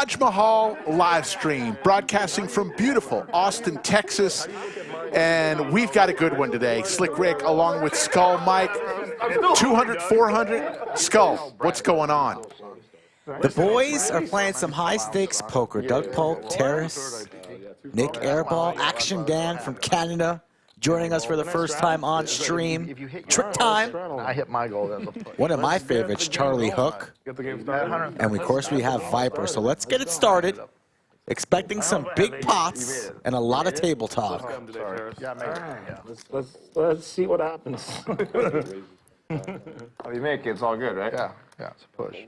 Taj Mahal live stream, broadcasting from beautiful Austin, Texas. And we've got a good one today. Slick Rick along with Skull Mike. 200, 400. Skull, what's going on? The boys are playing some high-stakes poker. Doug Polk, Terrace, Nik Airball, Action Dan from Canada, joining us for the first time on stream. Tricktime. I hit my goal. One of my favorites, Charlie Hook. And of course we have Viper. So let's get it started. Expecting some big pots and a lot of table talk. Let's see what happens. How do you make it? It's all good, right? Yeah, it's a push.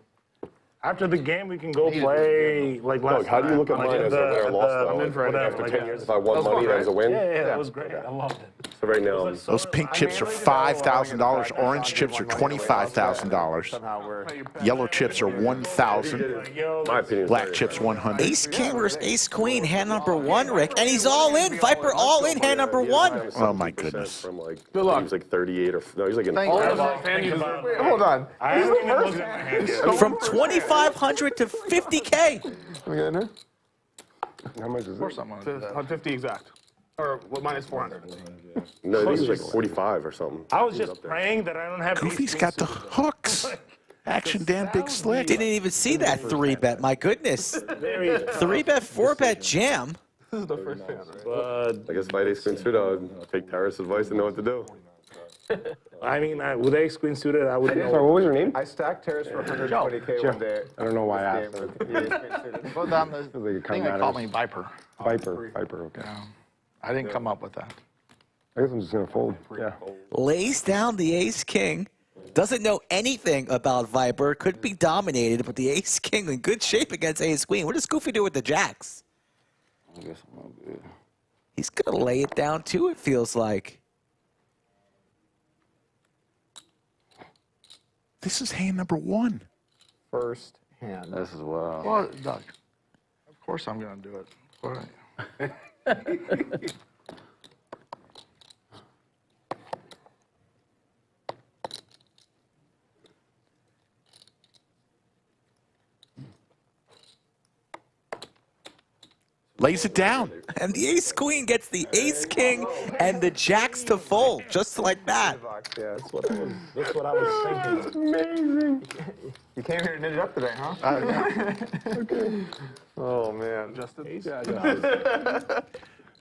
After the game, we can go play like last Doug, how do you look at mine as a win or loss, though? After 10 years, if I won money, that was a win? Yeah, that was great. I loved it. So right now, those pink chips are $5,000. Orange chips are $25,000. Yellow chips are $1,000. my opinion, Black chips $100. Ace King versus Ace Queen, hand number one, Rick. And he's all in. Viper all in, hand number one. Oh, my goodness. From like, Good luck. he was like 38 or, no, he's like in Hold on. I haven't even looked at my hands yet. From 2,500 to 50K. Can we get in there? How much is it? 150 exact. Or what, minus 400. No, I think he was like 45 or something. I was just praying that I don't have. Goofy's got the hooks. Action Dan Big Slick. Didn't even see that 3-bet, my goodness. 3-bet, 4-bet jam. This is the first hand, right? But I guess if I had ace queen suited, I'd take Terrace's advice and know what to do. I mean, with ace queen suited, I would. Sorry, what was your name? I stacked Terrace for 120K one day. I don't know why I asked. Go down the thing they call me Viper. Viper, okay. I didn't come up with that. I guess I'm just going to fold. Yeah. Lays down the Ace King. Doesn't know anything about Viper. Could be dominated, but the Ace King in good shape against Ace Queen. What does Goofy do with the jacks? I guess I'm all good. He's going to lay it down, too, it feels like. This is hand number one. First hand. This is wild. Well, Doug, of course I'm going to do it. All right. Lays it down. And the Ace Queen gets the Ace King and the jacks to fold, just like that. Yeah, that's what I was. That's what I was thinking. Amazing. You came here to knit it up today, huh? Yeah. Okay. Oh, man. Justin?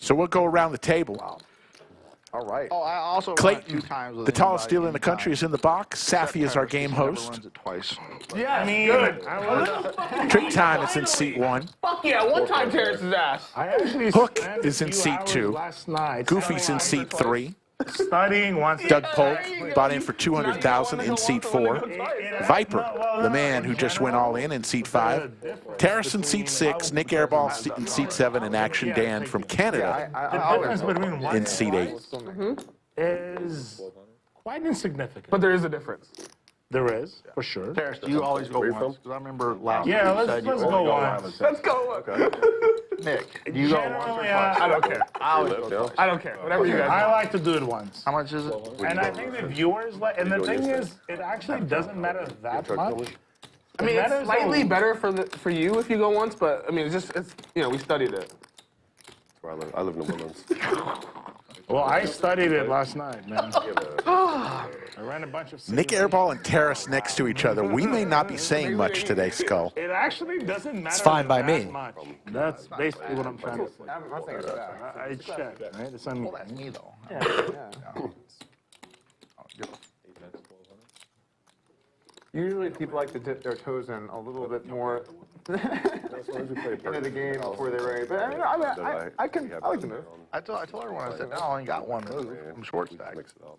So we'll go around the table. All right. Oh, I also Clayton, the tallest dealer in the country, is in the box. Safi is our game host. Runs it twice. Yeah, I mean, good. Trick Time is in seat one. Fuck yeah, one time Terrence's ass. I actually Hook spent is in a few seat hours 2. Last night Goofy's in seat 3. studying once. Doug Polk bought in for $200,000 in seat 4. Viper, the man who just went all in seat 5. Terrace in seat 6. Nik Airball in seat 7. And Action Dan from Canada The difference between one in seat 8. is quite insignificant. But there is a difference. There is, for sure. Terrence, do you always go once? Because I remember last Yeah, week you let's said you go only once. Let's go. Nick, do you go once or Generally, twice? I don't care. I always go twice. I don't care. Whatever you guys I do. like to do it once. How much is it? And I think the viewers like, and the thing is, it actually doesn't matter that much. I mean, matters it's slightly a- better for you if you go once, but I mean, it's you know, we studied it. That's where I live in the Woodlands. Well, I studied it last night, man. I ran a bunch of. Nik Airball and Terrace next to each other. We may not be saying much today, Skull. It actually doesn't matter. It's fine by that me. much. That's basically what I'm trying to say. I'm not thinking about that. I checked, right? It's on me. Well, that's me, though. Usually people like to dip their toes in a little bit more into the game before they're ready. But I mean, I like the move. I told everyone, I said, no, I only got one move. I'm short stack. Mix it up.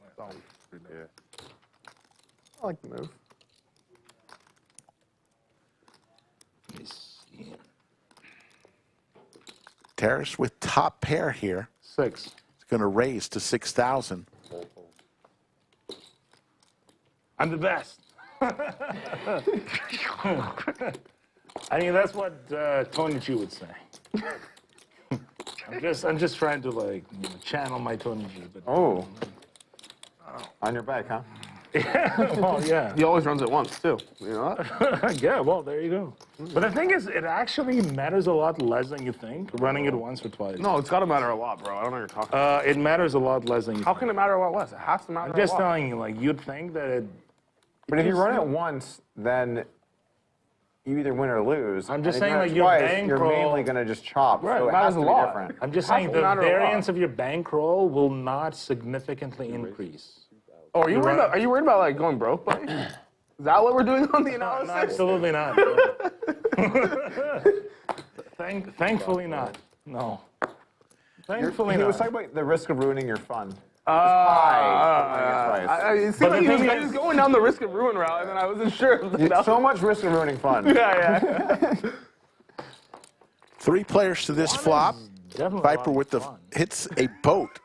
Yeah. I like the move. Terrace with top pair here. 6. It's going to raise to 6,000. I'm the best. I mean, that's what Tony G would say. I'm just trying to like channel my Tony G. But Oh. On your back, huh? Well, yeah. He always runs it once too. You know that? Yeah, well, there you go. But the thing is, it actually matters a lot less than you think, running it once or twice. No, it's got to matter a lot, bro. I don't know what you're talking about. It matters a lot less than you How think. can it matter a lot less? It has to matter I'm just a lot. telling you, like, you'd think that it... But if you run it once, then you either win or lose. I'm just And if saying, you run like, it your twice, you're bankroll- mainly going to just chop. Right, so it matters has to a be lot. different. I'm just Has saying to the matter a lot. variance of your bankroll will not significantly increase. Oh, are you worried about like going broke, buddy? Is that what we're doing on the No, analysis? absolutely not. Thankfully not. No. Thankfully He not. was talking about the risk of ruining your fun. It seemed like he was going down the risk of ruin route, and then I wasn't sure. So much risk of ruining fun. Yeah. 3 players to this flop. Definitely Viper with the hits a boat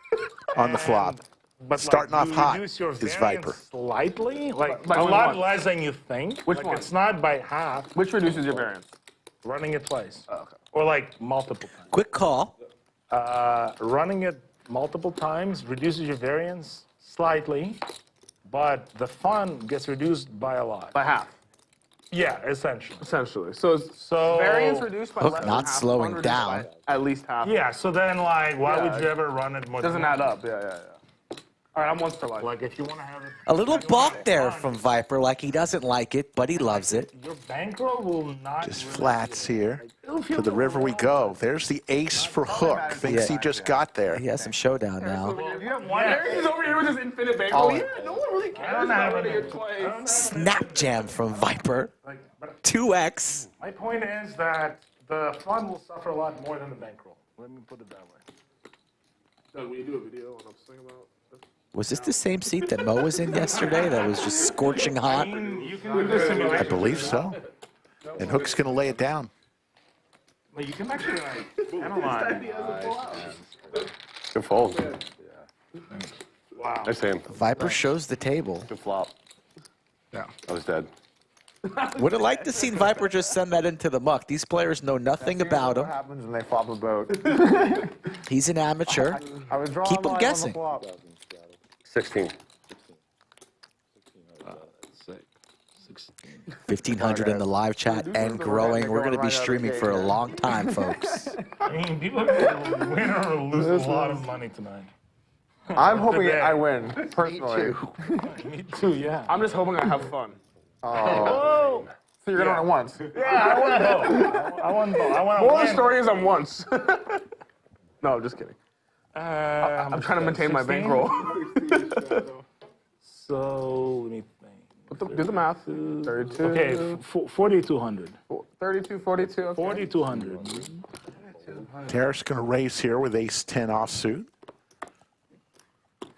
on the flop. But Starting like, off you hot reduce your is variance Viper. Slightly, like By a going lot once. less than you think. Which like, one? It's not by half. Which reduces your variance? Running it twice, Okay. or like multiple times. Quick call. Running it multiple times reduces your variance slightly, but the fun gets reduced by a lot. By half. Yeah, essentially. Essentially. So So variance reduced by Hook less than not half, slowing fun reduced down. by at least half. Yeah, so then like, why Yeah. would you ever run it more? Doesn't than add once? up. Yeah. All right, I'm once for life. Like if you want to have it. A little if you wanna balk have there fun, from Viper, like he doesn't like it, but he loves it. Your bankroll will not. Just really- flats here. It'll feel To the river we wrong. go. There's the ace for Hook. Thinks he just got there. He has some showdown now. You have one. He's over here with his infinite bankroll. Yeah, no one really cares don't about have running it. it twice. Snap jam from Viper. Like, but 2x. my point is that the fun will suffer a lot more than the bankroll. Let me put it that way. Doug, will you do a video on Upswing about this? Was this the same seat that Mo was in yesterday that was just scorching hot? You can do this simulation. I believe so. And Hook's going to lay it down. Like, you can actually like analyze. Good fold. Wow. Nice hand. Viper shows the table. Good flop. Yeah. I was dead. Would have liked to see Viper just send that into the muck. These players know nothing about What him. happens when they flop a boat? He's an amateur. I was drawing Keep 'em lines on the guessing. flop. 16. 1,500 in the live chat and growing. We're going to be streaming for a long time, folks. I mean, people will win or lose a lot of money tonight. I'm hoping Today. I win, personally. Me too, yeah. I'm just hoping I have fun. Oh! So you're going to run it once. Yeah, I want to I want to Moral of the win. story is I'm once. No, just kidding. I'm trying to maintain my bankroll. So, let me think. Do the math. 32. Okay, 4,200. 32, 42. Okay. 4,200. Terrace going to raise here with ace-10 offsuit.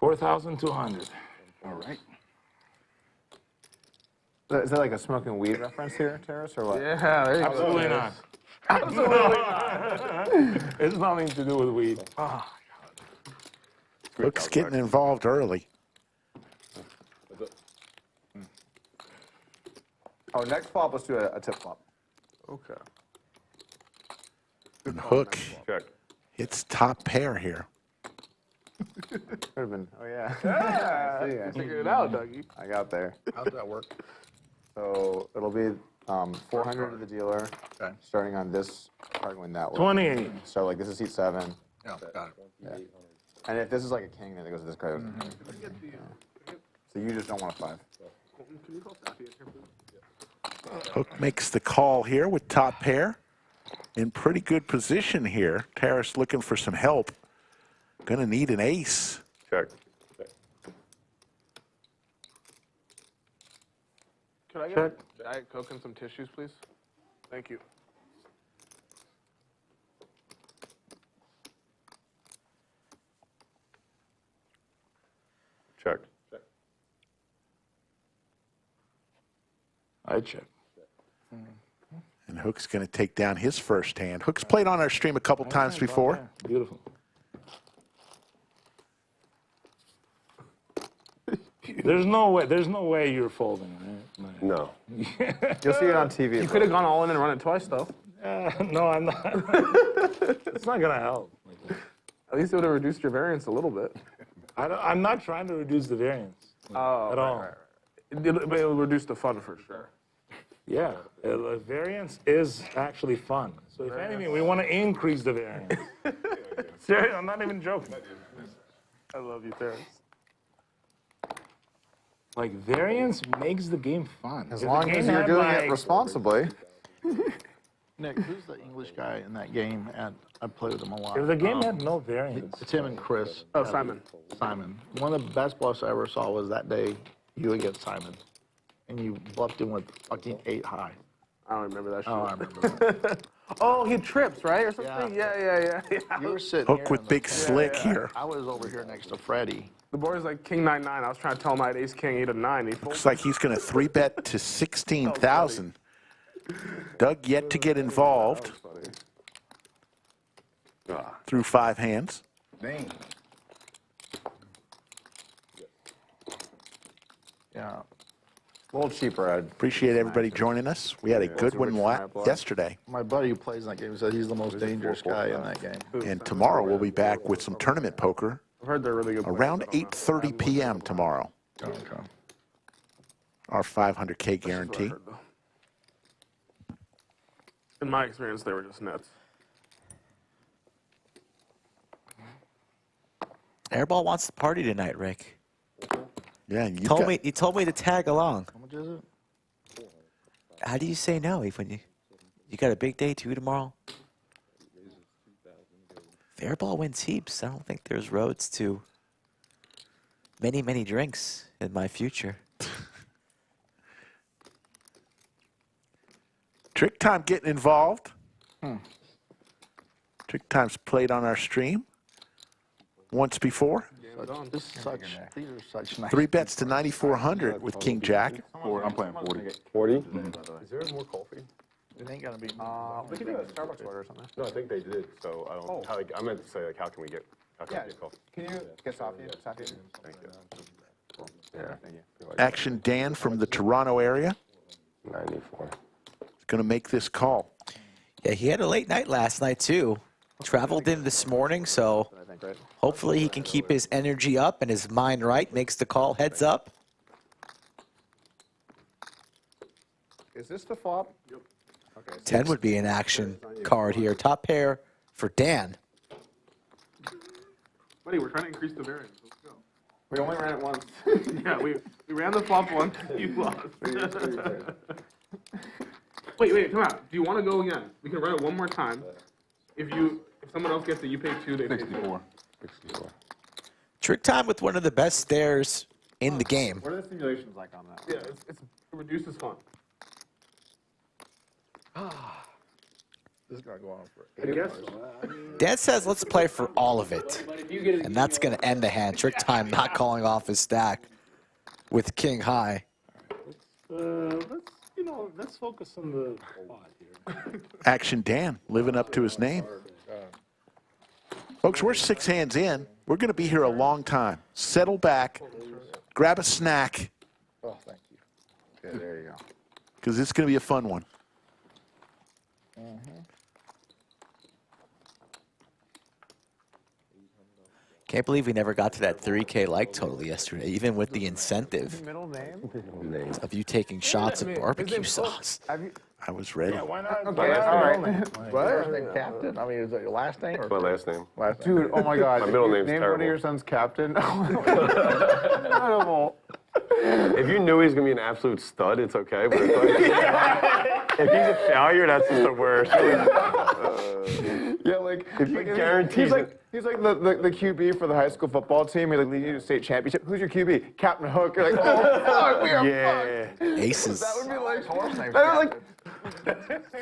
4,200. All right. Is that like a smoking weed reference here, Terrace, or what? Yeah, there you go. Absolutely not. It's nothing to do with weed. Hook's getting involved early. Oh, next flop, let's do a tip flop. Okay. And Hook Check. hits top pair here. Could have been, oh yeah. Yeah. Figure it out, Dougie. I got there. How'd that work? So it'll be 400 to the dealer, Okay. starting on this card when that works. 28. So like this is seat 7. Yeah, got it. Yeah. And if this is like a king, then it goes to this card. So you just don't want a 5. Hook makes the call here with top pair. In pretty good position here. Terrace looking for some help. Going to need an ace. Check. Could I get Diet Coke and some tissues, please? Thank you. Check. I check. And Hook's going to take down his first hand. Hook's played on our stream a couple times before. Beautiful. There's no way you're folding, right? No. You'll see it on TV. You could have gone all in and run it twice, though. No, I'm not. It's not gonna help. At least it would have reduced your variance a little bit. I'm not trying to reduce the variance at all. Right. It'll reduce the fun for sure. Yeah, variance is actually fun. So if anything, we want to increase the variance. Seriously, I'm not even joking. I love you, Terrence. Like, variance makes the game fun. As If the long game as you're had, doing like, it responsibly. Nick, who's the English guy in that game? I play with him a lot. If the game had no variance. It's him and Chris. Oh, Simon. Simon. One of the best bluffs I ever saw was that day you against Simon. And you bluffed him with fucking 8 high. I don't remember that shit. Oh, I remember that. Oh, he trips, right? Or something? Yeah. You were sitting Hook here with in Big Slick yeah. here. I was over here next to Freddie. The boy's like king 9-9. I was trying to tell him I had ace king 8-9. He folds. Looks like he's going to 3-bet to 16,000. Doug yet to get involved through 5 hands. Dang. Yeah. A little cheaper, Ed. Appreciate everybody joining us. We had a good one yesterday. My buddy who plays in that game said he's the most dangerous guy in that game. And tomorrow we'll be back with some tournament poker I've heard they're really good. around 8:30 p.m. tomorrow. Okay. Our 500K guarantee. In my experience, they were just nuts. Airball wants to party tonight, Rick. Yeah, and He told me to tag along. How much is it? How do you say no when you got a big day too tomorrow? If Airball wins heaps, I don't think there's roads to many, many drinks in my future. Tricktime getting involved. Tricktime's played on our stream once before. These are such nice. 3 bets to 9,400 with King Jack. I'm playing 40. 40? Is there more coffee? It ain't gonna be. We could do a Starbucks order or something. No, I think they did. So I don't. How, I meant to say, like, how can we get coffee? Can you get coffee? Thank you. Yeah. Thank you. Action Dan from the Toronto area 94. is going to make this call. Yeah, he had a late night last night too. Traveled in this morning, so hopefully he can keep his energy up and his mind right. Makes the call, heads up. Is this the flop? 10 would be an action card here. Top pair for Dan. Buddy, we're trying to increase the variance. Let's go. We only ran it once. Yeah, we ran the flop once. You lost. Wait, come out. Do you want to go again? We can run it one more time. If someone else gets it, you pay 2. They pay 2. 64. Trick time with one of the best stairs in the game. What are the simulations like on that? Yeah, it reduces fun. This is gonna go on for. I guess. Dan says let's play for all of it. And that's going to end the hand. Trick time not calling off his stack with king high. Let's focus on the pot here. Action Dan living up to his name. Folks, we're 6 hands in. We're going to be here a long time. Settle back, grab a snack, Oh, thank you. Okay, there you go. because it's going to be a fun one. Can't believe we never got to that 3K like total yesterday, even with the incentive Middle name? of you taking shots of barbecue sauce. I was ready. Yeah, why not? Okay, all right. First name Captain? I mean, is that your last name? My last name. Last name. Dude, oh my God. My middle name's Name one terrible. of your sons Captain. Incredible. If you knew he's gonna be an absolute stud, it's okay. But it's like, if he's a failure, that's just the worst. Yeah, like If you guarantee he's like the QB for the high school football team. He's like leading you to state championship. Who's your QB? Captain Hook. You're like, oh fuck, we are fucked. Aces. That would be like that would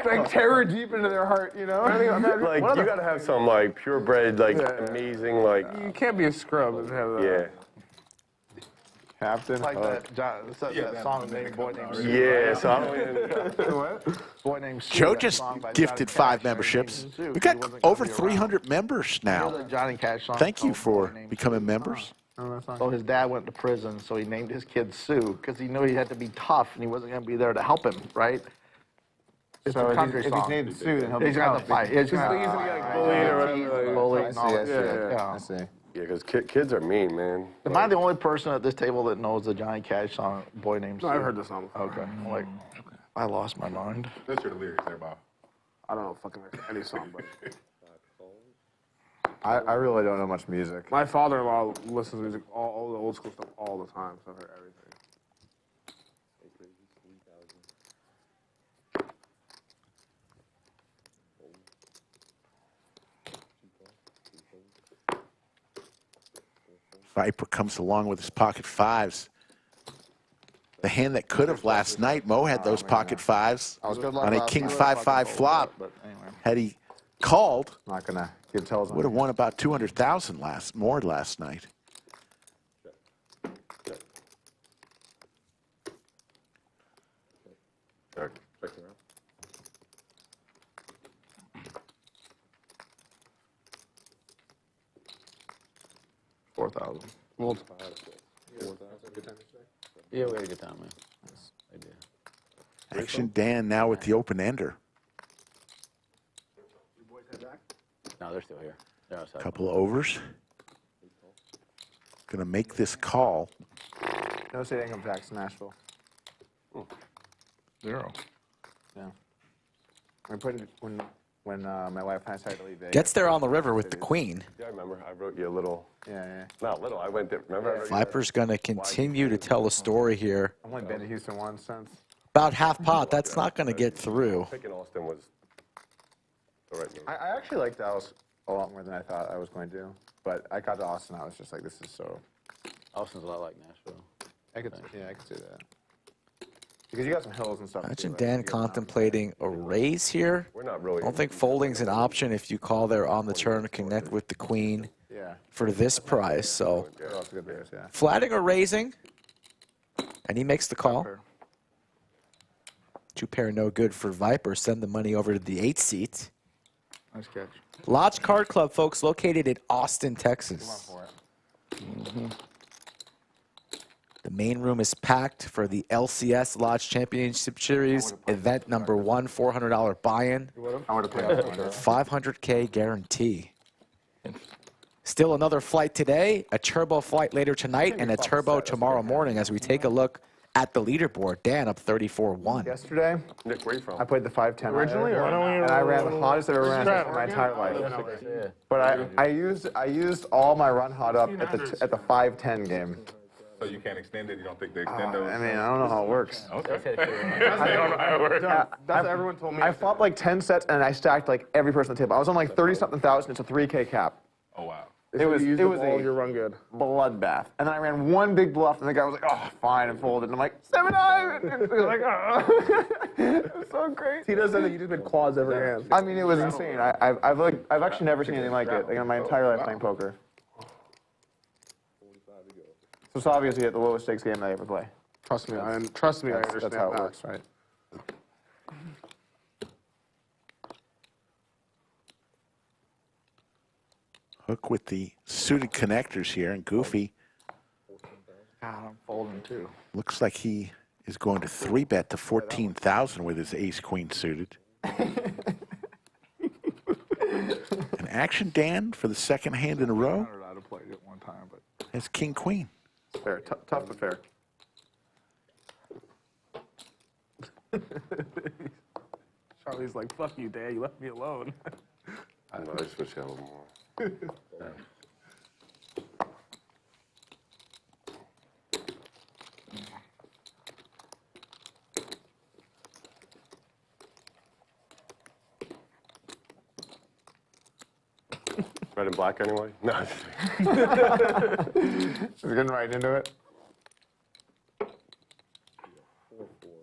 like terror deep into their heart, you know? like you gotta have some like purebred, like amazing, like You can't be a scrub and have that. yeah. Captain. Like that song named Boy Named Sue. Yeah, so I don't even, What? Boy Named Sue. Joe that just song by gifted Johnny 5 Cash. memberships. Sue, We've he got wasn't over gonna be around. 300 members You know now. that Johnny Cash song? Thank you called for Boy Named becoming Sue? members. So his dad went to prison, so he named his kid Sue because he knew he had to be tough and he wasn't going to be there to help him, right? It's a country song. If he's named Sue, then he'll be got to fight. He's going to get bullied or whatever. bullied and all that Yeah, shit. yeah. I see. Yeah, because kids are mean, man. Am I the only person at this table that knows the Johnny Cash song, Boy Named Sue? No, I've heard the song before. Okay. I'm like, I lost my mind. That's your lyrics there, Bob. I don't know fucking any song, but I really don't know much music. my father-in-law listens to music, all the old school stuff all the time, so I've heard everything. Viper comes along with his pocket fives. The hand that could have last night, Mo had those pocket fives I was good luck on a last king night. 5-5 flop. But anyway, Had he called, not gonna give tells on would have you. won about 200,000 more last night. Check it out. $4,000. Yeah, we had a good time, man. I did. Action Dan now with the open ender. No, they're still here. They're outside. Couple of overs. Gonna make this call. No state income tax in Nashville. 0. Yeah. When my wife and I started to leave Vegas. Gets there on the river with the queen. Yeah, I remember. I wrote you a little. Yeah. Not little. I went there. Remember? I wrote you Viper's going to continue to tell a story here. I've only been to Houston once since. About half pot, that's not going to get through. Picking Austin was the right move. I actually liked Dallas a lot more than I thought I was going to. But I got to Austin, I was just like, this is so. Austin's a lot like Nashville. I could see that. Because you got some hills and stuff. Imagine too, Dan like, contemplating a raise here. We're not really. I don't think folding's an option if you call there on the turn, connect with the queen Yeah. for this price. So They're also good players, yeah. flatting or raising, and he makes the call. Two pair no good for Viper. Send the money over to the 8 seat. Nice catch. Lodge Card Club, folks, located in Austin, Texas. For it. The main room is packed for the LCS Lodge Championship Series event number 1, $400 buy-in, I would have played out the 500K guarantee. Still another flight today, a turbo flight later tonight, and a turbo tomorrow morning as we take a look at the leaderboard. Dan up 34-1. Yesterday, Nick, where you from? I played the 5-10 Originally, or and I ran the hottest I've ever ran in my entire life. But I used all my run hot up at the 5-10 game. So you can't extend it? You don't think they extend those? I mean, I don't know how it works. Okay. That's what everyone told me. I flopped like 10 sets and I stacked like every person on the table. I was on like 30-something thousand. It's a 3K cap. Oh, wow. It was all a your run good. bloodbath. And then I ran one big bluff, and the guy was like, "Oh, fine," and folded. And I'm like, 7-9. And he was like, "Oh." It was so great. He does that. You just made claws every hand. I mean, it was insane. I've actually never seen anything like it in my entire life playing poker. So it's obviously the lowest stakes game I ever play. Trust me, I understand. That's how it works, right? Hook with the suited connectors here, and Goofy God, I'm folding too. looks like he is going to 3-bet to 14,000 with his ace-queen suited. An action Dan for the second hand in a row I would have played it one time, but has king-queen. fair, tough but fair. Charlie's like, fuck you, Dad. You left me alone. I don't know. I just wish I had a little more. Red and black anyway? No. We're getting right into it.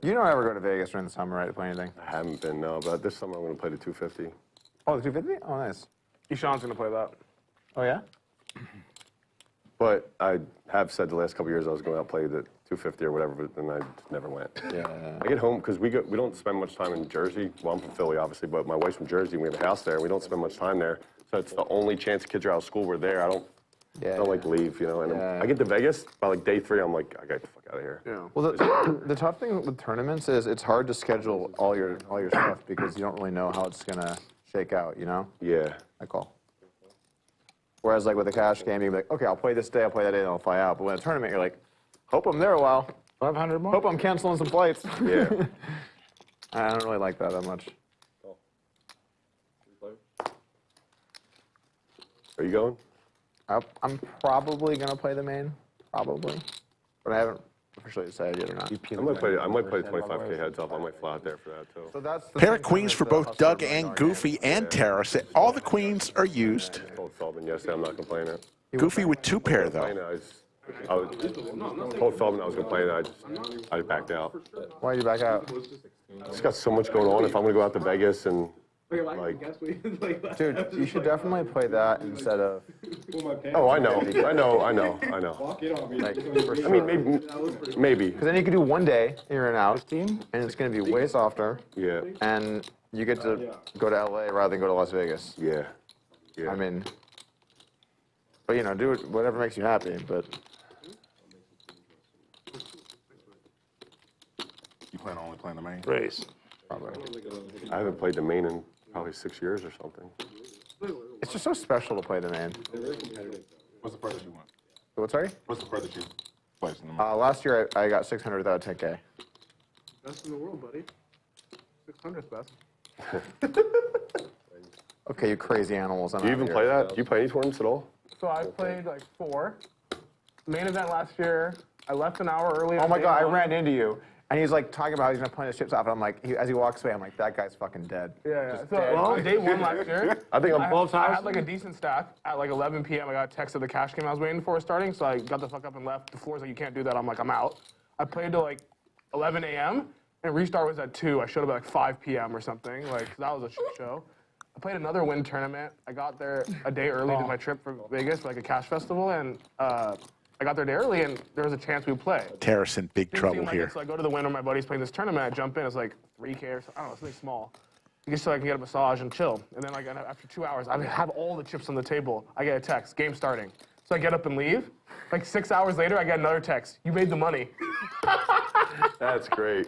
You don't ever go to Vegas during the summer, right, to play anything? I haven't been, no, but this summer I'm going to play the 250. Oh, the 250? Oh, nice. Ishan's gonna play that. Oh, yeah? But I have said the last couple of years I was going out and play the 250 or whatever, but then I just never went. Yeah. I get home because we don't spend much time in Jersey. Well, I'm from Philly, obviously, but my wife's from Jersey. And we have a house there. And we don't spend much time there, so it's the only chance the kids are out of school. We're there. I don't like leave, you know. And I get to Vegas by like day 3. I'm like, I got the fuck out of here. Yeah. Well, the tough thing with tournaments is it's hard to schedule all your stuff because you don't really know how it's gonna shake out. You know. Yeah. I call. Whereas like with a cash game, you'd be like, okay, I'll play this day, I'll play that day, and I'll fly out. But with a tournament, you're like, hope I'm there a while. 500 more? Hope I'm canceling some flights. Yeah. I don't really like that much. Are you going? I'm probably gonna play the main, probably, but I haven't officially decided yet or not. I might play the 25K heads up. I might fly out there for that too. So that's the Pair same of queens time for as the both Hustler Doug running and our Goofy game. and Terrace. All the queens are used. I told Feldman yesterday I'm not gonna play it. Goofy with 2 pair though. I told Feldman I was gonna play it. I backed out. Why'd you back out? Just got so much going on. If I'm gonna go out to Vegas and like, Dude, you should definitely play that instead of. oh, I know. Like, for I sure. mean, maybe. Because then you could do one day, you're in out, and it's going to be way softer, Yeah, and you get to go to LA rather than go to Las Vegas. yeah, yeah. I mean, but you know, do whatever makes you happy. But You plan on only playing the main? Race. I haven't played the main in probably 6 years or something. it's just so special to play the main. What's the furthest you went? What, sorry? What's the furthest you placed in the main? Last year I got 600 without a 10K. Best in the world, buddy. 600's best. Okay, you crazy animals. Do you even play that? Do you play any tournaments at all? So I played like 4. Main event last year. I left an hour early. Oh on my day god, I one. ran into you. And he's like talking about how he's gonna punch his chips off, and I'm like, as he walks away, I'm like, that guy's fucking dead. Yeah. So on day 1 last year, I think I'm I had like a decent stack. At like 11 p.m., I got a text of the cash game I was waiting for starting, so I got the fuck up and left. The floor's like, you can't do that. I'm like, I'm out. I played till like 11 a.m. and restart was at 2. I showed up at like 5 p.m. or something. Like that was a shit show. I played another wind tournament. I got there a day early to my trip for Vegas for like a cash festival, and I got there a day early, and there was a chance we would play. Terrace in big Didn't trouble seem like here. it, so I go to the win where my buddy's playing this tournament. I jump in. It's like 3K or something. I don't know, something small. Just so I can get a massage and chill. And then like after 2 hours, I have all the chips on the table. I get a text, game starting. So I get up and leave. Like 6 hours later, I get another text. You made the money. That's great.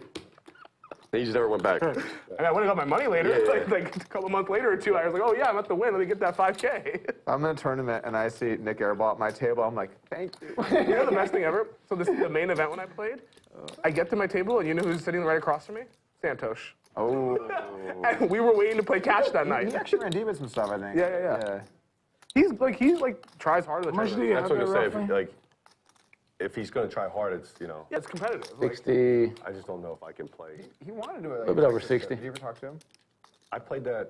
Then you just never went back. And I went and got my money later. Yeah. Like a couple months later or 2 hours. Like, oh yeah, I'm at the win. Let me get that 5K. I'm in a tournament and I see Nik Airball at my table. I'm like, thank you. You know the best thing ever? So this is the main event when I played. I get to my table, and you know who's sitting right across from me? Santosh. Oh. And we were waiting to play catch that He night. actually ran deep with some stuff, I think. Yeah. He's like tries hard at the tournament. That's what I'm gonna say. Like, if he's gonna try hard, it's Yeah, it's competitive. Like, 60, I just don't know if I can play. He wanted to do it. a little bit over 60. Did you ever talk to him? I played the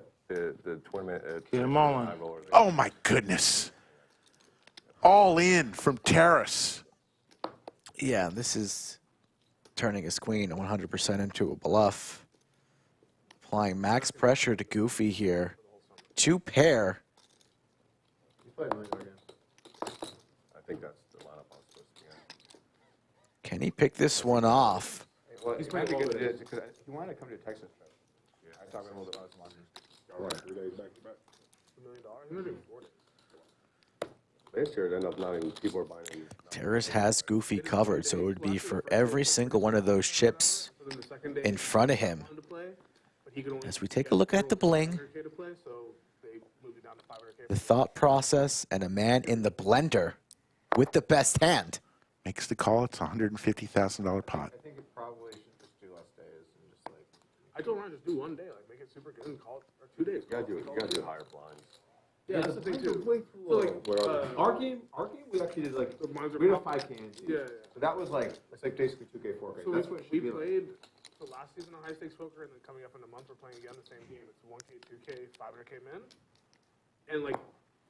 tournament at Get him on. Oh my goodness. All in from Terrace. Yeah, this is turning his queen 100% into a bluff. Applying max pressure to Goofy here. 2 pair. I think that's the lineup I was supposed to be in. Can he pick this one off? Well, he's trying to get it because he wanted to come to Texas. Yeah, I talked to him a little bit about London. All right, 3 days back to back. $1 million. Last year, it ended up not even people were buying any. Terrace has Goofy covered, so it would be for every single one of those chips So then the second day, in front of him. to play, but he could only As we take a look at the bling, 100K to play, so they moved it down to 500K. the thought process, and a man in the blender with the best hand. Makes the call. It's a $150,000 pot. I think it probably should just do less days and just like. I told Ryan just do one day, like make it super good and call it, or 2 days. You gotta do higher blinds. Yeah, that's the thing too. So like, Our game, we actually did like the blinds are we did a pop- 5K in each. Yeah. So that was like it's like basically 2K, 4K. So That's what it we should be like. played so last season of high stakes poker, and then coming up in a month we're playing again the same game. It's 1K, 2K, 500K min, and like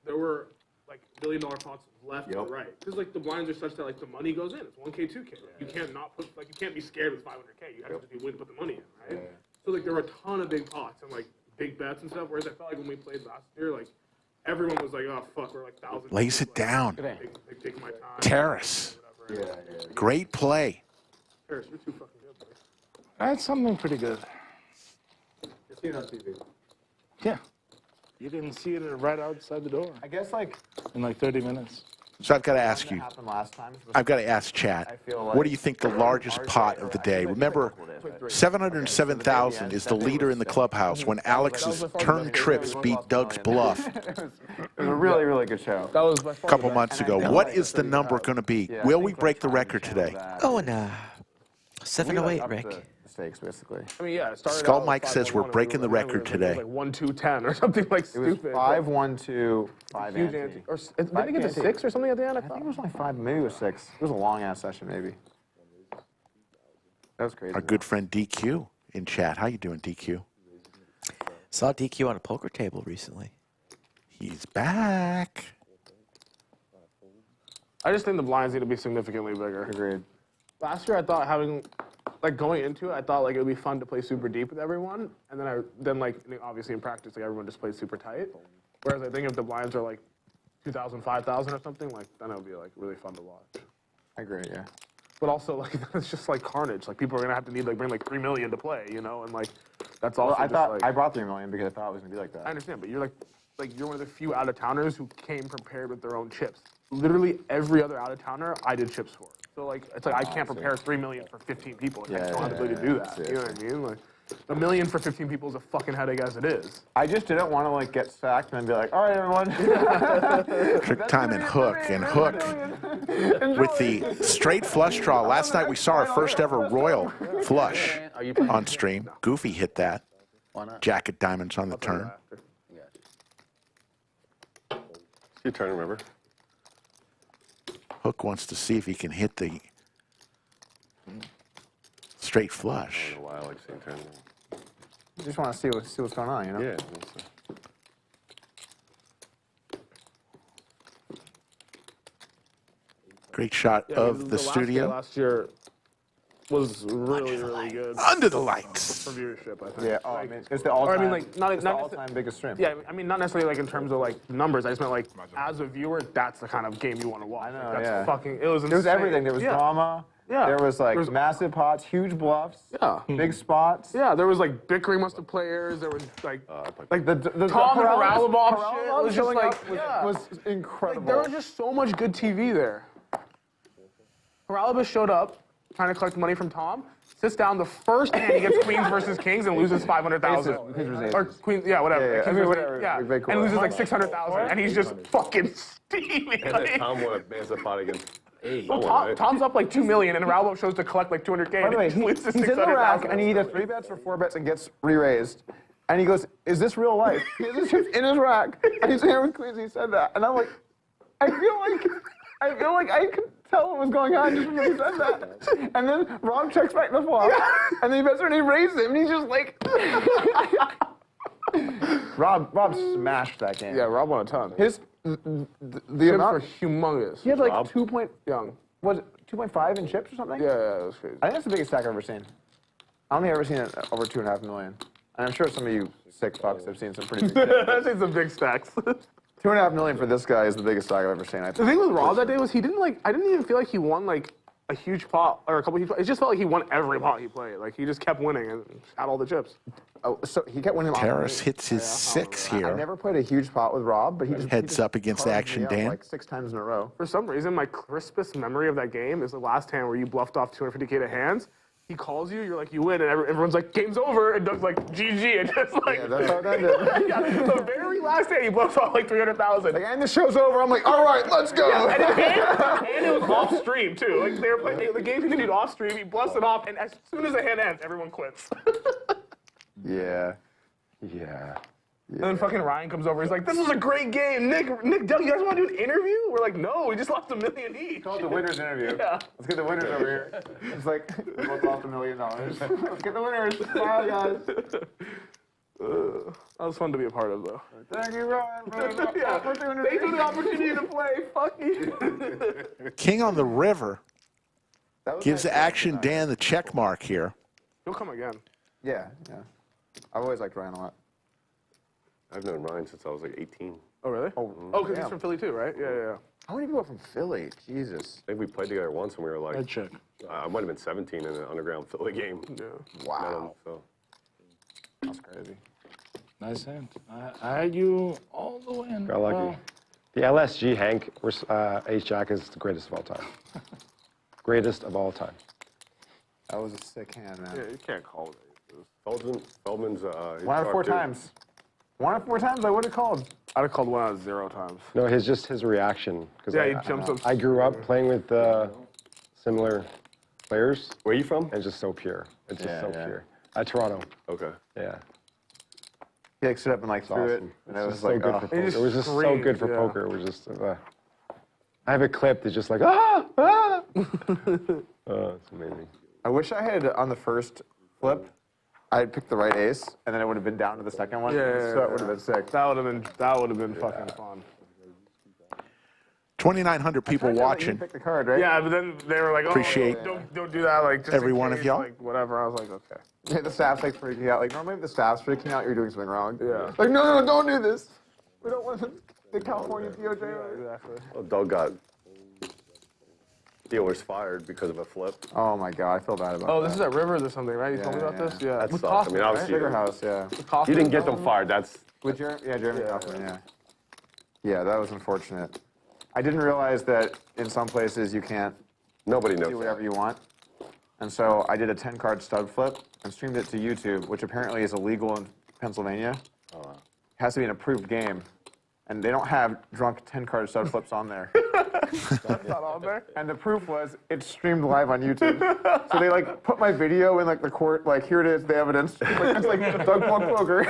there were like $1 billion pots left Yep. or right, because like the blinds are such that like the money goes in. It's 1K, 2K. Like, you can't not put like you can't be scared with 500K. You have to just be willing to put the money in, right? So like there were a ton of big pots and like big bets and stuff. Whereas I felt like when we played last year, like everyone was like, oh fuck, we're like thousands. Lays it down. Like, taking my time. Terrace. Whatever. Great play. Terrace, you're too fucking good, buddy. That's something pretty good. You'll see it on TV. Yeah. You didn't see it right outside the door I guess like in like 30 minutes. So I've got to ask you, happened last time. I've got to ask chat, what do you think the largest pot of the day? Remember, 707,000 is the leader in the clubhouse when Alex's turn trips beat Doug's bluff It was a really, really good show. That was by far a couple months ago. What is the number going to be? Will we break the record today? Oh, and 708, Rick. Mistakes, basically. I mean, yeah. It started Skull out Mike with says we're 5-1, breaking the and we were record today. Like 1-2-10 or something like It was stupid. 5-1-2, 5 Huge ante. ante. Or did they get to 6 or something at the end? I think it was only 5, maybe it was 6. It was a long ass session, maybe. That was crazy. Our good friend DQ in chat. How you doing, DQ? Saw DQ on a poker table recently. He's back. I just think the blinds need to be significantly bigger. Agreed. Last year, I thought going into it, I thought like it would be fun to play super deep with everyone, and then like obviously in practice, like everyone just plays super tight. Whereas I think if the blinds are like 2,000, 5,000 or something, like then it would be like really fun to watch. I agree, yeah. But also like it's just like carnage. Like people are gonna have to bring like 3 million to play, you know, and like that's also. Well, I just, thought like, I brought 3 million because I thought it was gonna be like I that. understand, but you're like you're one of the few out-of-towners who came prepared with their own chips. Literally every other out-of-towner I did chips for. So like it's like I can't prepare 3 million for 15 people. Like, I just don't have the ability to do that. You know what I mean? Like $1 million for 15 people is a fucking headache as it is. I just didn't want to like get sacked and then be like, all right, everyone. Trick time and hook with the straight flush draw. Last night we saw our first ever royal flush on stream. Goofy hit that. Jacket diamonds on the turn. Your turn, remember? Hook wants to see if he can hit the straight I flush. don't know why I like seeing turn. You just want to see what's going on, you know? Yeah. Great shot of the last studio. day last year was really, really good Under the lights. for viewership, I think. Yeah, oh, I mean, it's the all-time, I mean, like, not all-time biggest stream. Yeah, I mean, not necessarily like in terms of like numbers. I just meant like as a viewer, that's the kind of game you want to watch. I know, That's yeah. fucking. It was insane. There was everything. There was drama. Yeah. There was like There was- massive pots, huge bluffs, Yeah. big spots. Yeah, there was like bickering amongst the players. There was like Like the Tom and Haralabov Haralabov shit. It was just showing like up was incredible. Like, there was just so much good TV there. Haralabov showed up trying to collect money from Tom. Sits down the first hand he gets queens versus kings and loses 500,000. Or queens, yeah, whatever. Yeah, Kings I mean, versus- whatever. yeah. Very cool. And loses like 600,000, and he's just fucking steaming. And then Tom won a massive pot against. Well, Tom's up like 2 million, and Haralabov shows to collect like 200K. By the way, and he loses he's in the rack 600,000. and he either 3-bets or 4-bets and gets re-raised. And he goes, "Is this real life?" He's in his rack and he's here with queens. He said that, and I'm like, I feel like I could tell what was going on just when he said that. And then Rob checks back the flop, and then he bets and he raises him, and he's just like, Rob smashed that game. Yeah, Rob won a ton. The Chips amount were humongous. he had like Rob? 2.5 in chips or something. Yeah, that was crazy. I think that's the biggest stack I've ever seen. I don't think I've ever seen it over 2.5 million. And I'm sure some of you sick fucks have seen some pretty big stacks. I've seen some big stacks. 2.5 million for this guy is the biggest stack I've ever seen. I The think. thing with Rob that day was he didn't like. I didn't even feel like he won like a huge pot or a couple huge pots. It just felt like he won every pot he played. Like he just kept winning and had all the chips. Oh, so he kept winning. Terrace hits his 6 I here. never played a huge pot with Rob, but he just Heads up against carved me Action up Dan. like 6 times in a row. For some reason, my crispest memory of that game is the last hand where you bluffed off 250K to hands. He calls you, you're like, you win, and everyone's like, game's over, and Doug's like, GG, and just like, Yeah, that's how it ended. yeah, the very last hand, he bluffs off like 300,000. Like, and the show's over. I'm like, all right, let's go. And it was off stream too. Like they were playing, the game continued off stream. He bluffs it off, and as soon as the hand ends, everyone quits. Yeah. And then fucking Ryan comes over. He's like, "This was a great game, Nick, Doug. You guys want to do an interview?" We're like, "No, we just lost $1 million each." Called the winners interview. Yeah. Let's get the winners over here. It's like, we both lost $1 million. Let's get the winners. Bye, guys. That was fun to be a part of, though. Thank you, Ryan, for the Yeah. opportunity. Thanks for the opportunity to play. Fuck you. King on the river That was gives nice. Action Dan the check mark here. He'll come again. Yeah. I've always liked Ryan a lot. I've known Ryan since I was like 18. Oh really? Oh, because he's from Philly too, right? Yeah. How many people are from Philly? Jesus. I think we played together once when we were like, check. I might have been 17 in an underground Philly game. Yeah. Wow. So That's crazy. Nice hand. I had you all the way in. Got lucky. The LSG Hank Ace-Jack is the greatest of all time. Greatest of all time. That was a sick hand, man. Yeah, you can't call it. Feldman's. 1 out of 4 times. 1 out of 4 times I would have called. I'd have called 1 out of 0 times. No, his reaction. Yeah, he jumps up. I grew up playing with similar players. Where are you from? And it's just so pure. It's just so pure. Toronto. Okay. Yeah. He like stood up and like threw it, and it was like, so good for poker. It was just so good for poker. It was just. I have a clip that's just like it's amazing. I wish I had on the first flip, I had picked the right ace, and then it would have been down to the second one. Yeah, so it would have been sick. That would have been fucking fun. 2,900 people watching. You picked the card, right? Yeah, but then they were like, "Oh, Appreciate don't do that." Like just every in one of case, y'all. Like whatever. I was like, okay. Yeah, the staff's like freaking out. Like normally if the staff's freaking out, you're doing something wrong. Yeah. Like no, don't do this. We don't want the California DOJ. Exactly. Well, Doug got Steelers fired because of a flip. Oh my god, I feel bad about that. Oh, this is at Rivers or something, right? You told me about this. Yeah. That With sucks. Kaufman, I mean, obviously, Sugar House, yeah. you didn't get them fired. That's With Jeremy Kaufman, yeah. Yeah, that was unfortunate. I didn't realize that in some places you can't nobody knows. do whatever you want. And so I did a 10-card stud flip and streamed it to YouTube, which apparently is illegal in Pennsylvania. Oh, wow. It has to be an approved game. And they don't have drunk 10-card stud flips on there. That's not on there. And the proof was it's streamed live on YouTube. So they like put my video in like the court, like here it is, the evidence. It's like Doug Polk poker.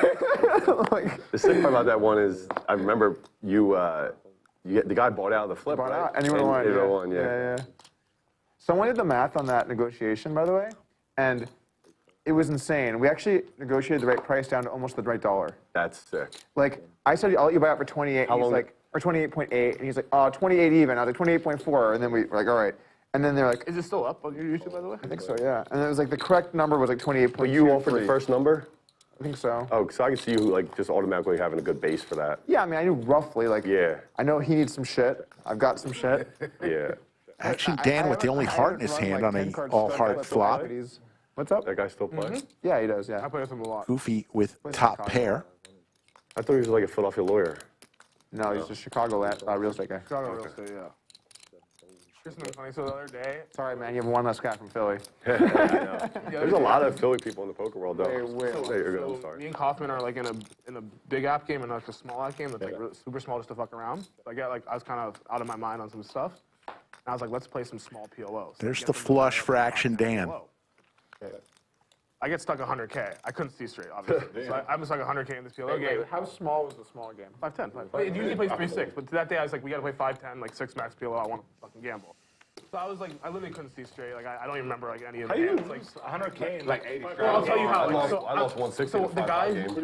Like, the sick part about that one is I remember the guy bought out of the flip, bought right? out, and you would have won. Yeah. Yeah. Someone did the math on that negotiation, by the way, and it was insane. We actually negotiated the right price down to almost the right dollar. That's sick. Like, I said, I'll let you buy it for 28. How He's long? like, or 28.8, and he's like, oh, 28 even. I was like, 28.4, and then we were like, all right. And then they're like, Is it still up on your YouTube, by the way? I think so, yeah. And it was like the correct number was like 28.2. But you offered the first number? I think so. Oh, so I can see you like just automatically having a good base for that. Yeah, I mean, I knew roughly, like, Yeah. I know he needs some shit. I've got some shit. Yeah. Action Dan with the only heart in his hand on a all-heart flop. What's up? That guy still play? Yeah, he does, yeah. I play with him a lot. Goofy with top pair. I thought he was like a Philadelphia lawyer. No, he's a Chicago real estate guy. Chicago real estate, yeah. Here's something funny. So the other day, Sorry, man, you have one less guy from Philly. There's a lot of Philly people in the poker world, though. Hey, Will. Hey, you're good. I'm so sorry. me and Kaufman are like in a big app game and like a small app game that's like really, super small just to fuck around. So I was kind of out of my mind on some stuff. And I was like, let's play some small PLOs. There's the flush for Action Dan. I get stuck 100K. I couldn't see straight, obviously. So I'm stuck 100K in this PLO game. How small was the small game? 510. It usually plays 3-6, but that day I was like, we gotta play 5-10, like 6 max PLO. I want to fucking gamble. So I was like, I literally couldn't see straight. Like I don't even remember like any of the hands. Like 100K in like 80. well, I'll tell you how. I Like, lost 160 So in a the guy $5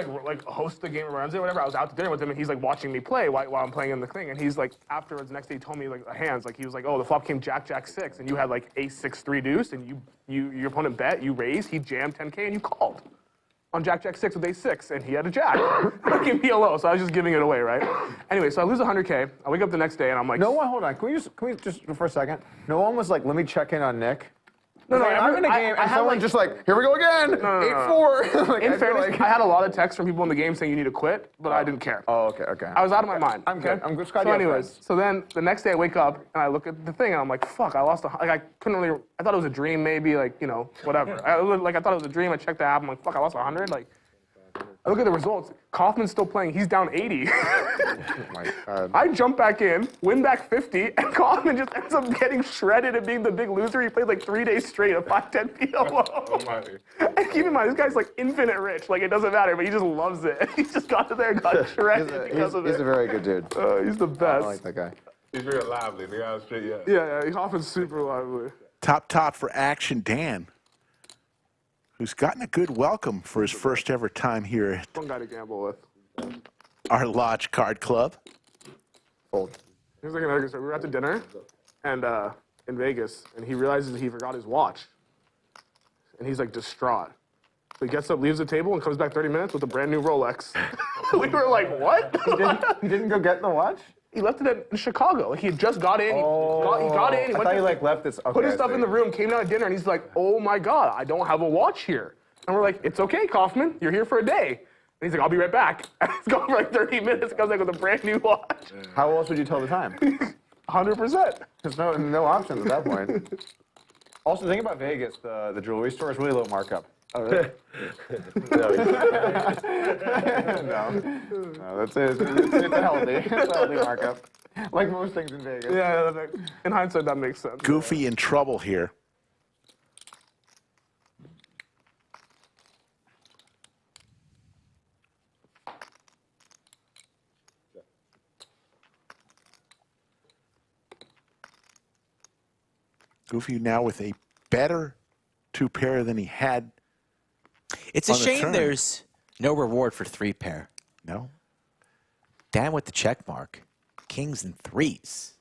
game. who like hosts the game or runs it, or whatever. I was out to dinner with him, and he's like watching me play while I'm playing in the thing. And he's like, afterwards, the next day, he told me like the hands. Like he was like, oh, the flop came Jack 6, and you had like Ace 6 3 deuce, and your opponent bet, you raised, he jammed 10K, and you called on Jack 6 with Ace 6, and he had a Jack. Gave me a low, so I was just giving it away, right? Anyway, so I lose 100K. I wake up the next day, and I'm like, No one, hold on. Can we just for a second? No one was like, let me check in on Nick. No, Like, I'm in a game, and had, someone like- just like, here we go again, 8-4. Like, in I feel fairness, like- I had a lot of texts from people in the game saying you need to quit, but I didn't care. Oh, okay. I was out of my mind. I'm good. okay? I'm just glad So you have anyways, friends. so then the next day I wake up and I look at the thing and I'm like, fuck, I lost like I couldn't really, I thought it was a dream maybe, like, you know, whatever. I thought it was a dream. I checked the app. I'm like, fuck, I lost 100. Like, I look at the results. Kaufman's still playing. He's down 80. Oh my God. I jump back in, win back 50, and Kaufman just ends up getting shredded and being the big loser. He played like 3 days straight of 5-10 PLO. And keep in mind, this guy's like infinite rich. Like, it doesn't matter, but he just loves it. He just got to there and got shredded because of it. He's a very good dude. He's the I best. like that guy. He's very lively. The guy's straight, yeah. Yeah, Kaufman's super lively. Top for Action Dan, who's gotten a good welcome for his first ever time here at Fun guy to gamble with. our Lodge Card Club. Fold. Here's like another good story. We were at the dinner and in Vegas, and he realizes he forgot his watch. And he's like distraught. So he gets up, leaves the table, and comes back 30 minutes with a brand new Rolex. We were like, what? He didn't go get the watch? He left it in Chicago. Like, he had just got in. He got in. He I went thought to, you like left this. Okay, put his I stuff see. in the room, came down to dinner, and he's like, oh my God, I don't have a watch here. And we're like, it's okay, Kaufman. You're here for a day. And he's like, I'll be right back. And it's gone for like 30 minutes. Comes like with a brand new watch. How else would you tell the time? 100%. There's no options at that point. Also, the thing about Vegas, the jewelry store is really low markup. Oh, really? No, that's it. It's a healthy markup. Like most things in Vegas. Yeah, in hindsight, that makes sense. Goofy in trouble here. Goofy now with a better two pair than he had. It's a on the shame turn. there's no reward for 3-pair. No. Dan with the check mark. Kings and threes.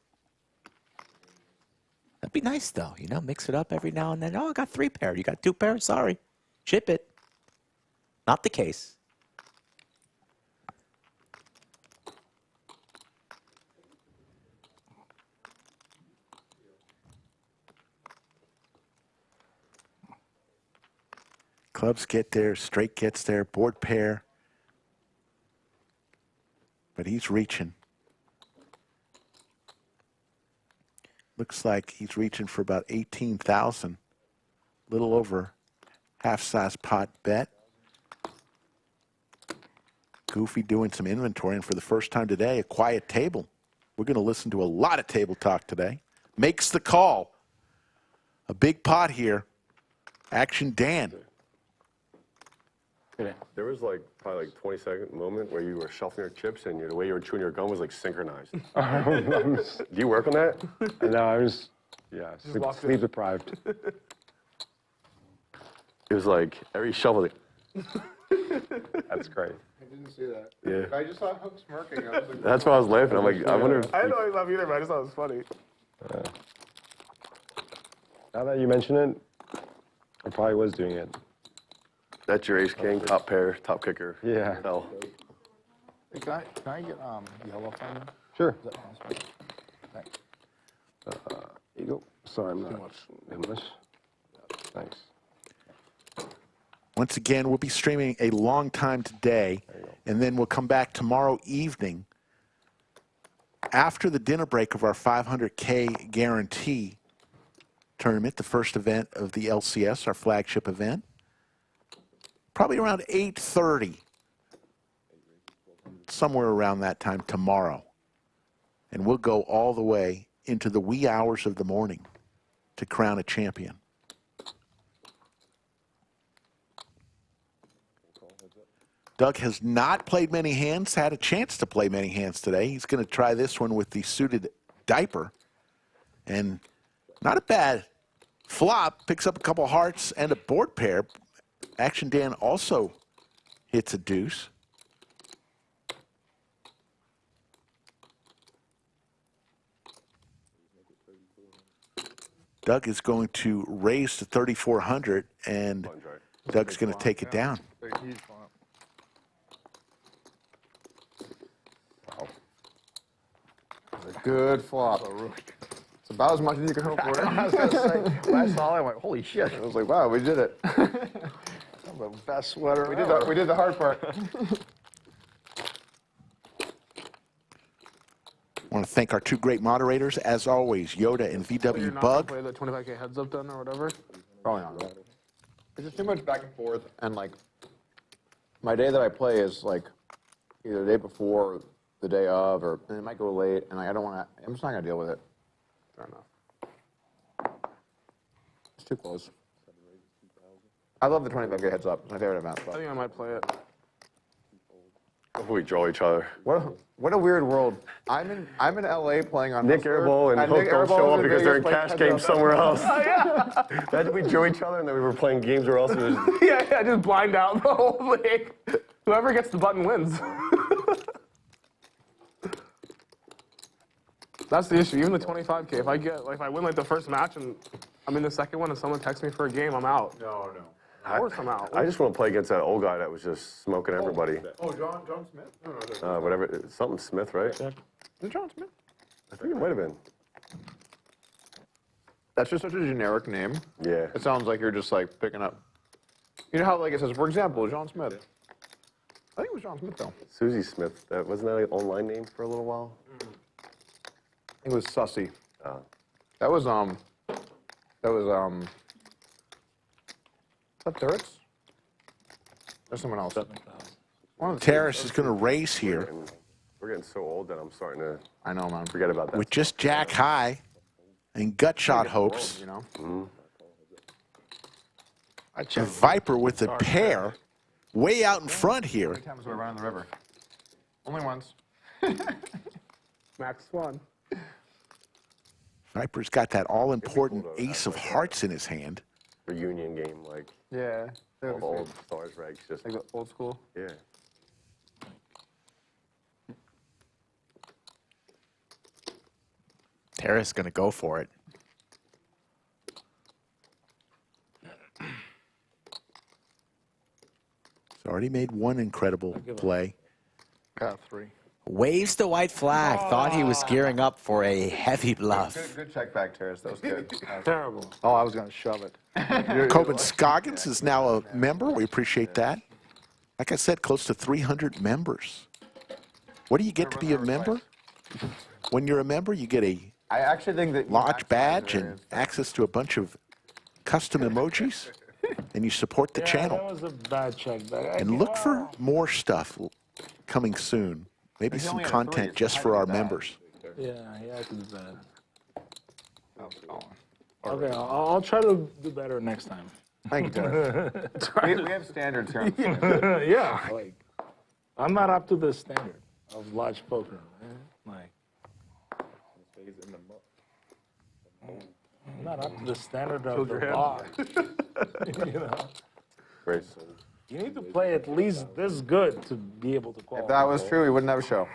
That'd be nice, though. You know, mix it up every now and then. Oh, I got 3-pair. You got 2-pair? Sorry. Chip it. Not the case. Clubs get there, straight gets there, board pair. But he's reaching. Looks like he's reaching for about 18,000. Little over half-size pot bet. Goofy doing some inventory, and for the first time today, a quiet table. We're going to listen to a lot of table talk today. Makes the call. A big pot here. Action Dan. There was like probably like 20-second moment where you were shuffling your chips and the way you were chewing your gum was like synchronized. Do you work on that? No, I was, sleep deprived. It was like every shuffle. That's great. I didn't see that. Yeah. I just saw Hook smirking. I was like, That's why I was laughing. I'm like, I wonder if I didn't know he loved either, but I just thought it was funny. Now that you mention it, I probably was doing it. that's your ace king, top pair, top kicker. Yeah. Hell. Hey, can I get yellow from you? Sure. Is that possible? Thanks. Here you go. Sorry, I'm not English. Thanks. Once again, we'll be streaming a long time today, and then we'll come back tomorrow evening after the dinner break of our 500K guarantee tournament, the first event of the LCS, our flagship event. Probably around 8:30, somewhere around that time tomorrow. And we'll go all the way into the wee hours of the morning to crown a champion. Doug has not played many hands, had a chance to play many hands today. He's going to try this one with the suited diaper. And not a bad flop, picks up a couple hearts and a board pair. Action Dan also hits a deuce. Doug is going to raise to 3,400, and Doug's going to take it down. Good flop. It's about as much as you can hope for. I was going to say, when I saw it, I went, holy shit. I was like, wow, we did it. The best sweater we did the hard part. I want to thank our two great moderators, as always, Yoda and You're VW not Bug. gonna play the 25K heads up then or whatever? Probably not. It's just too much back and forth, and like, my day that I play is like either the day before, or the day of, or and it might go late, and I don't want to. I'm just not gonna deal with it. Fair enough. It's too close. I love the 25K heads up. It's my favorite amount. I think I might play it. We draw each other. What a weird world. I'm in LA playing on Nik Hustler, Airball and Hook Nik don't Airball show is up in because they're in Vegas cash playing games heads up. somewhere else. Imagine we drew each other and then we were playing games where else it was. Yeah, just blind out the whole thing. Whoever gets the button wins. That's the issue. Even the 25K, if I win like the first match and I'm in the second one and someone texts me for a game, I'm out. No. Of course I'm out. I just want to play against that old guy that was just smoking everybody. Oh, John Smith? No. Whatever, something Smith, right? Is it John Smith? I think it might have been. That's just such a generic name. Yeah. It sounds like you're just like picking up. You know how like it says, for example, John Smith. I think it was John Smith, though. Susie Smith. Wasn't that an online name for a little while? I think it was Sussy. That was, is that Thurits? There's someone else. Terrace is going to raise here We're getting so old that I'm starting to I know, man. forget about that. with just jack high and gut shot hopes. You know? The Viper with the pair way out in front here. Times we're around the river. Only once. Max Xuan. Viper's got that all-important ace of hearts in his hand. Reunion game, like Yeah. all the old stars regs. Just Like the old school. yeah. Terrace going to go for it. He's already made one incredible play. Got 3. Waves the white flag. Thought he was gearing up for a heavy bluff. Good check back, Terrace. That was good. Terrible. Oh, I was going to shove it. Coben Scoggins is now a member. We appreciate that. Like I said, close to 300 members. What do you get to be a member? When you're a member, you get a I actually think that lodge badge and access to a bunch of custom emojis, and you support the Yeah, channel. that was a bad check back. And look for more stuff coming soon. Maybe some content just for our members. Yeah, I can do that. Okay, I'll try to do better next time. Thank you, Terrace. we have standards here. Yeah, like, I'm not up to the standard of lodge poker, man. Like, I'm not up to the standard of the lodge. You know, Great. you need to play at least this good to be able to If qualify. that was true, we wouldn't have a show.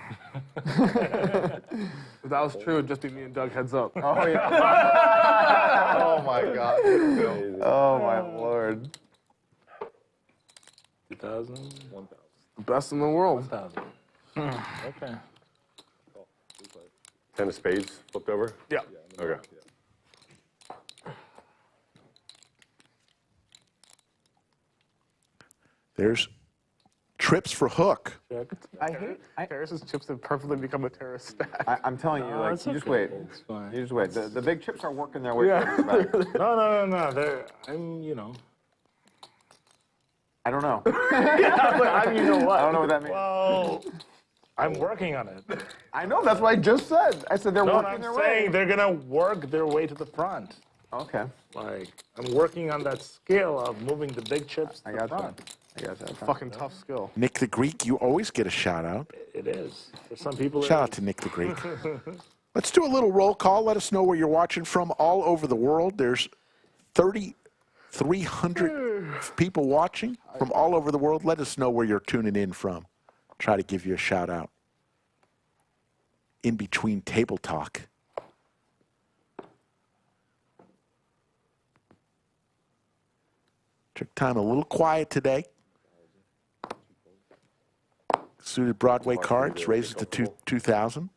If that was true, it'd just be me and Doug heads up. Oh, yeah. Oh, my God. Oh, my Lord. 2,000, The best in the world. 1,000. Okay. 10 of spades flipped over? Yeah. Okay. There's trips for hook. Check. I hate. Terrace's chips have perfectly become a terrace stack. I'm telling you, like, it's you just okay. wait. It's fine. You just wait. The big chips are working their way Yeah. back. No. I'm, you know. I don't know. How do you know what? I don't know what that means. Well, I'm working on it. I know. That's what I just said. I said they're No, working I'm their saying way. they're gonna work their way to the front. Okay. Like, I'm working on that skill of moving the big chips to I the got front. that. I got that. Fucking tough skill. Nick the Greek, you always get a shout out. It is. For some people, Shout out to Nick the Greek. Let's do a little roll call. Let us know where you're watching from all over the world. There's 3,300 people watching from all over the world. Let us know where you're tuning in from. Try to give you a shout out. In between table talk. Trick time a little quiet today. Suited Broadway cards raises to 2,000.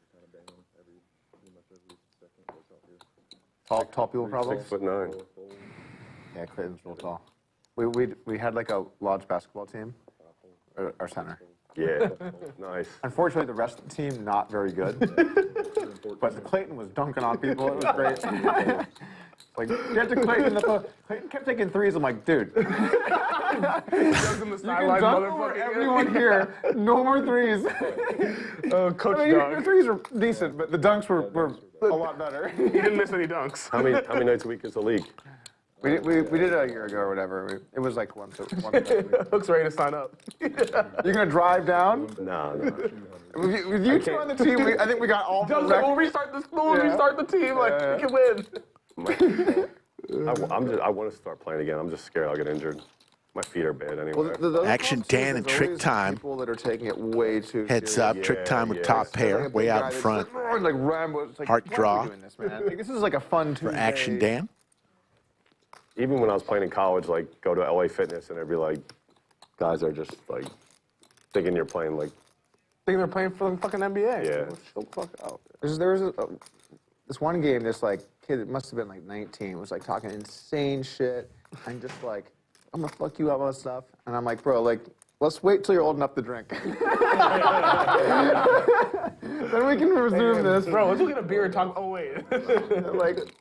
Tall people probably. 6'9". Yeah, Clayton's real tall. We had like a lodge basketball team, our center. Yeah. Nice. Unfortunately, the rest of the team not very good. But Clayton was dunking on people. It was great. Like, get to Clayton. Clayton kept taking threes. I'm like, dude, Doug's in the you sideline, can dunk for motherfucker. everyone here. No more threes. Coach I mean, Doug. the threes were decent, but the dunks were a lot better. He didn't miss any dunks. How many nights a week is the league? We did it a year ago or whatever. It was like once a week. Hook's ready to sign up. You're gonna drive down? No. With you two on the team, I think we got all the Doug's like, we'll restart this. We'll restart the team. Like, Yeah. we can win. I want to start playing again. I'm just scared I'll get injured. My feet are bad anyway. Action Dan and Trick Time. People that are taking it way too Heads serious. up, Trick Time with yeah. top Like pair, a big way out guy in that's front. Like Rambo. It's like, Heart why are we draw. doing this, man? Like, this is like a fun For Tuesday. Action Dan. Even when I was playing in college, like go to LA Fitness and it'd be like, guys are just like thinking you're playing like, Think they're playing for the fucking NBA. Yeah. Chill the fuck out. There was this one game, this like kid, it must have been like 19, was like talking insane shit and just like, I'm gonna fuck you up and stuff. And I'm like, bro, like, Let's wait till you're old enough to drink. Then we can resume this. Bro, let's go get a beer and talk. Oh, wait.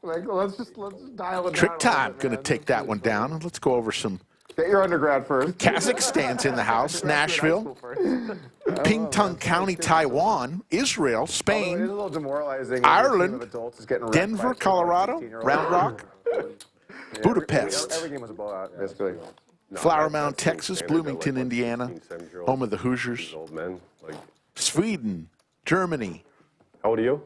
let's just dial it down. Tricktime going to take that one down. Let's go over some. Get your undergrad first. Kazakhstan's in the house. Nashville, Pingtung County, Taiwan, Israel, It is a Spain, little demoralizing. Ireland, Adults is getting wrecked Denver, by Colorado, 16-year-olds. Round Rock, Budapest, Every game was a blowout, basically. Flower Mound, Texas, Bloomington, Indiana, home of the Hoosiers, Old men. Like, Sweden, Germany, how old are you?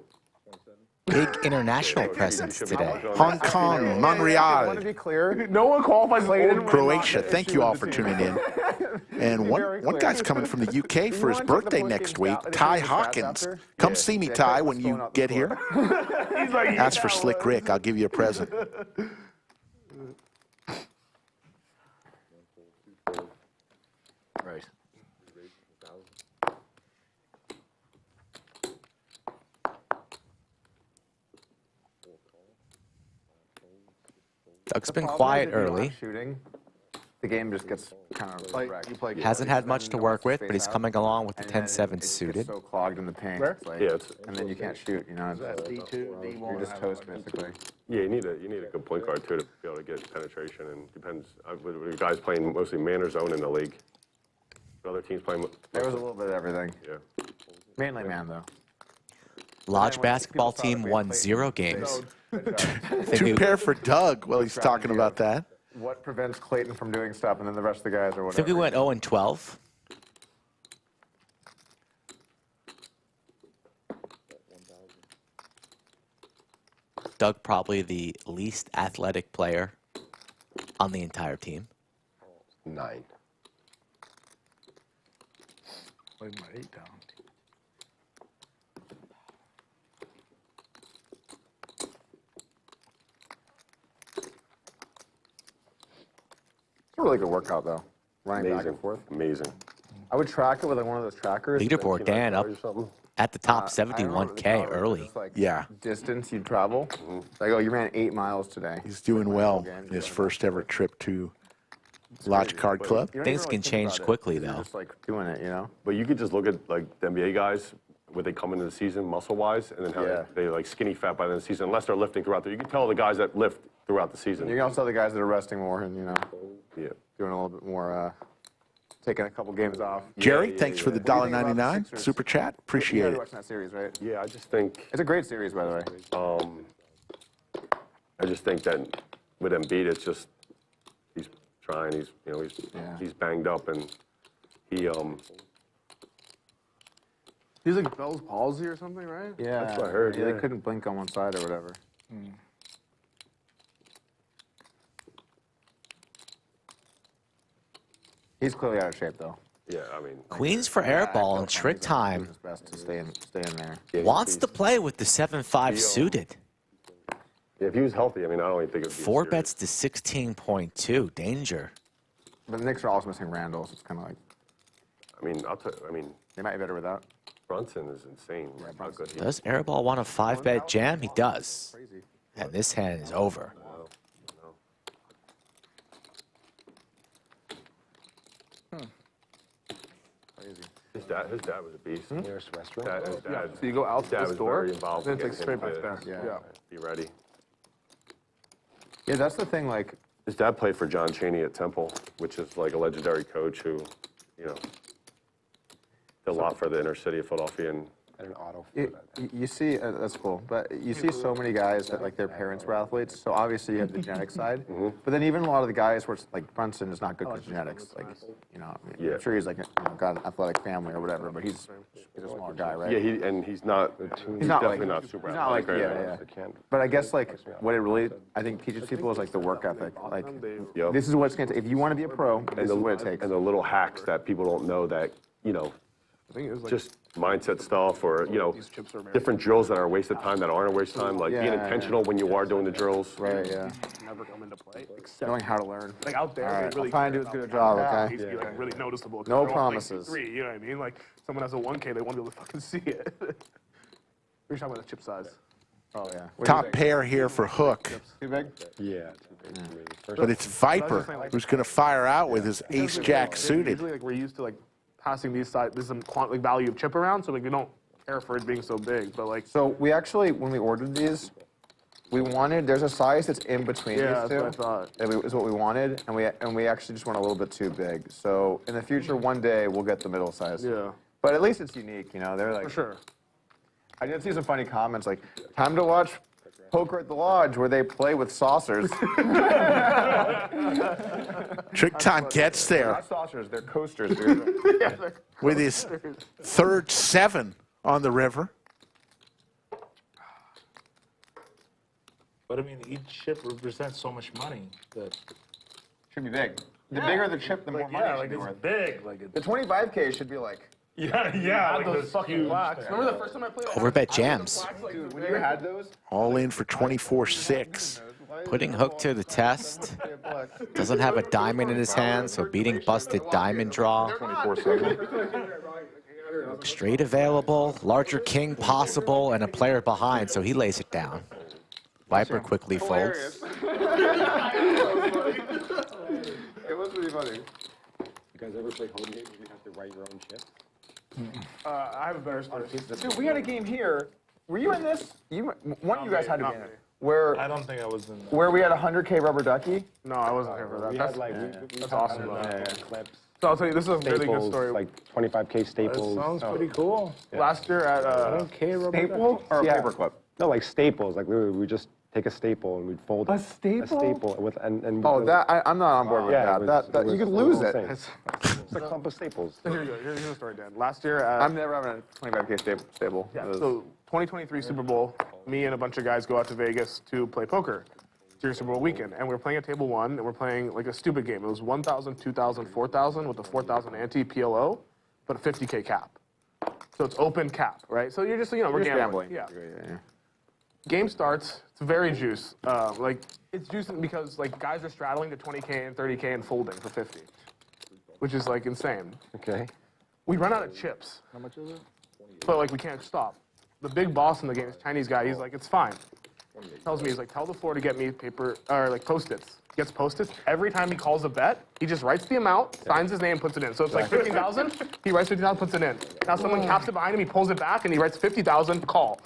Big international presence today. Hong Kong, I want Montreal, to be clear. No one qualifies for old. Croatia. Thank you all for tuning in. And one guy's coming from the UK for his birthday next week, Ty Hawkins. Come see me, Ty, when you get here. He's like, Ask for Slick Rick. I'll give you a present. Right. Doug's been quiet early. Shooting, the game just gets kind of wrecked. Hasn't had much to work with, but he's coming along with the And then 10-7 it suited. gets so clogged in the paint. It's like, Yeah, it's, and then you can't shoot, you know. You're just toast, basically. yeah, you need a good point guard too to be able to get penetration. And depends. With guys playing mostly man or zone in the league. Other teams playing. There was a little bit of everything. Yeah. Mainly man, though. Lodge basketball team won 0 games. Two pair for Doug while he's talking about that. What prevents Clayton from doing stuff, and then the rest of the guys or I whatever. think we went 0-12. Doug probably the least athletic player on the entire team. 9. Laid my 8 down. It's a really good workout, though. Running back Amazing. and forth. Amazing. I would track it with like one of those trackers. Leaderboard Dan up Or something. at the top I don't know what they 71K call it, but early. it's like Yeah. distance you'd travel. Like, oh, you ran 8 miles today. He's doing well in his first ever trip to Lodge Card Club. You don't Things even can think change about it, quickly, 'cause you're though. Just like doing it, you know. But you could just look at like the NBA guys, where they come into the season muscle-wise, and then how Yeah. they like skinny fat by the end of the season, unless they're lifting throughout the. You can tell the guys that lift throughout the season. You can also tell the guys that are resting more and, you know, Yeah. doing a little bit more, taking a couple games off. Jerry, thanks for the What do you think about the $1.99 Sixers? super chat. You Appreciate guys are it. watching that series, right? Yeah, I just think It's a great series, by the way. I just think that with Embiid, it's just he's trying. He's Yeah. he's banged up, and he He's like Bell's palsy or something, right? Yeah, That's what I heard, Yeah, yeah. they couldn't blink on one side or whatever. He's clearly out of shape, though. yeah. I mean, Queens for Airball and Tricktime His best to stay in there. yeah, wants he's- to play with the 7-5 suited. Yeah, if he was healthy, I mean, I don't even think it would be 4 serious. bets to 16.2. Danger. But the Knicks are also missing Randall, so it's kind of like I mean, I mean, they might be better without. Brunson is insane. How good he is. Does Airball want a 5-bet jam? He does. And this hand is over. His dad was a beast. Nearest restaurant. His dad, So you go out his dad this was door, very involved. then in it's like getting straight him back to there. Yeah. Be ready. Yeah, that's the thing. Like, His dad played for John Chaney at Temple, which is like a legendary coach who, you know, did a lot for the inner city of Philadelphia. And And an auto. you see, that's cool, but you see so many guys that like their parents were athletes, so obviously you have the genetic side, but then even a lot of the guys where it's like Brunson is not good with genetics, like, you know, I mean, Yeah. I'm sure he's like, got an athletic family or whatever, but he's a small guy, right? yeah, he's not. He's not definitely like- not super he's not like- athletic or yeah, anything. yeah. But I guess like what it really, I think teaches people is like the work ethic, like Yep. this is what it's gonna take. If you want to be a pro, this is what it takes. And the little hacks that people don't know that, you know, I think it was like just mindset stuff or, you know, different drills that are a waste of time that aren't a waste of time. Like being Yeah, intentional when you are doing the drills. Right, yeah. never come into play except Knowing how to learn. like out there. All they right, really I'll try and do as care good a about job, that. okay? Needs to be like really noticeable. 'cause No they're all playing promises. C3, you know what I mean? Like someone has a 1K, they want to be able to fucking see it. We're talking about the chip size. Oh, yeah. Top pair here for Hook. Too big? Yeah, too big for me. First But it's Viper who's going to fire out with his ace-jack suited. Usually, like, we're used to like passing these sides. There's some like value of chip around, so like we don't care for it being so big. But like, So we actually, when we ordered these, we wanted, there's a size that's in between yeah, these that's two. what I thought. Is what we wanted, and we actually just went a little bit too big. So in the future, one day, we'll get the middle size. Yeah, But at least it's unique, you know? They're like, for sure. I did see some funny comments like, time to watch Poker at the Lodge where they play with saucers. Tricktime gets there Not saucers, they're coasters, dude. with his third 7 on the river. But I mean, each chip represents so much money that. Should be big. The bigger the chip, the more money Yeah, it should like be it's worth. big. Like The 25K should be like, yeah, like Those fucking blacks. Remember the first time I played? Overbet jams. dude, when you had those, All in for 24-6. Putting Hook to the test. Doesn't have a diamond in his hand, so beating busted diamond draw. 24/7. Straight available, larger king possible, and a player behind, so he lays it down. Viper quickly folds. It was pretty funny. You guys ever play home games where you have to write your own chip? I have a better story. Dude, we had a game here. Were you in this? One of you guys had to be in it. Where I don't think I was in that. where we had a 100K rubber ducky. No, I wasn't here for that. We That's had like, that's awesome, though. clips, So I'll tell you, this is a really good staples, story. like 25K That staples. sounds pretty cool. Last year at I don't care about Staple or a Yeah. paperclip? No, like staples. Like literally, we just take a staple and we'd fold A it. staple? A staple with and. Oh, that I'm not on board with Yeah, that. it was- That it you could was lose the it. whole thing. It's a clump of staples. Here you go. Here's the story, Dan. Last year at I'm never having a 25K stable. yeah, so 2023 Super Bowl, me and a bunch of guys go out to Vegas to play poker during Super Bowl weekend, and we're playing at table 1, and we're playing like a stupid game. It was 1,000, 2,000, 4,000 with a 4,000 ante PLO, but a 50K cap. So it's open cap, right? So you're just, you know, we're Just gambling. gambling. Yeah. Game starts. It's very juice. Like it's juicing because like guys are straddling to 20K and 30K and folding for 50, which is like insane. Okay. We run out of chips. How much is it? But like we can't stop. The big boss in the game is Chinese guy. He's like, it's fine. Tells me, he's like, tell the floor to get me paper or like Post-its. Gets Post-its. Every time he calls a bet, he just writes the amount, signs his name, puts it in. So it's like 50,000. He writes 50,000, puts it in. Now someone caps it behind him. He pulls it back and he writes 50,000. Call.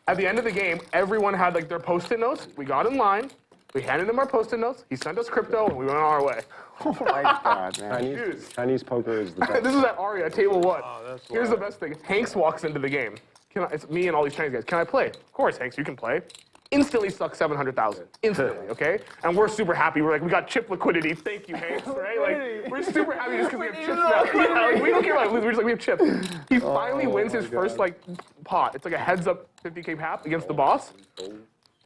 At the end of the game, everyone had like their Post-it notes. We got in line. We handed him our Post-it notes. He sent us crypto, and we went on our way. Oh my God, man. Chinese poker is the best. This is at Aria, table 1. Here's the best thing. Hanks walks into the game. It's me and all these Chinese guys. Can I play? Of course, Hanks, you can play. Instantly suck 700,000. Instantly, okay? And we're super happy. We're like, we got chip liquidity. Thank you, Hanks, right? Like, we're super happy just because we have chips now. Yeah, like, we don't care about lose. We're just like, we have chips. He finally wins his first, like, pot. It's like a heads-up 50K pap against the boss.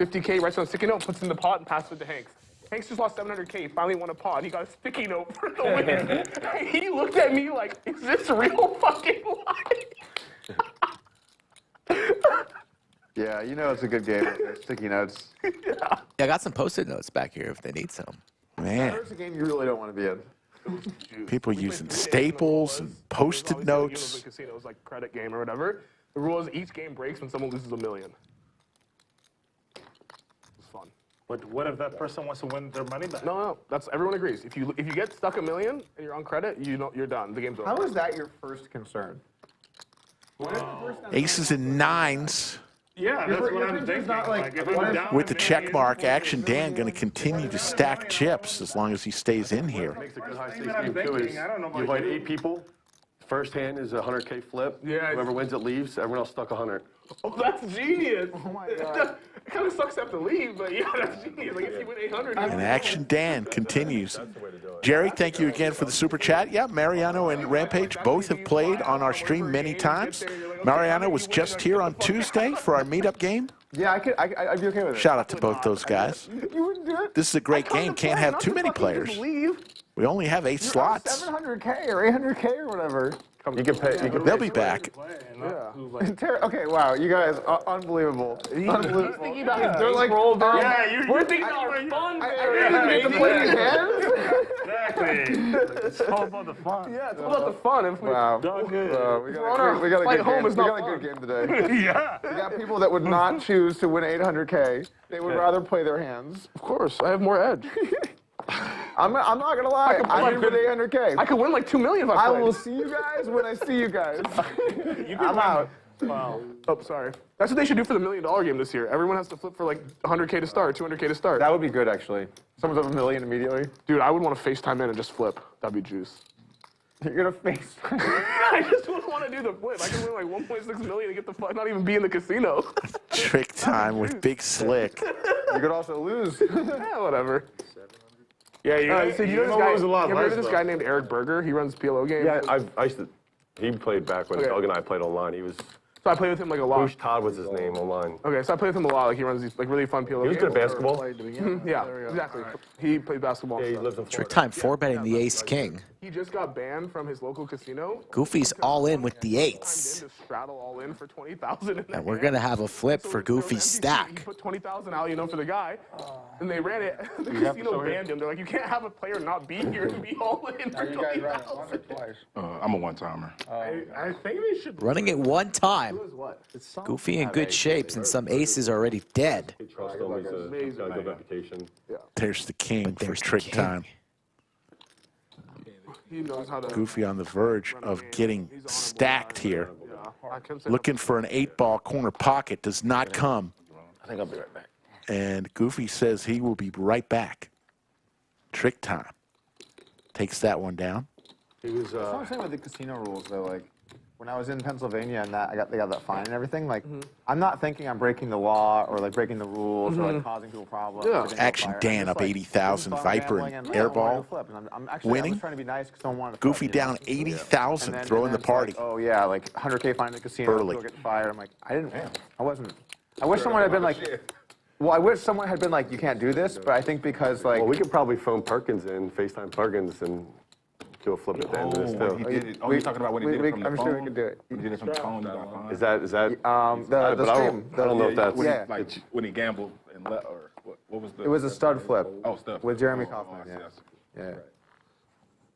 50K, writes on a sticky note, puts it in the pot, and passes it to Hanks. Hanks just lost 700K. He finally won a pot. He got a sticky note for the win. He looked at me like, is this real fucking life? Yeah, you know it's a good game. Sticky notes. Yeah, I got some Post-it notes back here if they need some. Man, It's a game you really don't want to be in. people using staples and Post-it The notes. casino was like credit game or whatever. The rule is each game breaks when someone loses $1 million. It's fun. But what if that person wants to win their money back? No, that's everyone agrees. If you get stuck $1 million and you're on credit, you know you're done. The game's over. How is that your first concern? Aces and 9s. Yeah, that's what I'm thinking. Like, if I'm down With the $1 check million, mark, Action Dan going to continue to stack chips as long as he stays in here. Makes a good high thing stakes that I'm game too is thinking, I don't know you about invite you. 8 people. First hand is a 100K flip. Yeah. Whoever wins it leaves. Everyone else stuck 100. Oh, that's genius. Oh my God. It kind of sucks to have to leave, but yeah, that's genius. Like if you win 800. And Action Dan continues. Jerry, thank you again for the super chat. Yeah, Mariano and Rampage both have played on our stream many times. Mariano was just here on Tuesday for our meetup game. Yeah, I'd be okay with it. Shout out to both those guys. You wouldn't do it? This is a great game. Can't have too many players. Leave. We only have 8 slots. 700K or 800K or whatever. You can pay. You can They'll be back. Okay, wow, you guys, unbelievable. Unbelievable. Thinking about his They're like, bankroll, bro. Yeah, We're thinking about our fun. I didn't get to play these hands. It's all about the fun. Yeah, it's all about the fun. If we, Wow. Doug, We on our got a flight good home game. is We not got a good fun. game today. yeah. We got people that would not choose to win 800K. They would rather play their hands. Of course, I have more edge. I'm not gonna lie. I didn't win 800K. I could win like 2 million if I I played. will see you guys when I see you guys. You can I'm run- out. Wow. Oh, sorry. That's what they should do for the $1 million game this year. Everyone has to flip for like 100K to start, 200K to start. That would be good, actually. Someone's up $1 million immediately. Dude, I would want to FaceTime in and just flip. That'd be juice. You're gonna face. I just wouldn't want to do the flip. I could win like 1.6 million and get the fuck, not even be in the casino. Trick time with Big Slick. You could also lose. Yeah, whatever. Yeah, you So you know this guy? You ever heard of this guy named Eric Berger? He runs PLO games. Yeah, I used to. He played back when Okay. Doug and I played online. He was. So I played with him like a lot. Bush Todd was his name online. Okay, so I played with him a lot. Like he runs these like really fun PLO He was games. good at basketball. Yeah, exactly. He played basketball. Yeah, he and lives stuff. in Florida. Tricktime 4-betting the ace king. He just got banned from his local casino. Goofy's all in with the Timed eights. in to straddle all in for 20,000. And we're going to have a flip So for he threw an Goofy's empty seat. stack. He put 20,000 out, for the guy, and they ran it. The casino banned him. They're like, you can't have a player not be here and be all in for 20,000. I'm a one-timer. I think they should. Running it one time. What? Goofy in good shape since some aces are already dead. He trusts him. He's got a good reputation. There's the king for there's the trick king. time. He knows how to. Goofy on the verge of getting stacked here. Yeah, I can say Looking for an 8-ball corner pocket. Does not come. I think I'll be right back. And Goofy says he will be right back. Trick time. Takes that one down. He was. That's what I'm saying with the casino rules, though. Like, when I was in Pennsylvania and they got that fine and everything. Like, I'm not thinking I'm breaking the law or like breaking the rules or like causing people problems. Yeah. or getting Action a fire. Dan I'm just, up like, 80,000. fun Viper gambling and and, I wanted to Airball flip, and I'm actually winning. I was trying to be nice because I don't want to. Goofy flip, you know? down 80,000. And Throwing then the it's party. Like, oh yeah, like 100K fine in the casino. Early. People get fired. I'm like, I wasn't. I wish someone had been like. Well, I wish someone had been like, you can't do this, but I think because like. Well, we could probably phone Perkins in, FaceTime Perkins, and do a flip at the end of this When he too. did it. Oh, you're talking about when he did it from the I'm phone? sure we could do it. He did it from the phone. He got fined. Is that? The but stream. I don't know if that's. Yeah. Like when he gambled and let, or what was the? It was a stud flip. Oh, stuff. With Jeremy Oh, Kaufman, I see, yeah. I see. Yeah.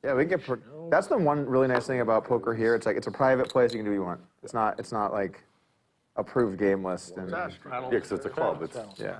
Yeah, we can get. That's the one really nice thing about poker here. It's like it's a private place. You can do what you want. It's not like approved game list. And, Yeah, because it's a club. It's. yeah.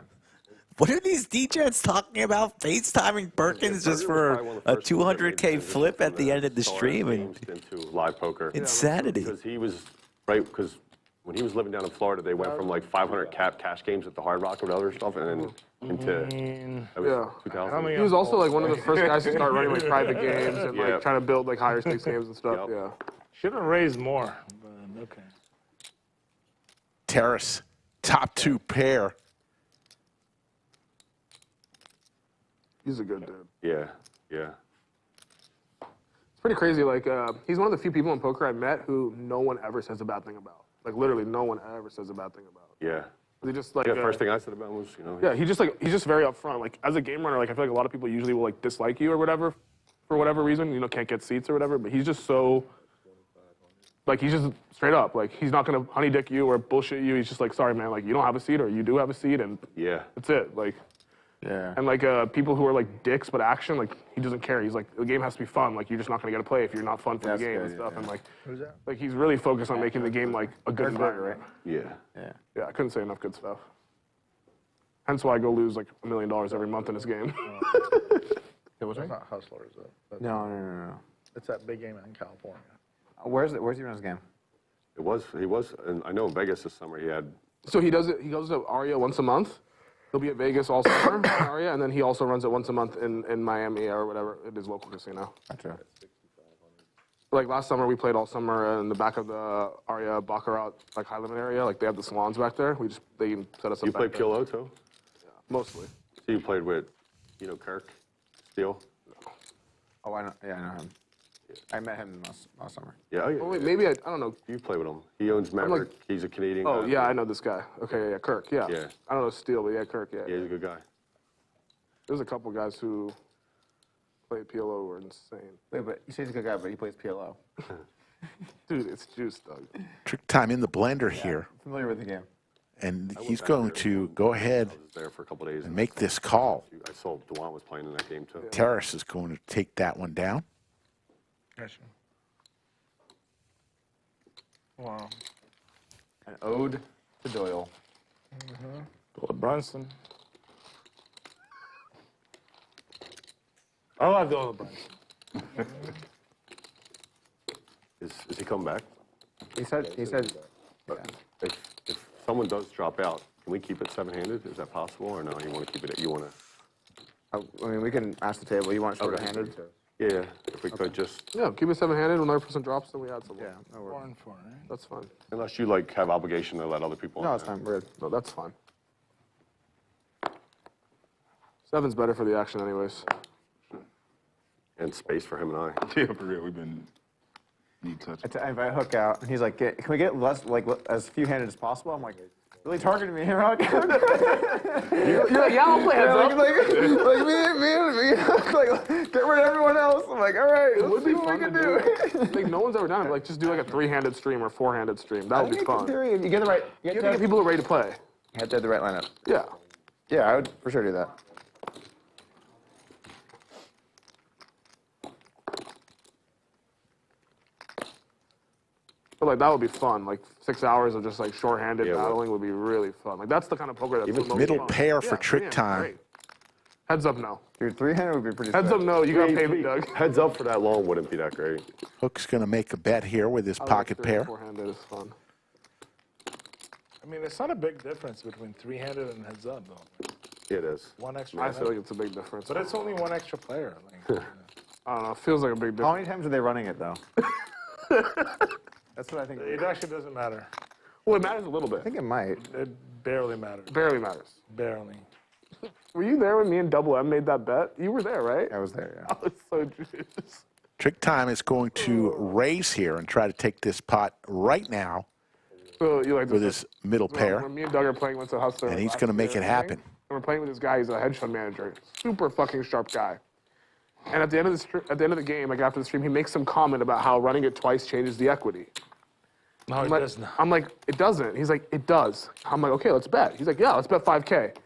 What are these DJs talking about? FaceTiming Perkins just for a 200K flip at the end of the stream? And Into live poker. insanity. Because he was right. Because when he was living down in Florida, they went from like 500 cash games at the Hard Rock or other stuff, and then into that was Yeah. 2000. He was also like one of the first guys to start running like private games and Yeah. like trying to build like higher stakes games and stuff. Yep. Yeah. Should have raised more, but okay. Terrace. Top 2 pair. He's a good dude. Yeah, yeah. It's pretty crazy. Like, he's one of the few people in poker I met who no one ever says a bad thing about. Like, literally, no one ever says a bad thing about. Yeah. They just like. Yeah, first thing I said about him was, you know. Yeah, he's just very upfront. Like, as a game runner, like I feel like a lot of people usually will like dislike you or whatever, for whatever reason. You know, can't get seats or whatever. But he's just so. Like, he's just straight up. Like, he's not gonna honey dick you or bullshit you. He's just like, sorry, man. Like, you don't have a seat or you do have a seat, and Yeah. that's it. Like. Yeah. And like people who are like dicks but action, like he doesn't care. He's like, the game has to be fun. Like you're just not gonna get to play if you're not fun for That's the game good, and stuff. yeah. And like, he's really focused on making the game like a good environment. Yeah. Yeah. Yeah, I couldn't say enough good stuff. Hence why I go lose like $1 million every month in this game. It's not Hustlers, though. No. It's that big game in California. Where's he running his game? He was, and I know in Vegas this summer he had. So he does it. He goes to Aria once a month. He'll be at Vegas all summer in Aria, and then he also runs it once a month in Miami or whatever at his local casino. Gotcha. Like last summer, we played all summer in the back of the Aria Baccarat like high limit area. Like they have the salons back there. They set us up. You back played there. PLO too? Mostly. So you played with, Kirk, Steele? Oh, I know him. I met him last summer. Yeah, Oh wait, maybe I don't know. You play with him. He owns Maverick. He's a Canadian Oh guy. yeah, I know this guy. Okay, yeah, Kirk. Yeah. Yeah. I don't know Steele, but yeah, Kirk. Yeah. Yeah, he's a good guy. There's a couple guys who played PLO who were insane. Wait, but you say he's a good guy, but he plays PLO. Dude, it's juice, Doug. Trick time in the blender here. Familiar with the game. And he's going to go ahead I was there for a couple days and make this call. I saw Dewan was playing in that game too. Terrace is going to take that one down. Gotcha. Wow. An ode to Doyle. Go to Brunson. I like going to Brunson. Is he coming back? He said. If someone does drop out, can we keep it 7-handed? Is that possible, or no? You want to keep it? You want to? I mean, we can ask the table. You want it short-handed? Yeah, if we could just. Yeah, keep it 7-handed. When another person drops, then we add some. Yeah, no worries. 4 and 4, right? That's fine. Unless you like have obligation to let other people. No, in it's there. fine. We're good. No, that's fine. 7's better for the action, anyways. And space for him and I. Yeah, for real. We've been need touch. I invite Hook out, and he's like, can we get less, like, as few-handed as possible? I'm like, really targeting me here, Hook? You're like, yeah, I'll play heads up. like me, Hook, like, get rid of everyone else. I'm like, all right, It would let's see be what we fun can to do. Like, no one's ever done it. Like, just do like a 3-handed stream or 4-handed stream. That would be fun. You get the right, You have to get people who are ready to play. You have to have the right lineup. Yeah. Yeah, I would for sure do that. But like that would be fun. Like 6 hours of just like short-handed Yeah, battling would be really fun. Like that's the kind of poker that's Even the most middle fun. pair for Yeah, trick 3-handed, time. great. Heads up, no. Dude, 3-handed would be pretty Heads sick. up, no. You got to pay me, Doug. Heads up for that long wouldn't be that great. Hook's going to make a bet here with his pocket pair. 4-handed is fun. I mean, it's not a big difference between 3-handed and heads up, though. It is. One extra. I feel like it's a big difference. But it's only one extra player. Like, I don't know. It feels like a big How difference. many times are they running it, though? That's what I think. it actually doesn't matter. Well, it matters a little I bit. think it might. It barely matters. Barely matters. Barely. Were you there when me and Double M made that bet? You were there, right? I was there, I was so juiced. Trick time is going to raise here and try to take this pot right now So you like with this? his middle pair. When me and Doug are playing with the Hustler. And he's last gonna make year it and happen. everything, And we're playing with this guy. He's a hedge fund manager. Super fucking sharp guy. And at the end of the game, like after the stream, he makes some comment about how running it twice changes the equity. No, it like, does not. I'm like, it doesn't. He's like, it does. I'm like, okay, let's bet. He's like, yeah, let's bet 5K.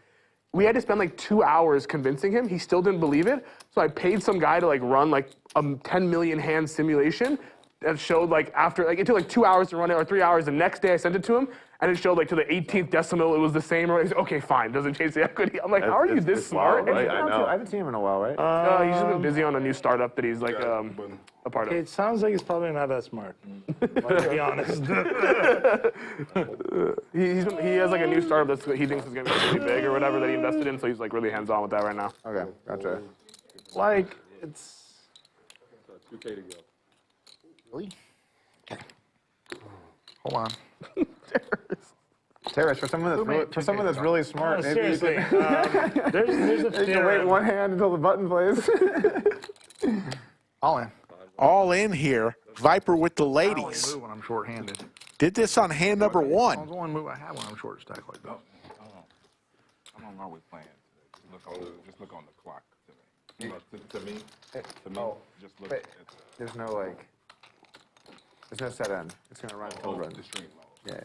We had to spend like 2 hours convincing him. He still didn't believe it. So I paid some guy to like run like a 10 million hand simulation that showed like after, like it took like 2 hours to run it or 3 hours. The next day I sent it to him and it showed like to the 18th decimal it was the same. Or he's like, okay, fine, doesn't change the equity. I'm like, how are you this It's smart? wild, right? I I know. haven't seen him in a while, right? He's just been busy on a new startup that he's like a part of. It sounds like he's probably not that smart. To be honest. He has like a new startup that he thinks is gonna be really big or whatever that he invested in, so he's like really hands-on with that right now. Okay, gotcha. Like, it's. 2K to go. Really? Okay. Hold on. Terrace, for someone that's really smart, No, maybe you seriously. can, There's a you can theory. wait one hand until the button plays. All in. All in here. Viper with the I only ladies. move when I'm short-handed. Did this on hand number That's one. the one move I have when I'm short stack like that. I don't know what plan. Just look on the clock. To me, just look But at there's no like, there's no set end. It's gonna run until it runs. the stream mode. Yeah.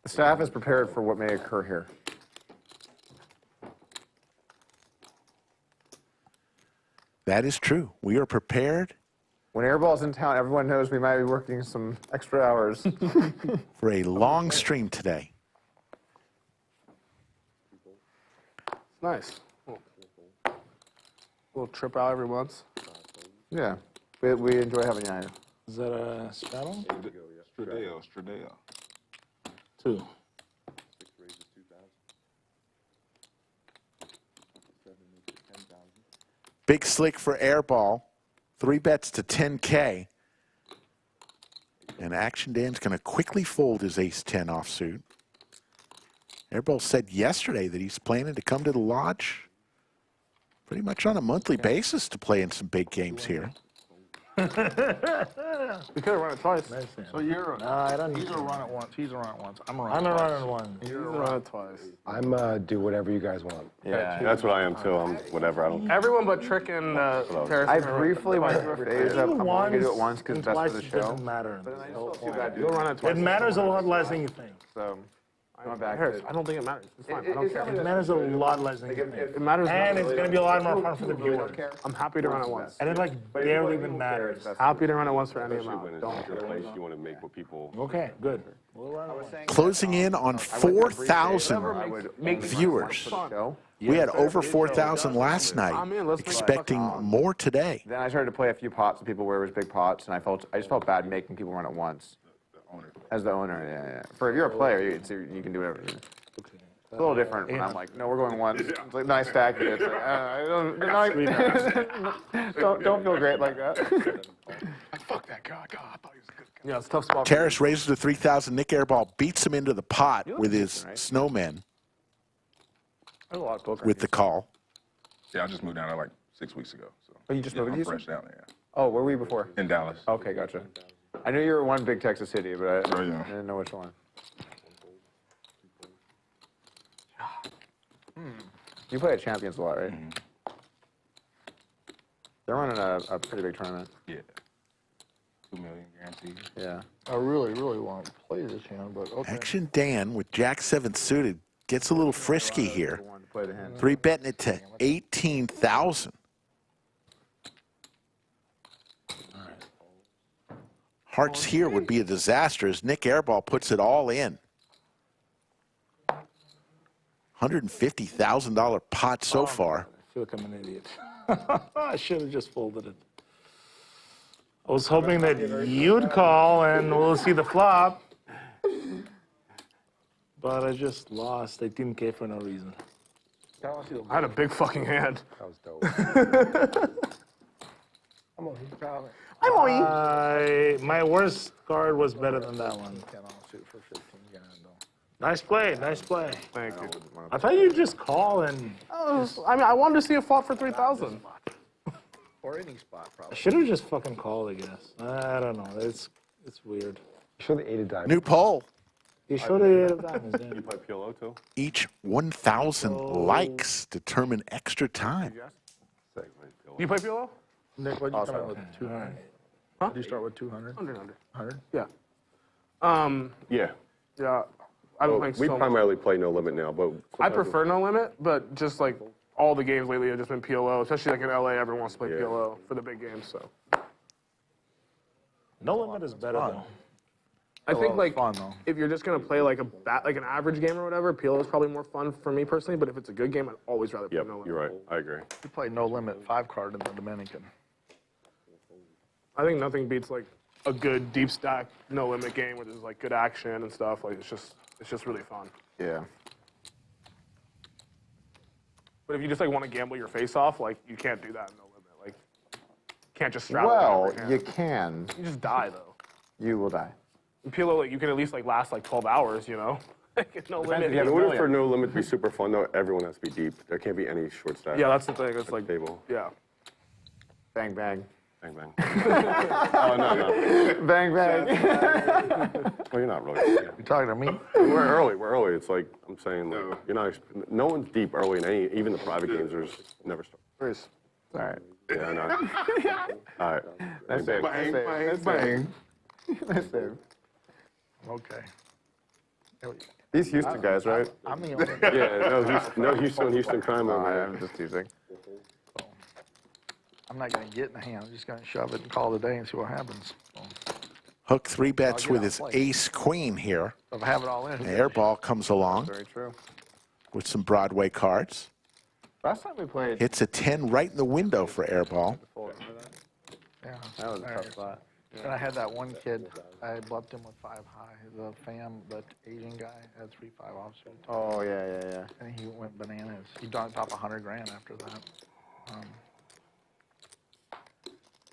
The staff is prepared for what may occur here. That is true. We are prepared When Airball's in town, everyone knows we might be working some extra hours. for a long stream today. Nice. Little trip out every once. Yeah, we enjoy having you on. Is that a straddle? Stradale. 2. Big slick for Airball. 3 bets to 10K. And Action Dan's going to quickly fold his ace-10 offsuit. Airball said yesterday that he's planning to come to the lodge pretty much on a monthly basis to play in some big games here. We could have run it twice. Nice hand. So you're No, I don't need he's a to. run it once. He's a run it once. I'm a I'm run a it twice. running one. You run it twice. I'm do whatever you guys want. Yeah, that's what I am too. I'm whatever. I don't. Everyone but Trick and Terrace. I briefly went through a phase of I'm only gonna do it once because and that's for twice the it show. doesn't matter. You'll run it twice. It matters a lot less than you think. So going back. Harris, I don't think it matters. It's fine. I don't care. It matters a lot less than you think. It matters. And it's going to be a lot more fun for the viewer. I'm happy to run it once. And it like barely even matters. Happy to run it once for any Especially when amount. it's your place, you want to make what people. Okay, good. We'll run it once. Closing in on 4,000 viewers. We had over 4,000 last night, expecting more today. Then I started to play a few pots with people where it was big pots, and I just felt bad making people run it once. As the owner, yeah. For if you're a player, you can do whatever. It's a little different when I'm like, no, we're going once. It's like, nice stack it. It's like, don't feel great like that. Fuck that guy. God, I thought he was a good guy. Yeah, it's a tough spot. Terrace raises to 3,000. Nik Airball beats him into the pot with his snowmen There's a lot of poker. with the call. Yeah, I just moved down there like 6 weeks ago. So. Oh, you just moved to I'm Houston? fresh down there. Oh, where were you before? In Dallas. Okay, gotcha. I knew you were one big Texas city, but I yeah. didn't know which one. You play at Champions a lot, right? They're running a pretty big tournament. Yeah. 2 million guaranteed. Yeah. I really, really want to play this hand, but okay. Action Dan with Jack 7 suited gets a little frisky here. One to play the hand. 3-betting it to 18,000. Hearts here would be a disaster as Nik Airball puts it all in. $150,000 pot so far. I feel like I'm an idiot. I should have just folded it. I was hoping that you'd call and we'll see the flop. But I just lost 18K for no reason. I had a big fucking hand. That was dope. My worst card was better than that one. Nice play, nice play. Thank you. I thought you'd just call and I mean, I wanted to see a flop for 3,000. Or any spot, I probably. should have just fucking called, I guess. I don't know. It's weird. Show the 8 of diamonds. New poll. You should have diamonds, You yeah. play PLO too? Each 1,000 likes determine extra time. You play PLO? Nick, what'd you come out with? 200? Huh? Did you start with 200? 100. 100? Yeah. Yeah. Yeah. I've been Well, playing we so much. primarily play no limit now, but I prefer no limit, but just like all the games lately have just been PLO, especially like in LA, everyone wants to play Yeah. PLO for the big games, so. No limit is better though. I think like fun, though. if you're just gonna play like an average game or whatever, PLO is probably more fun for me personally. But if it's a good game, I'd always rather play yep, no limit. you're right. I agree. You play no limit 5 card in the Dominican. I think nothing beats like a good deep stack no limit game where there's like good action and stuff. Like it's just really fun. Yeah. But if you just like want to gamble your face off, like you can't do that in no limit. Like you can't just straddle. Well, every hand. you can. You just die though. You will die. In PLO, like you can at least like last like 12 hours, you know. Like, no limit. In order for no limit to be super fun, though, everyone has to be deep. There can't be any short stack. Yeah, that's the thing. It's like table. yeah. Bang, bang. Bang, bang. Oh, no. Bang, bang. Well, you're not really. Yeah. You talking to me? We're early. We're early. It's like, I'm saying, like, you're not, no one's deep early in any, even the private games, there's never start. Bruce. All right. Yeah, I know. All right. Nice save. Bang, Nice bang, save. bang. Nice save. Okay. These Houston guys, right? I'm the only Yeah, no Houston crime No, over I'm there. just teasing. I'm not going to get in the hand. I'm just going to shove it and call it a day and see what happens. So, Hook 3 bets I'll get with out his play. ace queen here. if I have it all in. Airball comes along Very true. with some Broadway cards. Last time we played, Hits a 10 right in the window for Airball. Yeah. that was a All tough right. spot. And I had that one kid, I bluffed him with 5 high. The Asian guy had 3-5 offsuit. Oh, yeah. And he went bananas. He done top 100 grand after that.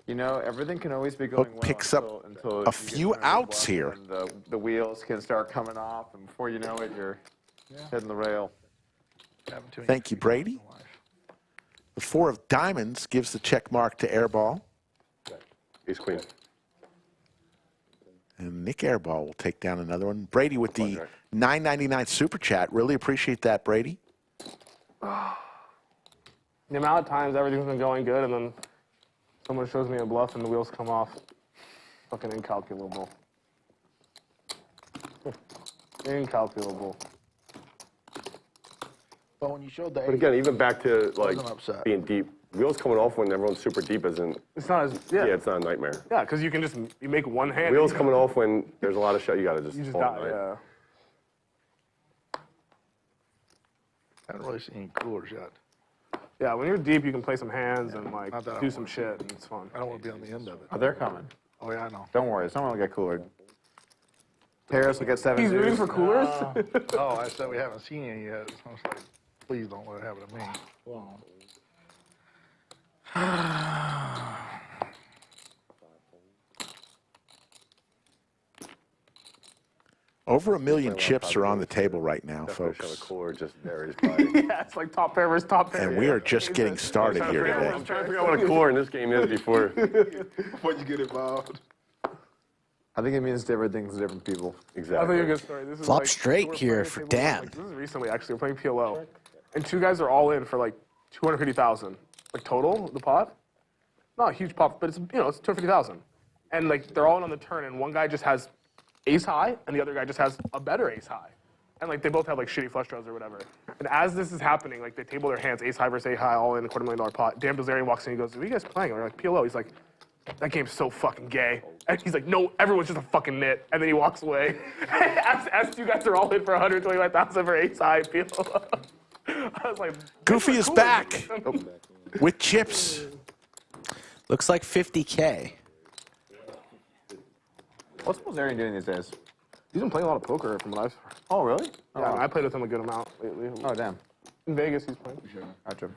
You know, everything can always be going Hook well picks up until a you get few turned to outs bluff, here. And the wheels can start coming off, and before you know it, you're hitting the rail. Thank you, Brady. The 4 of diamonds gives the check mark to Airball. Ace queen. And Nik Airball will take down another one. Brady with the $9.99 super chat. Really appreciate that, Brady. The amount of times everything's been going good, and then someone shows me a bluff and the wheels come off. Fucking incalculable. Incalculable. But when you showed the But 8, again, even back to like Wasn't upset. being deep, wheels coming off when everyone's super deep isn't. It's not as, Yeah, it's not a nightmare. Yeah, because you can just, you make one hand. Wheels coming off when there's a lot of shot, you gotta just. You just hold die, it, right? yeah. I haven't really seen any coolers yet. Yeah, when you're deep, you can play some hands and like Not that I do want some shit, and it's fun. I don't want to be on the end of it. Oh, they're coming. Oh, yeah, I know. Don't worry, someone will get coolered. Paris will get 7 He's rooting for coolers? Oh, I said we haven't seen any yet. So I was like, please don't let it happen to me. Over 1 million chips are on the table right now, Definition folks. of a cooler just varies by. Yeah, it's like top pair versus top pair. And we are just getting started here today. I'm trying to figure out what a cooler in this game is before. Before you get involved. I think it means different things to different people. I'll tell you a Exactly. good story. This is Flop like, straight so we're here playing for table, Dan. like, this is recently, actually. We're playing PLO. And 2 guys are all in for like 250,000. Like total, the pot. Not a huge pot, but it's, you know, it's 250,000. And like they're all in on the turn, and one guy just has ace high, and the other guy just has a better ace high. And like they both have like shitty flush draws or whatever. And as this is happening, like they table their hands, ace high versus ace high, all in a $250,000 pot. Dan Bilzerian walks in, he goes, "What are you guys playing?" And we're like, "PLO." He's like, "That game's so fucking gay." And he's like, "No, everyone's just a fucking nit." And then he walks away. as 2 guys are all in for 125,000 for ace high PLO. I was like, Goofy is cool. back with chips. Looks like 50K. What's Bilzerian doing these days? He's been playing a lot of poker from what I've heard. Oh, really? Yeah, I mean, I played with him a good amount lately. Oh, damn. In Vegas, he's playing. Gotcha.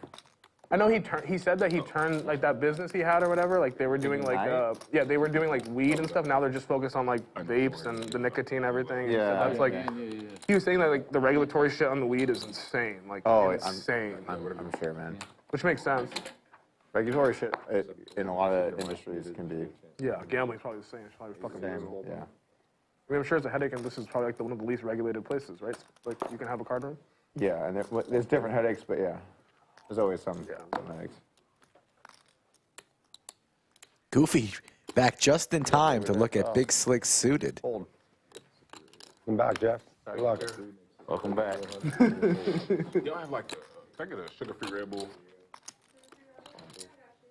I know he said that he turned like that business he had or whatever. Like they were doing like yeah, they were doing like weed and stuff. Now they're just focused on like vapes and the nicotine and everything. He said that's like he was saying that like the regulatory shit on the weed is insane. Like insane. I'm sure, man. Which makes sense. Regulatory shit in a lot of industries can be Yeah, gambling's probably the same. It's probably fucking same. brutal. Yeah. I mean, I'm sure it's a headache, and this is probably like one of the least regulated places, right? Like you can have a card room. Yeah, and there's different headaches, but yeah, there's always some headaches. Goofy back just in time to look at Big Slick suited. Hold. Come back, Jeff. Good luck. Welcome back. Y'all have like, can I get a sugar-free Red Bull?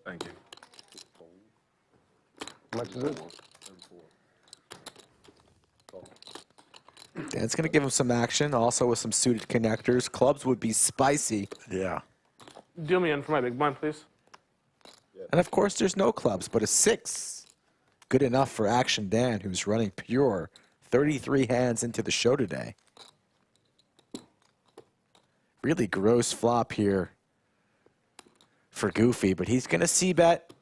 Thank you. How much is it? Dan's going to give him some action, also with some suited connectors. Clubs would be spicy. Yeah. Deal me in for my big blind, please. And of course, there's no clubs, but a 6. Good enough for Action Dan, who's running pure 33 hands into the show today. Really gross flop here for Goofy, but he's going to c-bet.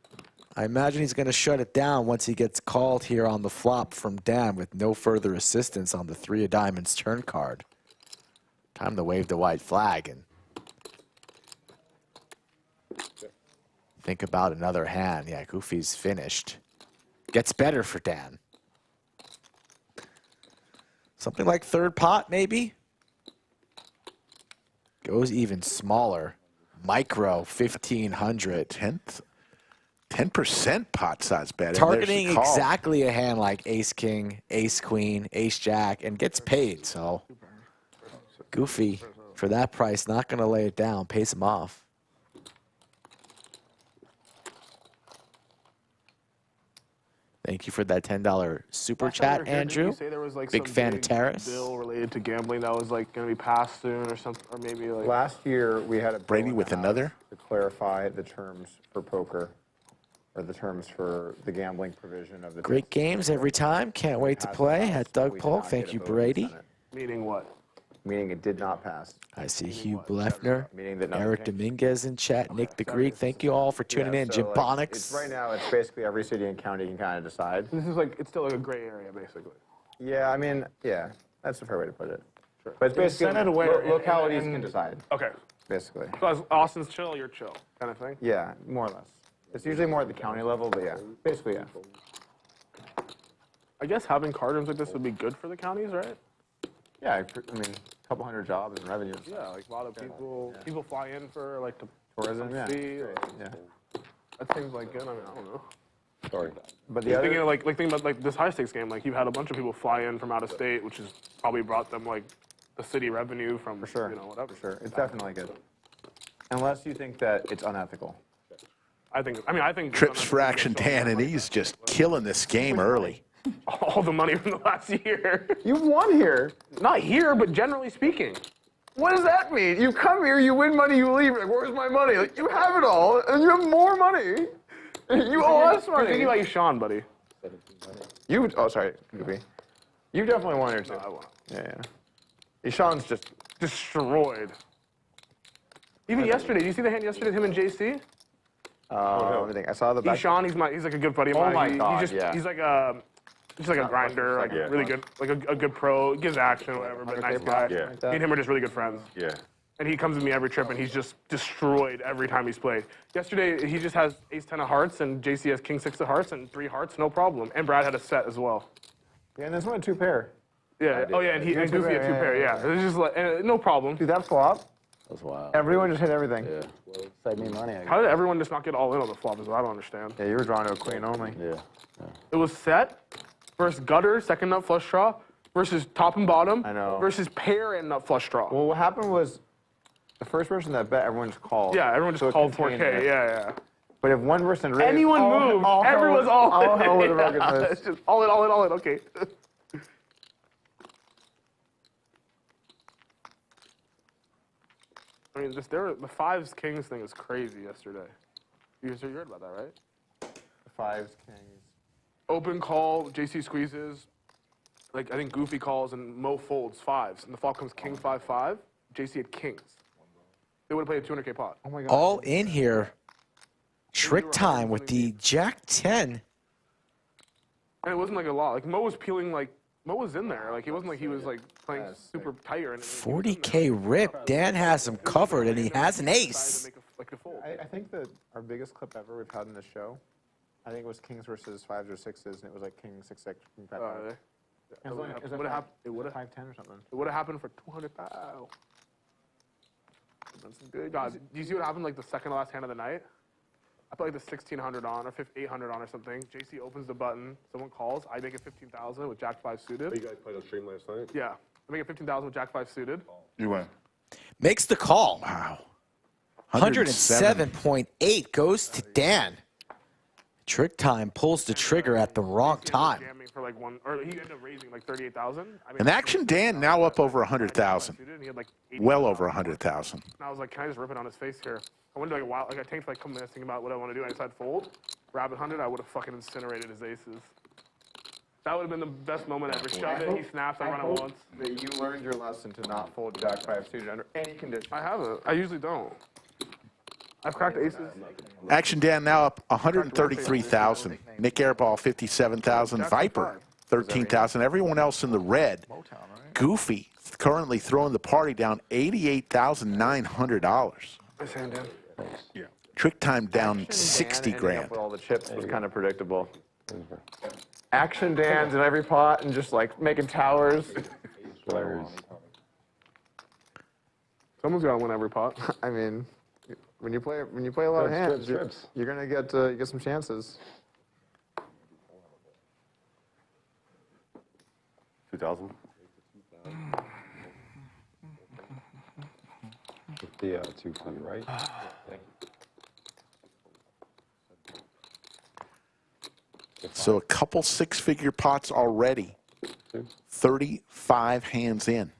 I imagine he's going to shut it down once he gets called here on the flop from Dan with no further assistance on the 3 of diamonds turn card. Time to wave the white flag and think about another hand. Yeah, Goofy's finished. Gets better for Dan. Something like third pot, maybe? Goes even smaller. Micro, 1,500. 10% pot size bet. and there's Targeting the call. exactly a hand like ace king, ace queen, ace jack, and gets paid. So Goofy, for that price, not going to lay it down. Pays him off. Thank you for that $10 super chat, Andrew. You say there was like Big some fan of Terrace. bill related to gambling that was like going to be passed soon or something, or maybe like. Last year we had a bill Brady in with the House another? to clarify the terms for poker, or the terms for the gambling provision of the. Great games every time. Can't wait to play. At Doug Polk. Thank you, Brady. Meaning what? Meaning it did not pass. I see Hugh Blefner, Meaning that nothing Eric changed. Dominguez in chat, Nick the Greek. Thank you all for tuning in. So, like, Jimbonics. it's right now, it's basically every city and county can kind of decide. This is like it's still like a gray area basically. Yeah, I mean, yeah, that's a fair way to put it. But it's basically Send it away, localities and- can decide, Okay. basically. So as Austin's chill, you're chill, kind of thing. Yeah, more or less. It's usually more at the county level, but yeah, basically, yeah. I guess having card rooms like this would be good for the counties, right? Yeah, I mean, a couple hundred jobs and revenue. Yeah, like a lot of people fly in for like the Tourism, yeah. see. Yeah. That seems like good. I mean, I don't know. Sorry. But the Thinking other, of, like thinking about like this high stakes game, like you've had a bunch of people fly in from out of state, which has probably brought them like the city revenue from for sure, you know, whatever. for sure, it's definitely good. Unless you think that it's unethical. I think Trips for Action Dan, and he's just killing this game early. all the money from the last year. You won here. Not here, but generally speaking. What does that mean? You come here, you win money, you leave. Like, where's my money? Like, you have it all, and you have more money. You owe us You're thinking money. about you, Sean, buddy. You, oh, sorry, Goofy. You definitely won here, too. No, I won. Yeah. Sean's just, Destroyed. Even yesterday, did you see the hand yesterday, him and JC? let me think. I saw the back. Sean, he's like a good buddy of Oh mine. my He God, just, yeah. he's like a grinder, like Yeah. really good, like a good pro. Gives action, whatever, but nice guy. Yeah. Me and him are just really good friends. Yeah. And he comes with me every trip, and he's just destroyed every time he's played. Yesterday, he just has ace-10 of hearts, and JC has king-6 of hearts, and 3 hearts, no problem. And Brad had a set as well. Yeah, and this one, 2-pair. Yeah. Oh yeah, and he and Goofy had 2 pair. Yeah. It was just like no problem. Dude, that flop, That's wild. everyone just hit everything. Yeah. Well, save me money, I guess. How did everyone just not get all in on the flop? Is what I don't understand. Yeah, you were drawing to a queen only. Yeah. It was set versus gutter, second nut flush draw, versus top and bottom. I know. Versus pair and nut flush draw. Well, what happened was the first person that bet, everyone just called. Yeah, everyone just So it called contained 4K. it. Yeah. But if one person raised, Anyone moved. Everyone's all in. all hell would have Yeah, broken loose. it's just all in. Okay. I mean, the fives kings thing is crazy yesterday. You heard about that, right? Fives, kings. Open call, JC squeezes. Like I think Goofy calls and Mo folds fives, and the flop comes king 5-5. JC had kings. They would have played a 200K pot. Oh my God. All in here. Trick time with the Jack 10. And it wasn't like a lot. Like Mo was peeling like Mo was in there. Like it wasn't like he was like playing super tight or anything. 40K rip. Dan has him covered, and he has an ace. I think that our biggest clip ever we've had in this show, I think it was kings versus fives or sixes, and it was like king 6-6, king 5-5. It would have 5-10 or something. It would have happened for 200. Wow. That's good. God, do you see what happened like the second to last hand of the night? I put like the 1600 on or 800 on or something. JC opens the button. Someone calls. I make it 15,000 with Jack 5 suited. You guys played on stream last night? Yeah. I make it 15,000 with Jack 5 suited. You win. Makes the call. Wow. 107.8 goes to Dan. Trick time pulls the trigger at the wrong time. Jamming for like one, or he ended up raising like 38,000. And Action Dan now up over 100,000. Well over 100,000. And I was like, can I just rip it on his face here? I went to like a while, like I tanked for like a couple minutes thinking about what I want to do. I decided fold, rabbit hunted. I would have fucking incinerated his aces. That would have been the best moment ever. Shove it, he snaps, I run it once. That you learned your lesson to not fold Jack 5 suited under any condition. I haven't. I usually don't. I've cracked aces. Action Dan now up 133,000. Nik Airball 57,000. Viper 13,000. Everyone else in the red. Goofy currently throwing the party down $88,900. Nice hand, Dan. Yeah. Trick time down 60 grand. With all the chips was kind of predictable. Action Dan's in every pot and just like making towers. Someone's got to win every pot. I mean, when you play a lot of hands, you're gonna get some chances. 2,000. The 2 fee, right? So a couple six-figure pots already. 35 hands in.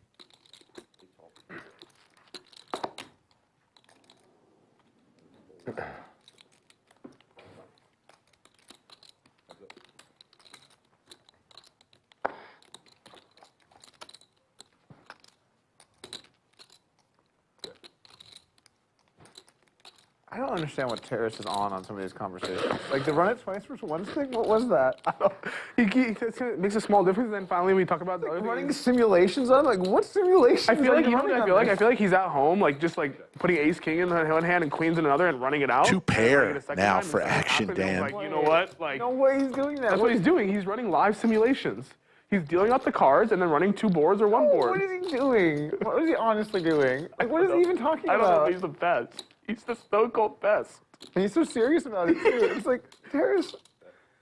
I don't understand what Terrace is on some of these conversations. Like the run it twice for one thing. What was that? I don't. It makes a small difference, and then finally we talk about the other Running things. simulations on like what simulations? I feel like are you know what running I on feel like. this? I feel like he's at home, like just like putting ace king in one hand and queens in another, and running it out. Two and pair running it a second now time, for and something action, happens, and Dan. I'm like, you know what? Like, No way he's doing that. that's what he's doing. He's running live simulations. He's dealing out the cards and then running 2 boards or 1 board. What is he doing? What is he honestly doing? Like, what is he even talking I don't know. about? But he's the best. He's the stone cold best. And he's so serious about it too. It's like, Terrace,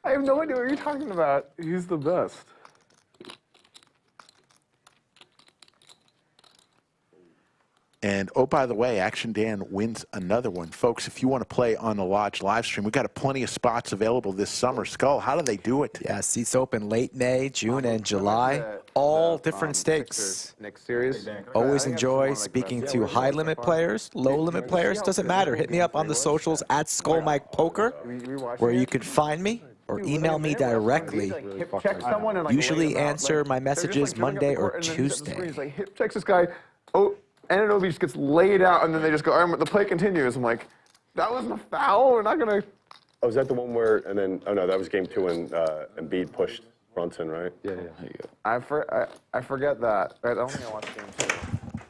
I have no idea what you're talking about. He's the best. And oh, by the way, Action Dan wins another one. Folks, if you want to play on the Lodge live stream, we've got plenty of spots available this summer. Skull, how do they do it? Yeah, seats open late May, June, and July. All different stakes. Next series. Always enjoy speaking to high limit players, low limit players, doesn't matter. Hit me up on the socials at Skull Mike Poker, where you can find me or email me directly. Check someone and, like, Usually lay him out. answer Like, my they're just, messages like, jumping up Monday the court, or and then he sets the screen, Tuesday. he's like, hip checks this guy. Oh, Ananobi just gets laid out, and then they just go, all right, the play continues. I'm like, that wasn't a foul. We're not going to. Oh, was that the one where, and then, oh no, that was game 2 when Embiid pushed Brunson, right? Yeah, yeah. There you go. I forget that. I don't think I watched game 2.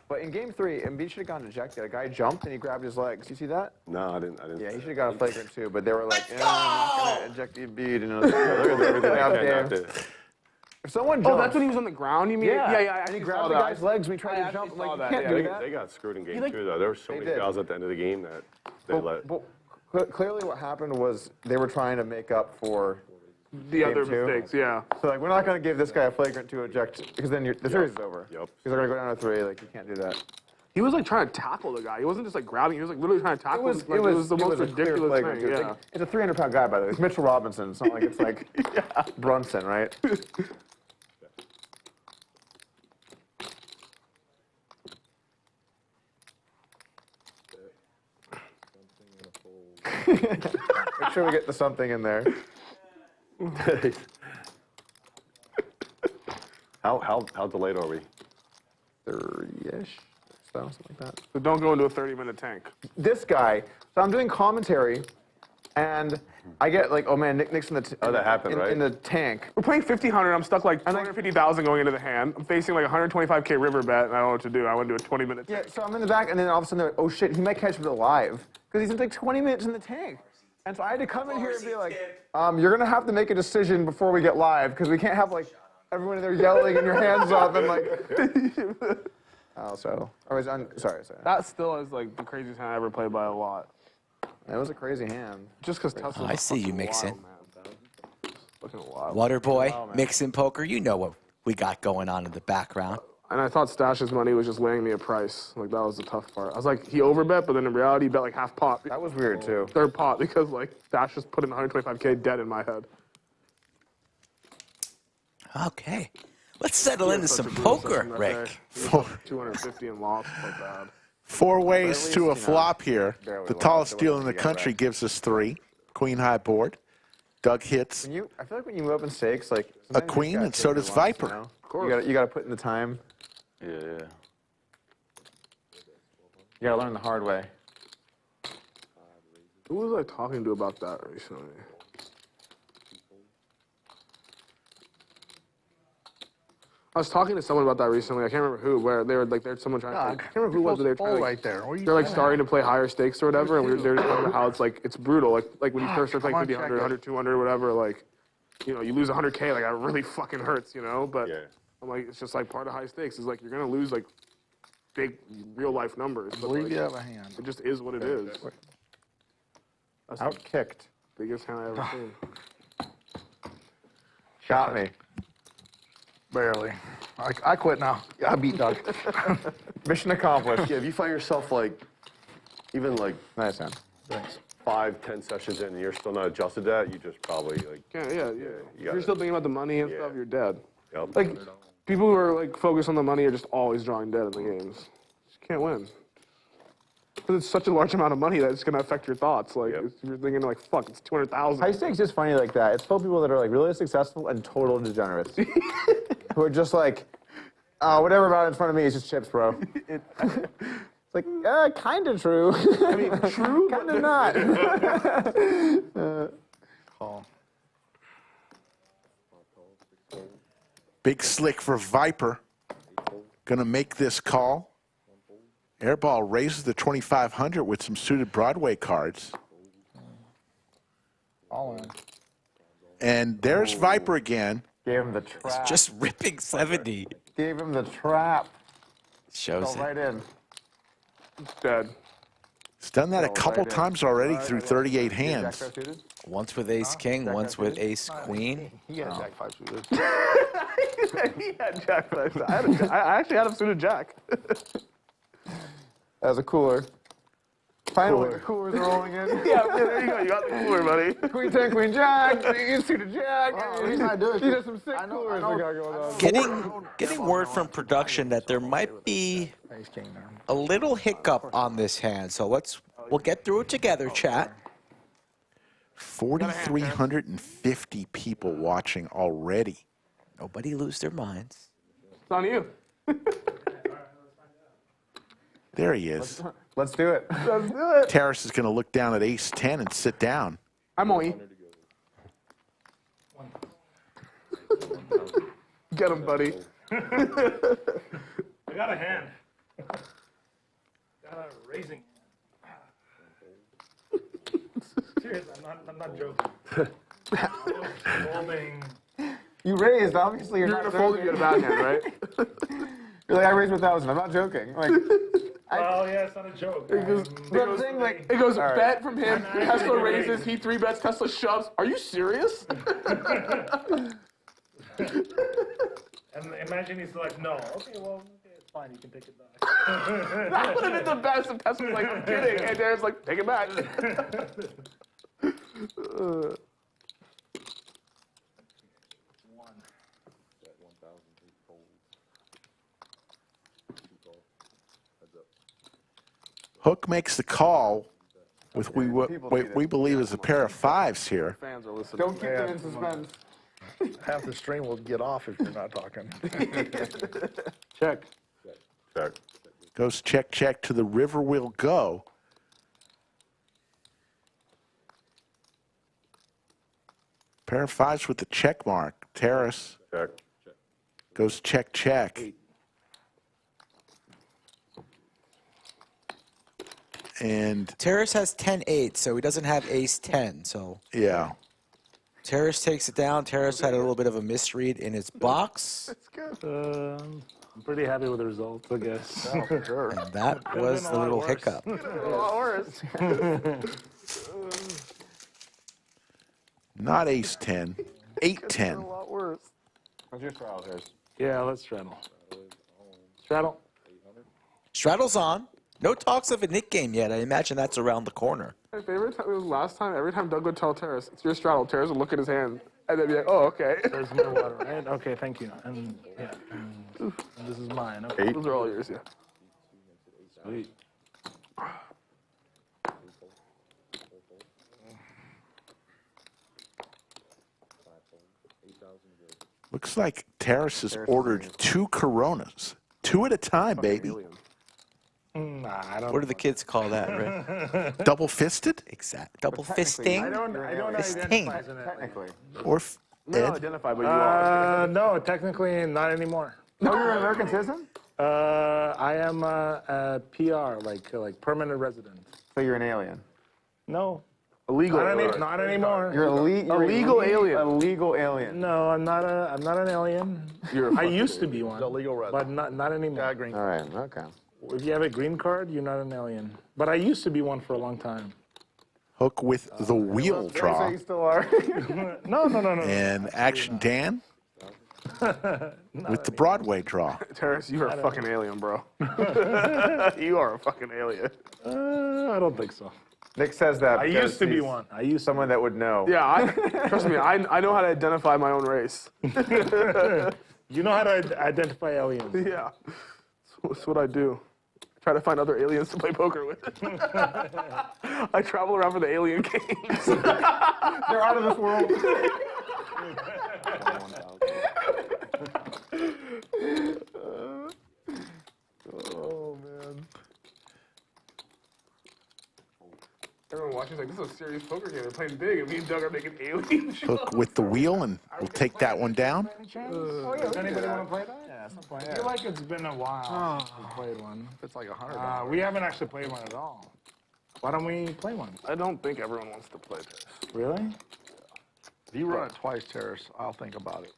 But in game 3, Embiid should have gotten ejected. A guy jumped and he grabbed his legs. You see that? No, I didn't. Yeah, he should have got a flagrant 2, but they were like, yeah, I'm not going to eject Embiid. And look at everything out there. If someone jumps, Oh, that's when he was on the ground, you mean? yeah. And he I grabbed saw the that. guy's legs when he tried I to jump. actually Like, saw you that, can't yeah. do They, that. they got screwed in game like- 2, though. There were so many did. fouls at the end of the game that they let. But clearly what happened was they were trying to make up for The game other 2. mistakes, yeah. So, like, we're not going to give this guy a flagrant 2 eject because then the series is over. Yep. Because they're going to go down to 3. Like, you can't do that. He was like trying to tackle the guy. He wasn't just like grabbing. He was like literally trying to tackle. It was the most a clear ridiculous flagrant thing. 2. Yeah. It's a 300-pound guy, by the way. It's Mitchell Robinson. It's not like it's like Brunson, right? Make sure we get the something in there. How delayed are we? 30-ish, something like that. So don't go into a 30-minute tank. This guy, so I'm doing commentary, and I get like, oh man, Nick's in the that happened, right? in the tank. We're playing 50-100. I'm stuck like 250,000 going into the hand. I'm facing like 125K river bet, and I don't know what to do. I want to do a 20-minute Yeah, tank. so I'm in the back, and then all of a sudden they're like, oh shit, he might catch me alive because he's in like 20 minutes in the tank. And so I had to come in here and be like, you're gonna have to make a decision before we get live because we can't have like everyone in there yelling and your hands up and like. Oh, so I was sorry. That still is like the craziest hand I ever played by a lot. That was a crazy hand. Just because Tesla's I see you fucking mixing. wild, man. Looking wild. Waterboy, mixing poker, you know what we got going on in the background. And I thought Stash's money was just laying me a price. Like, that was the tough part. I was like, he overbet, but then in reality, he bet like half pot. That was weird too. Third pot, because like Stash just put in 125K dead in my head. Okay, let's settle into some poker, Rick. 250 and lost, like bad. 4 ways to a you know, flop here. barely The lost. tallest It deal wasn't in the gonna get country back. gives us 3. Queen high board. Doug hits. I feel like when you move up in stakes, like sometimes you queen, just gotta and so take does your lumps, Viper. You know? Of course. You gotta put in the time. Yeah. You gotta learn the hard way. Who was I talking to about that recently? I was talking to someone about that recently. I can't remember who. Where they were like, there's someone trying. I can't remember who it was. But they were trying, like, right there. What are you they're like doing? starting to play higher stakes or whatever, and they were just talking about how it's like it's brutal. Like when you first start come playing on, 50, check 100, it. 100, 200, whatever. Like, you know, you lose 100K. Like that really fucking hurts, you know. But Yeah. I'm like, it's just like part of high stakes is like you're gonna lose like big real life numbers. I But believe like, you have a hand. it just is what it is. That's the Outkicked. biggest hand I ever seen. Got me. Barely. I quit now. I beat Doug. Mission accomplished. Yeah, if you find yourself like, even like Nice hand. Thanks. 5-10 sessions in and you're still not adjusted to that, you just probably like, Yeah. If you you're gotta- still thinking about the money and Yeah. stuff, you're dead. yep. Like, people who are like focused on the money are just always drawing dead in the games. Just can't win. Because it's such a large amount of money that it's gonna affect your thoughts. Like, Yep. if you're thinking like, fuck, it's 200,000. High stakes is funny like that. It's full of people that are like really successful and total degenerates. Who are just like, whatever about in front of me is just chips, bro. It's like, kind of true. I mean, true, kind of not. Call. Big slick for Viper. Gonna make this call. Airball raises the 2,500 with some suited Broadway cards. All in. And there's Viper again. Gave him the trap. It's just ripping 70. Gave him the trap. Shows Fell it. right in. Dead. He's done that a couple times already through 38 Jack hands. five suited? Once with ace king, once with ace queen. He had Jack 5 suited. He had Jack 5. I actually had him suited Jack. That was a cooler. Finally, the coolers are rolling in. Yeah, there you go. You got the cooler, buddy. Queen 10, Queen Jack. You suited Jack. He's not doing it. He does some sick coolers we got going on. Getting word from production that there might be Ace king now. a little hiccup on this hand. So we'll get through it together, chat. 4,350 people watching already. Nobody lose their minds. It's on you. There he is. Let's do it. Let's do it. Terrace is going to look down at ace 10 and sit down. I'm on you. Get him, buddy. I got a hand. Got a raising. Serious, I'm not joking. Folding. You raised, obviously. You're You're not gonna fold if you joking. get a bad hand, right? You're like, I raised 1,000. I'm not joking. Like, Oh yeah, it's not a joke. but I'm saying, like, It goes right. bet from him. Tesla raises. He 3-bets. Tesla shoves. Are you serious? And imagine he's like, no. Okay, well, it's fine. You can take it back. That would have been the best if Tesla was like, I'm kidding. And Darren's like, take it back. Hook makes the call with what we believe is a pair of fives here. Fans are listening. don't keep them in suspense. Half the stream will get off if you're not talking. Check. Check. Goes check, check to the river will go. Pair of fives with the check mark. Terrace Check. goes check, check. And Terrace has 10-8, so he doesn't have ace 10. So yeah, Terrace takes it down. Terrace had a little bit of a misread in his box. I'm pretty happy with the results, I guess. And that was the little hiccup. A lot worse. not ace 10, 8 A 10. lot worse. What's your straddle, Harris? Yeah, let's straddle. Straddle. Straddle's on. No talks of a Nik game yet. I imagine that's around the corner. My favorite time was last time. Every time Doug would tell Terrace, it's your straddle. Terrace would look at his hand and then be like, oh, okay. There's more water, right? Okay, thank you. And yeah, and this is mine. Okay. Those are all yours, yeah. Sweet. Looks like Terrace has ordered 2 Coronas. 2 at a time, baby. Nah, I don't. What do the kids call that, right? Double fisted? Exact. Double technically, fisting. I don't Fisting. identify as an Technically. Or No, Ed? identify, but you are. No, technically not anymore. No, you're an American citizen? I am a PR, like permanent resident. So you're an alien. No, Illegal. not anymore. You're a legal alien. A legal alien. No, I'm not an alien. I used to be one, Illegal resident. but not anymore. Green. All right, okay. If you have a green card, you're not an alien. But I used to be one for a long time. Hook with the wheel So draw. you still are. No. And Action Dan with the Broadway draw. Terrace, you are a fucking alien, bro. You are a fucking alien. I don't think so. Nick says that. I because used to be he's one. I used Someone that would know. Yeah, trust me, I know how to identify my own race. You know how to identify aliens. Yeah, that's what I do. Try to find other aliens to play poker with. I travel around for the alien games. They're out of this world. Oh man. serious poker game. They're playing big, and me and Doug are making alien shots. Hook with the wheel, and we'll take that one down. Does anybody want to play that? Yeah, some point. I feel like it's been a while since we played one. It's like $100. We haven't actually played one at all. Why don't we play one? I don't think everyone wants to play this. Really? If you run it twice, Terrace, I'll think about it.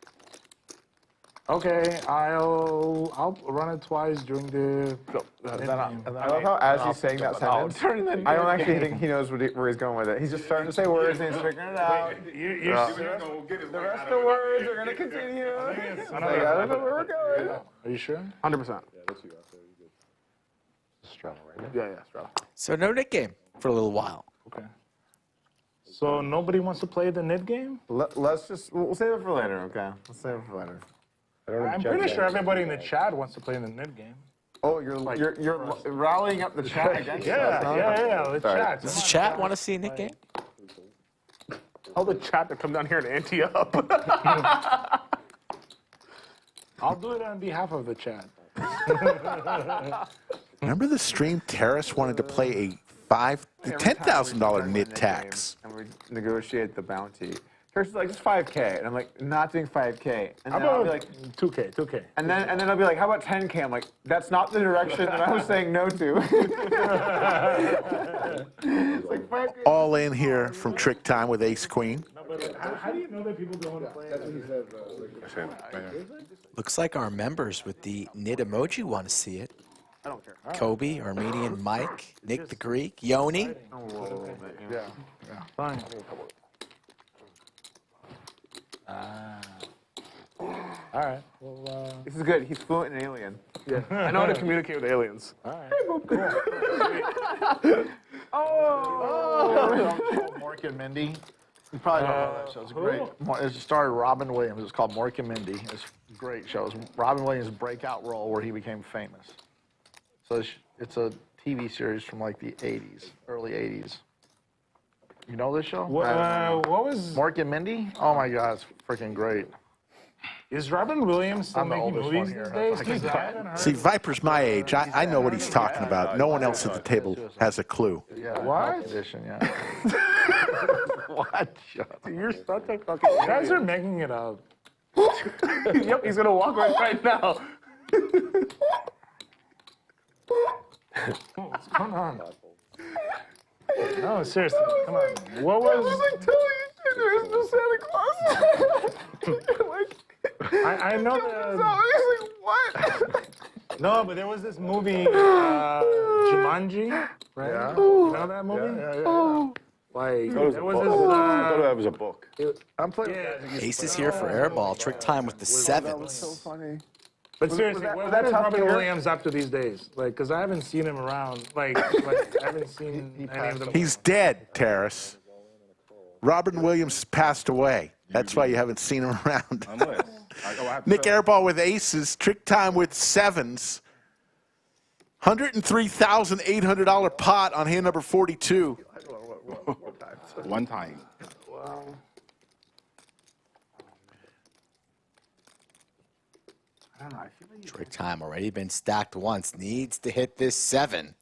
Okay, I'll run it twice during the. I love how as he's saying that sentence, I don't actually think he knows where he's going with it. He's just starting to say words and he's figuring it out. You're The rest of the words are going to continue. I don't know where we're going. Are you sure? 100%. Straddle, right? Yeah, straddle. So no Nick game for a little while. Okay. So nobody wants to play the NIT game? Let's just, we'll save it for later, okay? Let's save it for later. I'm pretty sure everybody in the chat wants to play the NIT game. Oh, you're rallying up the chat against us, huh? Yeah, the chat. Does the chat want to see a Nick game? Tell the chat to come down here and ante up. I'll do it on behalf of the chat. Remember the stream Terrace wanted to play a $10,000 NIT tax. And we negotiate the bounty. Terrace is like, just 5K. And I'm like, not doing 5K. And How then I'll about be like, 2K? and then I'll be like, how about 10K? I'm like, that's not the direction that I was saying no to. It's like 5K. All in here from Trick Time with Ace Queen. How do you know that people don't want to play it? Looks like our members with the NIT emoji want to see it. I don't care. Kobe, Armenian Mike, Nick the Greek, Yoni. Yeah. Fine. All right. Well, This is good. He's fluent in alien. Yeah. I know how to communicate with aliens. all right. Mork and Mindy. You probably don't know that show. It's great. It starred Robin Williams. It's called Mork and Mindy. It's a great show. It's Robin Williams' breakout role where he became famous. So it's a TV series from like the 80s, early 80s. You know this show? What was? Mork and Mindy? Oh my God, it's freaking great. Is Robin Williams still I'm the making oldest movies one these here. days? 'Cause I haven't heard. See, Viper's my age. I know what he's talking about. No one else at the table has a clue. Yeah, What? Edition, yeah. What? You're such a fucking You guys are making it up. Yep, he's gonna walk right now. What's going on? No, seriously, come on. What was? like telling you there's no Santa Claus. I know the. He's like, what? No, but there was this movie, Jumanji, right? Yeah. You know that movie? Yeah. Like, That was there a was book. this. I thought that was a book. I'm playing. Yeah. Ace is here for Airball. Trick Time with the sevens. funny. But seriously, that- what was that is Top Robin Gear? Williams up to these days? Like, because I haven't seen him around. Like I haven't seen any of them. He's dead, Terrace. Robin Williams passed away. That's why you haven't seen him around. Nik Airball with aces. Trick Time with sevens. $103,800 pot on hand number 42. One time. Trick Time already been stacked once. Needs to hit this 7.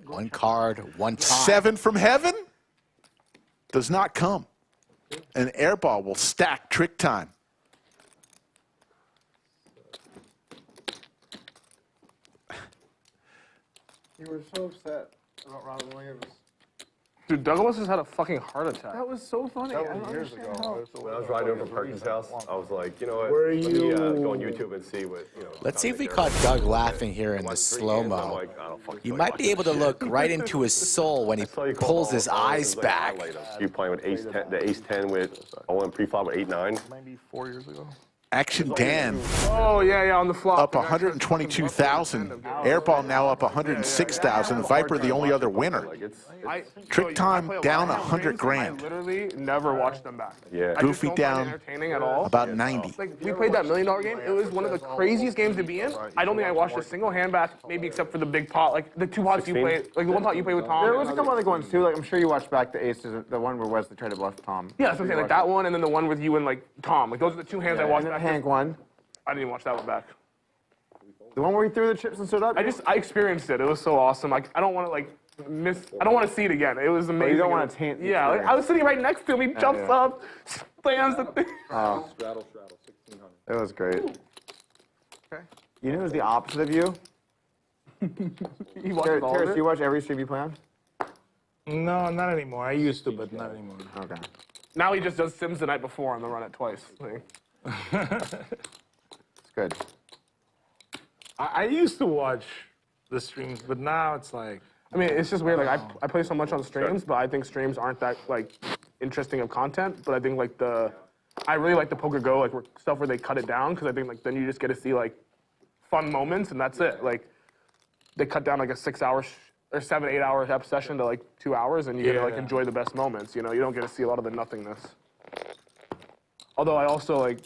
One card, one time. 7 from heaven does not come. And Airball will stack Trick Time. You were so upset about Robin Williams. Dude, Douglas has had a fucking heart attack. That was so funny. That was years ago. When I was riding over from Perkins' house, I was like, you know what? Were Let me you- go on YouTube and see what, you know. Let's see if we they're- caught Doug laughing here in the Like 3 slow hands, I'm mo. like, I don't fucking You feel might like be able to watching look right into his soul when he shit. So you call pulls all his the eyes like, back. highlight 'em. You playing with ace 10, the ace 10 with Owen pre-flop with 8-9. Maybe 4 years ago. Action Dan Oh, yeah, on the flop. up 122,000. Airball now up 106,000. Viper the only other winner. Like it's Trick Time down 100 grand. I literally never watched them back. Yeah. I just Goofy don't find it down entertaining at all. about 90. Like, we played that $1 million game. It was one of the craziest games to be in. I don't think I watched a single hand back, maybe except for the big pot. Like, the 2 pots you 16? played, like the one pot you played with Tom. There was a couple other ones too. Like I'm sure you watched back the aces, the one where Wesley tried to bluff Tom. Yeah, that's what I'm saying. Like that one, and then the one with you and like Tom. Like those are the 2 hands I watched And then back. Hank won. I didn't even watch that one back. The one where he threw the chips and stood up. I experienced it. It was so awesome. Like I don't want to like I don't want to see it again. It was amazing. you don't want to taint the Yeah, like, I was sitting right next to him. He jumps up, slams the thing. Straddle, 1600. It was great. Okay. You know who's the opposite of you? He watches all of Terrace, it. do you watch every stream you play on? No, not anymore. I used to, but not anymore. Okay. Now he just does Sims the night before and then run it twice. Like, It's good. I used to watch the streams, but now it's like, I mean, it's just weird. Like I play so much on streams, but I think streams aren't that like interesting of content. But I think like I really like the Poker Go like stuff where they cut it down because I think like then you just get to see like fun moments and that's it. Like they cut down like a 6 hour or 7-8 hour ep session to like 2 hours, and you get to like enjoy the best moments. You know, you don't get to see a lot of the nothingness. Although I also like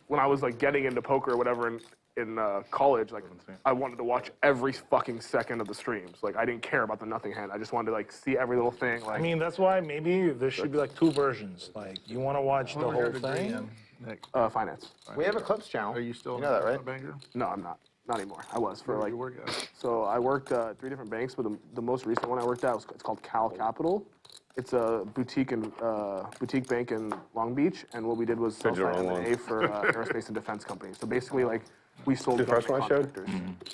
when I was like getting into poker or whatever in college, like I wanted to watch every fucking second of the streams. Like I didn't care about the nothing hand. I just wanted to like see every little thing. Like I mean, that's why maybe there should be like 2 versions. Like you want to watch the whole thing. Nick, finance. We have a clips channel. are you still You know that, right? a banker? No, I'm not. Not anymore. I was for like. You work at? So I worked 3 different banks, but the most recent one I worked at it's called Cal Capital. It's a boutique bank in Long Beach, and what we did was sell Digital side M&A for aerospace and defense companies. So basically, like we sold The first government one I showed? contractors.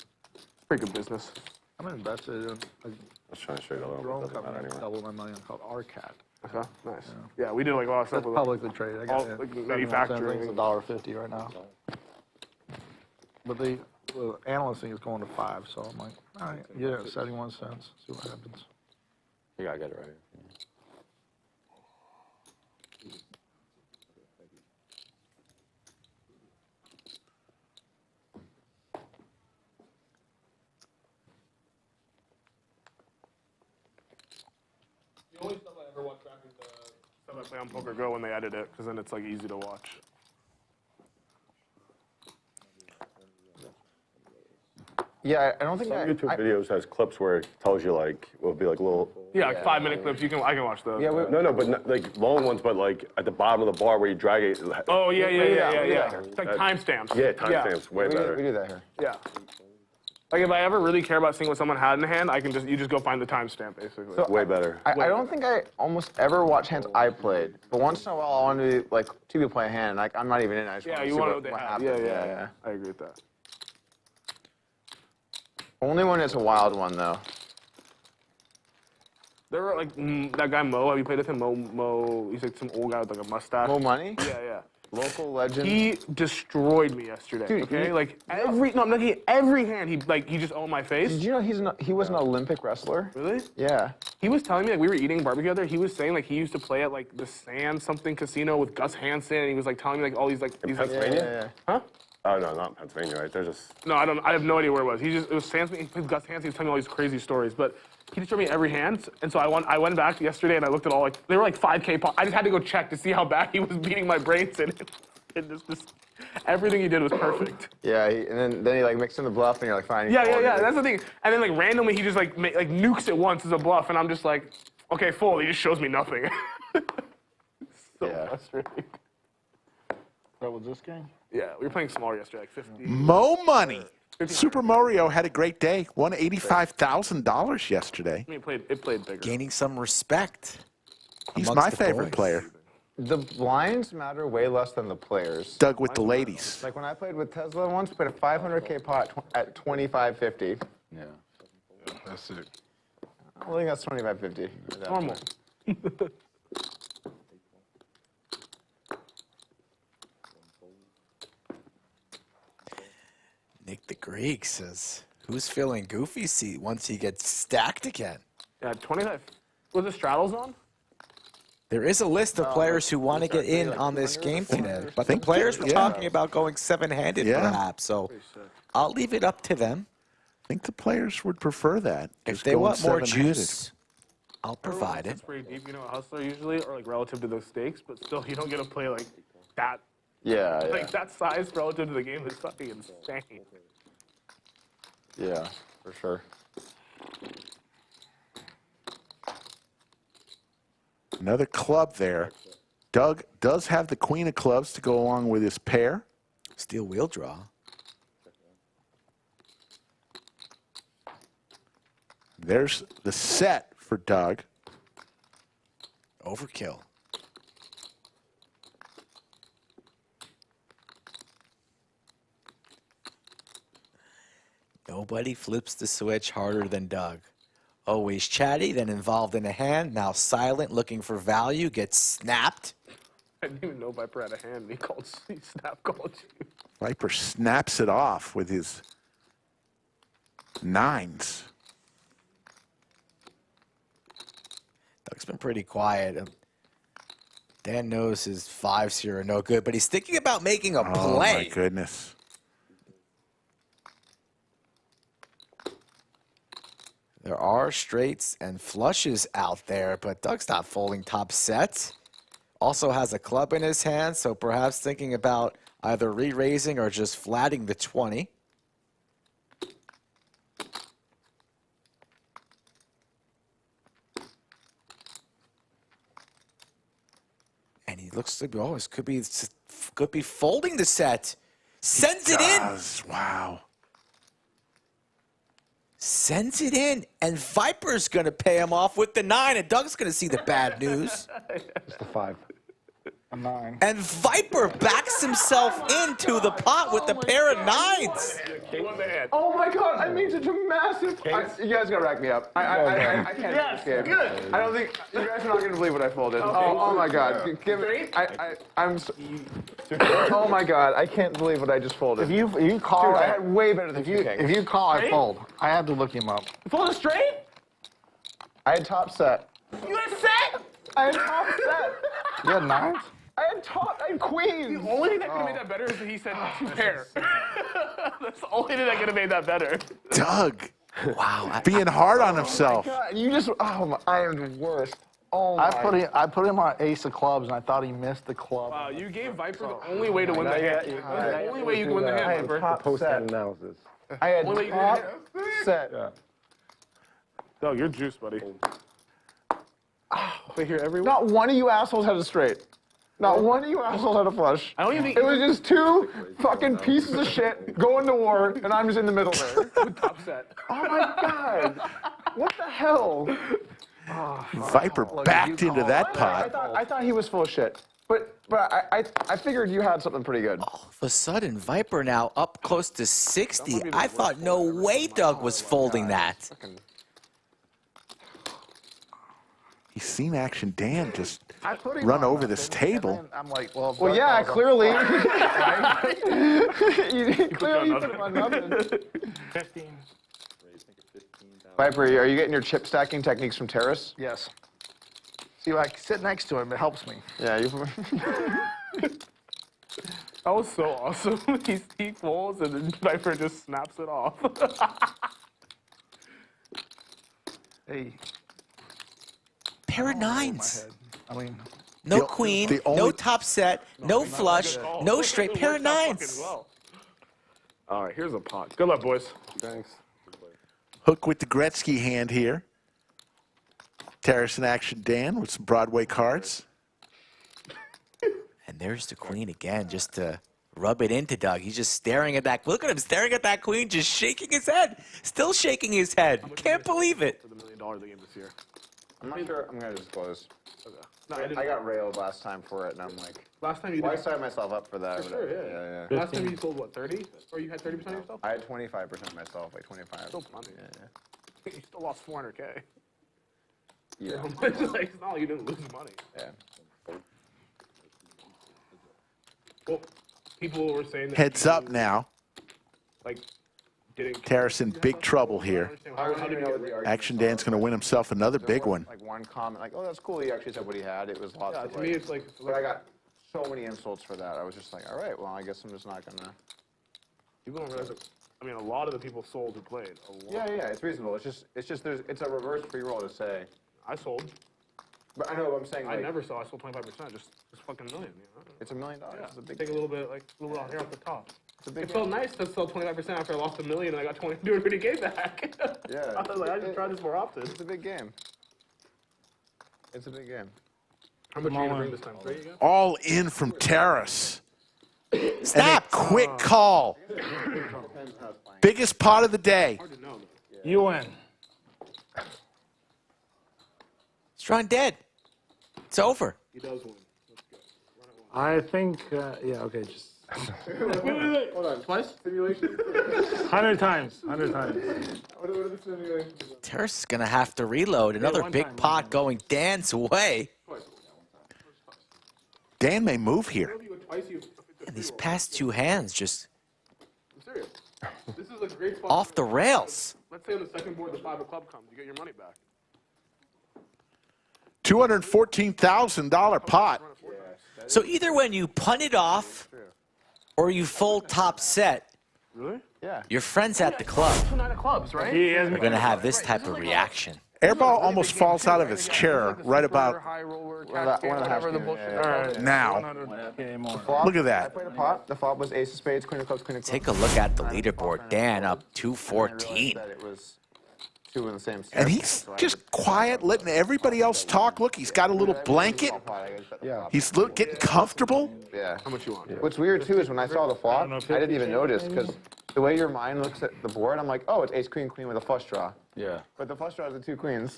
Pretty good business. I'm invested in a I was trying to show you the little drone bit, doesn't matter company, anymore. double my million, called RCAT. Okay, nice. Yeah, we did like a lot of stuff That's with publicly traded. I got all, it. like, 79 manufacturing. cents, it's $1.50 right now. But the analyst thing is going to 5, so I'm like, all right, yeah, 71 cents. See what happens. You gotta get it right. The only stuff I ever watch back is the stuff I play on Poker Go when they edit it, because then it's like easy to watch. Yeah, I don't think Some YouTube videos has clips where it tells you like, will be like little. Yeah, like 5-minute clips. I can watch those. Yeah, No, but not, like long ones, but like at the bottom of the bar where you drag it. Oh yeah. yeah. It's like timestamps. Yeah, timestamps, way we better. do that here. Yeah. Like if I ever really care about seeing what someone had in hand, you just go find the timestamp basically. So Way better. I don't think I almost ever watch hands I played, but once in a while I want to like two people play a hand, and like I'm not even in. I just yeah, want to you see want to what know what they have. happens. Yeah. I agree with that. Only when it's a wild one though. There were like that guy Mo. Have you played with him? Mo. He's like some old guy with like a mustache. Mo Money, Yeah. local legend. He destroyed me yesterday. Dude, okay, like I'm looking at every hand. He just owned my face. Did you know he was an Olympic wrestler? Really? Yeah. He was telling me, like, we were eating barbecue together. He was saying, like, he used to play at, like, the Sand something casino with Gus Hansen. And he was, like, telling me, like, all these, like, these, like, Pennsylvania? huh? Oh no, not Pennsylvania, right? They're just. No, I have no idea where it was. It was Sands, he played Gus Hansen. He was telling me all these crazy stories. But he destroyed me every hand. And so I went back yesterday and I looked at all, like, they were, like, 5K pots. I just had to go check to see how bad he was beating my brains in. And just everything he did was perfect. Yeah, and then he like mixed in the bluff, and you're like, fine. Yeah. That's the thing. And then, like, randomly he just, like, nukes it once as a bluff. And I'm just like, okay, full. He just shows me nothing. Frustrating. That was this game? Yeah, we were playing smaller yesterday, like 50. Mo Money. Super Mario had a great day. Won $85,000 yesterday. I mean, it played bigger. Gaining some respect. He's amongst my the favorite boys. player. The blinds matter way less than the players. Doug with the ladies. Like when I played with Tesla once, played a 500K pot at 25.50. Yeah. That's it. I think that's 25.50. Normal. Nick the Greek says, who's feeling goofy once he gets stacked again? Yeah, 25. Was the straddles on? There is a list of players who want to get in on this game today, but the players were talking about going 7-handed perhaps, so I'll leave it up to them. I think the players would prefer that. If Just they going want more 7-handed. juice, I'll provide it. It's pretty deep, you know, a hustler usually, or like relative to the stakes, but still, you don't get to play like that. Yeah, yeah. Like that size relative to the game is fucking insane. Yeah, for sure. Another club there. Doug does have the queen of clubs to go along with his pair. Steel wheel draw. There's the set for Doug. Overkill. Nobody flips the switch harder than Doug. Always chatty, then involved in a hand, now silent, looking for value, gets snapped. I didn't even know Viper had a hand. He snap called you. Viper snaps it off with his 9s. Doug's been pretty quiet. Dan knows his 5s here are no good, but he's thinking about making a play. Oh, my goodness. There are straights and flushes out there, but Doug's not folding top sets. Also has a club in his hand, so perhaps thinking about either re-raising or just flatting the 20. And he looks like, oh, it could be folding the set. Sends it in. Wow. Sends it in, and Viper's going to pay him off with the 9, and Doug's going to see the bad news. It's the 5. A 9. And Viper backs himself into the pot with the pair of 9s. Oh my God! I made such a massive. You guys gotta rack me up. I can't. Yes, good. I don't think you guys are not gonna believe what I folded. Oh my God! Give me. Oh my God! I can't believe what I just folded. If you call, I had way better than if you call, I fold. I had to look him up. You folded straight? I had top set. You had set? I had top set. You had 9s? I had queens. The only thing that could have made that better is that he said 2 pair. That's the only thing that could have made that better. Doug. Wow. Being hard on himself. God, you just. I am the worst. Oh my. I put him on ace of clubs, and I thought he missed the club. Wow, you gave Viper the only way to win the hand. That's the only way you can win the hand, Viper. Post-hand analysis. I had top set. Yeah. Doug, you're juice, buddy. Wait here, everyone. Not one of you assholes had a straight. Not one of you assholes had a flush. I don't even think it was just 2 fucking pieces of shit going to war, and I'm just in the middle there. with top set. Oh my God! What the hell? Viper backed into that pot. I thought he was full of shit, but I figured you had something pretty good. All of a sudden, Viper now up close to 60. I thought no way Doug was folding that. He's seen Action Dan just run over this table. I'm like, well, Yeah, clearly. You clearly put him on nothing. 15. Viper, are you getting your chip stacking techniques from Terrace? Yes. See, I sit next to him. It helps me. Yeah, you. That was so awesome. He folds and then Viper just snaps it off. Hey. Pair of 9s. I mean, No queen, no top set, no flush, no straight, pair of 9s. All right, here's a pot. Good luck, boys. Thanks. Hook with the Gretzky hand here. Terrace in Action Dan with some Broadway cards. And there's the queen again, just to rub it into Doug. He's just staring at that. Look at him staring at that queen, just shaking his head. Still shaking his head. Can't believe it. For the $1 million game this year. I'm not sure. I'm gonna disclose. Okay. No, I got railed last time for it, and I'm like, last time you why did. sign myself up for that? For sure, yeah. Last time you sold what, 30? Or you had 30% of yourself? I had 25% myself, like 25. Still plenty. Yeah. You still lost 400K. Yeah. It's like, it's not like you didn't lose money. Yeah. Well, people were saying that. Heads up now. Like, didn't. Terrace in big trouble here. How did you get rid? Action Dan's going to win himself another big one. Like one comment, like, oh, that's cool. He actually said what he had. It was lots Yeah, of. to me, it's like. But I got so many insults for that. I was just like, all right, well, I guess I'm just not gonna. People don't realize that. I mean, a lot of the people sold who played. A lot. Yeah, it's reasonable. It's just it's a reverse free roll to say. I sold. But I know what I'm saying. I Like, never saw. I sold 25%. Just fucking $1 million. You know? it's $1 million. Yeah, It's a big. take a little bit, like a little bit out here off the top. It's a big. It felt nice to sell 25% after I lost $1 million and I got 250K back. Yeah. I was like, I should try this more often. It's a big game. It's a big game. How much are you gonna bring this time? 3 again? All in from Terrace. Snap! And a quick call. Biggest pot of the day. Hard to know. You win. Strong dead. It's over. He does win. I think, yeah, okay, just Wait. Hold on. Twice? Simulation? 100 times. 100 times. What are the simulations? Terrace is going to have to reload. Another one big time, pot going Dan's way. Dan may move here. And these past two hands just I'm serious. This is a great spot. off the rails. Let's say on the second board the 5 of club comes. You get your money back. $214,000 pot. So either when you punt it off or you fold top set, Really? Yeah. your friends at the club 2 9 of clubs, right? He is are going to have this type of reaction. Airball almost falls out of his chair right about High roller, One of the whatever the hash bullshit. games, yeah, is. now. 100K more. Look at I that. played a pot. The flop was ace of spades, queen of clubs, queen of clubs. Take a look at the leaderboard. Dan up 214. That it was 2 in the same set. And he's just quiet, letting everybody else talk. Look, he's got a little blanket. Yeah. He's getting comfortable. Yeah. How much you want? What's weird too is when I saw the flop, know, I didn't even notice because the way your mind looks at the board, I'm like, oh, it's ace queen queen with a flush draw. Yeah. But the flush draw is the 2 queens.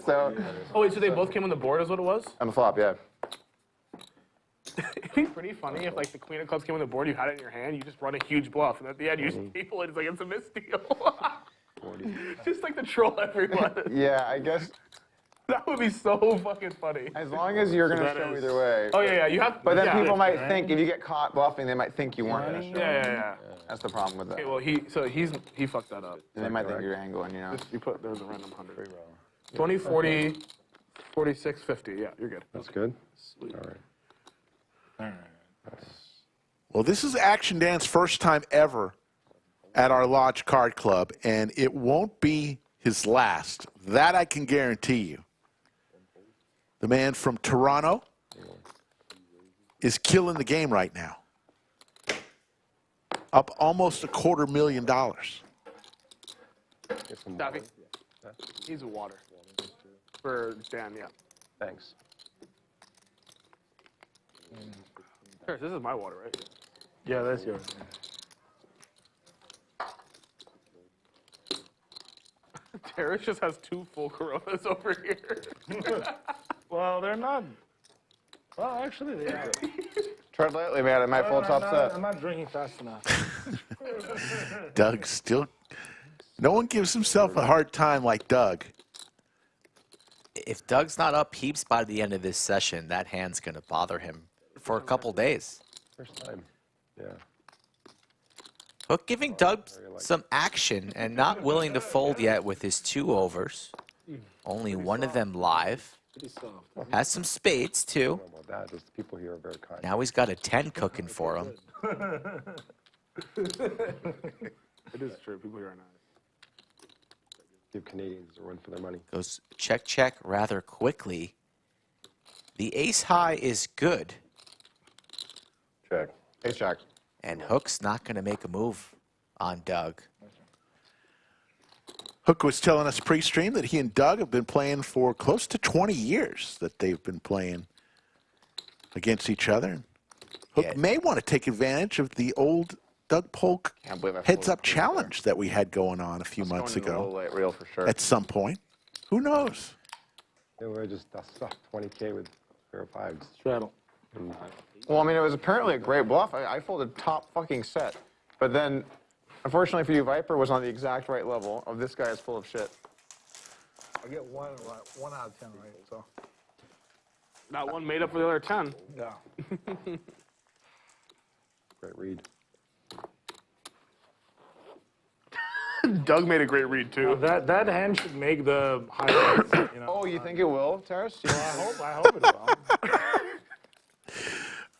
So Oh wait, so they both came on the board is what it was? on the flop, yeah. It'd be pretty funny if like the queen of clubs came on the board, you had it in your hand, you just run a huge bluff, and at the end you just people it's like it's a misdeal. Just like to troll everyone. Yeah, I guess That would be so fucking funny. as long as you're gonna show either way. Oh yeah, you have. But then yeah. people might think if you get caught bluffing, they might think you weren't gonna show. Yeah. That's the problem with that. Okay, well he fucked that up. And they might think you're angling, you know. You put there's a random 100. 20, 40, 46, 50. Yeah, you're good. That's good. Sweet. All right. Well, this is Action Dan's first time ever at our Lodge Card Club, and it won't be his last. That I can guarantee you. The man from Toronto is killing the game right now. Up almost $250,000. Daffy. He's a water. For Dan, yeah. Thanks. Here, this is my water, right? Yeah, that's yours. Terrace just has 2 full Coronas over here. Well, they're not. Well, actually, they are. Tread lightly, man. It might fall top set. I'm not drinking fast enough. Doug still, no one gives himself a hard time like Doug. If Doug's not up heaps by the end of this session, that hand's going to bother him for a couple days. First time. Yeah. Hook giving Doug some action and not willing to fold yet with his 2 overs. Only one of them live. Has some spades, too. Well, that is, people here are very kind. Now he's got a 10 cooking for him. It is true. People here are nice. Give Canadians a run for their money. Goes check, check rather quickly. The ace high is good, Check. Ace jack. and Hook's not going to make a move on Doug. Hook was telling us pre-stream that he and Doug have been playing for close to 20 years that they've been playing against each other. Hook Yeah. may want to take advantage of the old Doug Polk Can't believe I heads-up folded. challenge that we had going on a few months Going a little ago late reel for sure. at some point. Who knows? They were just stuff 20K with pair of 5s. Straddle. Well, I mean, it was apparently a great bluff. I folded top fucking set. But then, unfortunately for you, Viper was on the exact right level of this guy is full of shit. I get one out of 10 right, so. That one made up for the other 10. Yeah. Great read. Doug made a great read, too. That hand should make the highlights, you know. Oh, you think it will, Terrace? You I hope it will.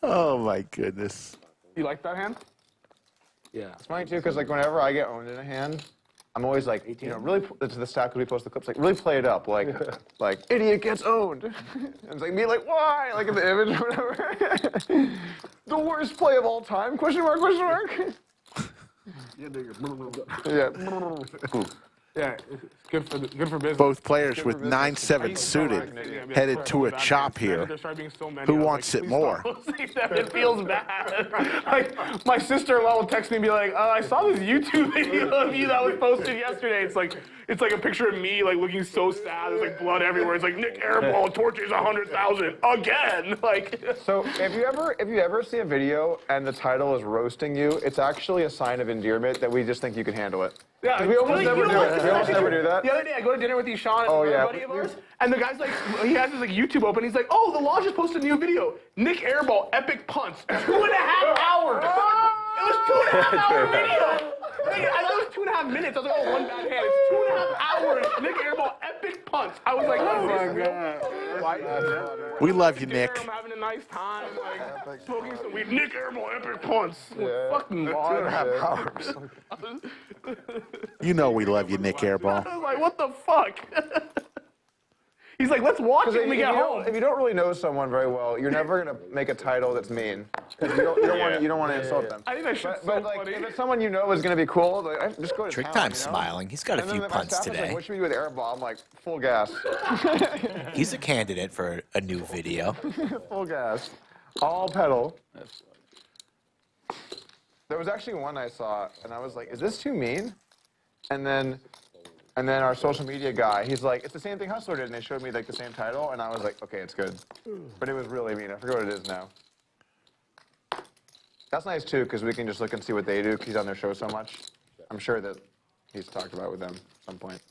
Oh, my goodness. You like that hand? Yeah. It's funny, too, because, like, whenever I get owned in a hand, I'm always like, you know, really, to the stack we post the clips, like, really play it up, like, idiot gets owned. And it's like, me, like, why? Like, in the image or whatever. The worst play of all time, question mark, question mark. Yeah. Yeah, it's good for business. Both players with 9-7 suited headed to a chop here. Who wants it more? It feels bad. Like, my sister-in-law will text me and be like, I saw this YouTube video of you that was posted yesterday. It's like a picture of me like looking so sad. There's like blood everywhere. It's like Nik Airball torches 100,000 again. Like. So if you ever see a video and the title is roasting you, it's actually a sign of endearment that we just think you can handle it. Yeah, we almost never do it. We almost never do that. The other day, I go to dinner with Xuan and a buddy of ours, and the guy's like, he has his like YouTube open. He's like, oh, the Law just posted a new video. Nik Airball epic punts, 2.5 hours. It was 2.5-hour video. I thought it was 2.5 minutes. I was like, oh, one bad hand. It's 2.5 hours. Nik Airball epic punts. I was like, oh my god. We love you, Nick. I'm having a nice time, like smoking some weed. Nik Airball epic punts. Yeah. Fucking 2.5 hours. You know we love you, Nik Airball. I was like, what the fuck? He's like, let's watch it when we get home. If you don't really know someone very well, you're never gonna make a title that's mean. Because you don't want to insult them. I think that shit's but so like, funny. if it's someone you know is gonna be cool, like, just go to town. Tricktime's you know? smiling. He's got a And few then punts my staff is today. Like, what should we do with Airball? I'm like, full gas. He's a candidate for a new video. Full gas. All pedal. There was actually one I saw, and I was like, is this too mean? And then our social media guy, he's like, it's the same thing Hustler did, and they showed me like the same title, and I was like, okay, it's good. But it was really mean. I forget what it is now. That's nice too, because we can just look and see what they do, because he's on their show so much. I'm sure that he's talked about with them at some point.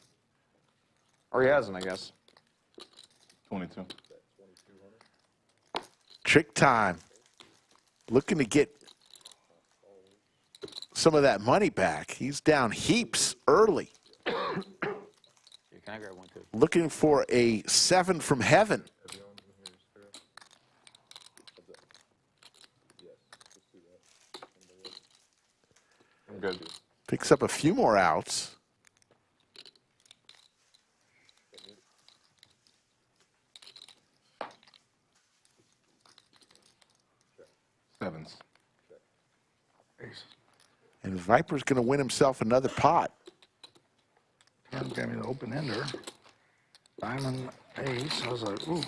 Or he hasn't, I guess. 22. Trick time. Looking to get some of that money back. He's down heaps early. Can I grab one too? Looking for a 7 from heaven. I'm good. Picks up a few more outs. Sevens. And Viper's going to win himself another pot. Ten gave me the open ender. Diamond ace. I was like, ooh.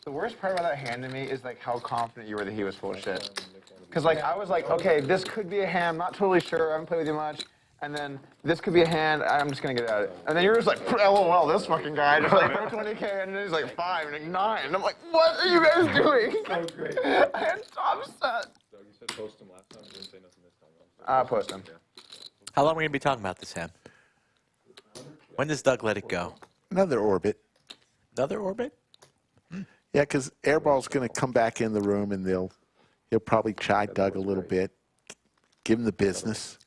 The worst part about that hand to me is like how confident you were that he was full of shit. Because like I was like, okay, this could be a hand. Not totally sure. I haven't played with you much. And then this could be a hand. I'm just gonna get at it. And then you're just like, LOL, this fucking guy just like 20K, and then he's like 5 and like 9. And I'm like, what are you guys doing? So great. I had top set. Doug, you said post him last time. You didn't say nothing this time. Post him. How long are we going to be talking about this hand? When does Doug let it go? Another orbit. Another orbit? Yeah, because Airball's going to come back in the room, and he'll probably chide Doug a little bit, give him the business.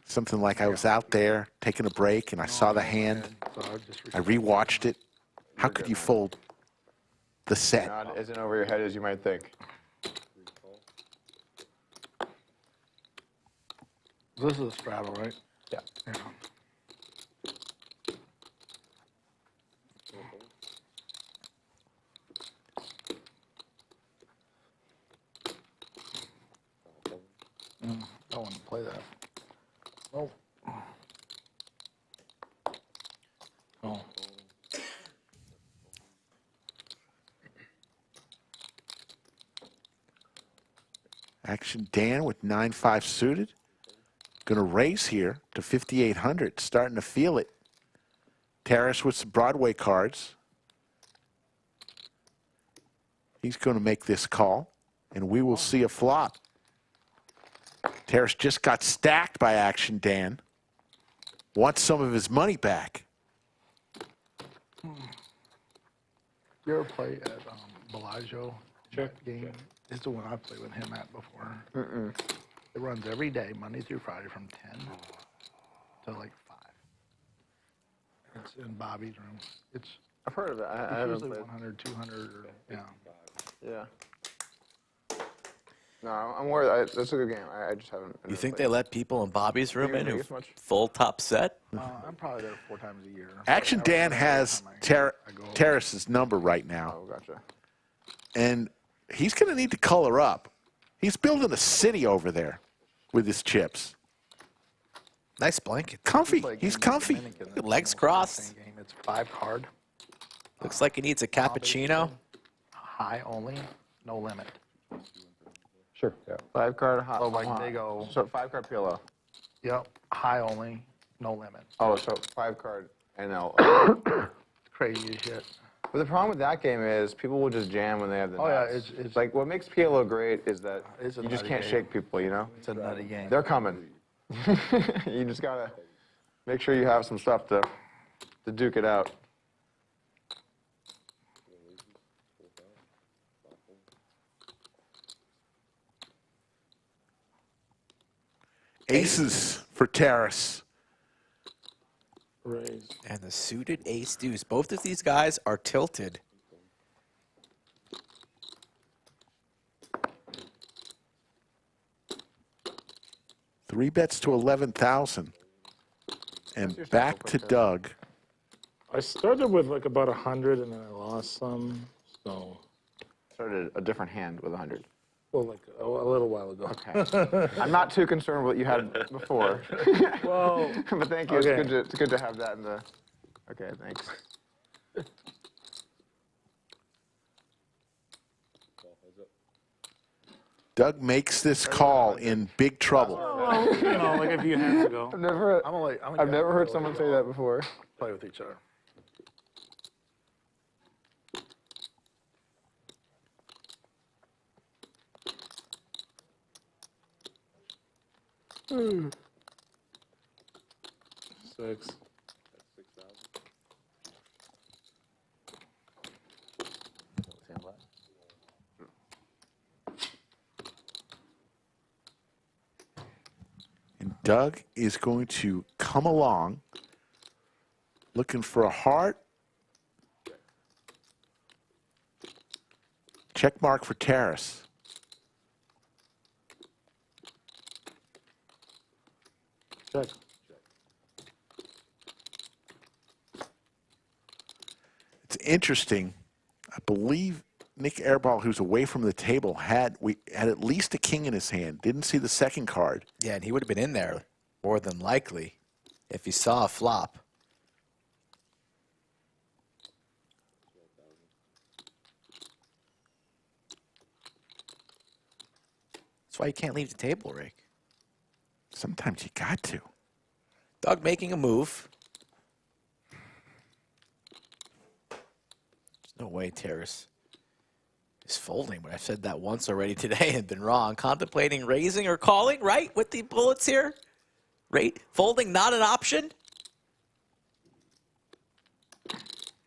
Something like, I was out there taking a break, and I saw the hand. I rewatched it. How could you fold the set? God isn't over your head as you might think. This is a straddle, right? Yeah. Yeah. I want to play that. Oh. Oh. Action Dan with 9-5 suited. Going to raise here to 5,800. Starting to feel it. Terrace with some Broadway cards. He's going to make this call, and we will see a flop. Terrace just got stacked by Action Dan. Wants some of his money back. You ever play at Bellagio? Check game. It's the one I played with him at before. It runs every day, Monday through Friday, from 10 to like 5. It's in Bobby's room. It's I've heard of it. I haven't usually played. 100, 200, or, yeah. Yeah. No, I'm worried. That's a good game. I just haven't. You think they let people in Bobby's room in who Vegas much? full top set? I'm probably there 4 times a year. Action Dan has Terrace's number right now. Oh, gotcha. And he's going to need to color up. He's building a city over there with his chips. Nice blanket. Comfy. He's comfy. Legs crossed. It's 5 card. Looks like he needs a cappuccino. High only, no limit. Sure, yeah. 5 card hot. So like they go. So 5 card PLO. Yep. High only, no limit. Oh, so 5 card NL. Crazy as shit. But the problem with that game is people will just jam when they have the Oh, yeah, nuts. it's like what makes PLO great is that It's a you just nutty can't game. shake people, you know? It's a nutty game. They're coming. You just gotta make sure you have some stuff to duke it out. Aces for Terrace. Raise. And the suited ace deuce. Both of these guys are tilted. Three bets to 11,000. And back to Doug. I started with like about 100 and then I lost some. So, Started a different hand with 100. well, like a little while ago. Okay. I'm not too concerned with what you had before. Well, But thank you. Okay. It's good to have that in the. Okay, thanks. Doug makes this call in big trouble. well, you know, like a few hands ago. I've never heard someone say that before. Play with each other. Six. And Doug is going to come along looking for a heart. Check mark for Terrace. Check. It's interesting. I believe Nik Airball, who's away from the table, had at least a king in his hand. Didn't see the second card. Yeah, and he would have been in there more than likely if he saw a flop. That's why you can't leave the table, Rick. Sometimes you got to. Doug making a move. There's no way Terrace is folding, but I've said that once already today and been wrong. Contemplating raising or calling, right, with the bullets here? Right? Folding not an option?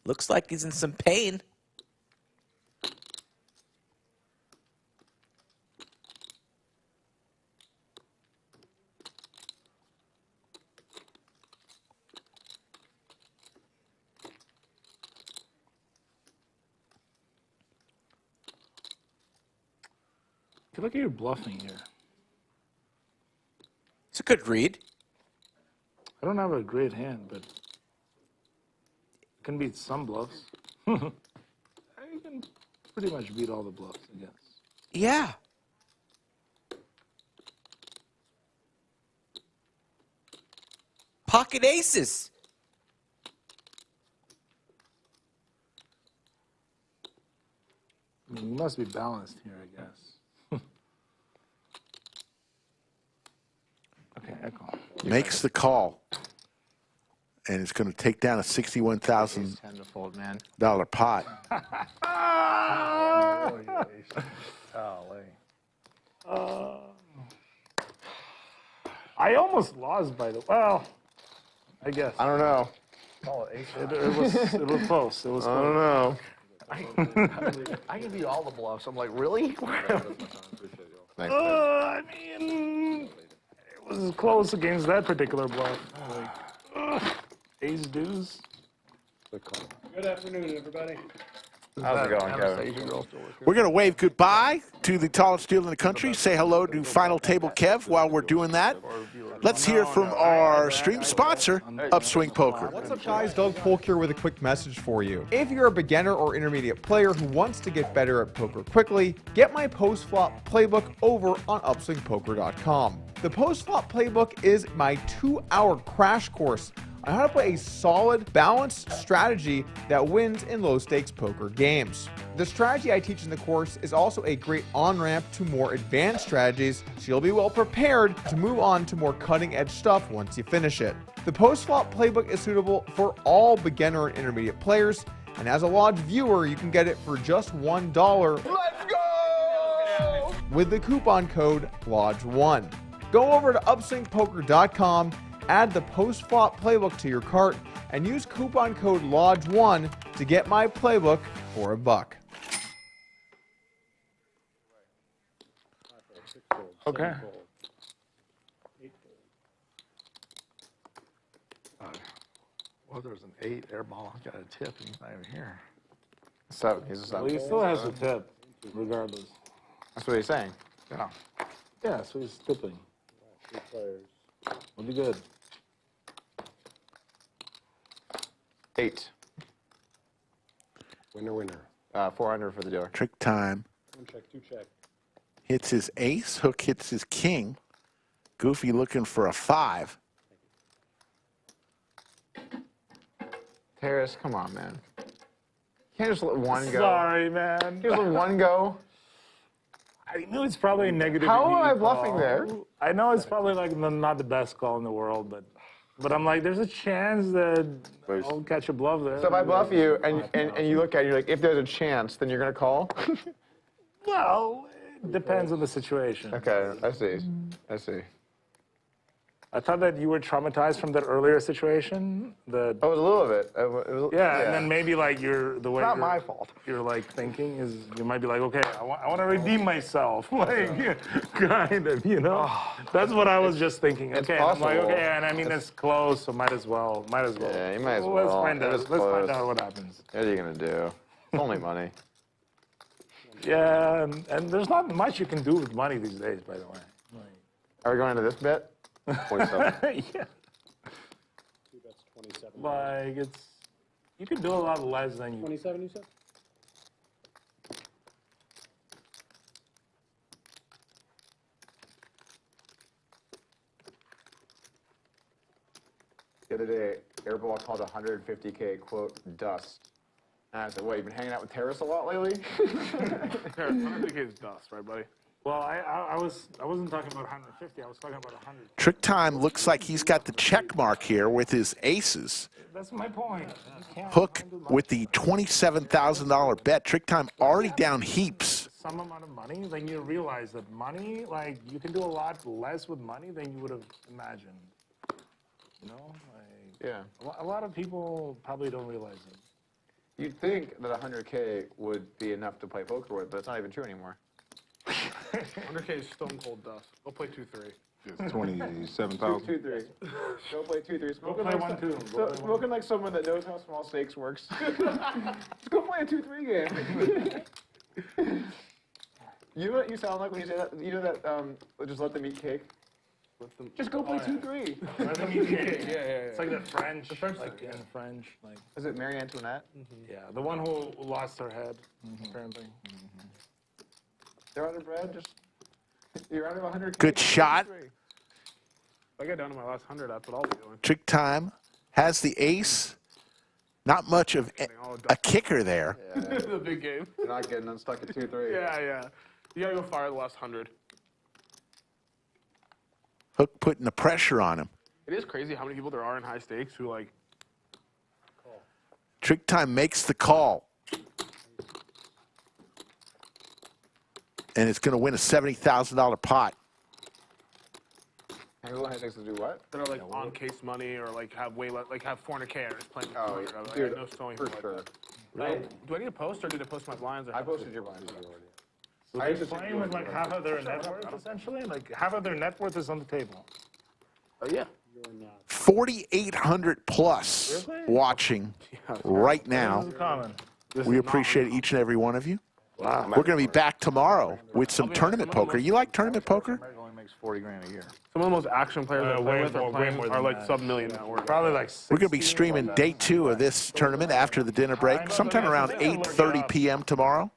Looks like he's in some pain. I feel like you're bluffing here. It's a good read. I don't have a great hand, but it can beat some bluffs. You can pretty much beat all the bluffs, I guess. Yeah. Pocket aces. I mean, you must be balanced here, I guess. Okay, I call. Makes the call. And it's going to take down a $61,000 10 to fold, man. pot. I almost lost by the well. I guess I don't know. it was close. It was I close. don't know. I can beat all the bluffs. I'm like, really? Thanks, I mean, it was close against that particular bluff. Like, ace deuce. Good afternoon, everybody. How's it going, Kevin? We're going to wave goodbye to the tallest deal in the country. Say hello to Final Table Kev while we're doing that. Let's hear from our stream sponsor, Upswing Poker. What's up, guys? Doug Polk here with a quick message for you. If you're a beginner or intermediate player who wants to get better at poker quickly, get my post-flop playbook over on upswingpoker.com. The post-flop playbook is my 2-hour crash course on how to play a solid, balanced strategy that wins in low-stakes poker games. The strategy I teach in the course is also a great on-ramp to more advanced strategies, so you'll be well prepared to move on to more cutting-edge stuff once you finish it. The post-flop playbook is suitable for all beginner and intermediate players, and as a Lodge viewer, you can get it for just $1. Let's go! With the coupon code LODGE1. Go over to upswingpoker.com, add the post-flop playbook to your cart, and use coupon code LODGE1 to get my playbook for $1. Okay. Well, there's an 8 airball. Got a tip and he's not even here. 7. He's a 7. Well, he still has a tip, regardless. That's what he's saying. Yeah. Yeah, so he's tipping. We'll be good. 8. Winner, winner. 400 for the dealer. Tricktime hits his ace, Hook hits his king. Goofy looking for a 5. Terrace, come on, man. You can't just let one go. Sorry, man. You just let one go. I knew it's probably a negative. How am I call. bluffing there? I know it's probably like not the best call in the world, but I'm like, there's a chance that I'll catch a bluff there. So if I bluff you and you look at it, you're like, if there's a chance, then you're gonna call? Well, it depends on the situation. Okay, I see. I see. I thought that you were traumatized from that earlier situation. That I was a little bit. yeah, and then maybe like the way not my fault. You're like thinking is you might be like, okay, I want to redeem myself, like kind of, you know. That's what I was just thinking. It's Okay, I'm possible. like, okay, and I mean it's close, so might as well. Yeah, you might as well. Let's find out. It is Let's find close. out what happens. What are you gonna do? It's only money. Yeah, and there's not much you can do with money these days, by the way. Are we going to this bet? 27. Yeah. Like you can do a lot less than you. 27, you said? The other day, Airball called 150K, quote, dust. And I said, what, you've been hanging out with Terrace a lot lately? Terrace, 150K is dust, right, buddy? Well, I wasn't talking about 150. I was talking about 100. Tricktime looks like he's got the check mark here with his aces. That's my point. Hook with the $27,000 bet. Tricktime already down heaps. Some amount of money, then you realize that money, like you can do a lot less with money than you would have imagined. You know, like, Yeah. a lot of people probably don't realize it. You'd think that 100K would be enough to play poker with, but it's not even true anymore. 100K is stone cold dust. Go play 2-3. It's 27,000. 2-3. Go play 2-3. Go play 1-2. Smoking like someone that knows how small stakes works. Let's go play a 2-3 game. You know what you sound like when you say that? You know that, just let them eat cake? Just go play 2-3. Yeah. It's like the French. The French, like in French, like. Is it Marie Antoinette? Yeah, the one who lost her head, apparently. They're under bread. You're under 100K. Good shot. If I get down to my last 100, that's what I'll be doing. Tricktime has the ace. Not much of a kicker there. Yeah. This is a big game. You're not getting unstuck at 2-3. Yeah. You gotta go fire the last 100. Hook putting the pressure on him. It is crazy how many people there are in high stakes who like. Tricktime makes the call. And it's going to win a $70,000 pot. People in high stakes to do what? That are like on case money or like have way less, like have 400K or just playing. Oh, like, dude, I know so many for people sure. like that. Do I need to post or did I post my blinds? Or I posted your blinds already. So they're playing with like half of their net worth, essentially? Like half of their net worth is on the table. Oh, yeah. 4,800 plus watching right now. This is common. We appreciate each and every one of you. Wow. We're going to be back tomorrow with some tournament poker. You like tournament poker? makes 40 grand a year. Some of the most action players I play with are like that. sub-million net worth. Probably like 60. We're going to be streaming day 2 of this tournament after the dinner break, sometime around 8:30 p.m. tomorrow.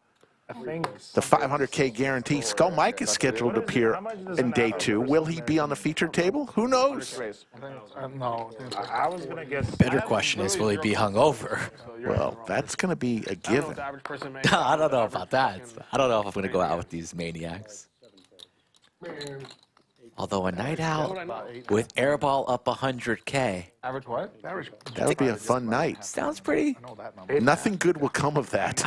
I think The 500K guarantee. Skull Mike is scheduled to appear in day 2. Will he be on the featured table? Who knows? No. I was gonna guess. Better question is, will he be hungover? Well, that's going to be a given. I don't know about that. I don't know if I'm going to go out with these maniacs. Although a night out with Airball up 100K. Average what? Average. That would be a fun night. Sounds pretty. Nothing good will come of that.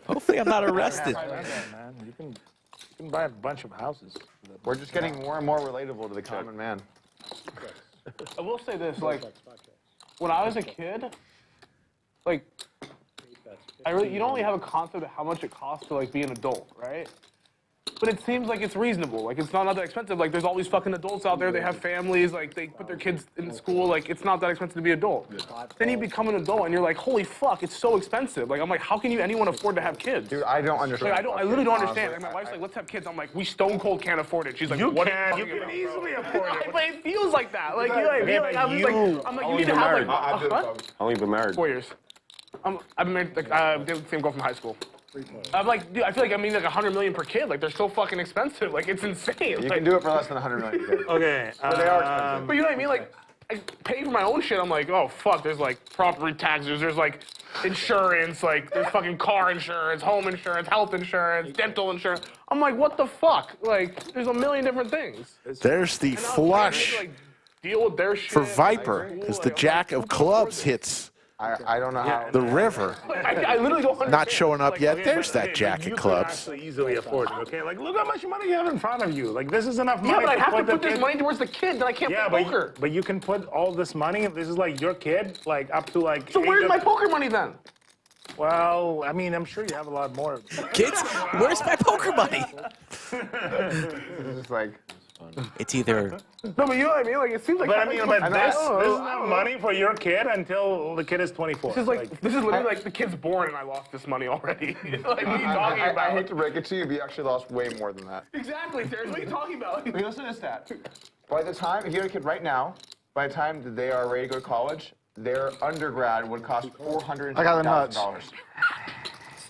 Hopefully I'm not arrested. Man, you can buy a bunch of houses. We're just getting more and more relatable to the common man. I will say this, like, when I was a kid, like, you don't really have a concept of how much it costs to, like, be an adult, right? But it seems like it's reasonable. Like, it's not that expensive. Like, there's all these fucking adults out there. They have families. Like, they put their kids in school. Like, it's not that expensive to be an adult. Then you become an adult, and you're like, holy fuck, it's so expensive. Like, I'm like, how can anyone afford to have kids? Dude, I don't understand. Like, I literally don't understand. Like, my wife's like, let's have kids. I'm like, we stone cold can't afford it. She's like, You what can. are You talking can about? easily afford it. But it feels like that. Like, you know what I mean? Like, I'm like, you need to have, like, How long you been married? 4 years. I've been married, like, the same girl from high school. I'm like, dude, I feel like I mean like 100 million per kid. Like, they're so fucking expensive. Like, it's insane. You like, can do it for less than 100 million. Dude. Okay. But they are expensive. But you know what I mean? Like, I pay for my own shit. I'm like, oh fuck. There's like property taxes. There's like insurance. Like, there's fucking car insurance, home insurance, health insurance, dental insurance. I'm like, what the fuck? Like, there's a million different things. There's the flush Like, deal with their shit. for Viper as the jack of clubs hits I don't know how. the river. I literally don't understand. Not showing up yet. There's that Hey, jack but you of could clubs. actually easily afford it, okay? Like, look how much money you have in front of you. Like, this is enough money Yeah, but I have to the put this kid- money towards the kid. Then I can't Yeah, play but poker. but you can put all this money. This is like your kid, like up to like. So where's my poker money then? Well, I mean, I'm sure you have a lot more. Kids, where's my poker money? It's just like, It's either No, but you know what I mean? Like, it seems like. But I mean, but this is I not money for your kid until the kid is 24. This is like this is literally like the kid's born and I lost this money already. Like, what are you talking about? I hate to break it to you, but you actually lost way more than that. Exactly, Terrence. What are you talking about? Like, listen to this stat. By the time, if you have a kid right now, by the time that they are ready to go to college, their undergrad would cost $450,000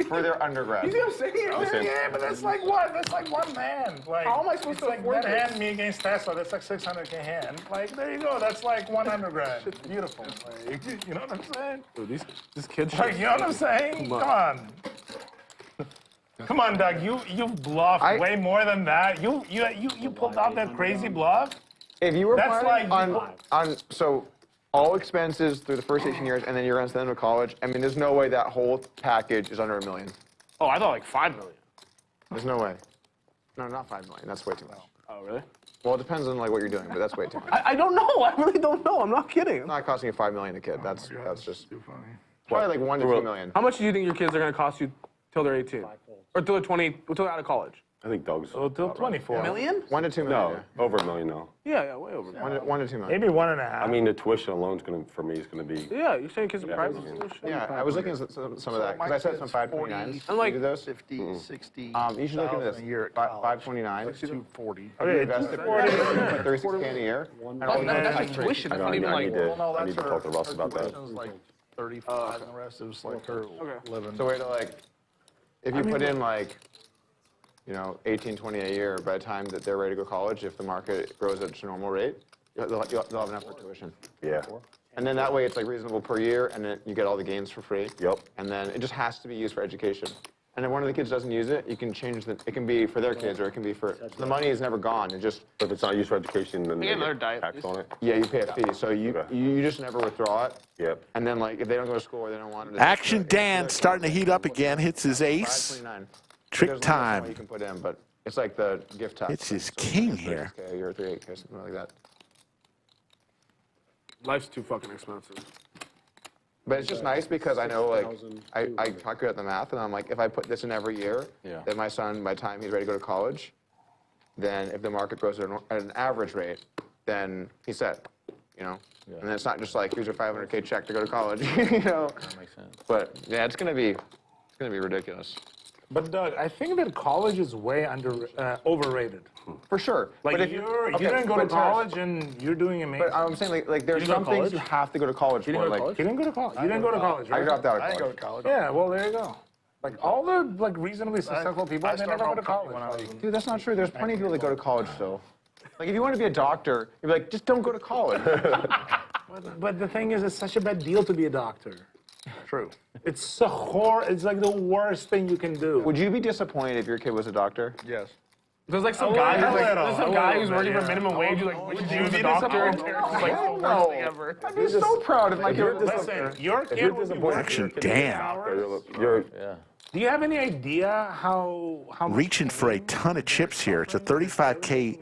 for their undergrad. You see what I'm saying? Yeah, but that's like what? That's like one man. Like, How am I supposed it's to like afford that this? hand me against Tesla. That's like 600K hand. Like, there you go. That's like one undergrad. It's beautiful. Like, you know what I'm saying? Dude, this kid Like, you know what I'm saying? Come on. Come on, Doug. You bluffed way more than that. You pulled out that crazy bluff. If you were That's planning like- on so all expenses through the first 18 years, and then you're going to send them to college, I mean, there's no way that whole package is under $1 million. Oh, I thought like 5 million. There's no way. No, not $5 million. That's way too much. Oh, really? Well, it depends on like what you're doing, but that's way too much. I don't know. I really don't know. I'm not kidding. It's not costing you $5 million a kid. That's just probably like $1 to $2 million. How much do you think your kids are going to cost you till they're 18? Or till they're 20, till they're out of college? I think Doug's. So till 24. Million? $1 to $2 million. No, over $1 million now. Yeah, way over. Yeah. $1 to $2 million. Maybe 1.5. I mean, the tuition alone's gonna, for me, is gonna be. Yeah, you're saying kids are private school shit? Yeah, I was looking at some of that because I said some 529s. I'm like, you do those? 50, 60. You should look into this. a year at 529. 240. If you invest it for 36K a year. And all that's the just tuition. That's not I even need like. to, I need to talk to Russ about that. Like 35, and the rest it was like her living. So way to like, if you put in like, you know, 18, 20 a year, by the time that they're ready to go to college, if the market grows at its normal rate, they'll have enough for tuition. Yeah. And then that way it's like reasonable per year, and then you get all the gains for free. Yep. And then it just has to be used for education. And if one of the kids doesn't use it, you can change the, it can be for their kids, or it can be for, the money is never gone, it just, But if it's not used for education, then They they get another get diet, tax please. on it. yeah, you pay a fee. So you Okay. you just never withdraw it. Yep. And then like, if they don't go to school or they don't want it. Action Dan starting to heat up again. Hits his ace. 529. Trick There's limits on time. what you can put in, but it's like the gift tax. It's his So king it's here. 36K or 38K, something like that. Life's too fucking expensive. But it's just nice because I know, like, I calculate the math, and I'm like, if I put this in every year, then my son, by the time he's ready to go to college, then if the market grows at an average rate, then he's set, you know? And then it's not just like, here's your 500K check to go to college, you know? that makes sense. But yeah, it's gonna be ridiculous. But Doug, I think that college is way overrated. For sure. Like but if you didn't go to college and you're doing amazing. But I'm saying like there's didn't some go to things you college? have to go to college for. Like You didn't go to college. You didn't go to college, I right? dropped out of I didn't go college. to college. Yeah, well, there you go. Like all the like reasonably successful people, I they never started go to off college. when I was Dude, that's not true. There's plenty of people that go to college still. Like if you want to be a doctor, you'd be like, just don't go to college. But the thing is, it's such a bad deal to be a doctor. True. It's it's like the worst thing you can do. Would you be disappointed if your kid was a doctor? Yes. There's like some A guy little who's like, bit, there's some a guy little who's bit, working for yeah. minimum wage. Who's like, would you be a disappointed? doctor? And it's like the worst thing ever. I'd be so proud if my kid was a Listen, doctor. your kid would be working Action, 50 Dan. hours. Yeah. Do you have any idea how Reaching for a ton of chips here. It's a 35K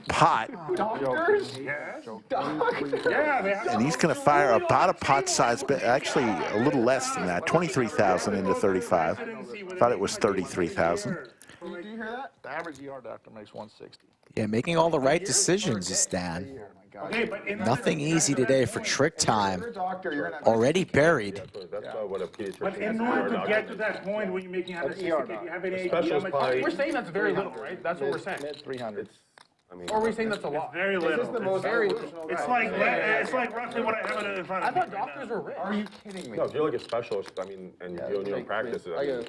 pot, Doctors? Yes. Yeah, they have and he's going to fire about a pot size, but actually a little less than that. 23,000 into 35. Thought it was 33,000. Do you hear that? The average ER doctor makes 160. Yeah, making all the right decisions is Dan. Okay, but in Nothing easy today for Trick Time. Doctor, you're gonna Already buried. That's not what a pediatrician But in order to get to that point where you're making 160, do you have any idea how much? We're saying that's very little, right? That's what we're saying. 300. Or are we saying that's a lot? Very little. Very It's like roughly what I have in front I of me. thought doctors were rich. Are you kidding me? No, if you're like a specialist, I mean, and you're doing your own practice, I mean,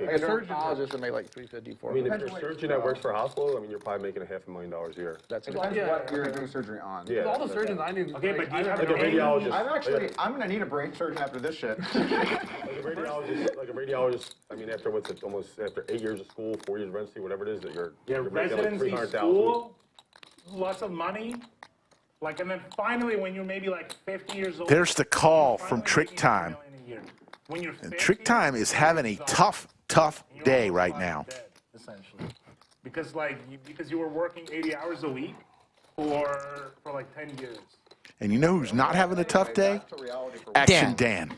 A dermatologist that made like 350, I mean, if you're a surgeon that works for a hospital, I mean, you're probably making $500,000 a year. That's it. Depends what you're doing surgery on. Yeah. All the surgeons I knew. Okay, but do you have Like a radiologist. I'm gonna need a brain surgeon after this shit. Like a radiologist, I mean, after what's it, almost after 8 years of school, 4 years of residency, whatever it is, that you're making like Residency, 300,000. school, lots of money. Like, and then finally, when you're maybe like 50 years old. There's the call from finally Trick making Time. $1 million a year. When you're And 50, Trick Time is having a tough you're day almost right like now. dead, essentially. Because like, because you were working 80 hours a week for like 10 years. And you know who's not having a tough day? Action Dan.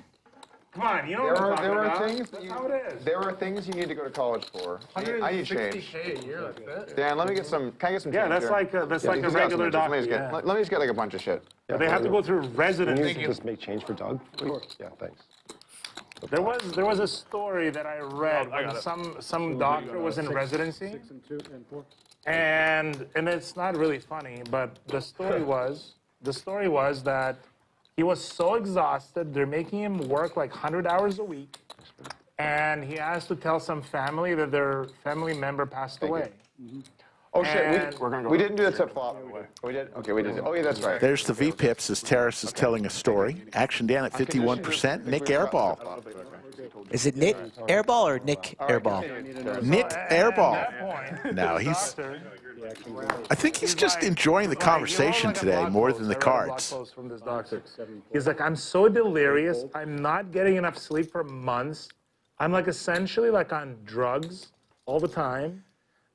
Come on, you know what I'm talking There are about. things That's how it is. There are things you need to go to college for. I need change. $160K a year, that's it. Dan, let me get some. Can I get some? Yeah, change that's here? like a Yeah, regular just got some doctor. change. Yeah. Let me just get like a bunch of shit. They have to go through Can you residency. just make change for Doug? Yeah, thanks. There was a story that I read when some doctor was in residency, and it's not really funny, but the story was that he was so exhausted, they're making him work like 100 hours a week, and he has to tell some family that their family member passed away. Oh shit, And- we didn't do the tip flop. We did. Okay, we did. Oh yeah, that's right. There's the V-Pips as Terrace is telling a story. Action Dan at 51%. Nik Airball. Is it Nik Airball or Nik Airball? Nik At Airball. that point, No, the he's. doctor- I think he's just enjoying the conversation today more than the cards. From this doctor. He's like, I'm so delirious. I'm not getting enough sleep for months. I'm like essentially like on drugs all the time.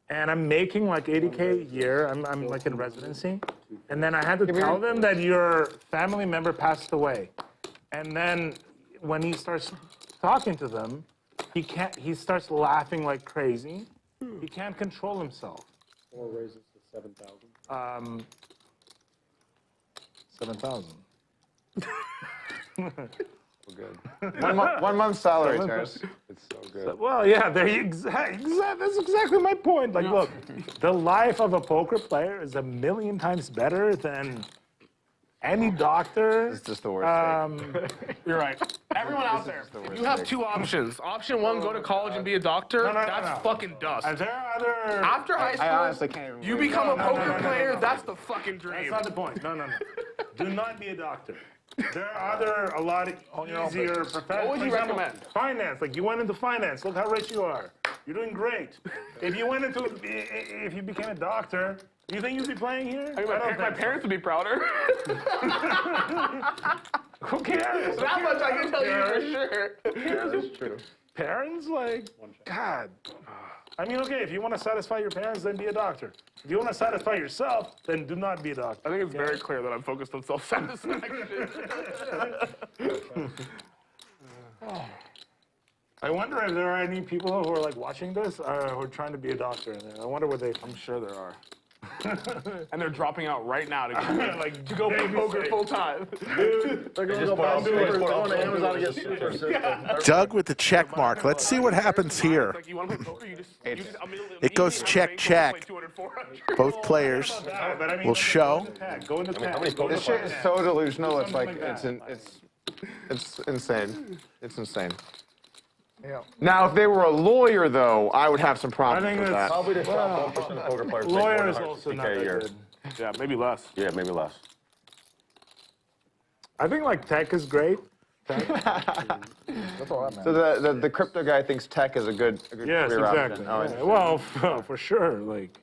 And I'm making like 80K a year. I'm like in residency. And then I had to tell them that your family member passed away. And then when he starts talking to them, he starts laughing like crazy. He can't control himself. Or raises to 7,000. 7,000. Good. 1 month's salary, Terrace. It's so good. Well, yeah, that's exactly my point. Like, look, the life of a poker player is 1,000,000 times better than any doctor. It's just the worst thing. You're right. Everyone out there, if you have two options. Option one, go to college and be a doctor. No, That's fucking dust. Are there other... After high I honestly school, can't even. you become a poker player. That's the fucking That's dream. not the point. No. Do not be a doctor. There are a lot of easier professions. What would For you example, recommend? Finance. Like, you went into finance. Look how rich you are. You're doing great. If you became a doctor, do you think you'd be playing here? I mean, my parents would be prouder. Who cares? That much I can tell you for sure. That's true. Parents, like, God. I mean, okay, if you want to satisfy your parents, then be a doctor. If you want to satisfy yourself, then do not be a doctor. I think it's very clear that I'm focused on self-satisfaction. I wonder if there are any people who are like watching this who are trying to be a doctor. I wonder what they. I'm sure there are. And they're dropping out right now to go play poker full time. They're going to go buy supers. They're going to Amazon to get super systems. Doug with the check mark. Let's see what happens here. Like, you want to play poker? It goes check, check. Both players will show. This shit is so delusional. It's like it's insane. It's insane. Yeah. Now, if they were a lawyer, though, I would have some problems with that. Probably the top 1% of poker players. Lawyer is also not that good. Yeah, maybe less. Yeah, maybe less. I think like tech is great. That's all that matters. So the crypto guy thinks tech is a good Yes, career exactly. option. Oh, Well, for sure, like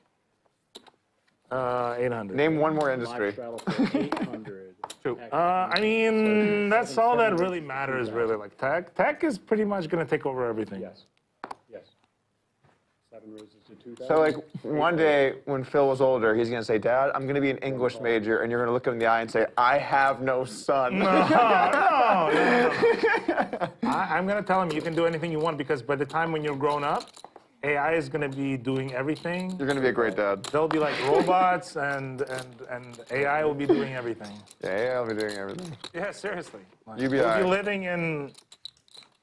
800. Name one more industry. I mean, that's all that really matters, really. Like tech. Tech is pretty much gonna take over everything. Yes. Yes. 7 raises to 2,000. So, like, one day when Phil was older, he's going to say, Dad, I'm going to be an English major, and you're going to look him in the eye and say, I have no son. No. I'm gonna tell him you can do anything you want because by the time when you're grown up, AI is gonna be doing everything. You're going to be a great dad. There'll be like robots and AI will be doing everything. Yeah, I'll be doing everything. Yeah, seriously. Like, You be we'll all be right. living in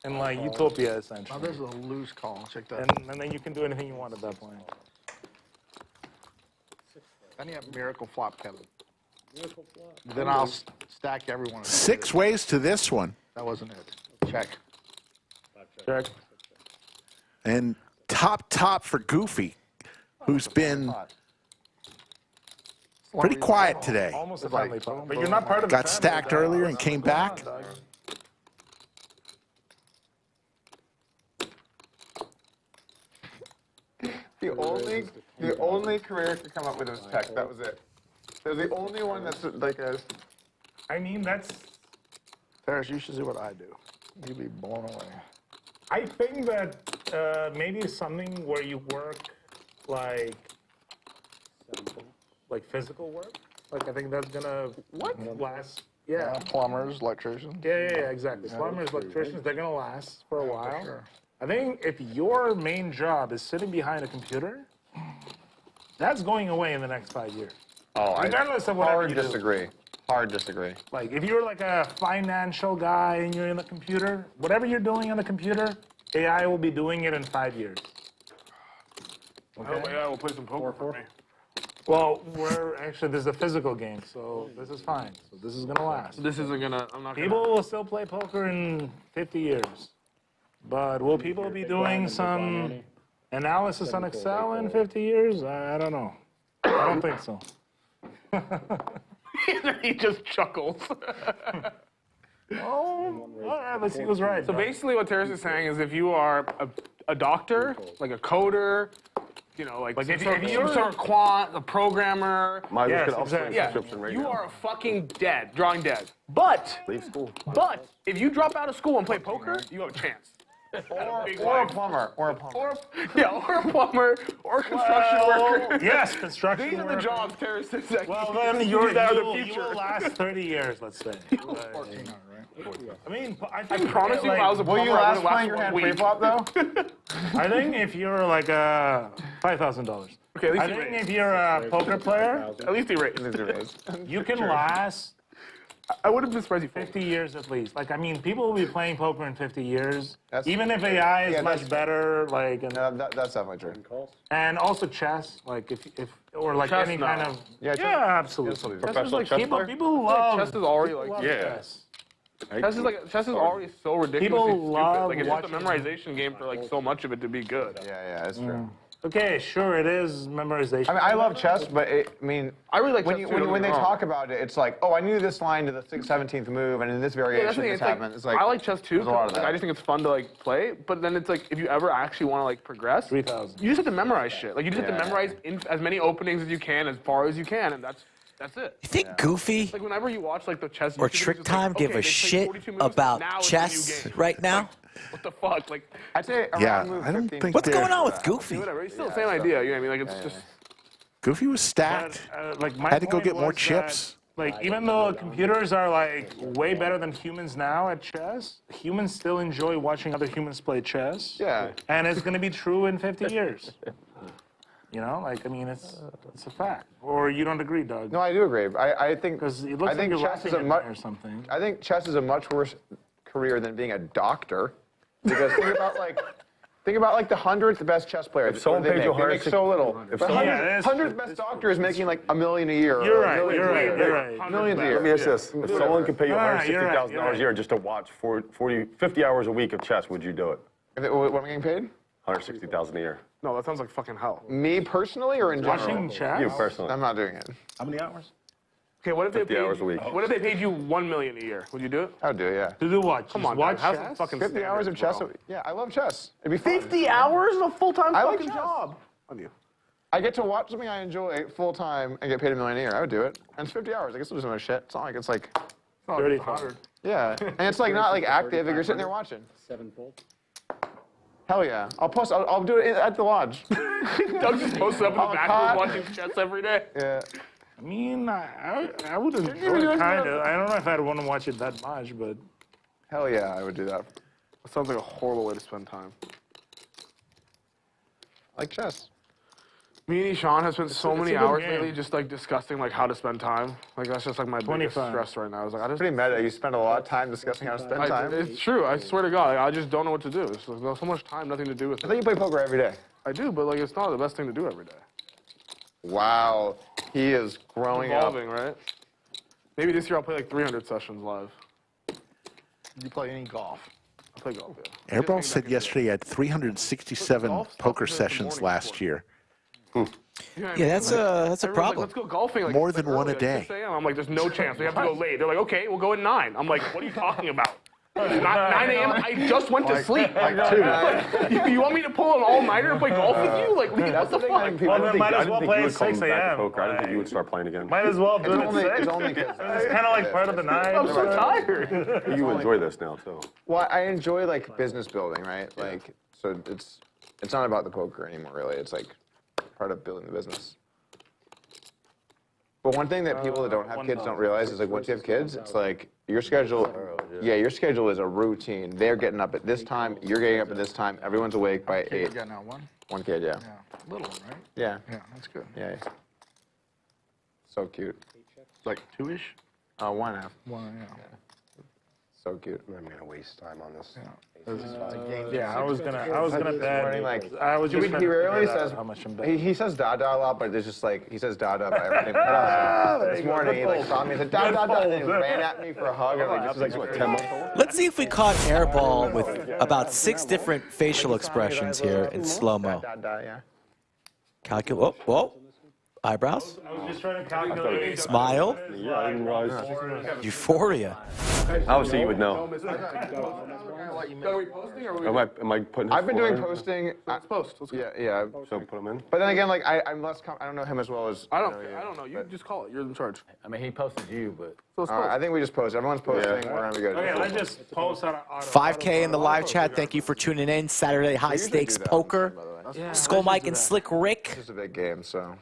like utopia essentially. Now, there's a loose call. Check that. And then you can do anything you want at that point. Then you have miracle flop, Kevin. Miracle flop. Then I'll stack everyone. 6 ways to this one. That wasn't it. Check. Check. And top for Goofy, who's been pretty quiet today. Almost a family problem. But you're not part of the Got family, stacked Doug. earlier and came back. The only career I could come up with was tech. That was it. They're the only one that's like a... I mean, that's. Ferris, you should see what I do. You'd be blown away. I think that maybe something where you work like physical work. Like I think that's gonna last. Yeah. Plumbers, electricians. Yeah, exactly. Plumbers, electricians, they're gonna last for a while. Sure. I think if your main job is sitting behind a computer, that's going away in the next 5 years. Oh, Regardless of whatever hard you do. disagree. Hard disagree. Like if you're like a financial guy and you're in the computer, whatever you're doing on the computer, AI will be doing it in 5 years. I hope AI will play some poker for me. Well, this is a physical game, so this is fine. So this is gonna last. This isn't gonna. I'm not gonna. People will still play poker in 50 years. But will people be doing some analysis on Excel in 50 years? I don't know. I don't think so. He just chuckles. Oh, all right, let's see who's right. So basically what Terrace is saying is if you are a doctor, like a coder, you know, like if some you're sort of quant, a programmer, Might Yes, as well get an exactly. Upswing subscription right you now. are fucking dead, drawing dead. But Leave school. if you drop out of school and play poker, you have a chance. Or a plumber. Or a plumber. Or a plumber, or a construction worker. Yes, construction These are the worker. jobs Terrace says that Well, you then you are the you future. will last 30 years, let's say. I mean, I think Promise you, if I was a Will plumber, you I last wouldn't playing your last hand one week. pre-flop, though? I think if you're like $5,000. Okay, at least I he think raised. if you're a poker player, At least he raised. you can last I would have been surprised you 50 years at least. Like, I mean, people will be playing poker in 50 years. That's- Even if AI is yeah, much that's- better, like, That's definitely true. and also chess, like, if or like Chess, any no. kind of. Yeah, Yeah, absolutely. Professional chess People, player? people love. Chess is already like love Yeah. chess. chess is already so ridiculously People stupid. love Like it's just a watching- memorization game for like so much of it to be good. Yeah, that's true. Okay, sure, it is memorization. I mean, I love chess, but I I really like when chess you, too, when, don't when get they me wrong. talk about it, it's like, oh, I knew this line to the 17th move, and in this Yeah, that's variation, the thing, this it's like, happened. It's like I like chess too. there's a lot of Like, that. I just think it's fun to like play. But then it's like if you ever actually want to like progress, 3,000. you just have to memorize shit. Like you just have Yeah. to memorize as many openings as you can, as far as you can, and that's it. You think Goofy Like whenever you watch like the chess or YouTube videos, Trick it's like, Time give okay, a they played shit 42 moves, about now it's a chess new game. right now? What the fuck? Like, I'd say around Yeah, move I don't 15. think What's they're- going on with Goofy? whatever. It's still the same idea. You know what I mean? Like it's just. Goofy was stacked. Like my Had to go point get more was that, chips. Like even though computers are like way better than humans now at chess, humans still enjoy watching other humans play chess. Yeah. And it's gonna be true in 50 years. You know, like, I mean, it's a fact. Or you don't agree, Doug? No, I do agree. I think Because it looks like you're chess is laughing a at me or something. I think chess is a much worse career than being a doctor, because think about like the 100th best chess player. If someone they pays you make so little. If The someone- 100th best doctor is making like $1 million a year. You're or right, millions you're a right, year. you're right. Millions a year. Let me ask this. If someone could pay you $160,000 you're right. a year just to watch 50 hours a week of chess, would you do it? What am I getting paid? $160,000 a year. No, that sounds like fucking hell. Me personally or in general? Watching chess? You personally. I'm not doing it. How many hours? Okay, what if they 50 paid hours a week. What if they paid you $1 million a year? Would you do it? I would do it, yeah. To do what? Come Just on, watch guys, have chess? some fucking 50 hours of chess. standards, Yeah, I love chess. It'd be fun. 50 hours is a full-time I like fucking chess. job. On you. I get to watch something I enjoy full time and get paid $1 million a year. I would do it. And it's 50 hours. I guess I'll do some other shit. It's not like it's like, 35. yeah. And it's like not like active. Like you're sitting there watching. Hell yeah. I'll do it at the lodge. Doug just posted up in the On a back cot. room watching chess every day. Yeah. I mean, I would enjoy do it, it kind of. I don't know if I'd want to watch it that much, but... Hell yeah, I would do that. That sounds like a horrible way to spend time. I like chess. Me and Xuan have spent so it's many a good hours game. lately just like discussing like how to spend time. Like that's just like my biggest 25. stress right now. I was like, I just Pretty meta. You spend a lot of time discussing how to spend time. it's true. I swear to God, like, I just don't know what to do. There's so much time, nothing to do with I think it. you play poker every day. I do, but like it's not the best thing to do every day. Wow. He is growing Evolving, up. right? Maybe this year I'll play like 300 sessions live. You play any golf? I play golf. Yeah. Airball said yesterday he had 367 poker sessions last year. Yeah, that's a everyone's like, problem. let's go golfing. Like, More than one a early, day. Like 6 a.m. I'm like, there's no chance. We have to go late. They're like, okay, we'll go at 9. I'm like, what are you talking about? It's not 9 a.m. I just went to sleep. You want me to pull an all-nighter and play golf with you? Like, what the fuck? Well, then might as well play at 6 I a.m. didn't think you would start playing again. Might as well do it at 6. It's only It's kind of like part of the night. I'm so tired. You enjoy this now, too. Well, I enjoy like business building, right? Like, so it's not about the poker anymore, really. It's like part of building the business. But one thing that people that don't have kids don't realize is like once you have kids, it's like your schedule. Yeah, your schedule is a routine. They're getting up at this time. You're getting up at this time. Everyone's awake by 8. You got now one? One kid, yeah. Yeah. Little one, right? Yeah. Yeah, that's good. Yeah. So cute. Like 2-ish? 1.5. One, yeah. So cute. I'm going to waste time on this. Yeah, I was gonna bet. Like, I was just he trying to rarely figure out says how much I'm betting. he says dada a lot, but there's just like he says dada by everything. This morning he like saw me and said da da da, and he ran at me for a hug. And like, this is like what 10 months old. Let's see if we caught Airball with about 6 different facial expressions here in slow-mo. Da da, yeah. Calculate. Whoa. Eyebrows. I was just trying to calculate. Smile. Yeah, I didn't realize. Euphoria. Obviously, you would know. Are we posting or are we? Am I putting his I've been doing forehand? posting. Let's post. Let's go. Yeah. So put him in? But then again, like I'm less. I don't know him as well as. I don't know. You just call it. You're in charge. I mean, he posted you, but So let's post. I think we just post. Everyone's posting. Yeah. We're gonna be good. Okay, let's just post on 5K in the live chat. Thank you for tuning in. Saturday high usually stakes do that, poker. by the way. Skull Mike and Slick Rick It's just a big game, so.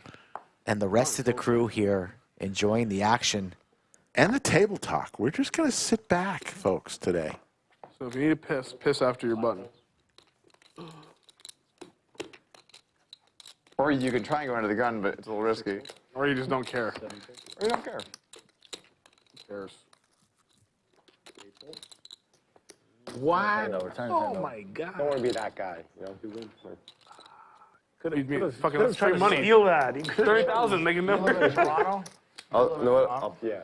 and the rest of the crew here enjoying the action. And the table talk. We're just going to sit back, folks, today. So if you need to piss after your button. Or you could try and go into the gun, but it's a little risky. Or you just don't care. Or you don't care. Who cares? What? turn Oh my God. want to be that guy, you know? You'd be fucking that's free money. Steal that. 30,000, make it never. Toronto? You know what?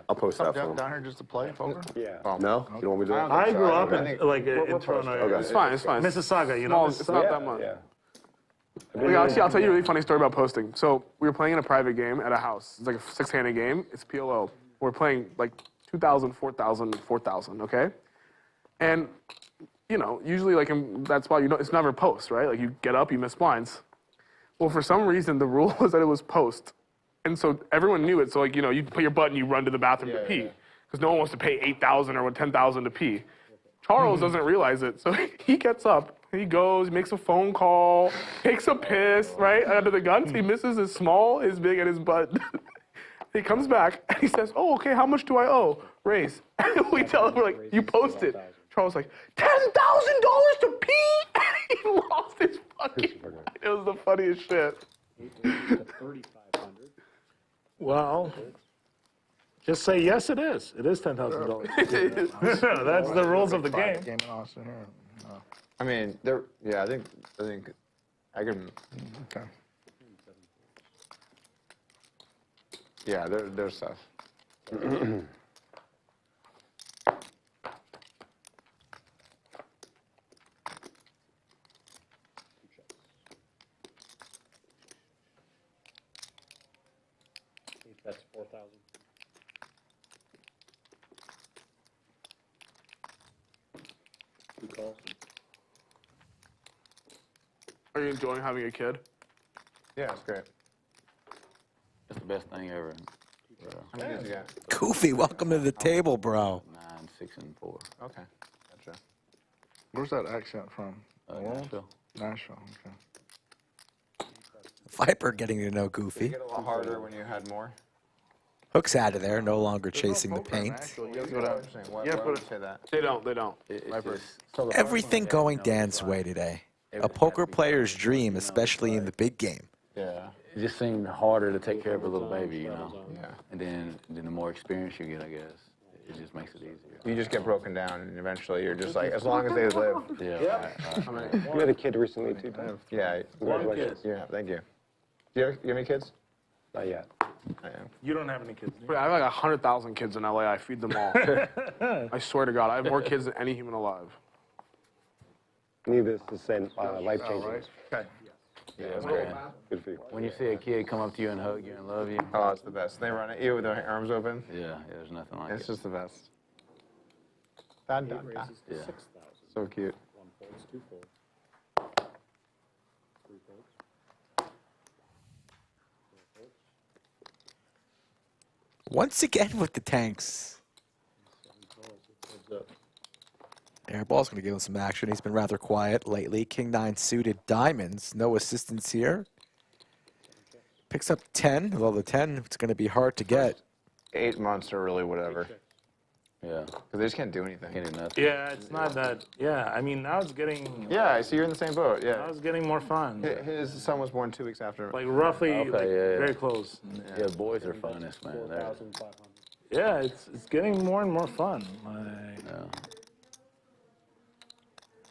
I'll post that for Down him. here just to play poker? Yeah. No? You don't want me to do it? I grew up I think- in we'll Toronto. post it. It's fine. It's fine. Mississauga, you Small, know. it's not that much. Yeah. Wait, actually, I'll tell you a really funny story about posting. So we were playing in a private game at a house. It's like a 6-handed game. It's PLO. We're playing like 2,000, 4,000, 4,000, okay? And, you know, usually like in that spot, it's never post, right? Like you get up, you miss blinds. Well, for some reason, the rule was that it was post. And so everyone knew it. So like, you put your button, you run to the bathroom to pee. Because no one wants to pay 8,000 or 10,000 to pee. Charles doesn't realize it. So he gets up, he goes, makes a phone call, takes a piss, right, under the gun. So he misses his small, his big, and his butt. He comes back, and he says, oh, okay, how much do I owe? Raise. And we tell him, we're like, you posted. Charles like, $10,000 to pee? He lost his fucking, it was the funniest shit. Well, just say yes. It is. It is $10,000. That's the rules of the game. Game in Austin or no? I mean, there. Yeah, I think I can. Okay. Yeah, there's stuff. That's 4,000. Two calls. Are you enjoying having a kid? Yeah, it's great. It's the best thing ever. How many kids you got? Goofy, welcome to the table, bro. 9, 6, and 4. Okay, gotcha. Where's that accent from? Nashville. Nashville. Okay. Viper getting to know Did Goofy. it get a lot harder when you had more? Hook's out of there, no longer chasing the paint. You have to go down. Why would you say that? They don't. They don't. Everything going Dan's way today. A poker player's dream, especially in the big game. Yeah. It just seemed harder to take care of a little baby, you know? Yeah. And then the more experience you get, I guess, it just makes it easier. You just get broken down, and eventually you're just like, as long as they live. Yeah. You had a kid recently, too, Tom? Yeah. Congratulations. Yeah, thank you. Do you have any kids? Not yet. I am. You don't have any kids. I have like 100,000 kids in LA. I feed them all. I swear to God, I have more kids than any human alive. Needless to say, life-changing. Okay. Yeah, it's great. Good for you. When you see a kid come up to you and hug you and love you. Oh, it's the best. They run at you with their arms open. Yeah, there's nothing like It's it. just the best. Dun, dun, dun. Yeah. So cute. One folds, two folds. Three folds. Four folds. Once again with the tanks. 7 calls. Heads up. Airball's going to give him some action. He's been rather quiet lately. King 9 suited diamonds. No assistance here. Picks up 10. Well, the 10, it's going to be hard to get. 8 months or really whatever. Yeah. Because they just can't do anything. Can't do nothing. Yeah, it's not that. Yeah, I mean, now it's getting. Yeah, so you're in the same boat. Now Yeah. it's getting more fun. His son was born 2 weeks after. Like roughly, Okay, like, yeah. very close. Yeah, boys are funnest, man. They're, 4,500. Yeah, it's getting more and more fun. Like, yeah.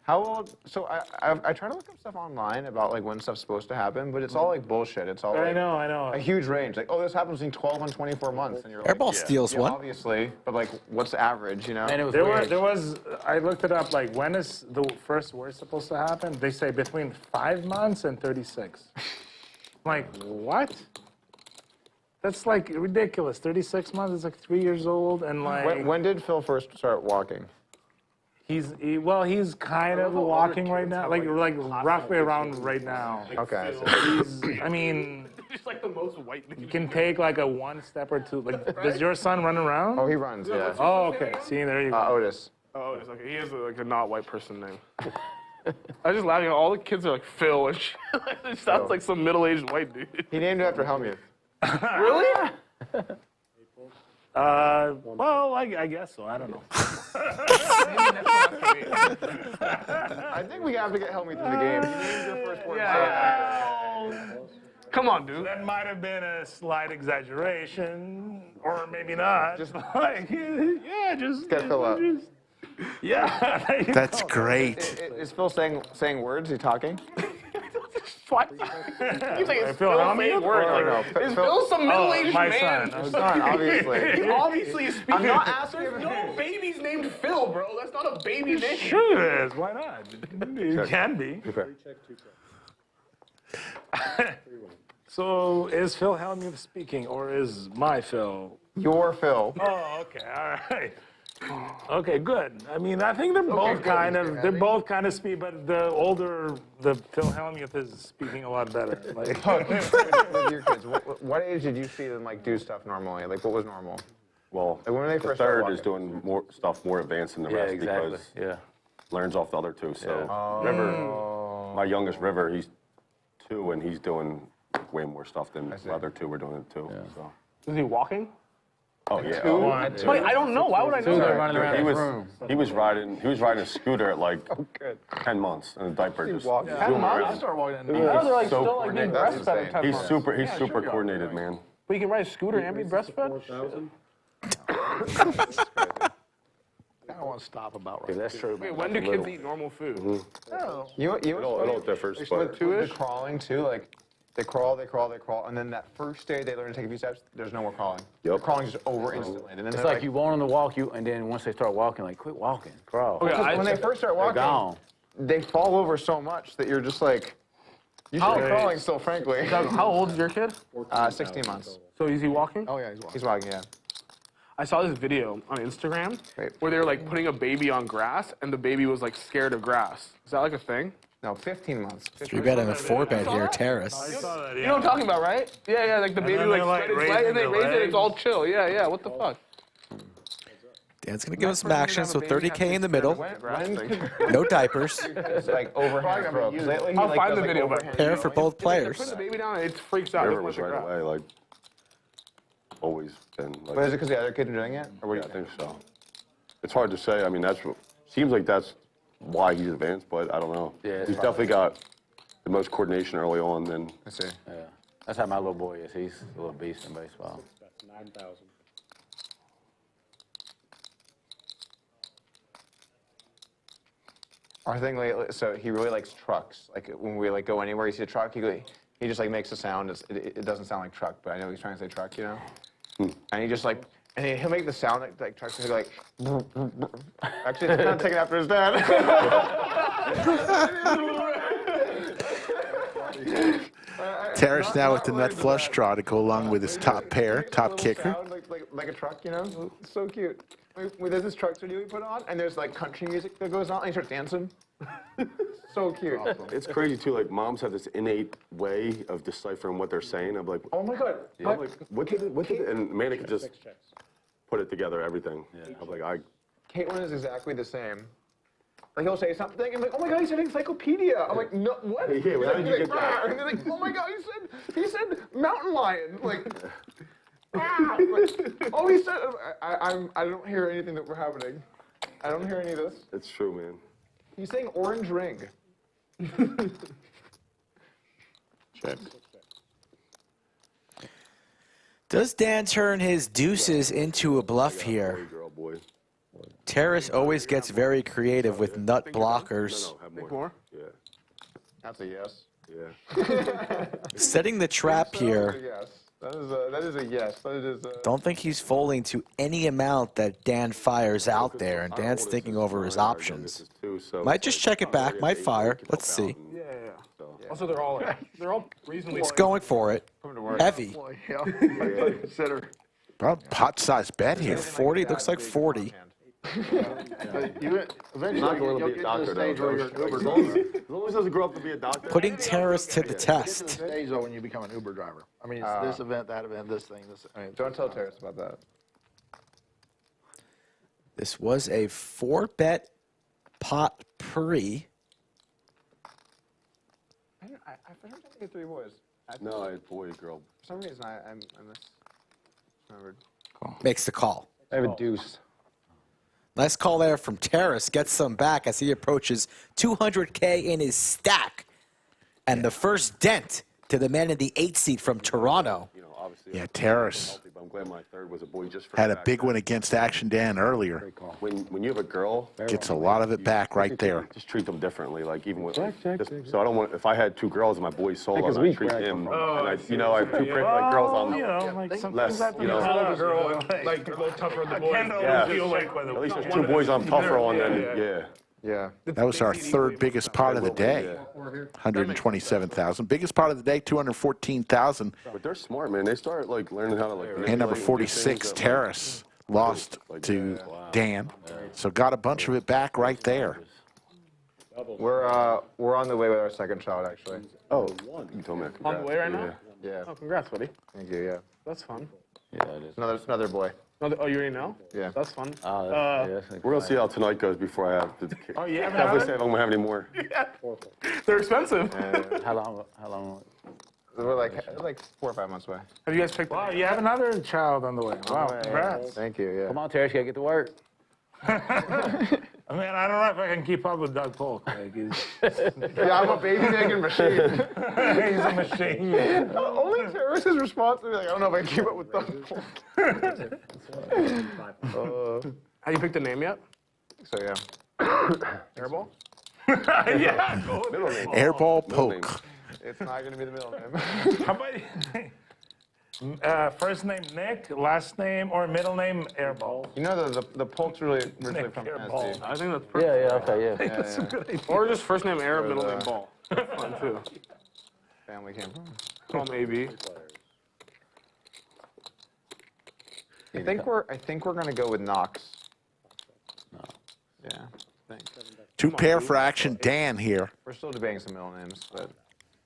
How old? So I try to look up stuff online about like when stuff's supposed to happen, but it's all like bullshit. It's all I like know. a huge range. Like, oh, this happens in 12 and 24 months, and you're like, Airball steals yeah, one. obviously, but like, what's the average? You know? And it was There weird. was. I looked it up. Like, when is the first war supposed to happen? They say between 5 months and 36. Like, what? That's like ridiculous. 36 months is like 3 years old, and like When did Phil first start walking? he's kind of walking right now, like roughly around right now. Okay. He's. I mean, Just like the most white. you can take like a 1 step or 2. Like, does your son run around? Oh, he runs. Yeah. Oh, okay. See, there you go. Otis. Oh, it's like he has like a not white person name. I was just laughing. All the kids are like Phil, and shit. It sounds like some middle-aged white dude. He named it after Hellmuth. Really? Well, I guess so. I don't know. I think we have to get Hellmuth in the game. You named your firstborn son. Come on, dude. That might have been a slight exaggeration, or maybe not. Just like, yeah, just Get Phil up. yeah. there you That's go. great. Is Phil saying words? Is he talking? What? He's like, is Phil Phil Hellmuth saying words? or no? Like, is Phil- Phil some middle-aged my man? son. His son, obviously. He obviously is speaking. I'm not asking There's him. no babies named Phil, bro. That's not a baby name. Sure it is. Why not? It can be. Check, 2 check. So is Phil Hellmuth speaking, or is my Phil? Your Phil. Oh, okay. All right. Okay, good. I mean, I think they're both kind of speak, but the older the Phil Hellmuth is speaking a lot better. Like, With your kids, what age did you see them like do stuff normally? Like, what was normal? Well, Like when they the first third started is doing more stuff more advanced than the Yeah, rest exactly. because Yeah. learns off the other two. So River, my youngest River, he's 2 and he's doing way more stuff than the other 2 were doing too. So Is he walking? Oh yeah. Wait, I don't know. Why would I know that? He was riding a scooter at like 10 months in a diaper. Just zooming around. Start walking in. No, they're like still like being breastfed at 10 He's months. super coordinated, man. But you can ride a scooter and be breastfed? I don't want to stop about right. That's true. Wait, when do kids eat normal food? It all differs, but The crawling too, like they crawl, and then that first day they learn to take a few steps, there's no more crawling. Yep. The crawling's just over instantly. And then It's like you want them to walk you, and then once they start walking, like, quit walking, crawl. when they first start walking, Gone. they fall over so much that you're just like, you should be crawling still, frankly. How old is your kid? 16 months. So is he walking? Oh yeah, he's walking. He's walking, yeah. I saw this video on Instagram where they were like putting a baby on grass and the baby was like scared of grass. Is that like a thing? No, 15 months. 3 bet and a 4 bet here, Terrace. I saw that, You know what I'm talking about, right? Yeah, like the baby then like they, like, spread its raise leg and they the raise it, legs. it's all chill. Yeah, what the fuck? Dan's going to give us some action, so 30K in the middle. When No diapers. it's like overhand throw. Lately, I'll find the video, but Pair for both put players. the baby down and it freaks out. River It was wants to right grab. away, like always been. Like, But is it because the other kids are doing it? Or what do I you think? think so. It's hard to say. I mean, seems like that's why he's advanced, but I don't know. Yeah, He's definitely got the most coordination early on. Then I see. Yeah. That's how my little boy is. He's a little beast in baseball. That's 9,000. Our thing lately, so he really likes trucks. Like when we like go anywhere, he sees a truck, he just like makes a sound. It doesn't sound like truck, but I know he's trying to say truck, you know. And he just like, and he'll make the sound like trucks. He'll be like, actually, it's kind of taken after his dad. Terrace now with the nut flush draw to go along with his top pair, top kicker. Sound like a truck, you know. It's so cute. There's this truck studio we put on, and there's like country music that goes on, and he starts dancing. So cute. it's crazy too. Like moms have this innate way of deciphering what they're saying. I'm like, Oh my god. I'm like, what did it? And Manny could just put it together, everything. I'm like, Caitlin is exactly the same. Like he'll say something, and I'm like, oh my god, he said encyclopedia. I'm like, no, what? Yeah, well, how did you get that? And they're like, oh my god, he said mountain lion. Like, oh, he said, I don't hear anything that we're happening. I don't hear any of this. it's true, man. He's saying orange ring. Check. Does Dan turn his deuces into a bluff here? Girl, boy. Terrace always gets very creative with nut blockers. No, have Think more. more? Yeah. That's a yes. Yeah. Setting the trap here. Yes. That is a yes. That is a... Don't think he's folding to any amount that Dan fires out there, and Dan's thinking over his options. Might just check it back, might fire. Let's see. Yeah. Also, they're all reasonably. He's going for it. Heavy. Boy, yeah. Consider. Well, pot size bet here. 40, looks like 40. But you eventually Not going to you'll be a get to the doctor, stage though. where you're an Uber As driver. long as he doesn't grow up to be a doctor. Putting Terrace to the test. The stage though when you become an Uber driver. I mean, it's this event, that event, this thing, this. I mean, Don't tell Terrace about that. This was a 4-bet pot pre. I forgot to get 3 boys. No, I had boy, girl. For some reason, I misremembered. Makes the call. I have a deuce. Nice call there from Terrace. Gets some back as he approaches 200K in his stack. And the first dent to the man in the 8 seat from Toronto. You know, obviously. Yeah, Terrace Healthy, but I'm glad my third was a boy just for had the a fact big that one against Action Dan earlier. When you have a girl, Gets a lot of it back right there. just treat them differently. Like even with so I don't want if I had 2 girls and my boy solo, I treat him and I I have 2 like girls on You know, like sometimes less, that you know. a girl and like a little tougher than the boys. Yeah. Feel like by the At least there's 2 boys I'm tougher on than yeah. Yeah. That was our third biggest pot of the day. 127,000. Biggest pot of the day, 214,000. But they're smart, man. They start like learning how to like. And number manipulate and do 46, things that, like, Terrace, lost to Dan. So got a bunch of it back right there. We're on the way with our second child, actually. Oh, you told me. On the way right now? Yeah. Oh, congrats, buddy. Thank you. Yeah. That's fun. Yeah, it is. Another boy. Oh, you already know? Yeah. That's fun. We're gonna see how tonight goes before I have to. Oh, you haven't Definitely had say if I'm gonna have any more. They're expensive. How long? We're like 4 or 5 months away. Have you guys picked? Wow, you have another child on the way. Wow, congrats. Thank you. Yeah. Come on, Terrence, gotta get to work. I mean, I don't know if I can keep up with Doug Polk. Like, Yeah, I'm a baby making machine. he's a machine. Only Terrence's response to me, like, I don't know if I can keep up with Doug Polk. Have you picked a name yet? So yeah. Airball. Yeah. Airball Polk. It's not gonna be the middle name. How about first name Nick, last name or middle name Airball? You know the Polk's really originally Nick from Airball. Tennessee. I think that's perfect. Yeah, okay, yeah. That's a good idea. Or just first name Air, middle name Ball. That's fun too. Family came from. Call him AB. I think we're gonna go with Knox. No. Yeah. Thanks. Two pair for Action Dan here. We're still debating some middle names, but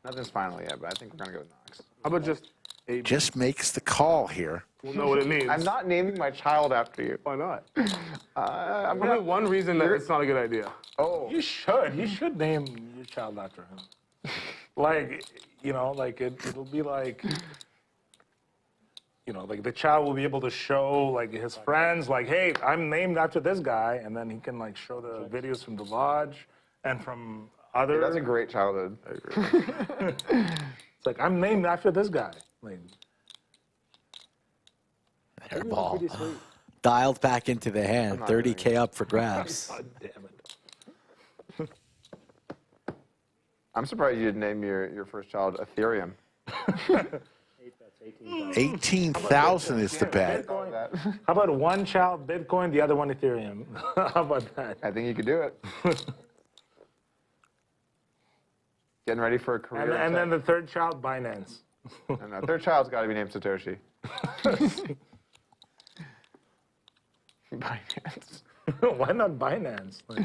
nothing's final yet. But I think we're gonna go with Knox. How about just AB? Just makes the call here. We'll know what it means. I'm not naming my child after you. Why not? I'm Only one reason that it's not a good idea. Oh. You should. You should name your child after him. Like, you know, like it'll be like, you know, like the child will be able to show like his friends, like, hey, I'm named after this guy, and then he can like show the videos from the lodge and from other. That's a great childhood. It's like I'm named after this guy. Like, Airball. Dialed back into the hand. 30K up for grabs. God damn it. I'm surprised you didn't name your first child Ethereum. 18,000 is the bet. How about one child Bitcoin, the other one Ethereum? How about that? I think you could do it. Getting ready for a career. And then the third child Binance. And the third child's got to be named Satoshi. Binance. Why not Binance? Like,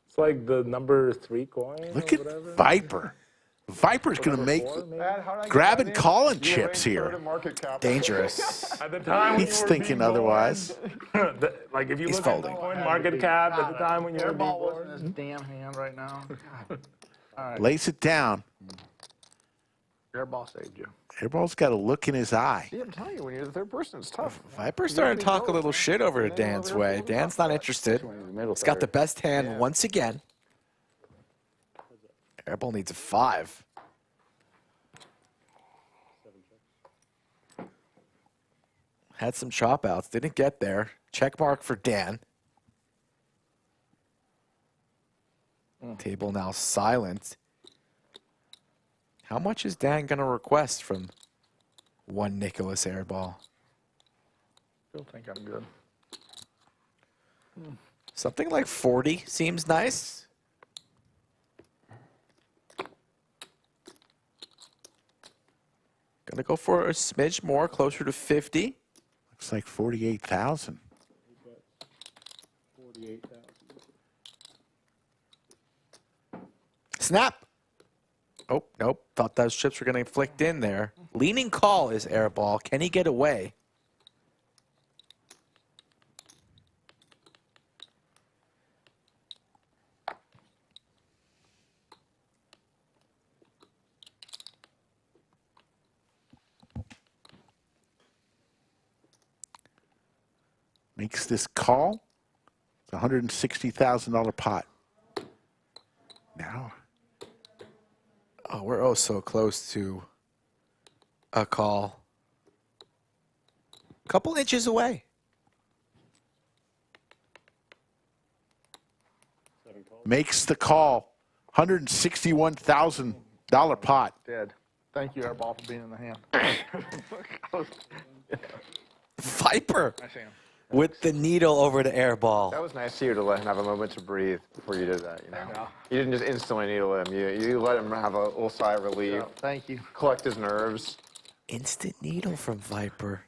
it's like the number 3 coin. Look or at whatever. Viper. Viper's going to make grabbing calling chips here. Dangerous. At the time when He's you were thinking being otherwise. born, like if you He's look folding. at coin market cap at the time when you were being Airball wasn't born. his damn hand right now. God. All right. Lays it down. Airball saved you. Airball's got a look in his eye. See, I'm telling you, when you're the third person, it's tough. Viper's starting to talk a little shit over to Dan's way. Dan's not interested. He's got the best hand once again. Airball needs a 5. Had some chop outs, didn't get there. Check mark for Dan. Table now silent. How much is Dan going to request from one Nicholas Airball? Still think I'm good. Something like 40 seems nice. Gonna go for a smidge more, closer to 50. Looks like 48,000. Snap. Oh, nope. Thought those chips were going to flicked in there. Leaning call is Airball. Can he get away? Makes this call. It's a $160,000 pot. Now. Oh, we're oh so close to a call. Couple inches away. Makes the call. $161,000 pot. Dead. Thank you, Airball, for being in the hand. Viper I see him. with the needle over to Airball. That was nice of you to let him have a moment to breathe before you did that, you know? You didn't just instantly needle him. You let him have a little sigh of relief. Thank you. Collect his nerves. Instant needle from Viper.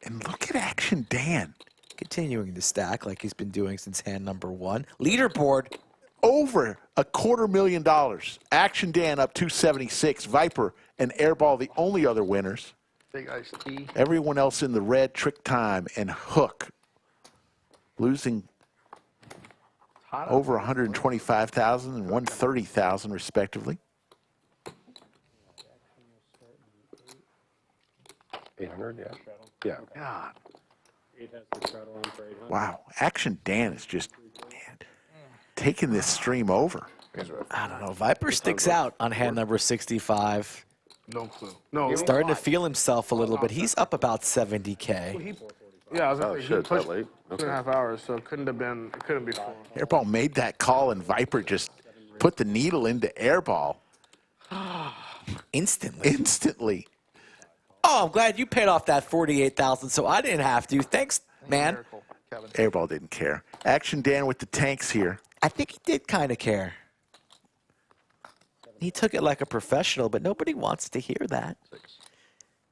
And look at Action Dan. Continuing to stack like he's been doing since hand number 1. Leaderboard. Over $250,000. Action Dan up 276. Viper and Airball the only other winners. Big iced tea. Everyone else in the red, Tricktime and Hook, losing over $125,000 and $130,000 respectively. 800, yeah. Yeah. God. 8 has the straddle on for 800. Wow, Action Dan is just taking this stream over. I don't know. Viper sticks out on hand number 65. No clue. No. Starting to feel himself a little bit. He's up about 70K. Yeah, I was Oh, gonna say, shit, he it's pushed that late? 2.5 hours, so it couldn't have been. It couldn't be full. Airball made that call, and Viper just put the needle into Airball Instantly. Oh, I'm glad you paid off that 48,000, so I didn't have to. Thanks, man. Miracle, Kevin. Airball didn't care. Action Dan with the tanks here. I think he did kind of care. He took it like a professional, but nobody wants to hear that.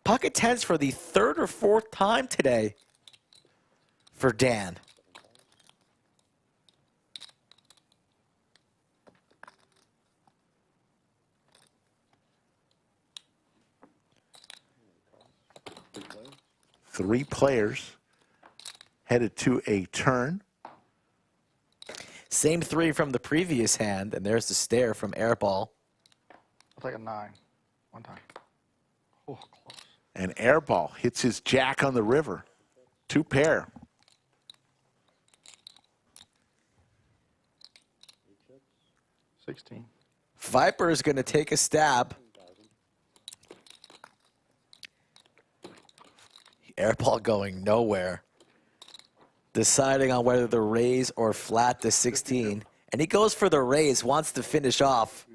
Pocket tens for the third or fourth time today for Dan. Three players headed to a turn. Same three from the previous hand, and there's the stare from Airball. I'll take a 9. One time. Oh, close. And Airball hits his jack on the river. Two pair. $16. Viper is going to take a stab. Airball going nowhere. Deciding on whether to raise or flat the 16. And he goes for the raise, wants to finish off.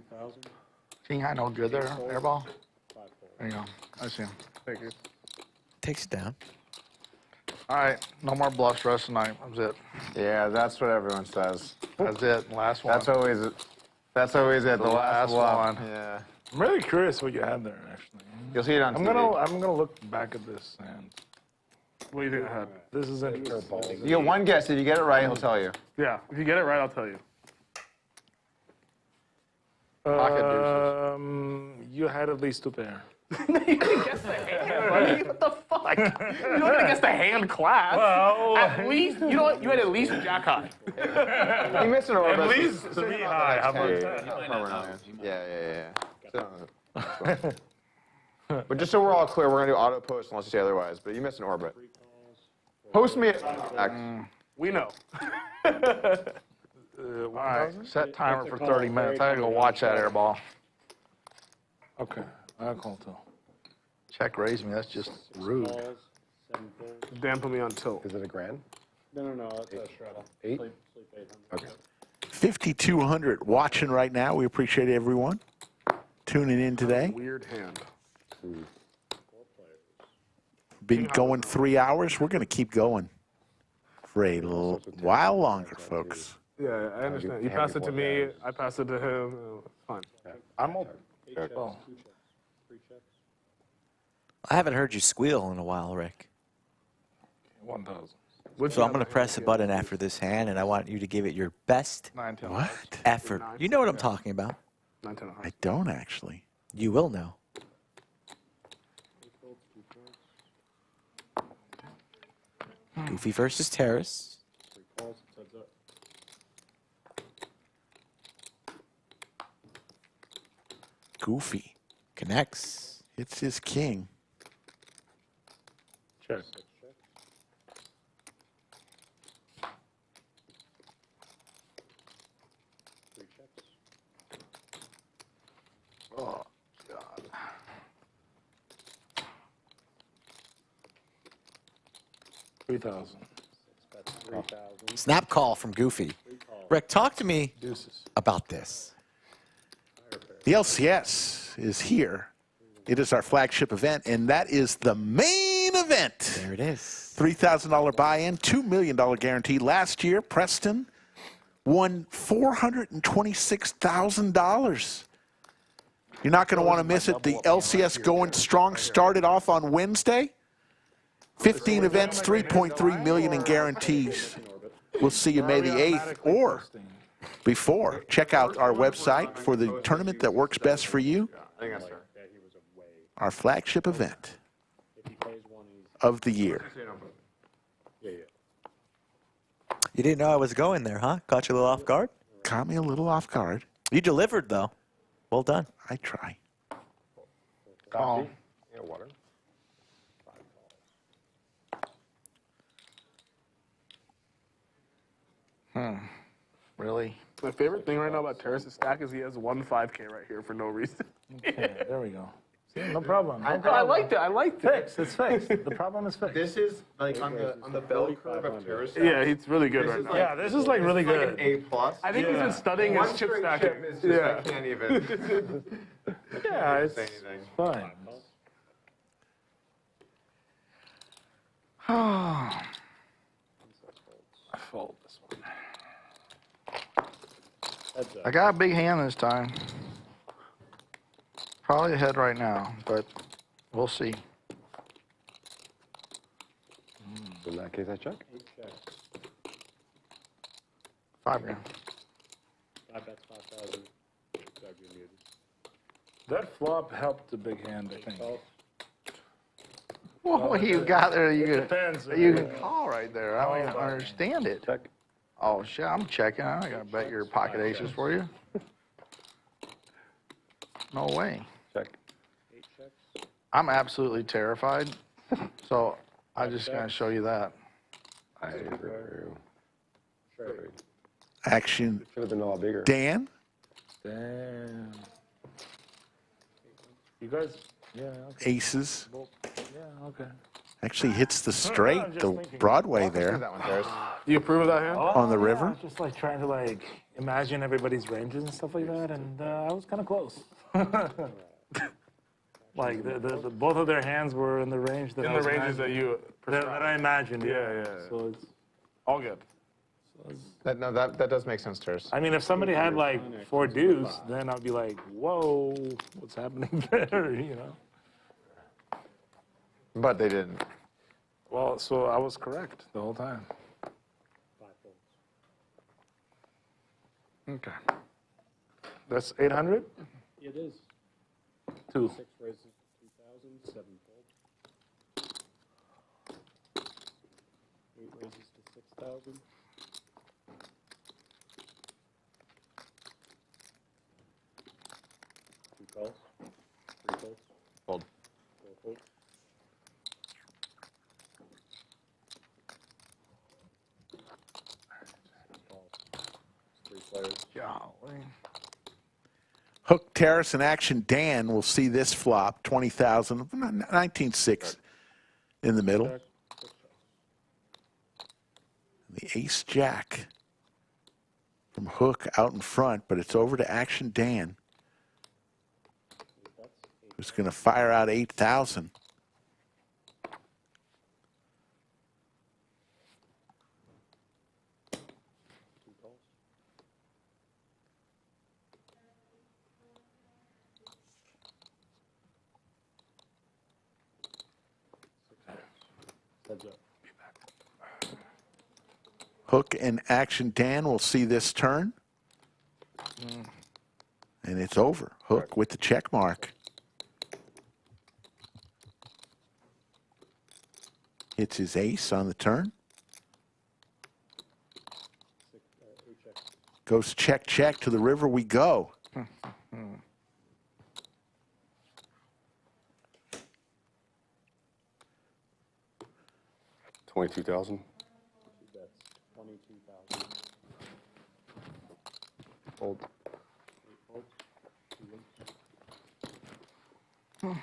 Seeing how no good there, Airball? There you go. I see him. Thank you. Takes it down. All right, no more bluffs for us tonight. That's it. Yeah, that's what everyone says. That's it. Last one. That's always it. The last one. Yeah. I'm really curious what you had there, actually. You'll see it on I'm TV. gonna look back at this and What do you think I had? this is interesting. You get one guess. If you get it right, he'll tell you. Yeah, if you get it right, I'll tell you. Pocket You had at least two pair. You didn't guess the hand, buddy. What the fuck? You don't even guess the hand class. Well, At least, you know what? You had at least jack high. He missed an orbit. At least 3 high. How about that? Yeah. But just so we're all clear, we're gonna do auto post unless you say otherwise. But you missed an orbit. Post me. We know. All right, set timer for 30 minutes. I gotta go watch that Airball. Okay, I'll call too. Check raise me. That's just rude. Balls, 7 pairs. Dan put me on tilt. Is it a grand? No, it's a straddle. 8? Sleep 800. Okay. 5,200 watching right now. We appreciate everyone tuning in today. Weird hand. Been going 3 hours. We're going to keep going for a while longer, folks. Yeah, I understand. You passed it to me. I passed it to him. It's fine. I'm open. 8 checks, Oh. 2 checks. 3 checks. I haven't heard you squeal in a while, Rick. 1,000. So I'm going to press a button after this hand, and I want you to give it your best 9, 10. What? effort. You know what I'm talking about. 9, 10, I don't actually. You will know. Goofy versus Terrace. 3 calls, heads up. Goofy Connects. hits his king. Check. 6 checks. 3 checks. Oh, God. 3,000. That's 3,000. Snap call from Goofy. Rick, talk to me Deuces. about this. The LCS is here. It is our flagship event, and that is the main event. There it is. $3,000 buy-in, $2 million guarantee. Last year, Preston won $426,000. You're not going to want to miss it. The LCS going strong started off on Wednesday. 15 events, 3.3 million in guarantees. We'll see you May the 8th or before. Check out our website for the tournament that works best for you. Our flagship event of the year. You didn't know I was going there, huh? Caught you a little off guard? Caught me a little off guard. You delivered, though. Well done. I try. Call. Yeah, water. Really? My favorite thing right now about Terrace's stack is he has 1 5K right here for no reason. Okay, there we go. See, no problem. I liked it. I liked it. Fixed. It's fixed. The problem is fixed. This is like on the bell curve of Terrace. Yeah, he's really good right now. Yeah, this is like really good. Like an A+. I think he's been studying his chip stacking. Is just, I can't even. Yeah, it's say anything. fine. I Fold this one. got a big hand this time. Probably ahead right now, but we'll see. In that case, I check. 5 grand. 5 bets, 5,000. Doug, you're muted. That flop helped the big hand, I think. What you got there? Depends. You can call right there. I don't even understand it. Check. Oh shit! I'm checking. I gotta bet your pocket aces for you. No way. Check. 8 checks. I'm absolutely terrified. So I'm just gonna show you that. I agree. Action, Should have been a lot bigger. Dan. Damn. You guys, yeah, okay. Aces. Well, yeah, okay. Actually hits the straight, I'm just the thinking. Broadway there That one, Terrace. Do you approve of that hand? on the river. I was just like trying to like imagine everybody's ranges and stuff like that, and I was kind of close. Like the both of their hands were in the range that In I the was ranges that imagining- you that I imagined. Yeah. So it's. All good. That does make sense, Terrace. I mean, if somebody had like 4 deuce, then I'd be like, whoa, what's happening there? You know. But they didn't. Well, so I was correct the whole time. 5 folds. Okay. That's 800. It is. 2. 6 raises to 2,000, 7 folds. 8 raises to 6,000. 2 calls. 3 folds. Fold. 4 folds. Calls. 3 players. Golly. Hook, Terrace, and Action Dan will see this flop, 20,000, 19.6 in the middle. The ace jack from Hook out in front, but it's over to Action Dan, who's going to fire out 8,000. Heads up. Hook and Action Dan will see this turn. And it's over. Hook with the check mark. Hits his ace on the turn. 8 checks. Goes check, check, to the river we go. 22,000. 2 bets. 22,000. Fold. 8 folds. 2 wins.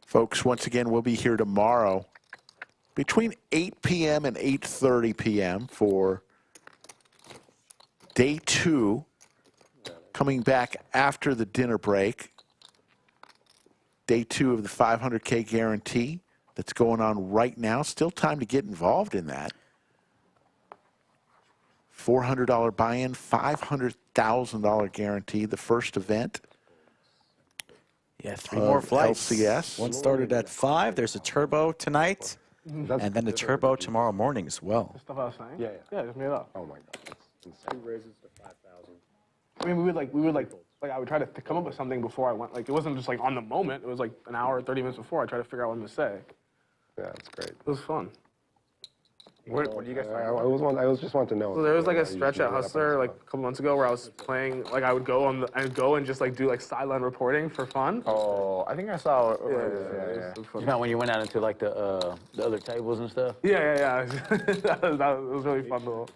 Folks, once again, we'll be here tomorrow between 8 p.m. and 8:30 p.m. for day 2, coming back after the dinner break. Day 2 of the 500K guarantee that's going on right now. Still time to get involved in that. $400 buy-in, $500,000 guarantee, the first event. Yeah, 3 more flights. LCS. One started at 5. There's a turbo tonight, and then a turbo tomorrow morning as well. Stuff I was saying? Yeah. Yeah, just made it up. Oh my God. That's 2 insane. raises to 5,000. I mean, we would like I would try to come up with something before I went. Like, it wasn't just like on the moment. It was like an hour, 30 minutes before. I tried to figure out what to say. Yeah, that's great. It was fun. What do you guys I was just wanting to know. So there was like a stretch at Hustler like a couple months ago where I was playing, like I would go and just like do like sideline reporting for fun. Oh, I think I saw. Yeah. You know when you went out into like the other tables and stuff? Yeah. that was really fun though.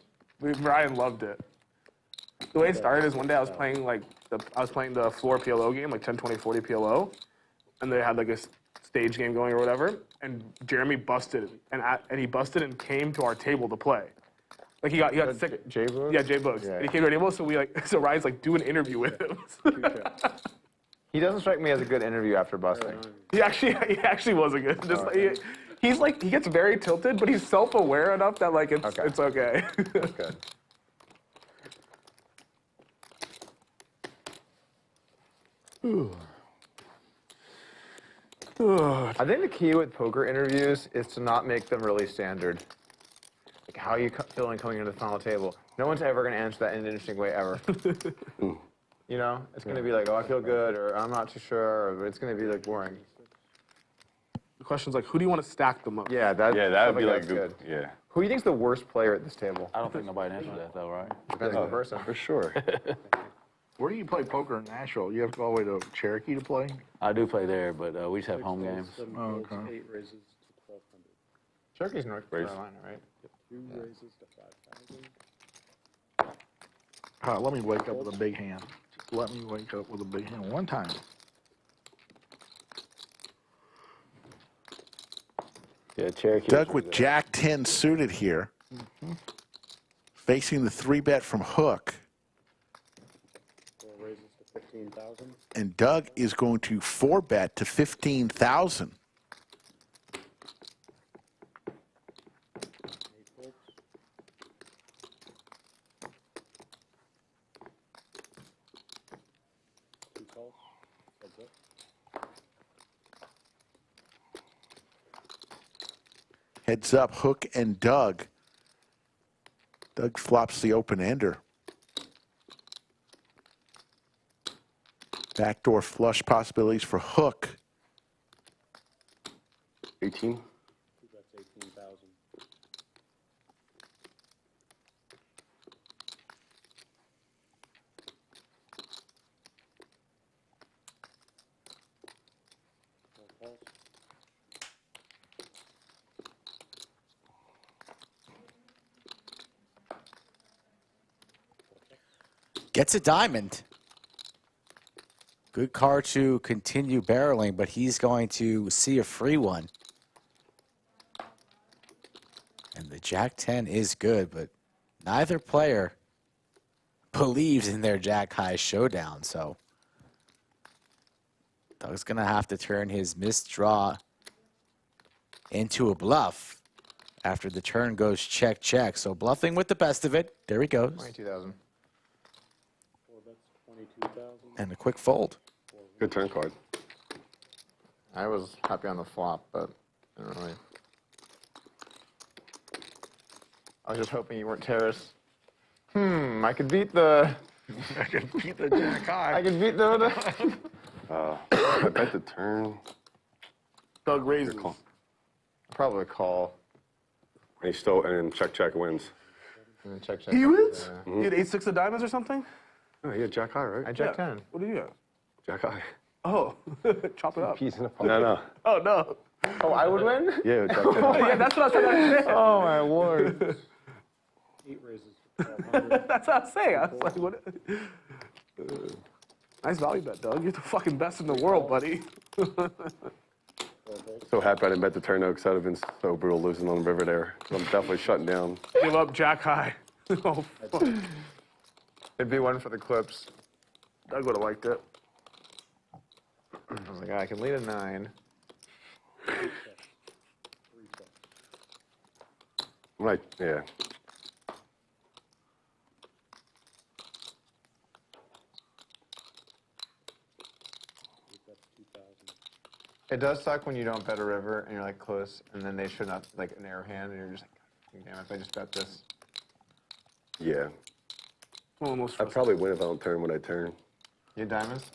Brian loved it. The way it started is one day I was playing the floor PLO game, like 10, 20, 40 PLO, and they had like a stage game going or whatever, and Jeremy busted and he busted and came to our table to play. Like he got sick. Jay Boogs? Yeah, Jay Boogs. And he came to our table, so Ryan's like, do an interview with him. He doesn't strike me as a good interview after busting. He actually wasn't good. Just he's like he gets very tilted, but he's self-aware enough that like it's okay. That's good. I think the key with poker interviews is to not make them really standard. Like, how are you feeling coming into the final table? No one's ever going to answer that in an interesting way ever. You know? It's going to be like, oh, I feel good, or I'm not too sure, or it's going to be like boring. The question's like, who do you want to stack them up? Yeah, that would be that's like good. Yeah. Who do you think's the worst player at this table? I don't think nobody answered that though, right? Depends on the person. For sure. Where do you play poker in Nashville? You have to go all the way to Cherokee to play? I do play there, but we just have home games. Oh, okay. 8 raises to 1,200. Cherokee North Carolina, right? 2 raises to 5,000. Let me wake up with a big hand. Let me wake up with a big hand one time. Yeah, Cherokee. Doug with Jack 10 suited here, facing the 3-bet from Hook. 4 raises to 15,000. And Doug is going to 4-bet to 15,000. 8 folks. Two calls. Heads up. Heads up, Hook and Doug. Doug flops the open-ender. Backdoor flush possibilities for Hook. 18. That's 18,000. Calls. Gets a diamond. Good card to continue barreling, but he's going to see a free one. And the Jack 10 is good, but neither player believes in their Jack High showdown, so Doug's going to have to turn his missed draw into a bluff after the turn goes check, check. So bluffing with the best of it. There he goes. 22,000. 4 bets, 22,000. And a quick fold. Good turn card. I was happy on the flop, but I don't really. I was just hoping you weren't terrace. I could beat the. I could beat the Jack High. I could beat the. I bet the turn. Doug raises. Call. Probably call. And he still, and then check wins. And then check. He wins? Yeah. You had 8-6 of diamonds or something? Oh, he had Jack High, right? I Jack 10. What do you got? Jack High. Oh, chop it up. Piece in a pocket. No. Oh, no. Oh, I would win? Yeah, Jack 10. Yeah, that's what I was trying to say. Oh, my lord. 8 raises to 1,200. That's what I was saying. I was like, what? Nice value bet, Doug. You're the fucking best in the world, buddy. So happy I didn't bet the turn though, because I'd have been so brutal losing on the river there. So I'm definitely shutting down. Give up Jack High. Oh, fuck. It'd be one for the clips. Doug would have liked it. I was like, I can lead a 9. Right, yeah. It does suck when you don't bet a river and you're like close, and then they should not like an arrow hand, and you're just like, damn, if I just bet this. Yeah. Almost. I probably win if I don't turn when I turn. You had diamonds?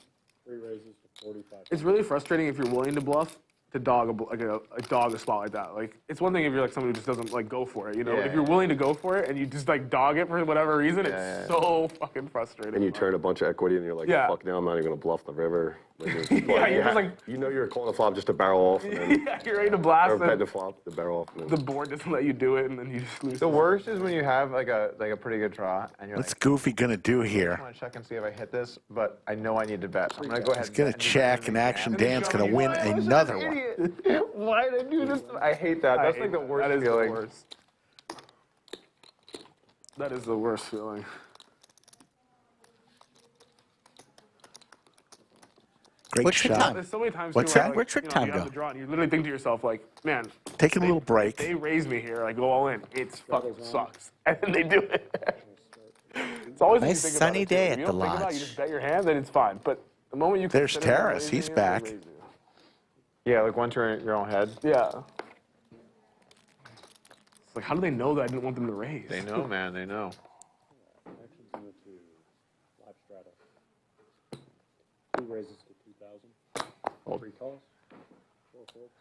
3 raises to 45. It's really frustrating if you're willing to bluff, to dog a dog a spot like that. Like, it's one thing if you're like someone who just doesn't like go for it, you know. Yeah, if you're willing to go for it and you just like dog it for whatever reason, it's so fucking frustrating. And you turn a bunch of equity and you're like, fuck now, I'm not even gonna bluff the river. Like, you're just like, you know you're calling a flop just to barrel off. And then you're ready to blast or it. bet the flop, to barrel off. The board doesn't let you do it, and then you just lose. The worst is when you have like a pretty good draw, and you're What's like, Goofy gonna do I here? want to check and see if I hit this, but I know I need to bet. So I'm gonna go ahead. He's gonna check, and Action Dan's gonna win another one. Why did I do this? I hate that. That's like the worst feeling. The worst. That is the worst feeling. Great shot. There's so many times What's too, that? Like, Where'd Trick Time you go? have the draw, and you literally think to yourself, like, man, Taking a little break. They raise me here, like go all in. It's fucking sucks, and then they do it. It's always Nice when you think sunny about it, day too. at If you the don't think about it, lodge. you just bet your hand, then it's fine. But the moment you There's consider them Terrace. raising He's you, back. they raise you. Yeah, like once you're in your own head. Yeah. It's like, how do they know that I didn't want them to raise? They know, man. They know. Two raises to 2,000. 3 calls. 4 folds.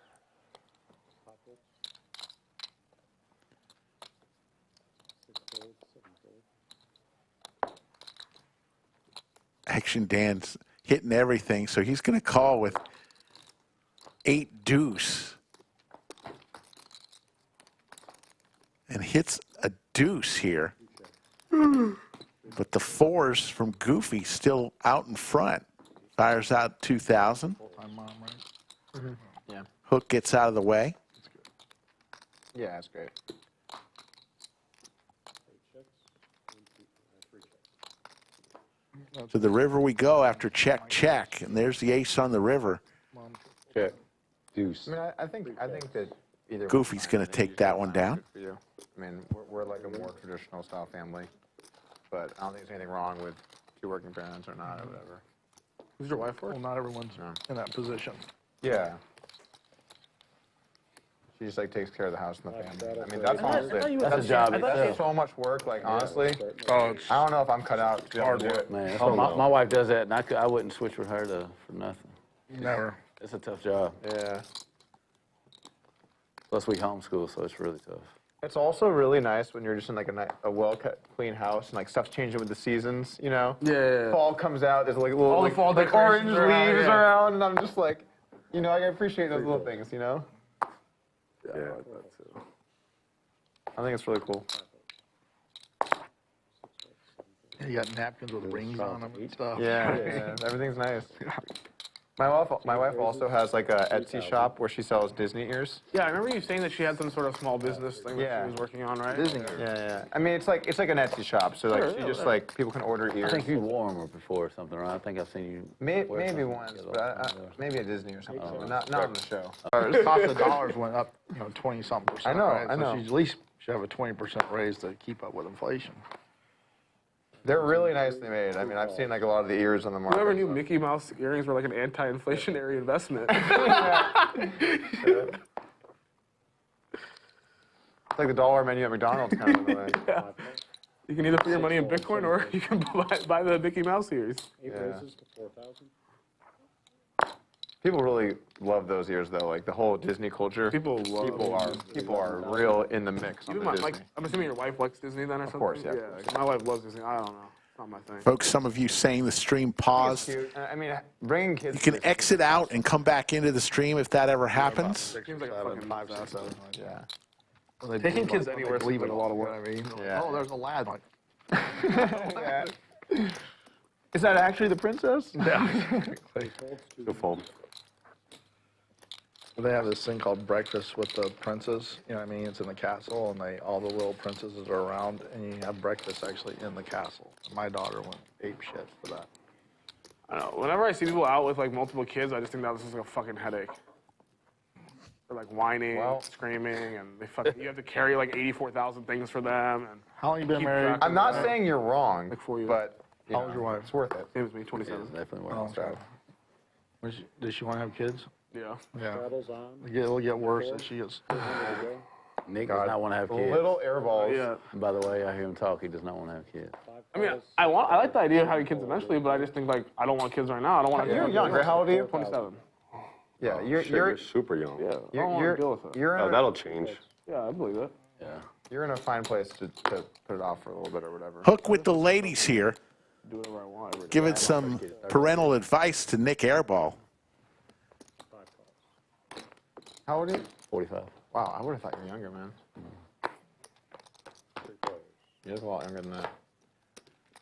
Pot folds. 6 folds. 7 folds. Action Dan's hitting everything, so he's gonna call with 8 deuce. And hits a deuce here. But the 4s from Goofy still out in front. Fires out 2,000. Yeah. Hook gets out of the way. Yeah, that's great. To the river we go after check, check. And there's the ace on the river. Check. Deuce. I mean, I think that either Goofy's going to take that one down. Good for you. I mean, we're like a more traditional style family, but I don't think there's anything wrong with 2 working parents or not or whatever. Who's your wife for? Well, not everyone's in that position. Yeah. She just like takes care of the house and the family. I mean, that's honestly, that's a job. That's so much work. Like honestly, I don't know if I'm cut out to be able to do it. Man, my wife does that, and I wouldn't switch with her for nothing. Never. It's a tough job. Yeah. Plus, we homeschool, so it's really tough. It's also really nice when you're just in like a well-cut, clean house and like stuff's changing with the seasons, you know? Yeah. Fall comes out, there's like little All the like, fall like orange decorations around, leaves yeah. around, and I'm just like, you know, I appreciate those little things, you know? Yeah. I think it's really cool. Yeah, you got napkins with rings on them and stuff. Yeah, everything's nice. My wife also has like a Etsy shop where she sells Disney ears. Yeah, I remember you saying that she had some sort of small business thing that Yeah. she was working on, right? Disney ears. Yeah. I mean, it's like an Etsy shop, so like she just like people can order ears. I think you wore them before or something, right? I think I've seen you. Maybe something. once, but maybe at Disney or something. Not on the show. The cost of dollars went up, 20-something%. I know, right? I know. So she at least should have a 20% raise to keep up with inflation. They're really nicely made. I mean, I've seen like a lot of the ears on the market. Whoever knew Mickey Mouse earrings were like an anti-inflationary investment. It's like the dollar menu at McDonald's kind of in a way. Yeah. You can either put your money in Bitcoin or you can buy the Mickey Mouse ears. 8 raises to 4,000. People really love those ears though, like the whole Disney culture. People are real in the mix on Even the my, Disney. I'm assuming your wife likes Disney then or something? Of course, yeah. Like, my wife loves Disney. I don't know. It's not my thing. Folks, some of you saying the stream paused. Cute. I mean, bringing kids. You can exit out and come back into the stream if that ever happens. Seems like a fucking 5, 6, disaster. 7. Yeah. Well, they Taking do kids like- anywhere they seems leave like it a lot of You work. know what I mean? Yeah. Oh, there's a lad. Like, Yeah. Is that actually the princess? yeah. Go fold. They have this thing called breakfast with the princes. You know what I mean? It's in the castle, and all the little princesses are around, and you have breakfast actually in the castle. My daughter went ape shit for that. I don't know. Whenever I see people out with like multiple kids, I just think that this is like a fucking headache. They're like whining, screaming, and you have to carry like 84,000 things for them. And How long you been keep married? track of I'm not them. saying you're wrong, Like 4 years. but How old's your wife? It's worth it. Same as me, 27. It's definitely Oh, worth okay. Does she want to have kids? Yeah. Yeah. Straddles on. It'll get worse as she gets. Nick does not want to have kids. Little airballs. Yeah. And by the way, I hear him talk. He does not want to have kids. I mean, I like the idea of having kids eventually, but I just think like I don't want kids right now. I don't want to. You're younger. How old are you? 27. Yeah, You're super young. Yeah. You're in That'll change. Yeah, I believe it. Yeah. You're in a fine place to put it off for a little bit or whatever. Hook with the ladies here, Do whatever I want. giving some parental advice to Nik Airball. How old are you? 45. Wow, I would have thought you were younger, man. You're a lot younger than that.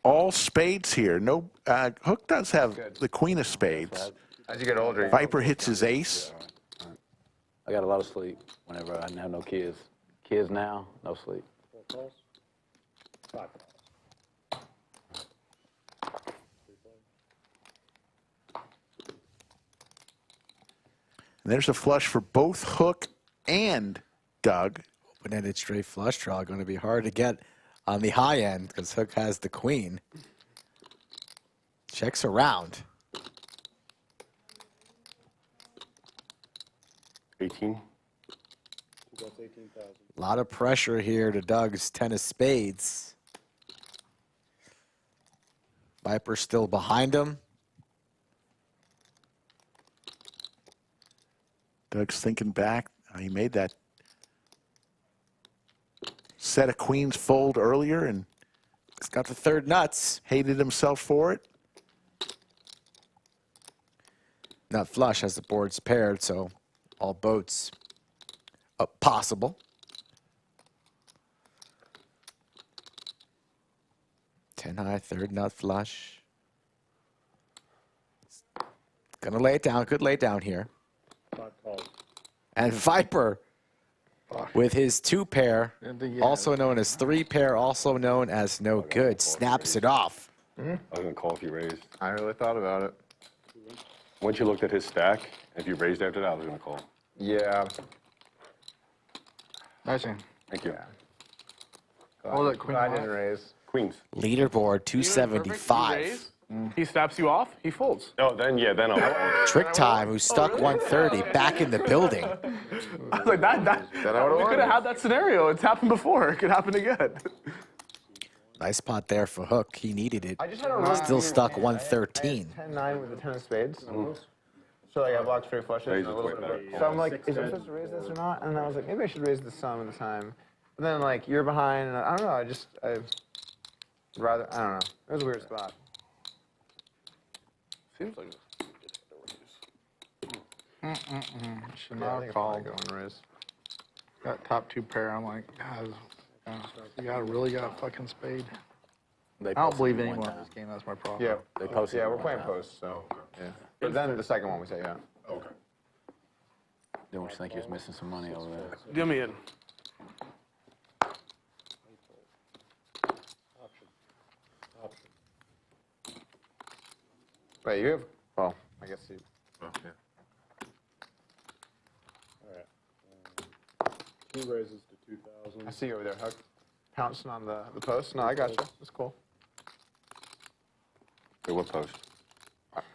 All spades here. No, Hook does have the queen of spades. As you get older, Viper hits his ace. I got a lot of sleep whenever I didn't have no kids. Kids now, no sleep. 4 calls. 5 calls. 3 calls. And there's a flush for both Hook and Doug. Open-ended straight flush draw going to be hard to get on the high end because Hook has the queen. Checks around. 18. That's 18,000. A lot of pressure here to Doug's 10 of spades. Viper still behind him. Doug's thinking back. He made that set of queens fold earlier and He's got the third nuts. hated himself for it. Nut flush as the board's paired, so all boats possible. Ten high, third nut flush. Gonna lay it down. Good lay down here. 5 calls. And Viper with his 2 pair, also known as 3 pair, also known as no good, snaps it off. I was going to call if you raised. I really thought about it. Once you looked at his stack, if you raised after that, I was going to call. Yeah. Nice one. Thank you. Oh, that queen I didn't raise. Queens. Leaderboard 275. He snaps you off, he folds. Oh, then I'll. Tricktime, who's stuck 130, back in the building. I was like, we could have had that scenario. It's happened before. It could happen again. Nice pot there for Hook. He needed it. I just had a really Still weird stuck hand. 113. 10-9 with the 10 of spades. So like I blocked straight flushes and a little bit better. So I'm like, is I supposed to raise this or not? And I was like, maybe I should raise the sum of the time. But then like you're behind, and I don't know. I rather, I don't know. It was a weird spot. Seems like Should Yeah, I not think have called. go and raise. Got top 2 pair. I'm like, God, you really got a fucking spade. They I don't posted believe me anyone one in time. this game. That's my problem. Yeah, They posted yeah, me we're one playing time. post, so yeah. But then the second one we say yeah. Okay. Don't you think he was missing some money over there? give me in. Wait, you have? Well, I guess you. Okay. All right. 2 raises to 2,000. I see you over there, Huck. Pouncing on the post. No, I got you. That's cool. Wait, what post?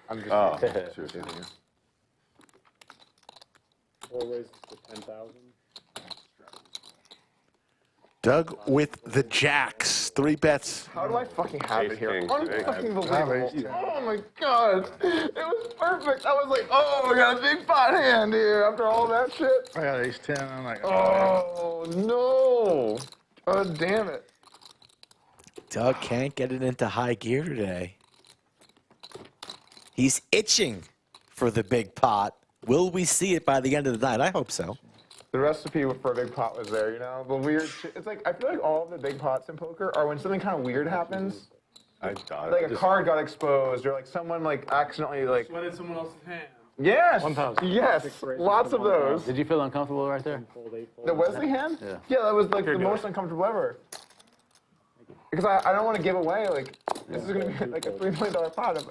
I'm just. Oh, seriously. 4 raises to 10,000. Doug with the jacks. 3 bets. How do I fucking have it here? Ace-king. Unfucking believable. Oh my god. It was perfect. I was like, oh, I got a big pot hand here after all that shit. I got ace 10. I'm like, Oh no. God damn it. Doug can't get it into high gear today. He's itching for the big pot. Will we see it by the end of the night? I hope so. The recipe for a big pot was there, you know? The weird shit. It's like, I feel like all of the big pots in poker are when something kind of weird happens. I got Like it. a card got exposed, or like someone like accidentally like. Sweated someone else's hand. Yes! 1,000. Yes! Lots of those. Did you feel uncomfortable right there? Fold 8 fold. The Wesley hand? Yeah. Yeah, that was like the good. most uncomfortable ever. Because I don't want to give away, like, this is going to be like a $3 million pot. Is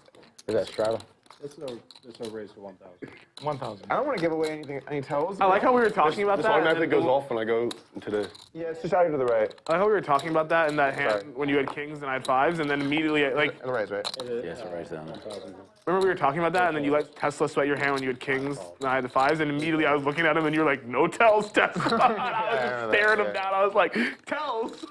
that straddle? There's no raise to 1,000. 1,000. I don't want to give away any tells. I like how we were talking about This that. automatically and then goes off when I go into the. Yeah, it's just out here to the right. I like how we were talking about that in that hand Sorry. when you had kings and I had 5s, and then immediately, like, To the right, right? Yes, it right down there. 1,000. remember we were talking about that, and then you let Tesla sweat your hand when you had kings and I had the 5s, and immediately I was looking at him, and you were like, no tells, Tesla. And I was I just remember staring that, him yeah. down. I was like, tells.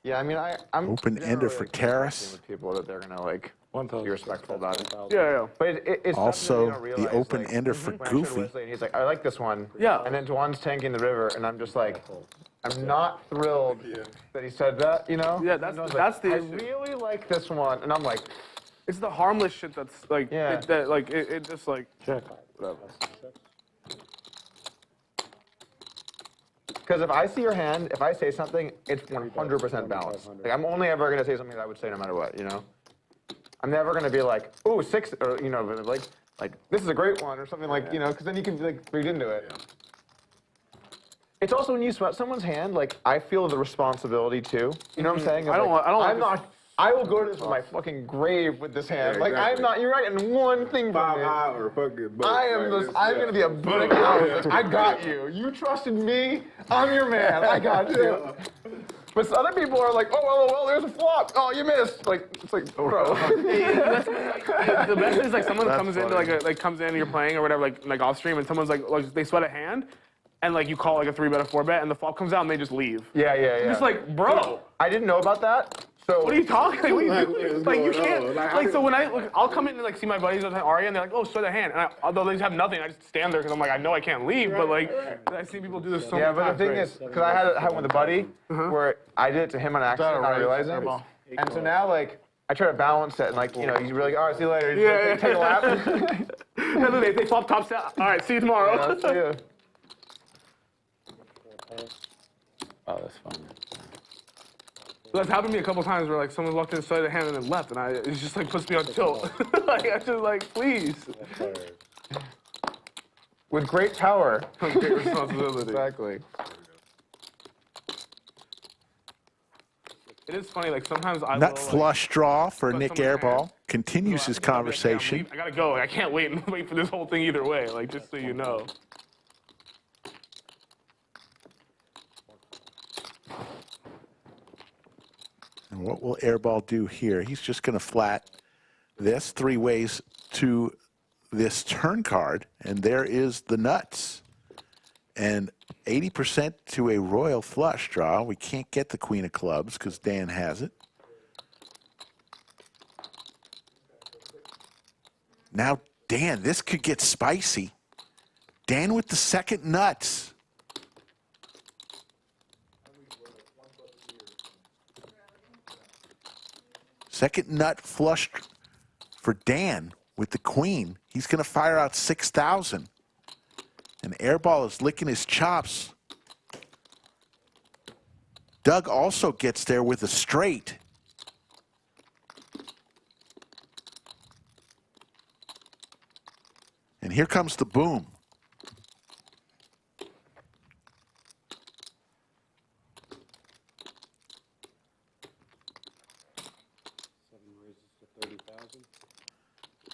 Yeah, I mean, I'm Open-ender generally, for like, Terrace. with people that they're gonna like Be respectful about it. Yeah. But it's Also, something that you don't the realize, open like, ender for when I showed Goofy. Wesley, and he's like, I like this one. Yeah. And then Juan's tanking the river, and I'm just like, I'm not thrilled that he said that, you know? Yeah, And I was that's the I issue. really like this one, and I'm like, It's the harmless shit that's like, Yeah. it just like. Check. because if I see your hand, if I say something, it's 100% balanced. Like, I'm only ever gonna say something that I would say no matter what, you know? I'm never gonna be like, ooh, 6, or, you know, like, this is a great one, or something like, you know, because then you can, like, read into it. It's also when you sweat someone's hand, like, I feel the responsibility too. You know what I'm saying? I don't want I will go to my fucking grave with this hand. Like, I'm not, you're not getting one thing from me. Or fucking I'm gonna be a brick house. I got you. You trusted me. I'm your man. I got you. But other people are like, oh, well, there's a flop. Oh, you missed. Like, it's like, bro. The best is like someone comes in comes in and you're playing or whatever, like off stream, and someone's like they sweat a hand, and like you call like a 3-bet or 4-bet, and the flop comes out and they just leave. Yeah. I'm just like, bro. I didn't know about that. So What are you talking? Like, what are you doing? Like you can't. Like so when I'll come in and like see my buddies at Aria and they're like, oh, sweat a hand, and although they just have nothing, I just stand there because I'm like, I know I can't leave, but like I see people do this so many times. Yeah, but the thing is, because I had it with a buddy where I did it to him on accident, not realizing. And so now like I try to balance it and like you know he's really like, all right, see you later. Yeah. Take a lap. And then they flop top set. All right, see you tomorrow. Yeah, see you. Oh, that's fun. That's happened to me a couple times where like someone walked in, sweated a hand, and then left, and it just like puts me on tilt. Like I just like, please. With great power. Great responsibility. Exactly. It is funny, like sometimes I Nut will, flush draw for put Nik someone's Airball hand. continues his I'll be like, "Hey, conversation. I gotta go. I can't wait and wait for this whole thing either way. Like just so you know. And what will Airball do here? He's just going to flat this 3 ways to this turn card, and there is the nuts. And 80% to a royal flush draw. We can't get the queen of clubs because Dan has it. Now, Dan, this could get spicy. Dan with the second nuts. Second nut flush for Dan with the queen. He's going to fire out 6,000. And Airball is licking his chops. Doug also gets there with a straight. And here comes the boom.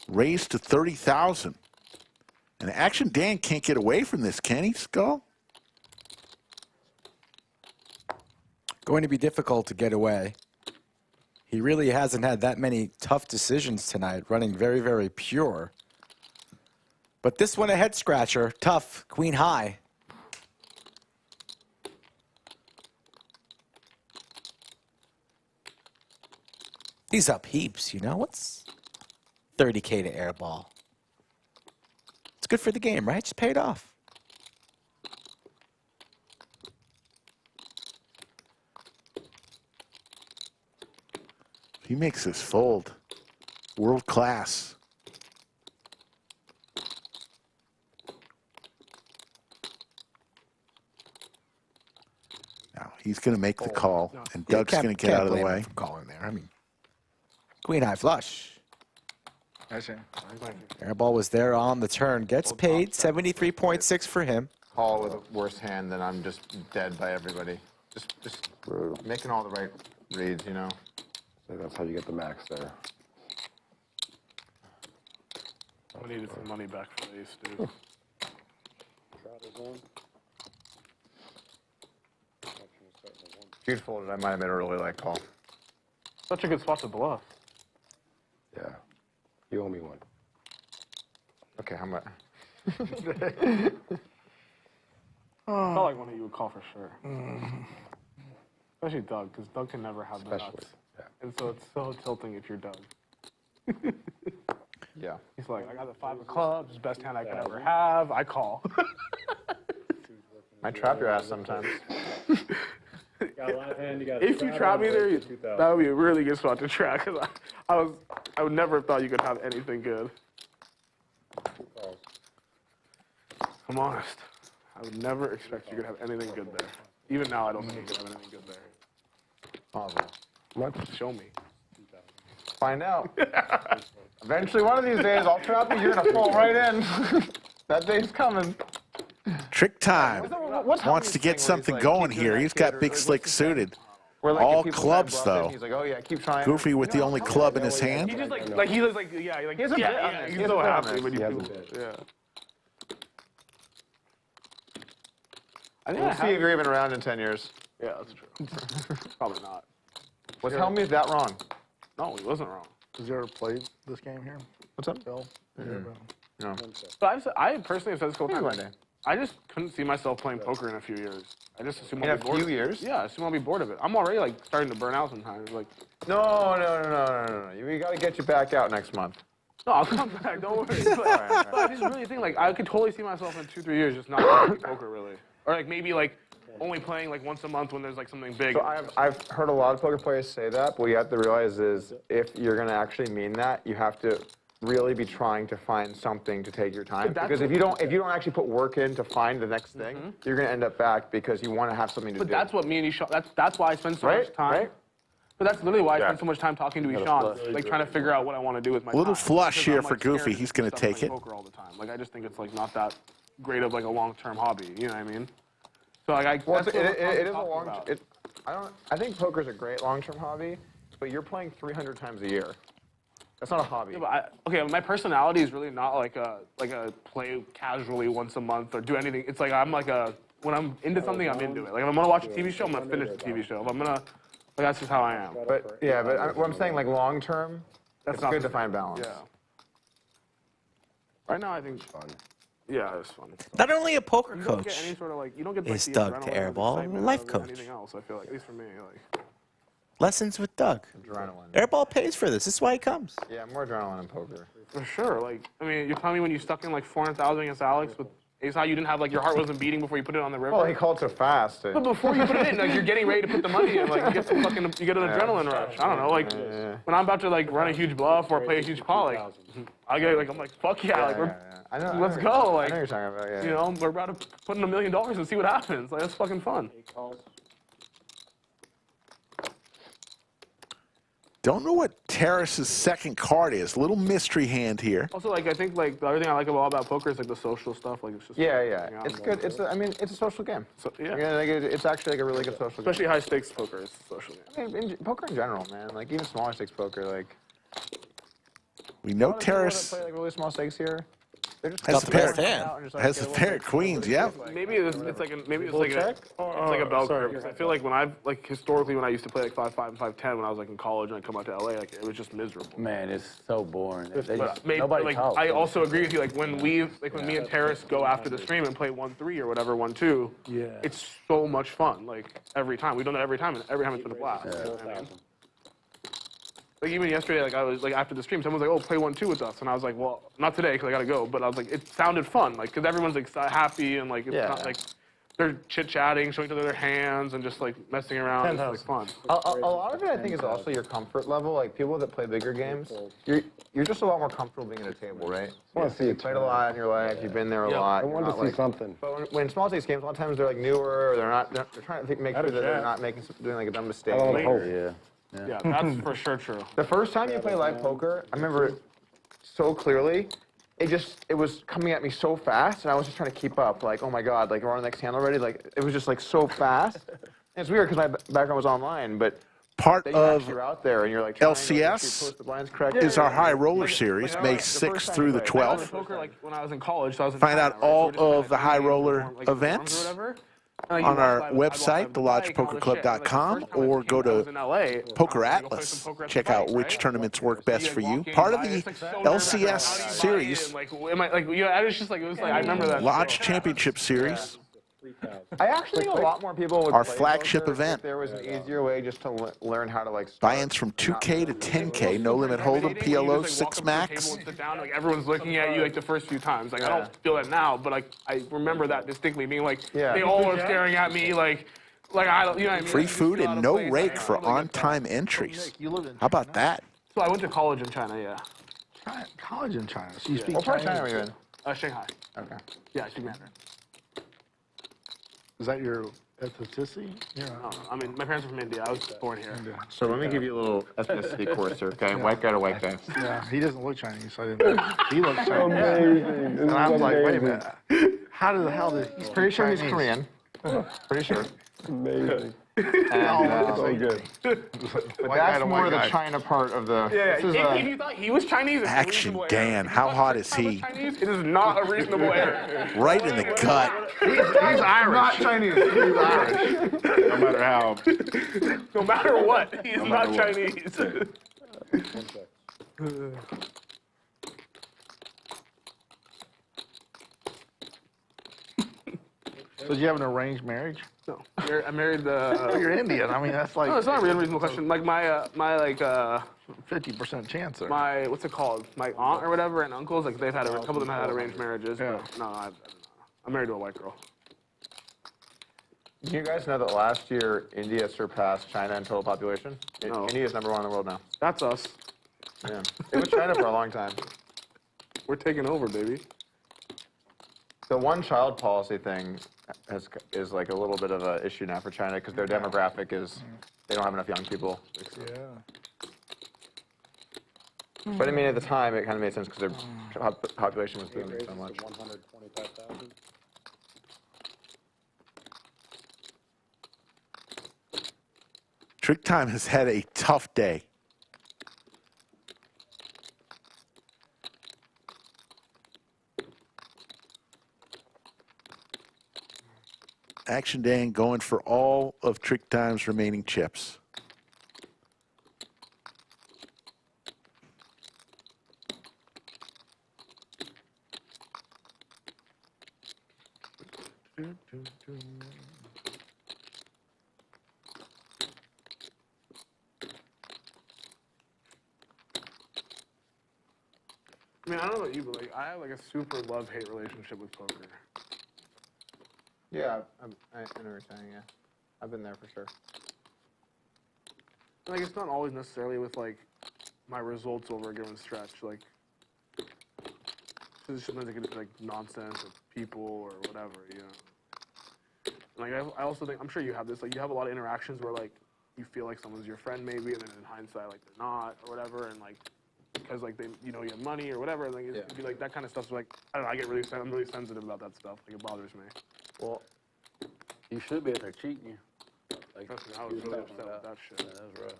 Raised to 30,000. And Action Dan can't get away from this, can he, Skull? Going to be difficult to get away. He really hasn't had that many tough decisions tonight, running very, very pure. But this one a head scratcher, tough, queen high. He's up heaps, you know. What's 30K to Airball? It's good for the game, right? Just pay it off. He makes this fold. World class. Now he's going to make the call, and Doug's going to get out of the way. Calling there. I mean, queen high flush. I see. Airball was there on the turn. Gets paid 73.6 for him. Call with a worse hand, then I'm just dead by everybody. Just making all the right reads, you know. So that's how you get the max there. I needed some money back for these, dude. If you'd folded, I might have made a really light call. Such a good spot to bluff. Yeah. You owe me one. Okay, how much? I felt like one of you would call for sure. Especially Doug, because Doug can never have the nuts. Yeah. And so it's so tilting if you're Doug. Yeah. He's like, I got the 5 of clubs, it's the best hand I could ever have. I call. I trap your ass sometimes. If you trap me there, that would be a really good spot to trap. Cause I would never have thought you could have anything good. I'm honest. I would never expect you could have anything good there. Even now, I don't think you could have anything good there. Awesome. What? Show me. Find out. Eventually, one of these days, I'll trap you. You're gonna fall right in. That day's coming. Trick Time wants to get something going here. He's got Big Slick suited. All clubs, though. He's like, oh yeah, keep trying. Goofy with the only club in his hand. He just he looks like he's so happy when you do it. Yeah. We'll see if you're even around in 10 years. Yeah, that's true. Probably not. Was Hellmuth that wrong? No, he wasn't wrong. Has you ever played this game here? What's up, Bill? No. But I personally have said this couple Maybe times. one day. I just couldn't see myself playing poker in a few years. I just assume I'll In be a bored. few years? Yeah, I assume I'll be bored of it. I'm already like starting to burn out sometimes. Like, No. We got to get you back out next month. no, I'll come back. Don't worry. But I just really think like I could totally see myself in 2-3 years just not playing poker really, or like maybe like only playing like once a month when there's like something big. So I've heard a lot of poker players say that, but what you have to realize is if you're going to actually mean that, you have to really be trying to find something to take your time. Because if you don't actually put work in to find the next thing, you're going to end up back because you want to have something to do. But that's what me and Ishan, that's why I spend so much time. Right? But that's literally why I spend so much time talking to Ishan, like trying to figure out what I want to do with my time. Little flush Because here I'm, for like, scared Goofy. to He's do going to stuff take like it. poker all the time. Like I just think it's like not that great of like a long-term hobby. You know what I mean? So like Well, that's it what I'm is a talking long. about. I think poker's a great long-term hobby, but you're playing 300 times a year. That's not a hobby. Yeah, but okay, my personality is really not like a play casually once a month or do anything. It's like I'm like when I'm into something, I'm into it. Like if I'm gonna watch a TV show, I'm gonna finish the TV show. If I'm gonna, that's just how I am. But yeah, what I'm saying, like long-term, it's good to find balance. Yeah. Right now, I think it's fun. Yeah, it's fun. Not only a poker You don't get coach any sort of like you don't get like is the Doug adrenaline or the Airball, excitement life of coach. Anything else? I feel like, at least for me, like. Lessons with Doug. Adrenaline. Airball pays for this. This is why he comes. Yeah, more adrenaline in poker. For sure. Like, I mean, you're telling me when you stuck in like 400,000 against Alex with Ace High, you didn't have like your heart wasn't beating before you put it on the river. Well, he called so fast. But before you put it in, like you're getting ready to put the money in, like you get an adrenaline rush. I don't know, like when I'm about to like run a huge bluff or play a huge call, like I'm like fuck yeah, like let's go, like I know you're talking about, you know, we're about to put in $1 million and see what happens. Like that's fucking fun. Don't know what Terrace's second card is. Little mystery hand here. Also, like I think like the other thing I like about poker is like the social stuff. Like it's just yeah. It's good. It's a social game. So, yeah. Like, it's actually like a really good social game. Especially high stakes poker is a social game. I mean, poker in general, man. Like even smaller stakes poker, like. We know a lot of people that Terrace play like really small stakes here. They're just has the playing pair. out and just, like, Has get the a pair little of queens. Yeah. Maybe it's like a bell curve. Because I feel like when I've like historically when I used to play like 5-5 and 5-10 when I was like in college and I come out to LA, like it was just miserable. Man, it's so boring. Nobody like, talks. I also agree with you. Like when me and Terrace go after the stream and play 1-3 or whatever 1-2, it's so much fun. Like every time we've done it every time, and every time it's been a blast. You know what I mean? Like even yesterday, like I was like after the stream, someone was like, "Oh, play 1-2 with us," and I was like, "Well, not today because I gotta go." But I was like, it sounded fun, like because everyone's like happy and like it's not like they're chit chatting, showing each other their hands and just like messing around. It's like fun. A lot of it, I think, is also your comfort level. Like people that play bigger games, you're just a lot more comfortable being at a table, right? You played a lot in your life. You've been there a lot. I want to see something. But when small stakes games, a lot of times they're like newer, or they're trying to make sure that they're not doing like a dumb mistake. Yeah, that's for sure true. The first time you play live poker, I remember it so clearly. It was coming at me so fast, and I was just trying to keep up. Like, oh my god, like we're on the next hand already. Like it was just like so fast. And it's weird because my background was online, but part of you're out there and you're like LCS is our high roller series, May 6th through the 12th. Poker, like when I was in college, so I was in Find China, out right? all So we're just of the high roller events on our website, thelodgepokerclub.com, or go to Poker Atlas. Check out which tournaments work best for you. Part of the LCS series, I remember that. Lodge Championship Series, 3,000. I actually think a lot more people would Our play flagship poker event. if there was an easier way just to learn how to like. Buy-ins from 2K to 10K, no limit hold'em, PLO, 6 max. Sit down, like everyone's looking at you like the first few times. Like I don't feel that now, but like I remember that distinctly, being like they all are staring at me like I don't, you know what I mean? Free Like, food and no place, rake like, for I really get on-time that. entries. You live in How about that? So I went to college in China, yeah. college in China. So you speak What part of Chinese? China are you in? Shanghai. Okay. Yeah, I speak Mandarin. Is that your ethnicity? Yeah. No, I mean, my parents are from India. I was born here. So let me give you a little ethnicity course here, okay? White guy to white guy. Yeah, he doesn't look Chinese, so I didn't. He looks Chinese. And I was like, wait a minute. How the hell did he's Pretty sure he's Chinese? Korean. Pretty sure. Amazing. And, So good. but White guy that's to more white the guy. China part of the. Yeah, This is if you thought he was Chinese, it's a Action reasonable Dan, error. If you how thought hot Tricktime is was he? Chinese, it is not a reasonable error. Right in the gut. He's Irish. not Chinese. He's Irish. No matter how. No matter what, he is not Chinese. So did you have an arranged marriage? No, I married the. Oh, you're Indian. I mean, that's like No, it's not a reasonable question. Like my 50% chance there. my what's it called? My aunt or whatever and uncles, like they've had a couple of them had arranged marriages. Yeah. But no, I'm married to a white girl. You guys know that last year India surpassed China in total population? No. India's #1 in the world now. That's us. Yeah. It was China for a long time. We're taking over, baby. The one-child policy thing is like a little bit of an issue now for China because their demographic is they don't have enough young people. But I mean, at the time, it kind of made sense because their population was booming so much. 125,000. Tricktime has had a tough day. Action Dan going for all of Tricktime's remaining chips. I mean, I don't know about you, but like I have like a super love-hate relationship with poker. Yeah, I know what you're saying, yeah. I've been there for sure. Like it's not always necessarily with like my results over a given stretch. Like sometimes it can be like nonsense or people or whatever, you know. Like I also think I'm sure you have this. Like you have a lot of interactions where like you feel like someone's your friend maybe, and then in hindsight like they're not or whatever, and like because like they you know you have money or whatever. Like it could be like that kind of stuff. So like I don't know. I get I'm really sensitive about that stuff. Like it bothers me. Well, you should be if they're cheating you. Like, Trust me, I was really upset with that shit. Yeah, that's rough.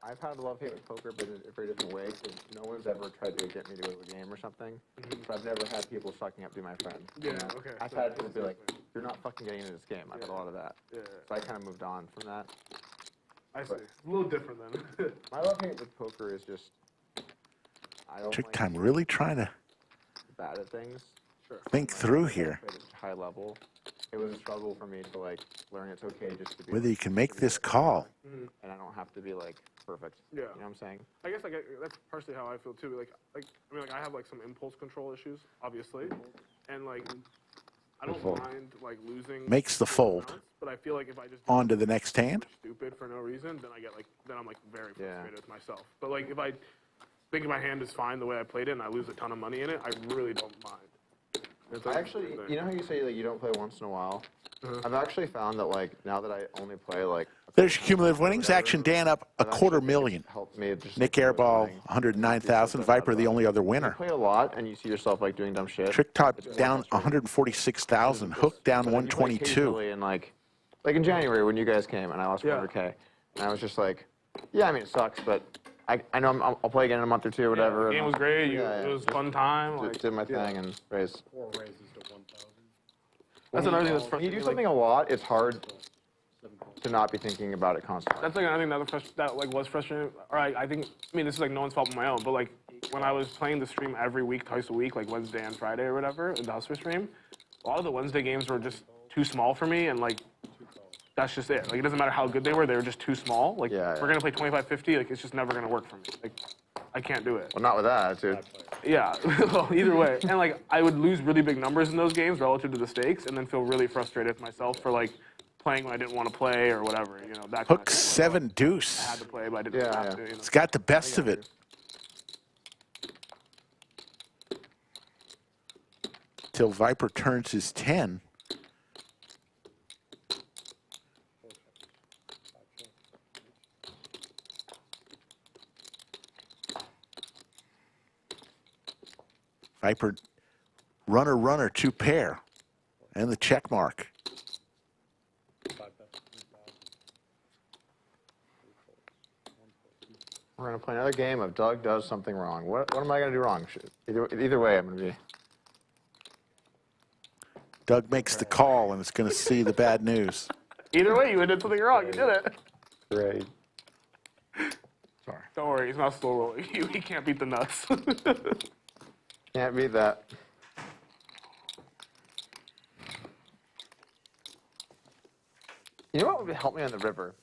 I've had a love-hate with poker, but in a very different way, because no one's ever tried to get me to go to a game or something. So I've never had people sucking up to be my friend. Yeah, you know? okay. I've had people be like, you're not fucking getting into this game. I've had a lot of that. Yeah. So I kind of moved on from that. I see. It's a little different then. My love-hate with poker is just, I don't Tricktime like really trying to bad at things. think through here. At a high level. It was a struggle for me to like learn it's okay just to be Whether you can make this call. and I don't have to be like perfect. Yeah. You know what I'm saying? I guess like that's partially how I feel too. Like I mean like I have like some impulse control issues, obviously, and like I don't mind like losing. Makes the fold. amounts, but I feel like if I just On to the next hand. stupid for no reason, then I'm like very frustrated with myself. But like if I think my hand is fine the way I played it and I lose a ton of money in it, I really don't mind. It's like I actually, you know how you say like you don't play once in a while? I've actually found that like now that I only play like There's your cumulative winnings. Action Dan up $250,000. helped me just Nik Airball 109,000. Viper the only other you winner. play a lot and you see yourself like doing dumb shit. Tricktime down 146,000. Hook down But then you play 122. occasionally and like in January when you guys came and I lost 400K, and I was just like, yeah, I mean it sucks, but I know I'll play again in a month or two or whatever. the game was great. Yeah, It was a fun time. Like, did my thing and raised. 4 raises to 1,000. that's another thing that's When you frustrating. do something a lot, it's hard to not be thinking about it constantly. That's like I think that like was frustrating. Or I think I mean this is like no one's fault but my own. But like when I was playing the stream every week, twice a week, like Wednesday and Friday or whatever, in the Hustler stream, a lot of the Wednesday games were just too small for me, and like that's just it. Like it doesn't matter how good they were just too small. Like Yeah, we're gonna play 25-50, like it's just never gonna work for me. Like I can't do it. Well, not with that attitude. Yeah, well, either way. And like I would lose really big numbers in those games relative to the stakes, and then feel really frustrated with myself for like playing when I didn't want to play or whatever. You know, that kind Hook of thing. 7 deuce. I had to play, but I didn't have to. You know? It's got the best of it. Till Viper turns his 10. Viper, runner, 2 pair, and the check mark. We're gonna play another game of Doug does something wrong. What am I gonna do wrong? Either way, I'm gonna be. Doug makes the call and is going to see the bad news. Either way, you did something wrong. You did it. Great. Sorry. Don't worry, he's not slow rolling. He can't beat the nuts. Can't beat that. You know what would help me on the river?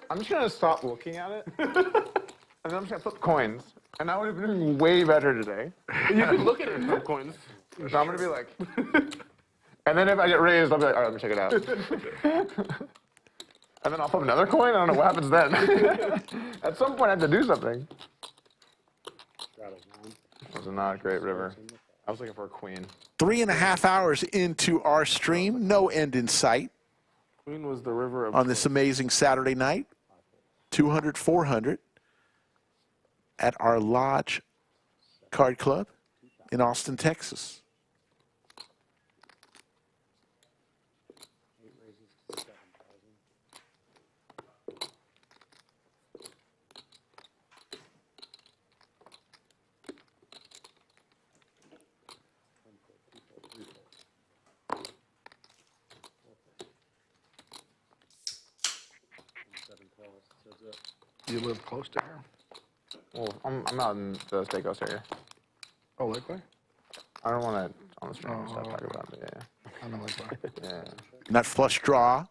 I'm just gonna stop looking at it, and then I'm just gonna flip coins, and I would have been doing way better today. You can look at it and flip coins. So I'm gonna be like, and then if I get raised, I'll be like, all right, let me check it out. And then I'll flip another coin. I don't know what happens then. At some point, I have to do something. That was not a great river. I was looking for a queen. 3.5 hours into our stream, no end in sight. Queen was the river of on this amazing Saturday night. 200, 400 at our Lodge Card Club in Austin, Texas. You live close to here? Well, I'm out in the steakhouse area. Oh, Lakeway? I don't want to on the stream stop talking about it. Yeah. I know Lakeway. Yeah. Not flush draw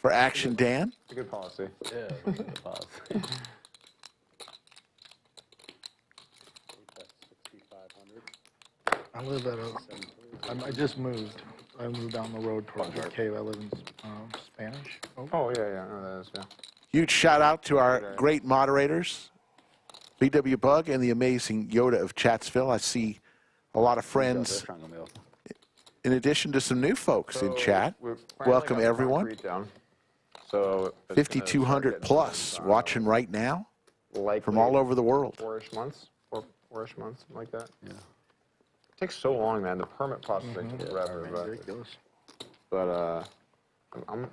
for Action Dan. It's a good policy. Yeah, good policy. I live at a. I just moved. I moved down the road towards the cave. I live in Spanish. Oh, yeah, yeah. I know that is, yeah. Huge shout out to our great moderators, BW Bug and the amazing Yoda of Chatsville. I see a lot of friends, in addition to some new folks in chat. Welcome, everyone. So 5,200 plus watching right now from all over the world. Four-ish months, something like that. Yeah. It takes so long, man. The permit process takes forever. But I'm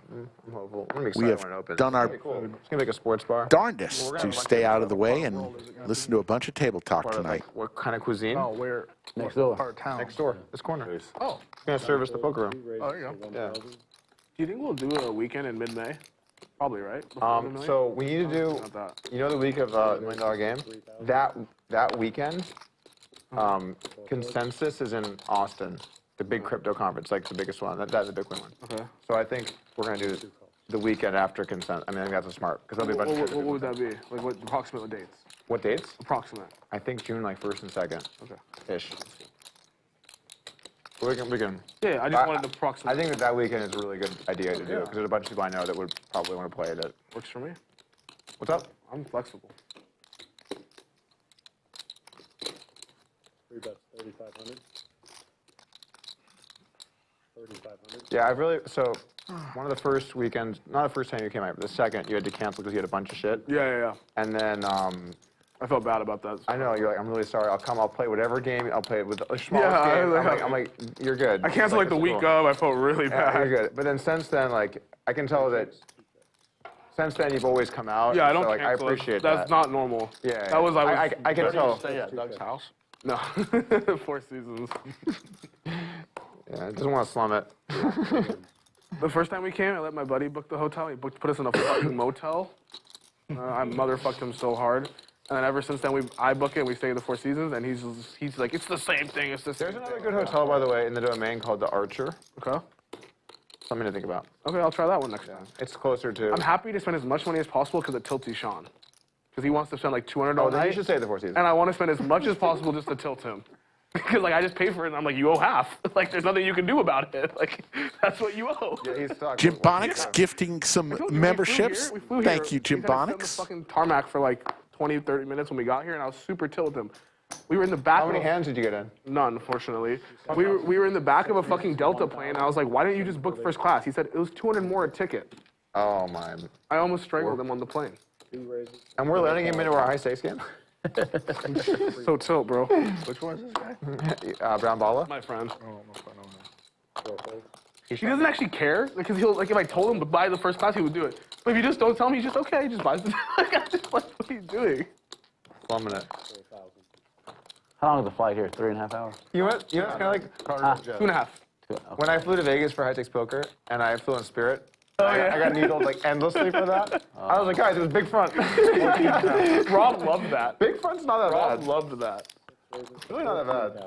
hopeful. I'm excited We have when it opens. done our It's gonna be like a sports bar. darndest to stay out of the way and listen to a bunch of table talk tonight. What kind of cuisine? Oh, where? Next door. Part of town. Next door, this corner. Oh. It's gonna service the poker room. Oh, there you go. Yeah. Do you think we'll do a weekend in mid-May? Probably, right? Before mid-May? So we need to do, Not that. you know, the week of $1 million game. That weekend, Consensus is in Austin, the big crypto conference, like the biggest one. That's the Bitcoin one. Okay. So I think we're gonna do the weekend after Consensus. I mean, I think that's a smart because there'll be a bunch of What would that be? Like what approximate dates? What dates? Approximate. I think June like 1st and 2nd. Okay. Ish. We can. Yeah, I just wanted to approximate. I think that weekend is a really good idea to do because there's a bunch of people I know that would probably want to play it. Works for me. What's up? I'm flexible. 3 bets, 3,500. 3,500. Yeah, so one of the first weekends, not the first time you came out, but the second you had to cancel because you had a bunch of shit. Yeah. And then I felt bad about that. I know you're like, I'm really sorry. I'll play whatever game. I'll play it with the smallest game. I'm like, you're good. I canceled like the week of. I felt really bad. Yeah, you're good. But then since then, like, I can tell that since then you've always come out. Yeah, I don't so, like, I cancel. appreciate that. That's not normal. Yeah. That was I can tell. Stay at Doug's house. No, 4 seasons. Yeah, I just want to slum it. The first time we came, I let my buddy book the hotel. He put us in a fucking motel. I motherfucked him so hard. And then ever since then, I book it. We stay the Four Seasons, and he's like, it's the same thing. It's the same. There's another good hotel, by the way, in the Domain called the Archer. Okay. Something to think about. Okay, I'll try that one next time. It's closer to. I'm happy to spend as much money as possible because it tilts Xuan. Because he wants to spend like $200 Oh, then night. you should stay at the Four Seasons. And I want to spend as much as possible just to tilt him. Because like I just pay for it, and I'm like, you owe half. Like there's nothing you can do about it. Like that's what you owe. Yeah, he's stuck. Jim Bonics gifting some We memberships. flew here. Thank you, Jim He had to sit on the Bonics. fucking tarmac for like 20, 30 minutes when we got here, and I was super chill with him. We were in the back. How many hands did you get in? None, unfortunately. We were in the back of a fucking Delta plane, and I was like, why didn't you just book first class? He said it was $200 more a ticket. Oh my. I almost strangled him on the plane. And we're letting him into our high stakes game? So tilt, bro. Which one is this guy? Brown Bala? My friend. Oh, my friend. He doesn't actually care because he'll like if I told him to buy the first class, he would do it. But if you just don't tell him, he's just okay. He just buys it. Like I just like, what are you doing? 1 minute. How long is the flight here? 3.5 hours? You know it's kind of like 2.5. when I flew to Vegas for high stakes poker and I flew in Spirit. I got needled like endlessly for that. I was like, guys, it was big front. Rob loved that. Big front's not that Rob bad. loved that. Really not that bad.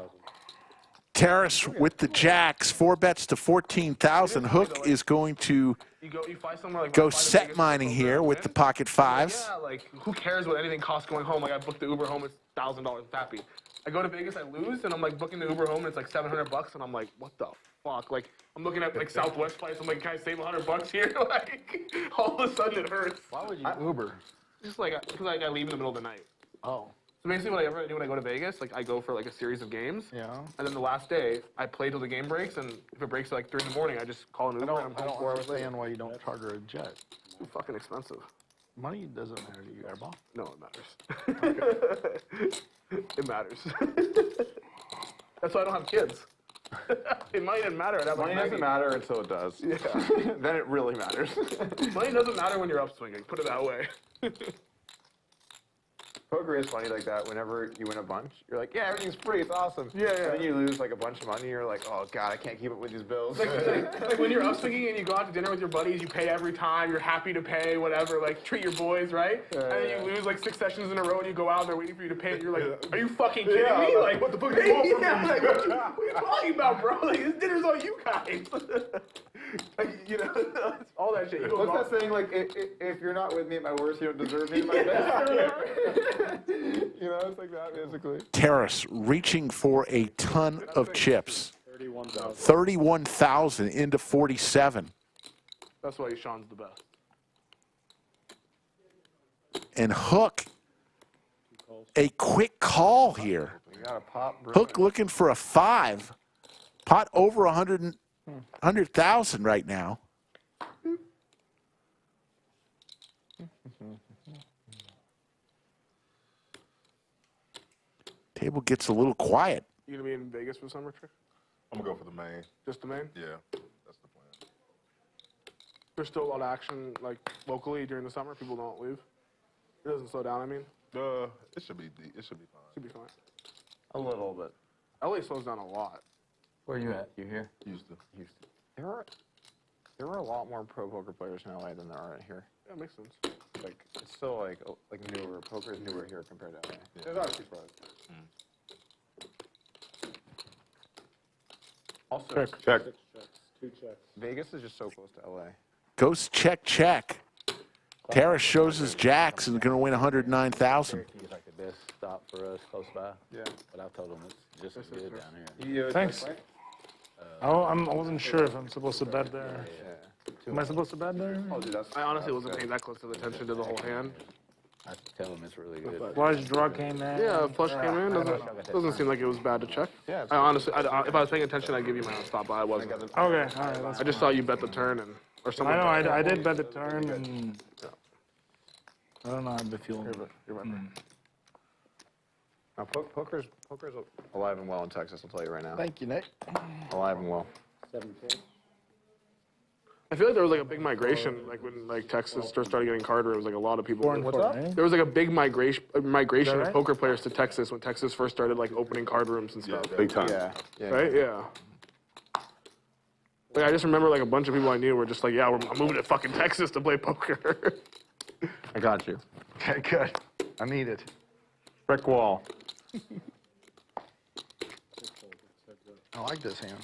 Terrace with the jacks, 4 bets to 14,000. Hook is going to You find somewhere like go set mining here with the pocket fives. Yeah, like who cares what anything costs going home? Like I booked the Uber home, it's $1,000. I'm happy. I go to Vegas, I lose, and I'm like booking the Uber home, and it's like $700, and I'm like, what the fuck? Like I'm looking at like Southwest flights. I'm like, can I save $100 here? Like all of a sudden it hurts. Why would you Uber? Just like because I leave in the middle of the night. Oh. So basically, what I do when I go to Vegas, like I go for like a series of games. Yeah. And then the last day, I play till the game breaks, and if it breaks at like 3 in the morning, I just call an Uber and I'm I home don't 4 hours later. understand why you don't charter a jet. It's too fucking expensive. Money doesn't matter to you, Airball. No, it matters. It matters. That's why I don't have kids. It might even matter. Money doesn't matter until it does. Yeah. Then it really matters. Money doesn't matter when you're upswinging. Put it that way. Poker is funny like that. Whenever you win a bunch, you're like, yeah, everything's free. It's awesome. Yeah, yeah. And then you lose like a bunch of money. You're like, oh god, I can't keep up with these bills. Like when you're upswinging and you go out to dinner with your buddies, you pay every time. You're happy to pay, whatever. Like treat your boys, right? And then you lose like 6 sessions in a row, and you go out and they're waiting for you to pay. And you're like, are you fucking kidding me? Like what the fuck? What are you talking about, bro? Like this dinner's on you guys. Like, you know, all that shit. What's that saying? Like, if you're not with me at my worst, you don't deserve me at my best. You know, it's like that basically. Terrace reaching for a ton of chips. 31,000 into 47. That's why Sean's the best. And Hook, a quick call here. You got a pop. Hook looking for a 5. Pot over 100,000 right now. Table gets a little quiet. You gonna be in Vegas for summer trick? I'm gonna go for the main. Just the main? Yeah, that's the plan. There's still a lot of action, like locally during the summer. People don't leave. It doesn't slow down. I mean, It should be fine. should be fine. A little bit. LA slows down a lot. Where are you at? You here? Houston. There are a lot more pro poker players in LA than there are here. Yeah, it makes sense. Like it's still like newer. Poker is newer here compared to LA. Yeah. There's obviously pros. Also, Check. 2 checks. Vegas is just so close to LA. Goes check, check. Terrace shows his jacks and going to win 109,000. Jerky is like the best stop for us close by. Yeah. But I told him it's just as good down here. Thanks. I wasn't sure if I'm supposed to bet there. Am I supposed to bet there? Oh, dude, that's. I honestly wasn't paying that close of attention to the whole hand. I tell him it's really good. Flush draw came in. Yeah, flush came in. Doesn't seem like it was bad to check. Yeah. I honestly, if I was paying attention, I'd give you my own stop, but I wasn't. Okay, all right. That's I just saw you bet the turn and or something. I know. I did bet the turn, and I don't know how the feeling. You're right. Now, poker's alive and well in Texas. I'll tell you right now. Thank you, Nick. Alive and well. 7K. I feel like there was like a big migration, like when like Texas first started getting Carter. It was like a lot of people. What's up? There was like a big migration right? of poker players to Texas when Texas first started like opening card rooms and stuff. Big time. Yeah. Right? Yeah. Like I just remember like a bunch of people I knew were just like, yeah, I'm moving to fucking Texas to play poker. I got you. Okay, good. I need it. Brick wall. I like this hand.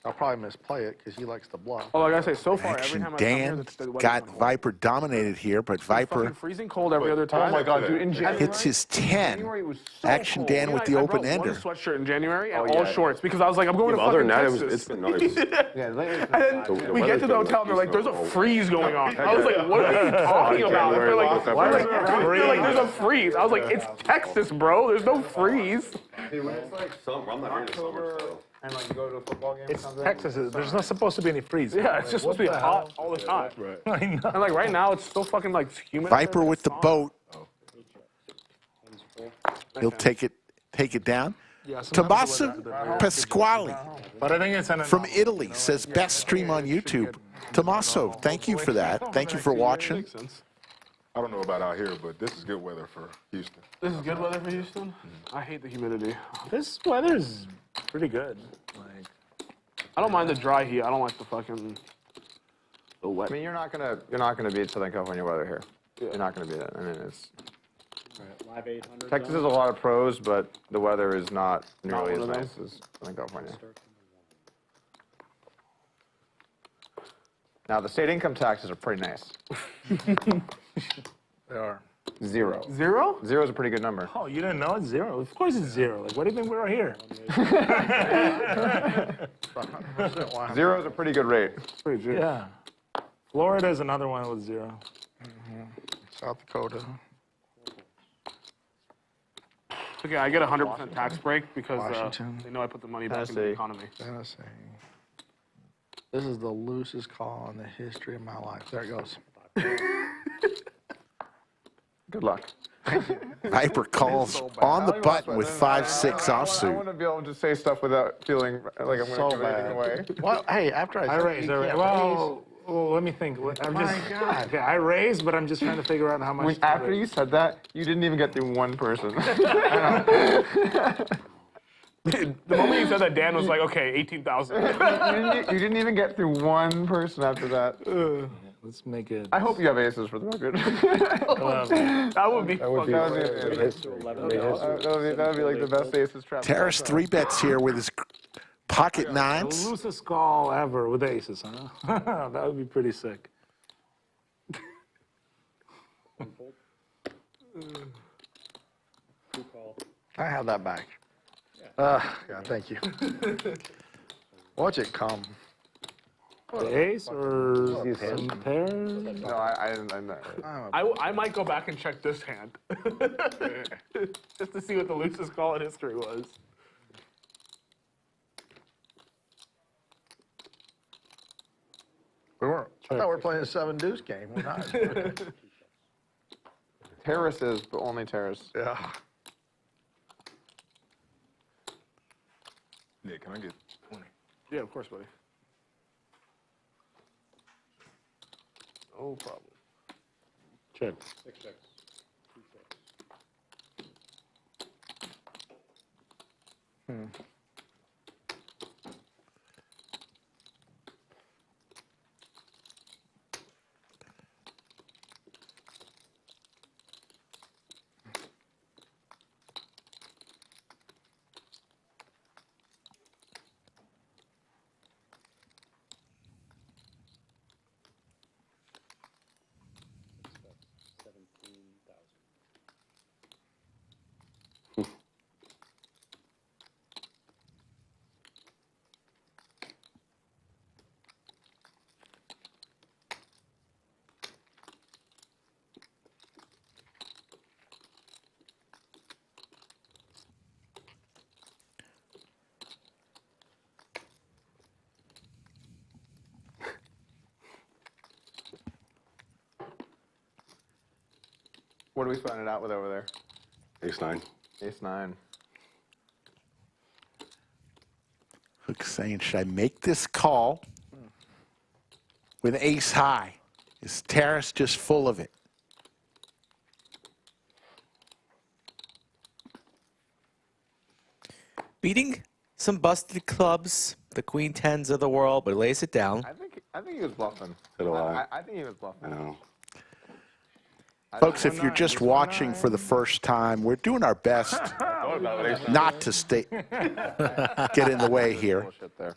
I'll probably misplay it because he likes to bluff. Oh, like I say, so far, every Action time I come here, Dan the weather's got been Viper dominated here, but Viper fucking freezing cold every other time. Oh my God, dude! In January, hits his 10. January was so Action cold. Dan with the I open brought ender. one sweatshirt in January and Oh, all yeah. shorts because I was like, I'm going to Other fucking than that, Texas. it's been nice. Yeah, lately. And then we get to the hotel and they're like, there's a freeze going on. I was like, what are you talking about? January, They're like, there's a freeze. I was like, it's Texas, bro. There's no freeze. It's like summer. I'm not here in summer, so. And like you go to a football game. It's Texas. There's not supposed to be any freeze. Yeah, it's just supposed to be hot all the time. I know. And like right now, it's still fucking like humid. Viper with the boat. He'll take it down. Yeah, Tommaso Pasquale But I think it's an from Italy says best stream on YouTube. Tommaso, thank you for that. Thank you for watching. I don't know about out here, but this is good weather for Houston. This is good weather for Houston. I hate the humidity. This weather's pretty good. Like, I don't mind the dry heat. I don't like the wet. I mean, you're not gonna beat Southern California weather here. You're not gonna beat it. I mean, it's Live 800. Texas has a lot of pros, but the weather is not nearly one as of nice as Southern California. Now, the state income taxes are pretty nice. They are. Zero. Zero? Zero is a pretty good number. oh, you didn't know it's zero? Of course it's zero. Like, what do you think we're here? Zero is a pretty good rate. Pretty good. Yeah. Florida is another one with zero. South Dakota. Okay, I get a 100% tax break because Washington. they know I put the money back into the Tennessee. economy. Tennessee. This is the loosest call in the history of my life. There it goes. Good luck. Viper calls on the button with 5-6 I offsuit. want to be able to say stuff without feeling like I'm So going to give bad. anything away. Well, hey, after I I said raised. you I raised. can't Well, let me think. I'm My just. God. Okay, I raised, but I'm just trying to figure out how much. After you said that, you didn't even get through one person. The moment you said that, Dan was like, okay, 18,000. You didn't even get through one person after that. Let's make it. I hope you have aces for the record. That would be That would be like the best aces trap. Terrace 3-bets here with his pocket The nines. loosest call ever with aces, huh? That would be pretty sick. I have that back. Yeah, thank you. Watch it come. The ace or some pairs? No, I might go back and check this hand. Just to see what the loosest call in history was. We weren't. I thought we were playing a 7-deuce game. We're not. terraces, but only terrace. Yeah. Nick, can I get 20? Yeah, of course, buddy. No problem. Check. 6-6. 2-6. What are we starting it out with over there? Ace-9. Ace-9. Hook's saying, should I make this call with ace high? Is Terrace just full of it? Beating some busted clubs, the queen tens of the world, but lays it down. I think he was bluffing. So do I. I think he was bluffing. I know. Folks, if you're just watching for the first time, we're doing our best not to get in the way here.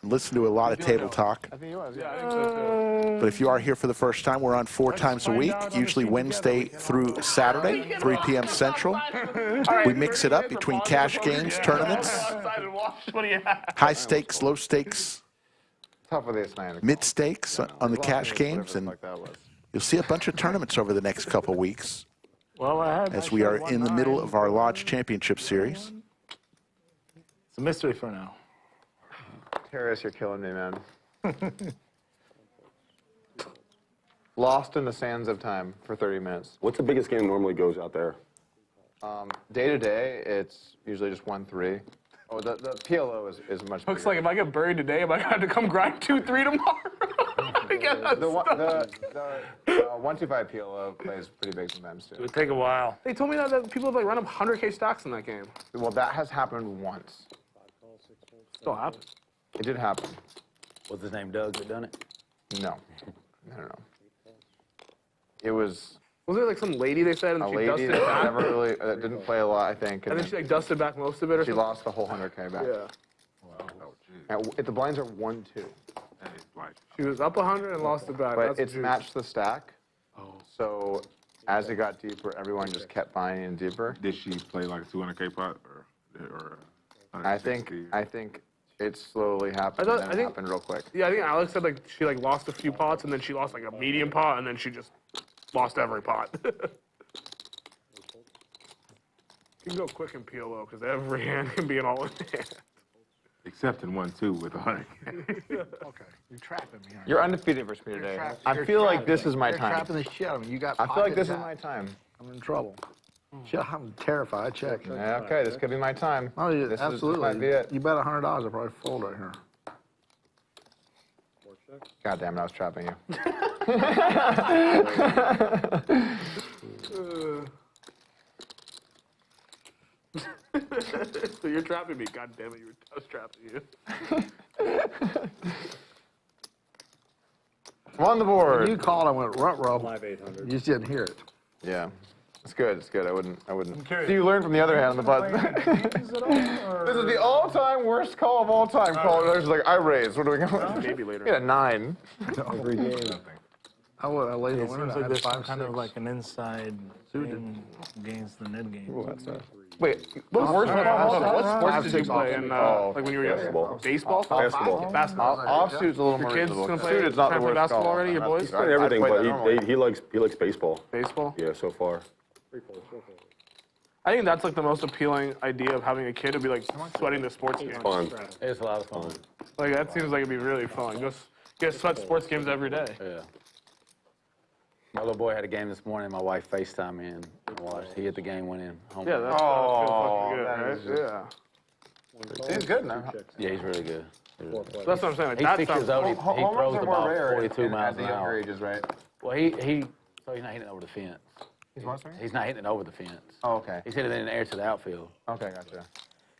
Listen to a lot of table talk. I think he was, yeah, I think so too. But if you are here for the first time, we're on 4 times a week, usually Wednesday through Saturday, 3 p.m. Central. We mix it up between cash games, tournaments, high stakes, low stakes, Tough with the Atlantic. mid stakes on the cash games, and you'll see a bunch of tournaments over the next couple weeks as we are in the middle of our Lodge Championship Series. It's a mystery for now. Terrace, you're killing me, man. Lost in the sands of time for 30 minutes. What's the biggest game normally goes out there? Day to day, it's usually just 1-3. Oh, the PLO is much Looks bigger. like if I get buried today, am I gonna have to come grind 2-3 tomorrow? The 125 PLO plays pretty big sometimes too. It would take a while. They told me that people have like run up 100K stocks in that game. Well, that has happened once. Still happens. It did happen. What's his name, Doug, that done it? No. It was Was there like some lady they said and a she lady dusted that back? never really didn't play a lot, I think. And then she like dusted back most of it or she something? lost the whole 100K back. Yeah. If the blinds are 1-2. She was up 100 and lost it back. But That's it's juice. matched the stack. So as it got deeper, everyone just kept buying in deeper. Did she play like a 200K pot or I think it slowly happened. I And then it happened real quick. Yeah, I think Alex said like she like lost a few pots and then she lost like a medium pot and then she just lost every pot. You can go quick in PLO because every hand can be an all-in hand. except in 1-2 with 100K? Okay, you're trapping me. You're undefeated versus me today. I You're feel like trapping this me. is my You're time. trapping the shit out of me. You got. I feel like this is pocket my time. I'm in trouble. Shit, I'm terrified. Check. Yeah, okay, this could be my time. Oh, yeah, This absolutely. might be it. You bet $100, I'll probably fold right here. God damn it, I was trapping you. So you're trapping me. God damn it, I was trapping you. I'm on the board. When you called, I went ruh-roh. Live 800. You just didn't hear it. Yeah. It's good, it's good. I wouldn't. So you learned from the other hand on the button. This is the all-time worst call of all time. There's like, I raised. What are we going? Maybe later. Get a 9. Every game. I laid the It winner. seems I like had there's some 5, kind of 6. like an inside thing against the net game. Wait, what sports did you play in, Oh, like when you were basketball. Baseball? Basketball. Basketball. Offsuit's a little more Kids visible. gonna play, Suited's not the worst basketball call. already, your boys? He's playing everything, I play but that normally. he likes baseball. Baseball? Yeah, so far. I think that's like the most appealing idea of having a kid to be like sweating the sports games. Fun. It's a lot of fun. Like that seems like it'd be really fun. Go get sweat sports games every day. Yeah. My little boy had a game this morning. My wife FaceTimed me and watched. He hit the game, went in. Home Yeah, run. that's fucking good, that right? is Yeah. He's good now. Yeah, he's really good. So that's what I'm saying. Like, He's that 6 years sounds old. He Home throws runs are more about rare 42 miles at the an younger hour. ages, right? Well, so he's not hitting it over the fence. He's what, sorry? He's not hitting it over the fence. Oh, okay. He's hitting it in the air to the outfield. Okay, gotcha.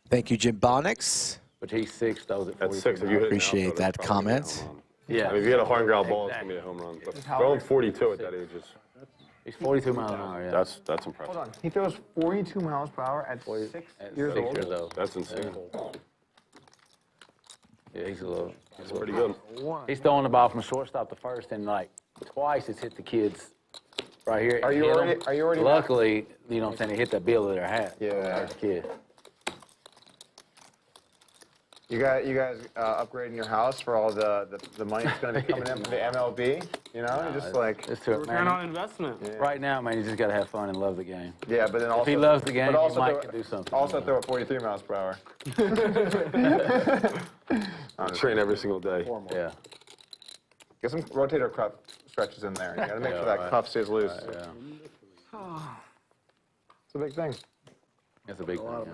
Thank you, Jim Bonix. But he's 6, throws it 42 That's 6. If you miles. hit Appreciate an outfield, that it's probably gonna be a comment. home run. Yeah. I mean, if you hit a hard ground ball, it's going to be a home run. But throwing 42 at that age is, He's 42 miles an hour, yeah. that's impressive. Hold on. He throws 42 miles per hour at 6 At years 6 old. years old. That's insane. Yeah, he's a little. That's pretty good. He's throwing the ball from shortstop to first, and like twice it's hit the kids right here. Are you Hit 'em. already- are you already- Luckily, you know what I'm saying, he hit the bill of their hat. Yeah. Hurt the kid. You guys upgrading your house for all the money that's going to be coming in from the MLB? You know, you're just like. It's too, return on man, investment. right now, man, you just got to have fun and love the game. Yeah, but then also. If he loves the game, but also he might throw- do something. Also throw at 43 miles per hour. Train every single day. Yeah. Get some rotator cuff stretches in there. You got to make sure that right. cuff stays loose. Yeah. It's a big thing. That's a big thing. Yeah.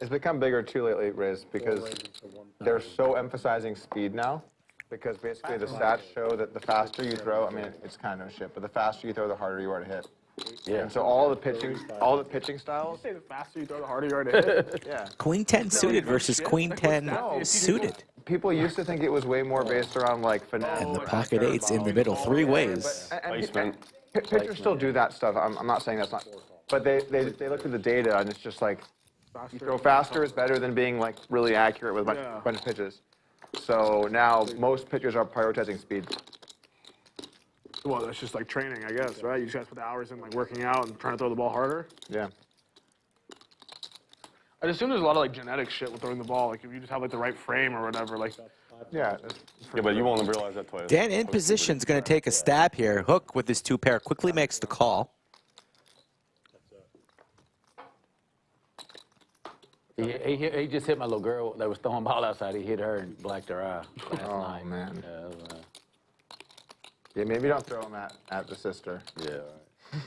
It's become bigger too lately, Riz, because they're so emphasizing speed now. Because basically the stats show that the faster you throw, I mean, it's kind of shit, but the faster you throw, the harder you are to hit. Yeah. And so all the pitching styles. Say the faster you throw, the harder you are to hit. Yeah. Queen 10 suited versus Queen 10 No, suited. People used to think it was way more based around like finesse. And the pocket eights in the middle, 3 ways. And pitchers still do that stuff. I'm not saying that's not. But they look at the data and it's just like, you throw faster is better than being like really accurate with a bunch of pitches. So now most pitchers are prioritizing speed. Well, that's just like training, I guess, right? You just got to put the hours in, like working out and trying to throw the ball harder. Yeah. I assume there's a lot of like genetic shit with throwing the ball. Like if you just have like the right frame or whatever, like. Yeah. Yeah, but you won't realize that twice. Dan in position is going to take a stab here. Hook with his 2 pair quickly makes the call. He just hit my little girl that was throwing ball outside. He hit her and blacked her eye last Oh night. man. Yeah, Yeah, maybe don't throw them at the sister. yeah.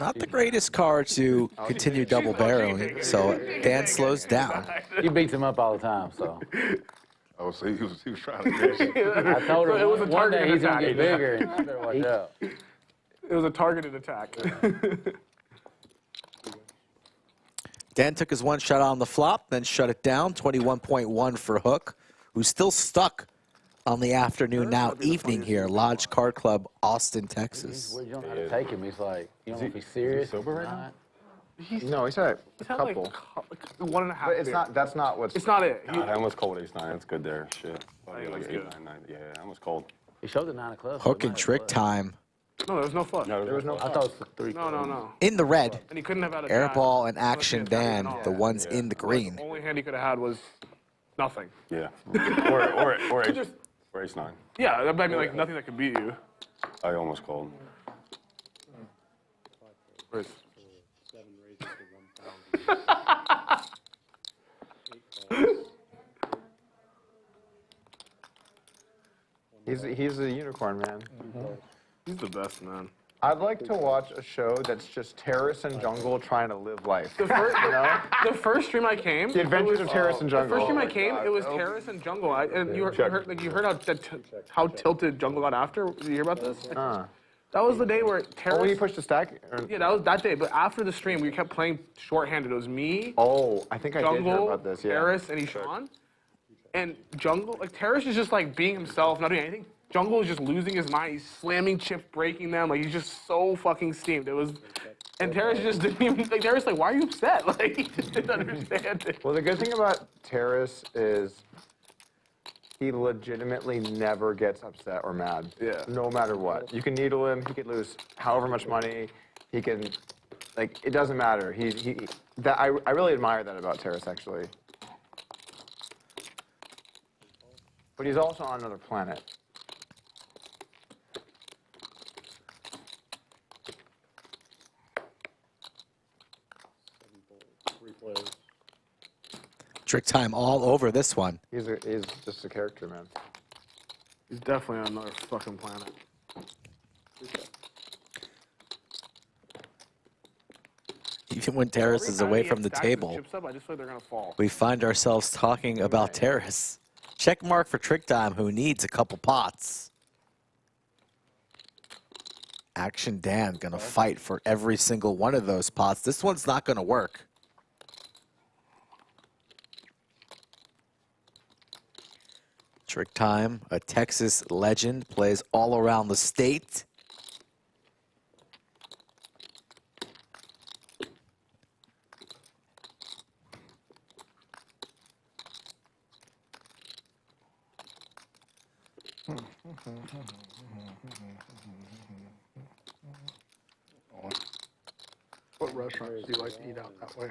Not the greatest card to continue double barreling, so Dan slows down. He beats him up all the time, so. Oh, so he was trying to get you. I told him It was a one day targeted he's going to attack. get bigger and you better watch out. It was a targeted attack. Dan took his 1 shot on the flop, then shut it down. 21.1 for Hook, who's still stuck on the afternoon, now evening here, Lodge Card Club, Austin, Texas. You don't know how to take him. He's like, you don't know if he's serious. sober right now? No, he's had He's a had like, couple. like 1.5. But it's not. That's not what's. It's not it. I almost called ace 9. That's good there. Shit. yeah, Like that's 8, good. 9, 9. Yeah, I almost called. He showed the 9 of clubs. Hook and trick time No, there was no flush. No, There was no. I thought it was 3. No. in the red. And he couldn't have had a jack. Airball and Unless he Action had jack Dan, and all. the ones in the green. The only hand he could have had was nothing. Yeah. or ace 9. Yeah, I mean like nothing that could beat you. I almost called. Where's- 7 raises to 1,000. He's a unicorn, man. He's the best, man. I'd like to watch a show that's just terrorists and jungle trying to live life. The first, the first stream I came, The Adventures of Terrorists and the Jungle. first stream I came, it was terrorists and jungle. And you heard how tilted jungle got after. Did you hear about this? That was the day where Oh, terrorists. he pushed the stack? Yeah, that was that day. But after the stream, we kept playing shorthanded. It was me, Oh, I think I did hear Jungle, about this, yeah. Terrace, and Ishan. And Jungle, like Terrace is just like being himself, not doing anything. Jungle is just losing his mind. He's slamming chips, breaking them. Like he's just so fucking steamed. It was, and Terrace just didn't even. Like Terrace, like, why are you upset? Like he just didn't understand it. Well, the good thing about Terrace is he legitimately never gets upset or mad. Yeah. No matter what. You can needle him. He could lose however much money. He can, like, it doesn't matter. I really admire that about Terrace, actually. But he's also on another planet. Trick time all over this one. He's just a character, man. He's definitely on another fucking planet. Even when Terrace is away from the table, Chips up, I just feel like they're gonna fall. we find ourselves talking about Terrace. Check mark for Trick Time, who needs a couple pots. Action Dan gonna fight for every single one of those pots. This one's not gonna work. Trick Time, a Texas legend, plays all around the state. What restaurants do you like to eat out that way?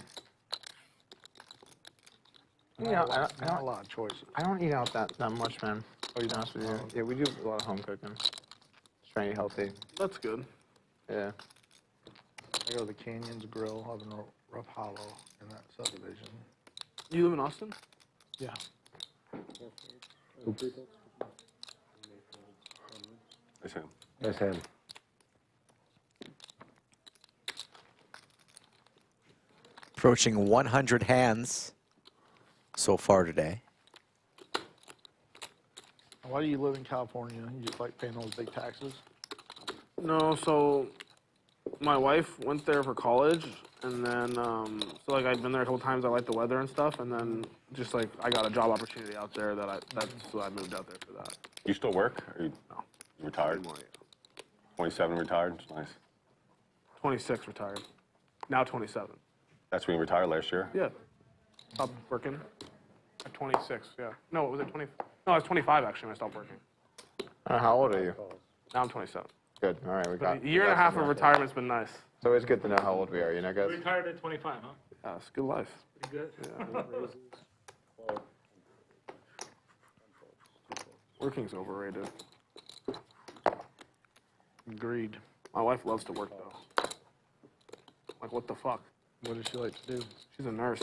Yeah, Not a lot of choices. I don't eat out that much, man. To be honest with you. Yeah, we do a lot of home cooking. Just trying to eat healthy. That's good. Yeah. I go to the Canyons Grill up in Rough Hollow in that subdivision. You live in Austin? Yeah. That's him. That's him. Approaching 100 hands so far today. Why do you live in California? You just like paying those big taxes? No, so my wife went there for college, and then so like I'd been there a couple times. I liked the weather and stuff, and then just like I got a job opportunity out there so I moved out there for that. You still work? Or you retired? 27 retired. Nice. 26 retired. Now 27. That's when you retired last year. Yeah. Stopped working at 26. Yeah. No, was it 20? No, I was 25 actually when I stopped working. How old are you? Now I'm 27. Good. All right, we got A year and a half of retirement's been nice. It's always good to know how old we are, you know, guys. You retired at 25, huh? Yeah, it's a good life. Pretty good. Yeah. Working's overrated. Agreed. My wife loves to work though. Like what the fuck? What does she like to do? She's a nurse.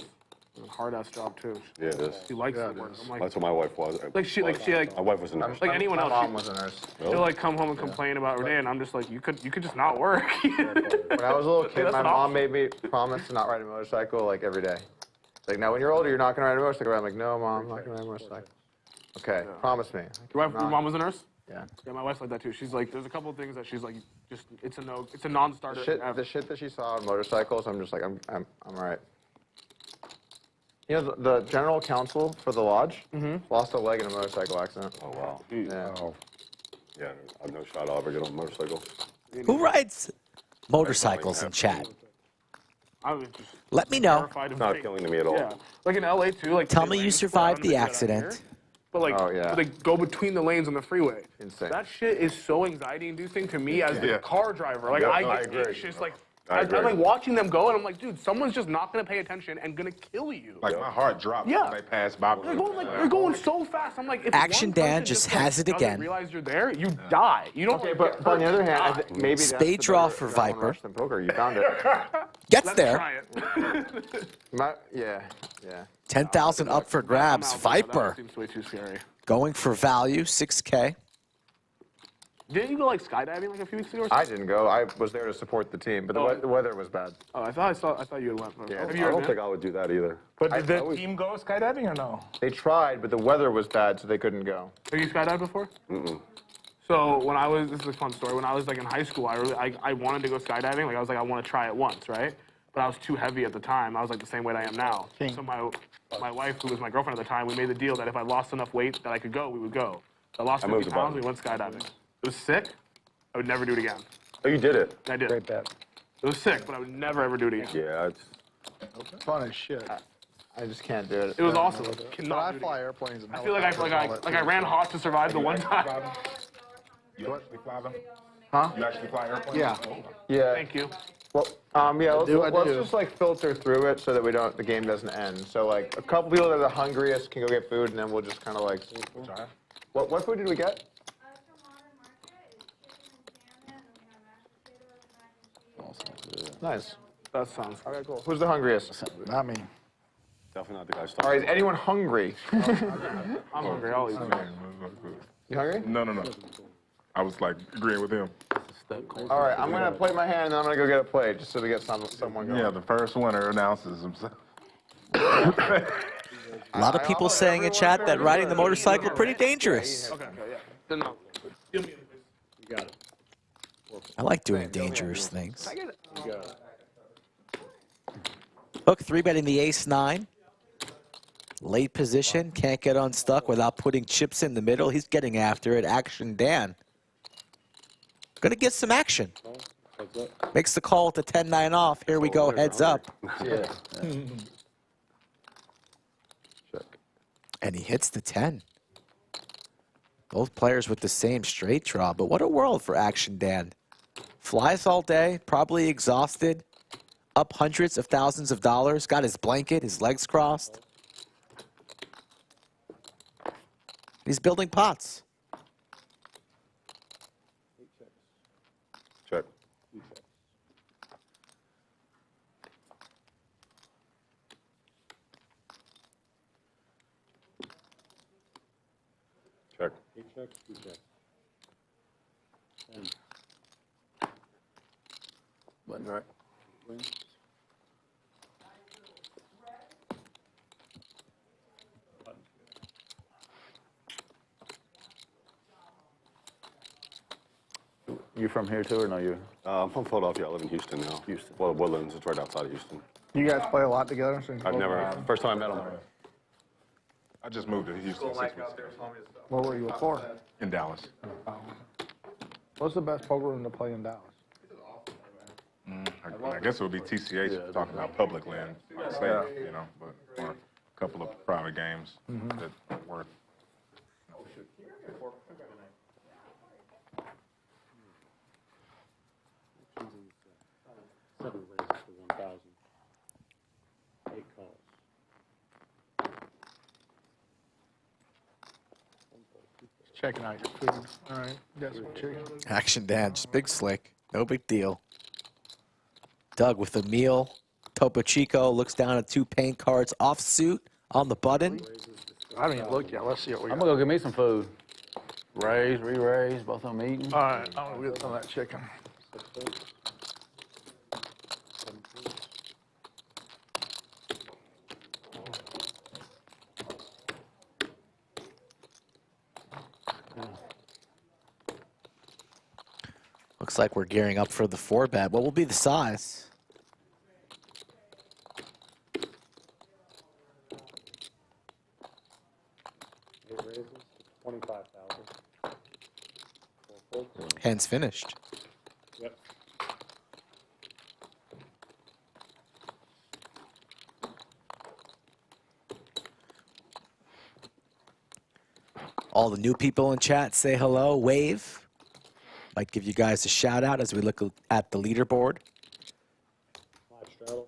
It's a hard ass job too. Yeah, it is. She likes to work. I'm like, That's what my wife was. My wife was a nurse. like anyone else. My mom was a nurse. She'll like come home and complain about her day, and I'm just like, you could just not work. When I was a little kid, my mom made me promise to not ride a motorcycle like every day. Like, now when you're older, you're not gonna ride a motorcycle. I'm like, no, mom, I'm not gonna ride a motorcycle. Okay, promise me. Your mom was a nurse? Yeah. Yeah, my wife's like that too. She's like, there's a couple of things that she's like, just it's a non-starter. The shit that she saw on motorcycles, I'm just like, I'm all right. You know, the general counsel for the lodge lost a leg in a motorcycle accident. Oh, wow. Yeah. Oh. Yeah, I've no shot I'll ever get on a motorcycle. Who rides motorcycles in chat? I was just Let me know. It's not appealing to me at all. Yeah, like in LA too. Like Tell me you survived the accident. But like, they go between the lanes on the freeway. Insane. That shit is so anxiety-inducing to me as the car driver. Like I get anxious. Like I'm like watching them go, and I'm like, dude, someone's just not gonna pay attention and gonna kill you. Like my heart dropped when they passed by. They're going so fast. I'm like, if Action one Dan person just like, has it doesn't again. Realize you're there, you die. You don't. Okay, but on the other hand, I maybe that's Spade the draw better for adrenaline Viper. rush than poker. You found it. Gets Let's there. try it. Yeah. 10,000 up for grabs. Viper That seems way too scary. going for value, 6K. Didn't you go like skydiving like a few weeks ago? Or I didn't go. I was there to support the team, but the weather was bad. Oh, I thought you had went. Yeah, Have I you ever don't been? think I would do that either. But did the team go skydiving or no? They tried, but the weather was bad, so they couldn't go. Have you skydived before? So when I was, this is a fun story. When I was like in high school, I wanted to go skydiving. Like I was like, I want to try it once, right? But I was too heavy at the time. I was like the same weight I am now. So my wife, who was my girlfriend at the time, we made the deal that if I lost enough weight that I could go, we would go. So I lost 50 pounds. We went skydiving. It was sick. I would never do it again. Oh, you did it? I did. Great bet. It was sick, but I would never ever do it again. Yeah, it's Fun as shit. I just can't do it. It was awesome. But Cannot I do it fly again. airplanes and I feel like I ran hot to survive the one time. You actually fly them? Huh? You actually fly airplanes? Yeah. Yeah. Thank you. Well, yeah, let's just like filter through it so that the game doesn't end. So like a couple people that are the hungriest can go get food, and then we'll just kind of like. What food did we get? Nice. That sounds. Okay, cool. Who's the hungriest? Not me. definitely not the guy All starting. right, is anyone hungry? I'm hungry. I'll eat. You hungry? No. I was like agreeing with him. All right, I'm gonna plate my hand, and then I'm gonna go get a plate just so we get someone going. Yeah, the first winner announces himself. A lot of people saying in chat that riding the motorcycle pretty dangerous. Okay, yeah. No. Give me You got it. I like doing dangerous things. You got it. Hook 3-betting the ace-9. Late position, can't get unstuck without putting chips in the middle. He's getting after it. Action Dan. Gonna get some action. Heads up. Makes the call with the 10-9 off. Here we go, heads up. Yeah. And he hits the 10. Both players with the same straight draw, but what a world for Action Dan. Flies all day, probably exhausted, up hundreds of thousands of dollars, got his blanket, his legs crossed. He's building pots. Check. Check. 8 checks, 2 checks. 10. Button right. Win. You from here too, or no? You? I'm from Philadelphia. I live in Houston now. Houston. Well, Woodlands. It's right outside of Houston. You guys play a lot together? Since I've never. First time I met him. I just moved to Houston 6 weeks ago. Where were you before? In Dallas. What's the best poker room to play in Dallas? I guess it would be TCH talking about public land, like say, you know, but or a couple of private games that are worth. Seven raises for 1,000. 8 calls. Checking out your food. All right, you got some chicken. Action Dan, just big slick. No big deal. Doug with a meal. Topo Chico looks down at 2 paint cards offsuit on the button. I haven't even looked yet. Let's see what we got. I'm gonna go get me some food. Raise, re-raise, both of them eating. All right, I'm gonna get some of that chicken. Looks like we're gearing up for the 4-bet. What will be the size? Eight raises, 25,000. Hands finished. Yep. All the new people in chat say hello, wave. Might give you guys a shout out as we look at the leaderboard. 5 straddle.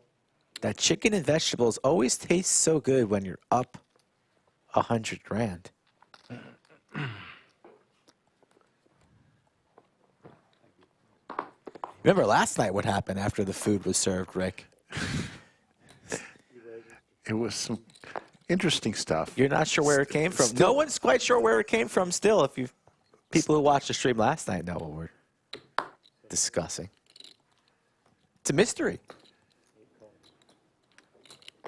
That chicken and vegetables always taste so good when you're up 100 grand. Remember last night what happened after the food was served, Rick? It was some interesting stuff. You're not sure where it came from. No one's quite sure where it came from still. If you people who watched the stream last night know what we're discussing. It's a mystery.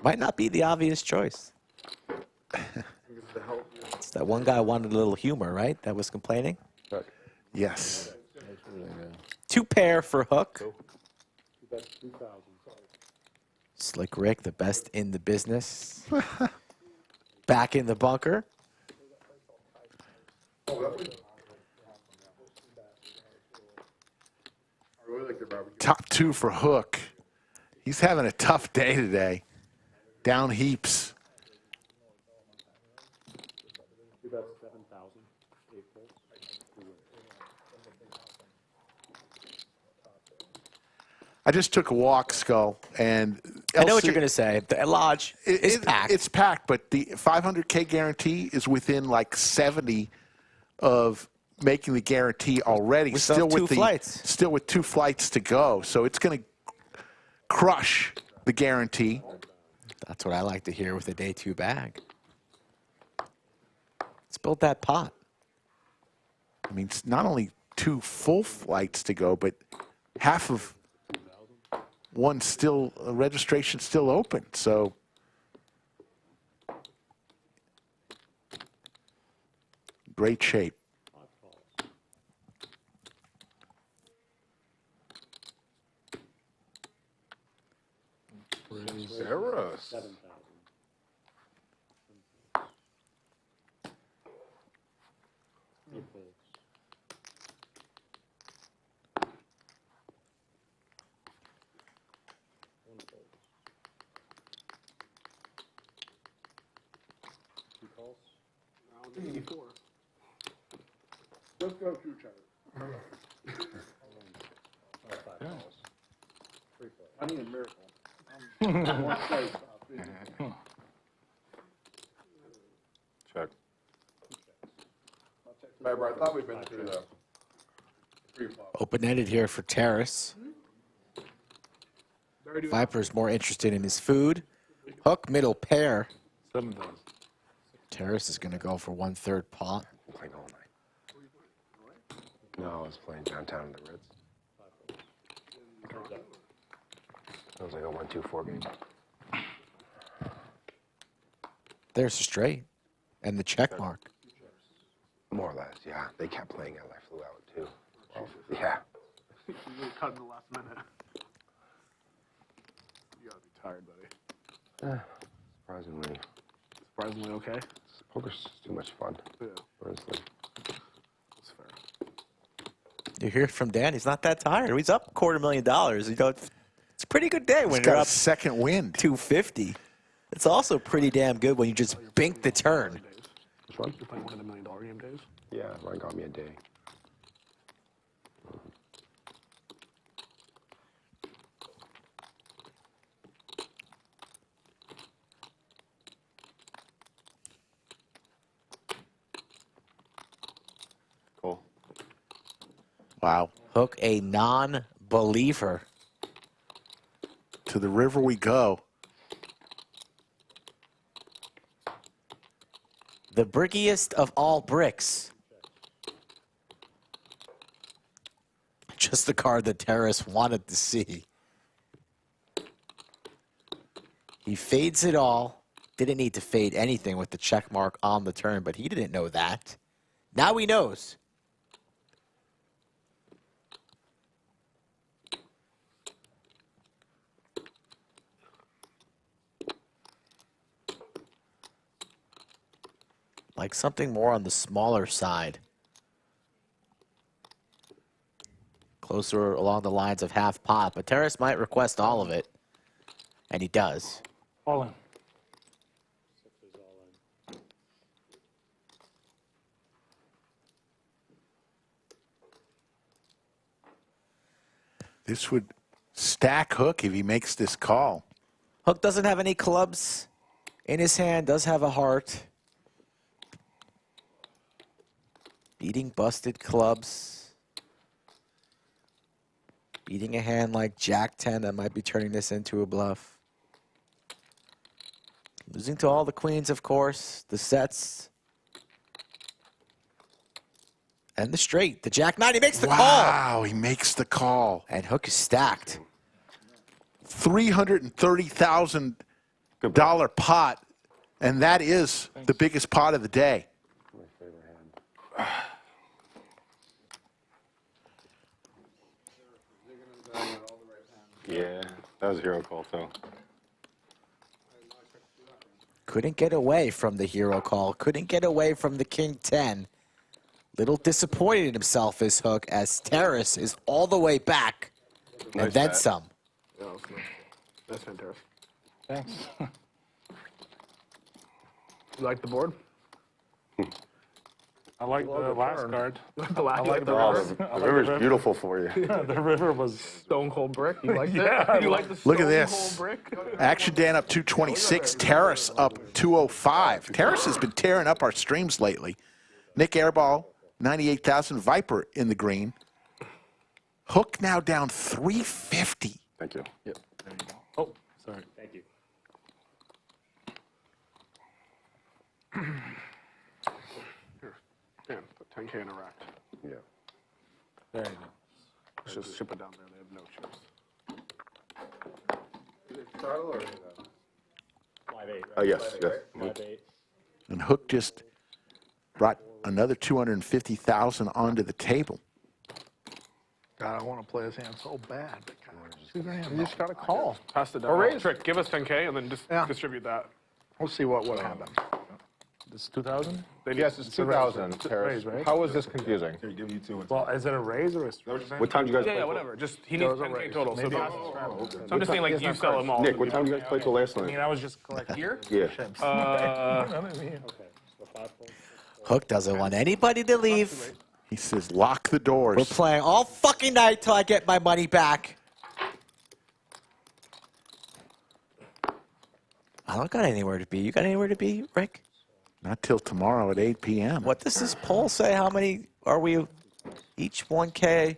Might not be the obvious choice. It's that one guy wanted a little humor, right? That was complaining. Yes. 2 pair for Hook. 2,000. Slick Rick, the best in the business. Back in the bunker. Top 2 for Hook. He's having a tough day today. Down heaps. 7,000. 8 pulls. I just took a walk, Skull, and I know what you're going to say. The lodge is packed. It's packed, but the 500K guarantee is within like 70 of making the guarantee already. Still with 2 flights. Still with 2 flights to go. So it's going to crush the guarantee. That's what I like to hear with a day 2 bag. Let's build that pot. I mean, it's not only 2 full flights to go, but half of one still, registration still open. So great shape. Sarah. 7,000. Round 84. Let's go to Cheddar. I need a miracle. Check. Remember, I thought we'd been through the Open-ended here for Terrace. Viper's more interested in his food. Hook, middle pair. 7,000. Terrace is going to go for 1/3 pot. Playing all night. No, I was playing downtown in the Ritz. It was like a 1-2-4 game. There's a straight. And the check mark. More or less, yeah. They kept playing as I flew out, too. Yeah. You cut in the last minute. You gotta be tired, buddy. Surprisingly. Surprisingly okay. Poker's too much fun. Yeah. Honestly. That's fair. You hear from Dan. He's not that tired. He's up $250,000. You know, it's a pretty good day when He's you're got up a second wind. 250. It's also pretty damn good when you just bink the turn. Which one? You're playing one of the $1 million game days? Yeah, Ryan got me a day. Cool. Wow. Hook a non-believer. To the river we go. The brickiest of all bricks. Just the card that Terrace wanted to see. He fades it all. Didn't need to fade anything with the check mark on the turn, but he didn't know that. Now he knows. Like something more on the smaller side. Closer along the lines of half pot, but Terrace might request all of it. And he does. All in. This would stack Hook if he makes this call. Hook doesn't have any clubs in his hand, does have a heart. Beating busted clubs. Beating a hand like Jack 10 that might be turning this into a bluff. Losing to all the queens, of course. The sets. And the straight. The Jack 9, he makes the call. Wow, he makes the call. And Hook is stacked. $330,000 pot, and that is the biggest pot of the day. My favorite hand. Yeah, that was a hero call, so. Couldn't get away from the hero call. Couldn't get away from the King 10. Little disappointed in himself is Hook as Terrace is all the way back. Nice And then bet. some. Yeah, that's fantastic. Thanks. You like the board? I like the last card. The last, like the Oh, river. the river's beautiful for you. The river was stone cold brick. You like Yeah, that? You like the Look at stone this. cold brick? Action Dan up 226, Terrace up 205. Terrace has been tearing up our streams lately. Nik Airball, 98,000. Viper in the green. Hook now down 350. Thank you. Yep. There you go. Oh, sorry. Thank you. Here, Dan, put 10K in a rack. Yeah. There you go. Let's just ship it down there. They have no chips. Yes, yes. 5-8. And Hook just brought another 250,000 onto the table. God, I want to play his hand so bad. But God, You just got to call. Pass the down. raise. Trick, give us 10K and then just Yeah. distribute that. we'll see what happens. This is 2,000? Yes, it's 2,000, Terrace. raise, right? How was this confusing? Here, give you two. Well, is it a raise or a straight? What time do you guys Yeah, play? yeah, till? whatever. Just he needs 10K raise. total. So, Maybe so I'm just saying, like, you sell them all. Nick, what time do you guys play till last I mean, night? I was just collecting. Here? Yeah. Okay, so 5 points. Hook doesn't want anybody to leave. He says, lock the We're doors. playing all fucking night till I get my money back. I don't got anywhere to be. You got anywhere to be, Rick? Not till tomorrow at 8 p.m. What does this poll say? How many are we? Each 1K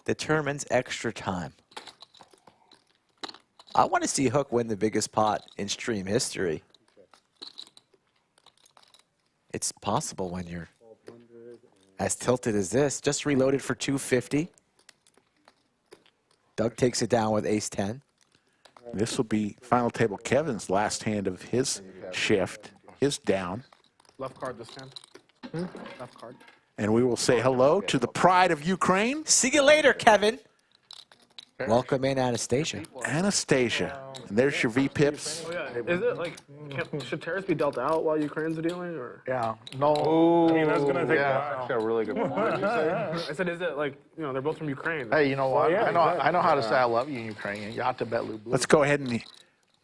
determines extra time. I want to see Hook win the biggest pot in stream history. It's possible when you're as tilted as this. Just reloaded for 250. Doug takes it down with ace-10. This will be final table Kevin's last hand of his shift, his down. Left card this time. Left card. And we will say hello to the pride of Ukraine, See you later, Kevin. Welcome in, Anastasia. Anastasia. And there's your V-Pips. Oh, yeah. Is it like, should tariffs be dealt out while Ukraine's dealing? Or? Yeah. No. I mean, that's going to take a Yeah, while. actually a really good point. I said, is it like, you know, they're both from Ukraine. Hey, you know what? yeah, I know how to say I love you in Ukrainian. Yatabetlu blue. Let's go ahead and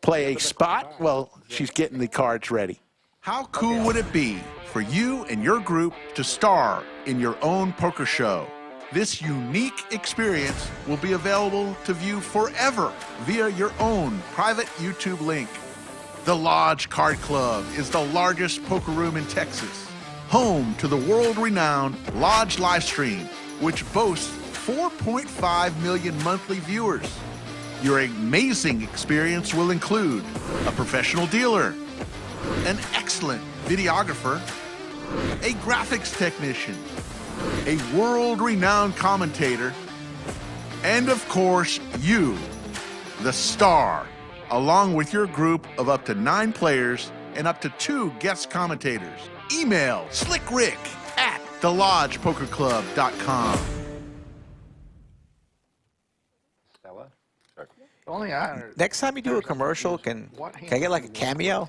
play a spot. Well, she's getting the cards ready. How cool would it be for you and your group to star in your own poker show? This unique experience will be available to view forever via your own private YouTube link. The Lodge Card Club is the largest poker room in Texas, home to the world-renowned Lodge Livestream, which boasts 4.5 million monthly viewers. Your amazing experience will include a professional dealer, an excellent videographer, a graphics technician, a world-renowned commentator, and of course, you, the star, along with your group of up to 9 players and up to 2 guest commentators. Email slickrick@thelodgepokerclub.com. Stella? Only I. Next time you do a commercial, can I get like a cameo?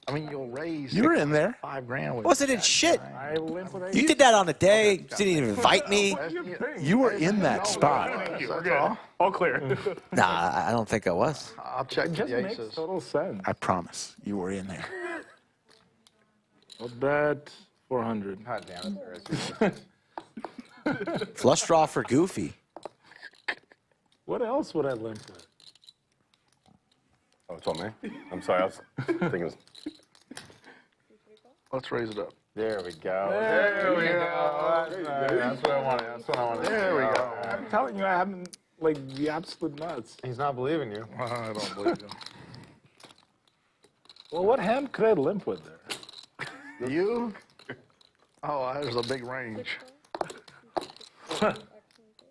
I mean, you'll raise. You were in there. $5 grand. With Wasn't it shit? I limp with You did that on the day. You didn't even invite me. You were in that spot. We're good. All clear. Nah, I don't think I was. I'll check the It makes aces. total sense. I promise you were in there. I'll bet 400. God damn it. Flush draw for Goofy. What else would I limp with? Oh, it's on me? I'm sorry, I was thinking it's... Let's raise it up. There we go. There we go. That's what I wanted. That's what I wanted. There we go. I'm telling you, I haven't, like, the absolute nuts. He's not believing you. I don't believe you. Well, what hand could I limp with there? You? Oh, there's a big range.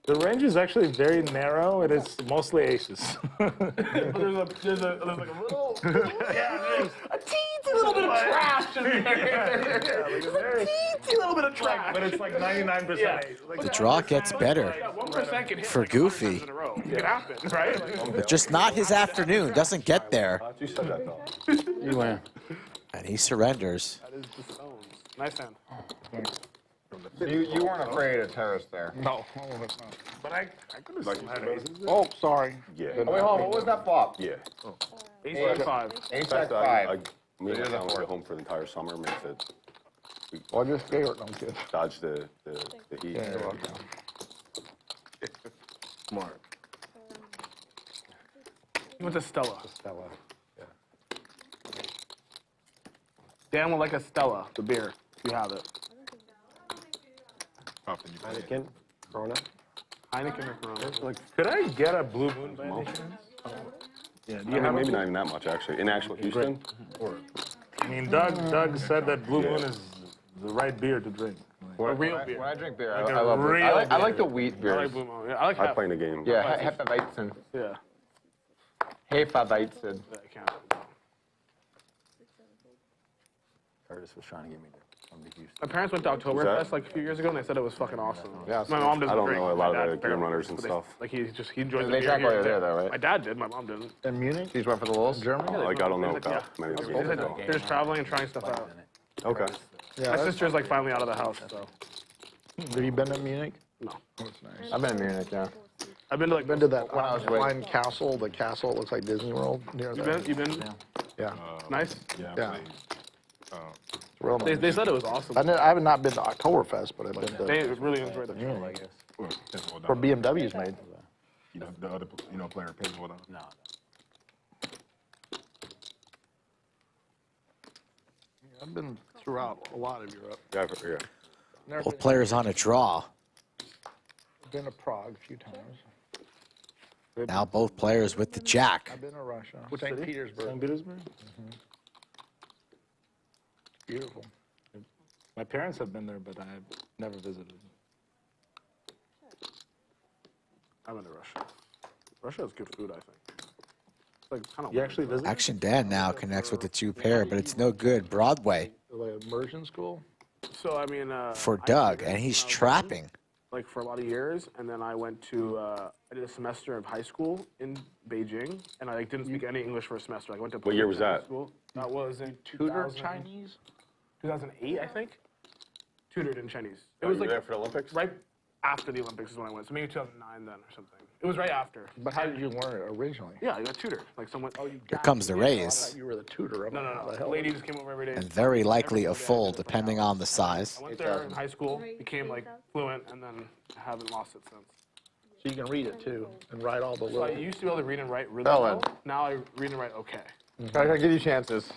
The range is actually very narrow, and it's mostly aces. there's like a little, a teensy little bit of trash in there. Teensy little bit of trash. But it's like 99% ace. The draw gets better 1% can hit for like 5 Goofy. times in a row. It can happen, right? But just not his afternoon. Doesn't get there. You said that, though. You win. And he surrenders. That is the stones. Nice hand. You weren't afraid of terrorists there. No. But I could have slammed aces. Oh, sorry. Yeah. Oh, wait, hold on. What was that flop? Yeah. Ace jack 5. Ace In fact, jack 5. me and my son will go home for the entire summer, makes it Well, just favorite, no kid. dodge the heat. Yeah, you're welcome. Smart. You went to Stella. Stella. Dan would like a Stella, the beer. You have it. Heineken, Corona. Heineken or Corona. Could I get a blue moon by any chance? Yeah, do you have Maybe not even that much, actually. In actual Houston? I mean, Doug said that blue moon is the right beer to drink. A real beer. When I drink beer, Like I love it. real I like the beer. wheat I beers. like Blue Moon. Yeah, I like I half. play in the game. Yeah, Hefeweizen. Yeah. Hefeweizen. That counts. Curtis was trying to get me to come to Houston. My parents went to Oktoberfest like a few years ago, and they said it was fucking awesome. Yeah, My mom doesn't I don't drink. know a lot My of dad the game barely. runners and But they- stuff. Like he enjoys the They beer drank here while and you were there, though, right? My dad did. My mom didn't. In Munich? These went for the Lulz? Germany? Like, I don't know He's like, about many of They those. said they're just traveling and trying stuff out. Okay. My sister's like finally out of the house, so. Have you been to Munich? No. That's nice. I've been in Munich, yeah. I've been to like. Been to that When I was fine castle, the castle, it looks like Disney World near You there. been? You been? Yeah. Nice. Yeah. It's real nice. They said it was awesome. I have not been to Oktoberfest, but I've been to They really enjoyed the show, I guess. where BMW's made. You know, the other player pays for them. No. I've been throughout a lot of Europe. Yeah, Never Both players on a draw. been to Prague a few times. Now both players with the jack. I've been to Russia. Which St. city? Petersburg. St. Petersburg? Beautiful. My parents have been there, but I've never visited. I've been to Russia. Russia has good food, I think. It's like kind of. You actually visited? Action Dan now connects with the 2 pair, but it's no good. Broadway. Like immersion school? So I mean. For Doug, and he's trapping. Like for a lot of years, and then I went to I did a semester of high school in Beijing, and I like didn't speak any English for a semester. I went to What year was that? School. That was in Tutor 2000, Chinese? 2008, I think. Tutored in Chinese. It Oh, was you were like there for the Olympics? right after the Olympics is when I went. So maybe 2009 then or something. It was right after. But how did you learn it originally? Yeah, I got tutored. Like someone. Oh, you Here comes the I raise. thought you were the tutor. No, no, no. The lady just came over every day. And very likely a full, depending on the size. I went there in high school, became like fluent, and then haven't lost it since. So you can read it too and write all the So I little. used to be able to read and write really Bell well. in. Now I read and write okay. I gotta give you chances.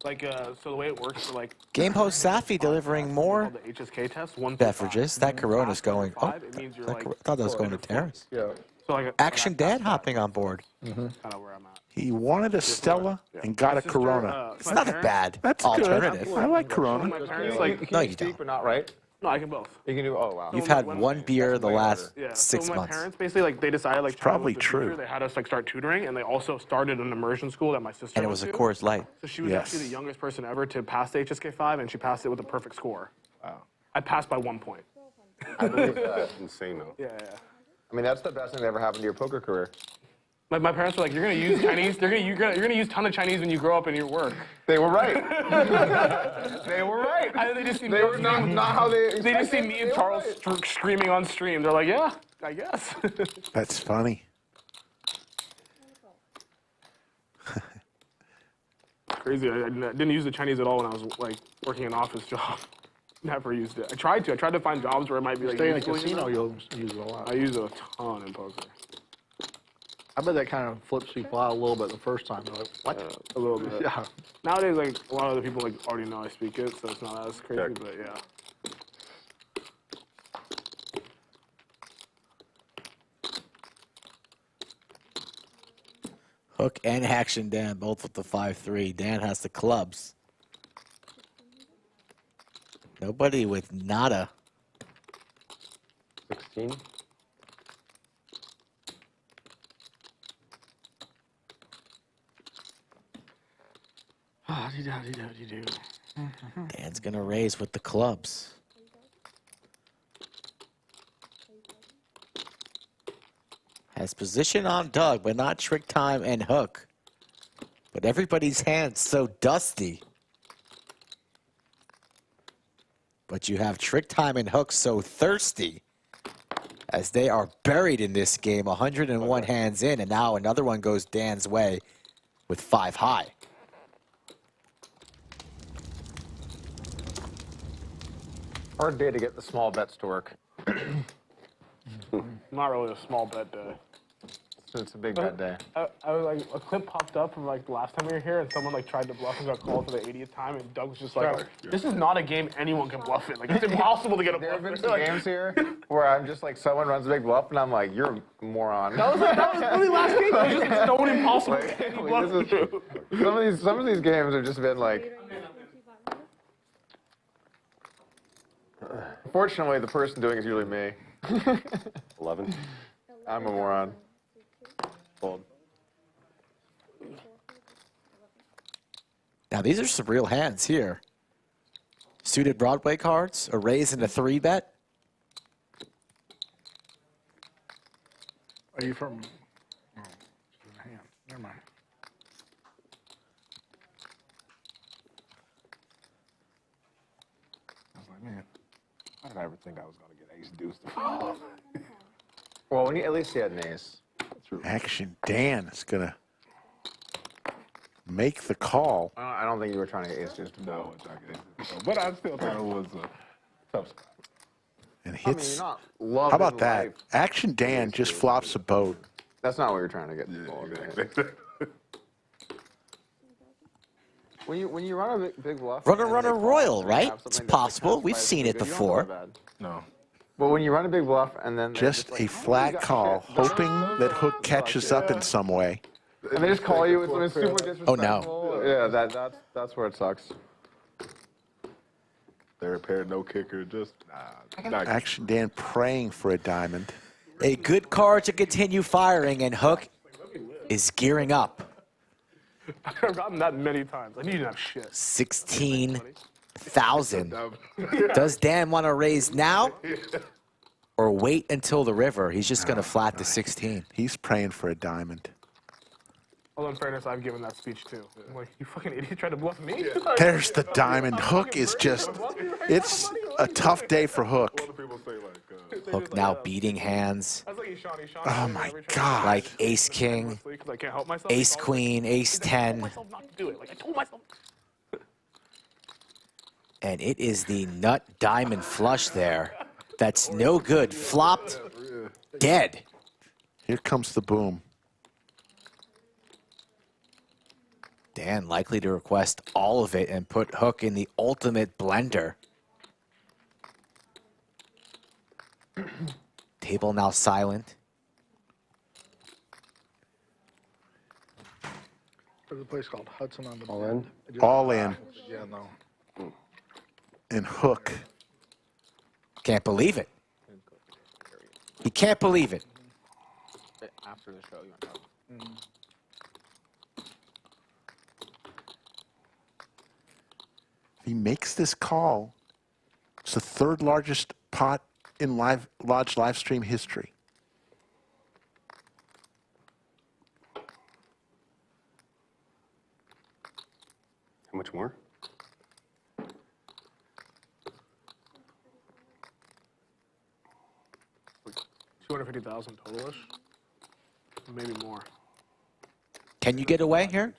Like, so the way it works for like Game host Safi delivering more the HSK test, 1 through 5. beverages. That When you Corona's pass 1 going. through Oh, 5, it means you're that like thought that was going to in the Terrace. Yeah. So like Action Dan hopping on board. kind of where I'm at. He wanted a Stella and got My a sister, Corona. It's not a bad That's alternative. good. I like Corona. My parents like No, you don't. Speak but not right. no, I can both. You can do. Oh wow. You've had one beer the last Yeah. 6 so my months. parents basically like they decided like probably child was the future. true. They had us like start tutoring, and they also started an immersion school that my sister And it went was a to. Coors Light. So she was Yes. actually the youngest person ever to pass the HSK5, and she passed it with a perfect score. Wow. I passed by 1 point. I believe that. That's insane, though. Yeah. I mean, that's the best thing that ever happened to your poker career. My parents were like, "You're gonna use Chinese. You're gonna use a ton of Chinese when you grow up in your work." They were right. They were right. They just see They were not how they. They just see me and Charles screaming on stream. They're like, "Yeah, I guess." That's funny. Crazy. I didn't use the Chinese at all when I was like working an office job. Never used it. I tried to find jobs where it might be like. Stay in a useful, you casino, know? you'll use it a lot. I use it a ton in poker. I bet that kind of flips people out a little bit the first time. They're like, what? A little bit. Yeah. Nowadays, like a lot of the people like already know I speak it, so it's not as crazy. Check. But yeah. Hook and Action Dan, both with the 5-3. Dan has the clubs. Nobody with nada. 16. Dan's gonna raise with the clubs. Has position on Doug, but not Tricktime and Hook. But everybody's hands so dusty. But you have Tricktime and Hook so thirsty, as they are buried in this game, 101 hands in, and now another one goes Dan's way with 5 high. Hard day to get the small bets to work. Not really a small bet day. It's a big bet day. I was like, a clip popped up from like the last time we were here, and someone like tried to bluff and got called for the 80th time, and Doug was just like, "This is not a game anyone can bluff in. Like it's impossible to get a There bluff." have been in." some Like, games here where I'm just like, someone runs a big bluff, and I'm like, you're a moron. that was really last game. It was just stone impossible. Like, to get any like, bluff this is- through. some of these games have just been like. Fortunately, the person doing it is usually me. 11. I'm a moron. Fold. Now these are some real hands here. Suited Broadway cards, a raise and a 3-bet. Are you from? Oh, it's a hand. Never mind. I was like, man, I didn't ever think I was going to get ace deuce to fall. Well, when you at least he had an ace. Action Dan is going to make the call. I don't think you were trying to get ace deuce to No, fall. it's not getting ace deuce to fall. But I still thought it was a tough spot. And I mean, hits. you're not loving How about that? life. Action Dan just flops a boat. That's not what you're trying to get. Yeah, exactly. When you run a big bluff. Runner, and runner, they call royal, and you right? have It's something that possible. counts We've by seen the it good, you don't before. feel bad. No. But when you run a big bluff and then they Just like, a "Oh, flat you got call, shit." hoping that Hook catches up in some way. And they just call you with something super disrespectful. Oh, no. Yeah, that's where it sucks. They repaired no kicker, just not Action Dan praying for a diamond. A good card to continue firing, and Hook is gearing up. I've gotten that many times. I need to have shit. 16,000. Does Dan want to raise now or wait until the river? He's just going to flat the 16. He's praying for a diamond. Although in fairness, I've given that speech too. I'm like, you fucking idiot, tried to bluff me? There's the diamond. Hook is just, it's a tough day for Hook. Hook now beating hands. Oh my God. Like ace king, ace queen, ace 10. And it is the nut diamond flush there. That's no good. Flopped, dead. Here comes the boom. Dan likely to request all of it and put Hook in the ultimate blender. Table now silent. There's a place called Hudson on the All in? All in. Yeah, no. And Hook. Can't believe it. He can't believe it. After the show, you want to talk? He makes this call. It's the third largest pot in Lodge live stream history. How much more? $250,000 totalish, maybe more. Can you get away here?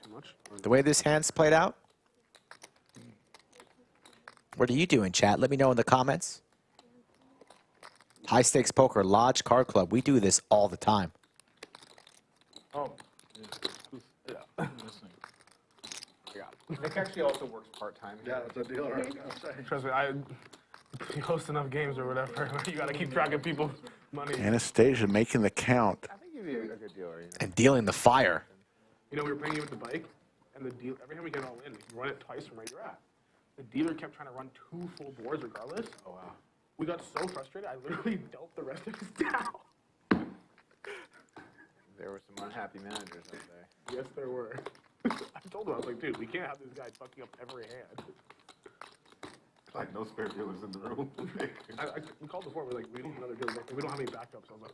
The way this hand's played out? What are you doing, chat? Let me know in the comments. High Stakes Poker, Lodge Card Club. We do this all the time. Oh. Yeah. Nik actually also works part-time. Yeah, that's a deal, right? Trust me, you host enough games or whatever, you gotta keep track of people's money. Anastasia making the count. I think you'd be a good deal, right? And dealing the fire. You know, we were playing you with the bike, and the deal, every time we get all in, you run it twice from where you're at. The dealer kept trying to run 2 full boards regardless. Oh, wow. We got so frustrated, I literally dealt the rest of his down. There were some unhappy managers out there. Yes, there were. I told him, I was like, dude, we can't have this guy fucking up every hand. Like no spare dealers in the room. We called before, we're like, we need another dealer. We don't have any backups. I was like,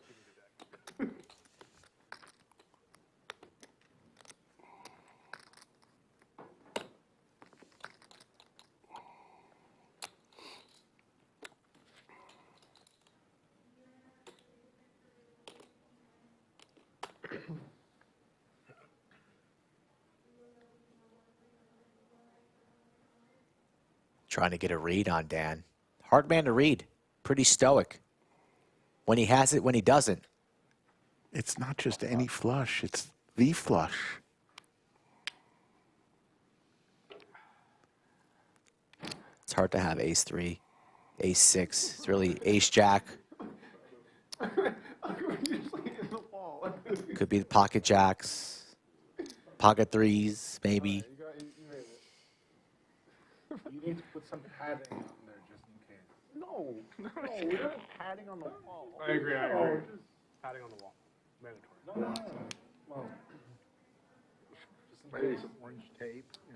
Trying to get a read on Dan. Hard man to read. Pretty stoic. When he has it, when he doesn't. It's not just any flush, it's the flush. It's hard to have ace 3, ace 6. It's really ace jack. Could be the pocket jacks, pocket 3s, maybe. you need to put some padding on there just in case. No, we don't have padding on the wall. I agree. Padding on the wall. Mandatory. Well, just maybe some orange tape, you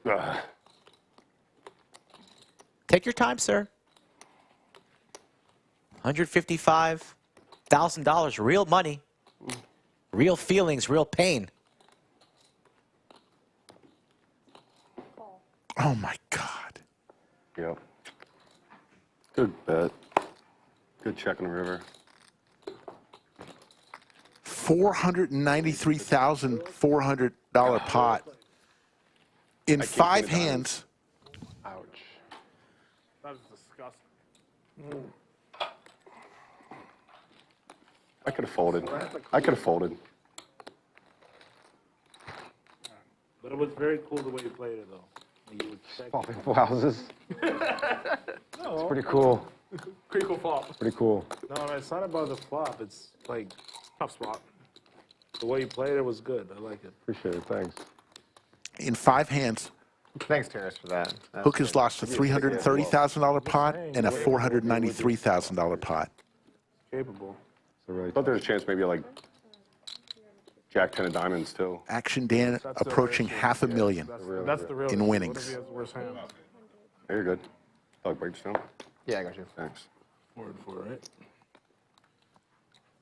know. Take your time, sir. $155,000, real money, real feelings, real pain. Oh my God. Yep. Good bet. Good check on the river. $493,400 pot. In 5 hands. Ouch. That was disgusting. I could have folded. I could have folded. But it was very cool the way you played it, though. You would check. Falling full houses. It's pretty cool. Pretty cool flop. Pretty cool. No, it's not about the flop. It's like Tough spot. the way you played it was good. I like it. Appreciate it. Thanks. In 5 hands, Thanks, Terrace, for that. Hook has lost a $330,000 pot and a $493,000 pot. Capable. So really I thought there was a chance maybe like Jack-10 of diamonds, too. Action Dan approaching $500,000 That's the real in winnings. What if he has worse hand? There, you're good. Doug, break this down. Yeah, I got you. Thanks. Forward for it.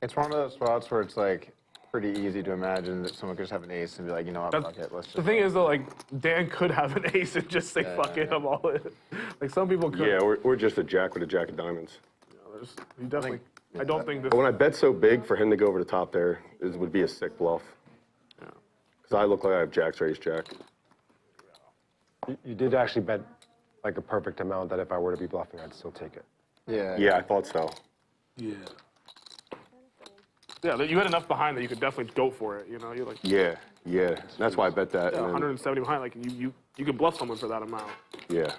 It's one of those spots where it's like pretty easy to imagine that someone could just have an ace and be like, you know what, fuck it, let's just. The thing is, though, like, Dan could have an ace and just say, fuck it, I'm all in. Like, some people could. Yeah, or just a Jack with a Jack of diamonds. You definitely, I don't think this. But when I bet so big, for him to go over the top there would be a sick bluff. Because I look like I have Jack's or ace Jack. You did actually bet like a perfect amount that if I were to be bluffing, I'd still take it. Yeah. Yeah, I thought so. Yeah. Yeah, you had enough behind that you could definitely go for it, you know? You're like, Yeah, yeah. That's why I bet that. yeah, and then- 170 behind, like, you can bluff someone for that amount. Yeah.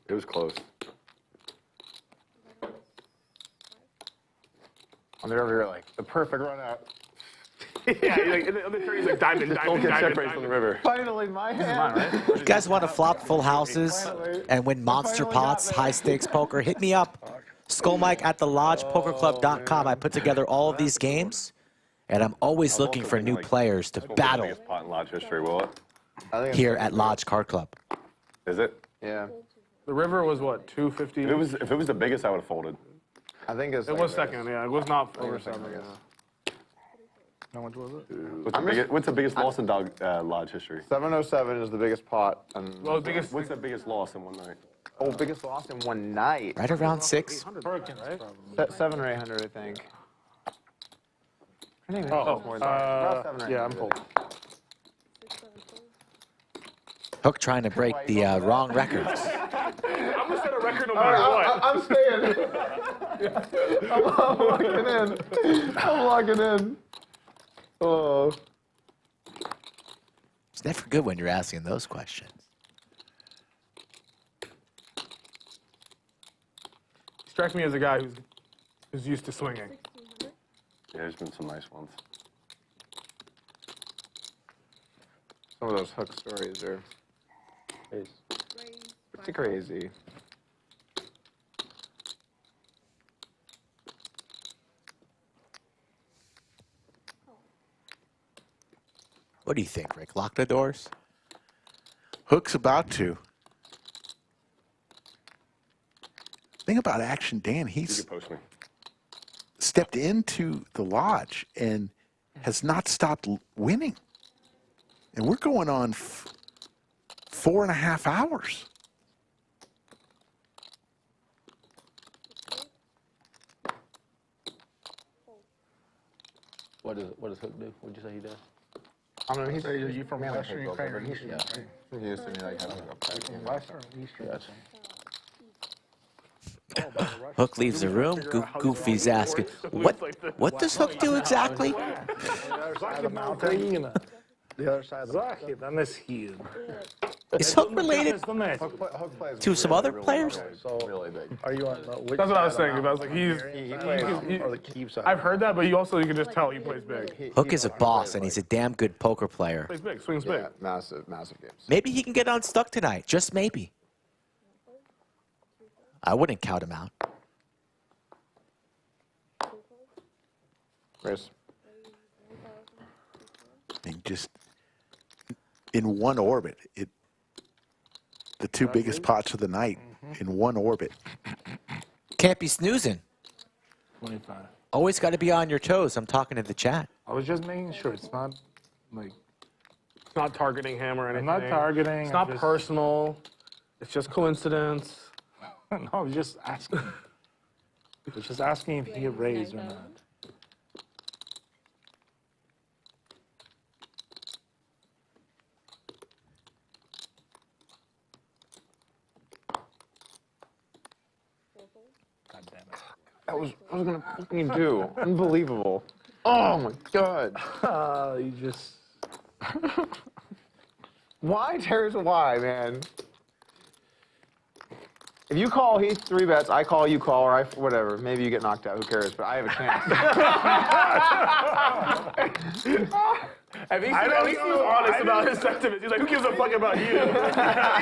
It was close. On the over here, like, the perfect run out. Yeah, like, and the turn, he's like, diamond, Don't diamond, get diamond, separated from the diamond. river. Finally, my hand. You guys want to flop full houses and win monster pots, high stakes poker? Hit me up. Skullmike at thelodgepokerclub.com. I put together all of these games, and I'm always looking for new players to battle Biggest pot in Lodge history, will it? I think here at Lodge Card Club. Is it? Yeah. The river was what, 250? If it was the biggest, I would have folded. I think it's. It was second, yeah. It was not over second, 7. I guess. Yeah. How much was it? What's the biggest loss in Lodge history? 707 is the biggest pot. And Well, the biggest. What's the biggest loss in one night? oh, biggest loss in one night. Right around 6. Perkins, right? 7 or 800, I think. I think Oh, about 7 or yeah, I'm 800. pulled. Hook trying to break the wrong records. I'm gonna set a record no matter what. I'm staying. I'm locking in. I'm locking in. Oh. It's never good when you're asking those questions. Strikes me as a guy who's used to swinging. Yeah, there's been some nice ones. Some of those hook stories are pretty crazy. What do you think, Rick? Lock the doors? Hook's about to. Thing about Action Dan, You he's can post me. stepped into the lodge and has not stopped winning. And we're going on 4.5 hours. What does Hook do? What'd you say he does? I don't know, he's You from Western Ukraine or Eastern Ukraine? from Houston. He like has a Western or Eastern? Gotcha. Hook leaves the room. Goofy's asking, what does Hook do exactly? The other side of the mountain. The other side of the mountain. Захід, а не схід. Is Hook related Hook plays to some other players? really big. Are you on which That's what I was side saying. of I was like, He plays. or the Kiev side? I've heard that, but you can just tell he plays big. Hook is a boss, and he's a damn good poker player. Plays big, swings big. Yeah, massive games. Maybe he can get unstuck tonight. Just maybe. I wouldn't count him out. Chris. And just in one orbit, the two biggest pots of the night in one orbit. Can't be snoozing. 25. Always got to be on your toes. I'm talking to the chat. I was just making sure it's not like It's not targeting him or anything. I'm not targeting. It's not I'm just- personal. It's just coincidence. No, I was just asking. I was just asking if he get raised or not. God damn it. I was gonna fucking do. Unbelievable. Oh my god. You just. Why, Terrence? Why, man? If you call, he 3-bets. I call, you call, or whatever. Maybe you get knocked out. Who cares? But I have a chance. At least he was honest about his sentiments. He's like, who gives a fuck about you?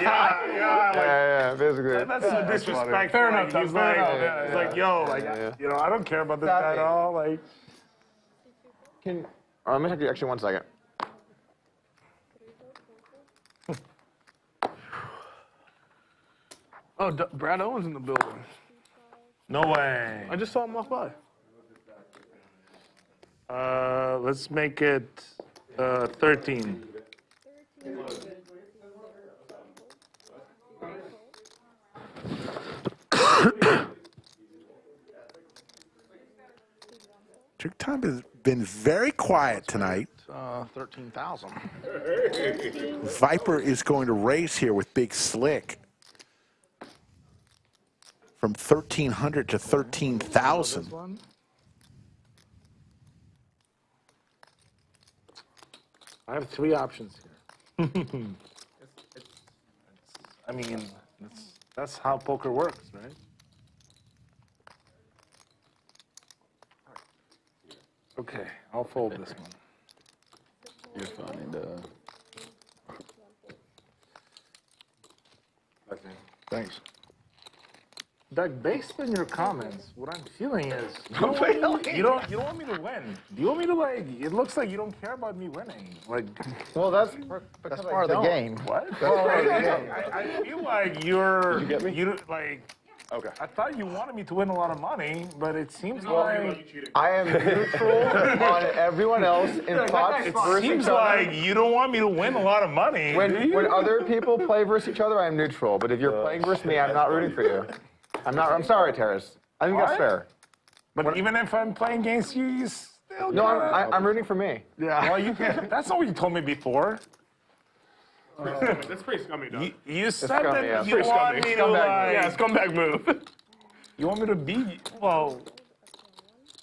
Yeah, basically. That's so disrespectful. Fair enough, He's like, yo, like, you know, I don't care about this guy at all. Like, Let me take you actually 1 second. Oh, Brad Owen's in the building. no way. I just saw him walk by. Let's make it 13. Tricktime has been very quiet tonight. 13,000. Viper is going to raise here with Big Slick. From 1,300 to 13,000. I have 3 options here. I mean, that's how poker works, right? Okay, I'll fold this one. You're fine, Thanks. Doug, based on your comments, what I'm feeling is you don't want me to win. Do you want me to, like? It looks like you don't care about me winning. Like, Well, that's part of the game. what? I feel like you like. Okay. I thought you wanted me to win a lot of money, but it seems like I am neutral on everyone else in pots it versus seems each other. like you don't want me to win a lot of money. When other people play versus each other, I am neutral. But if you're playing versus me, I'm not rooting for you. I'm sorry, Terrace. I think that's fair. But even if I'm playing against you, you still. No, I'm rooting for me. Yeah. Well, you can. That's not what you told me before. That's pretty scummy, Doug. You said scummy, that yeah. you want me to Scumbag like. Yeah, scumbag move. You want me to be? Well,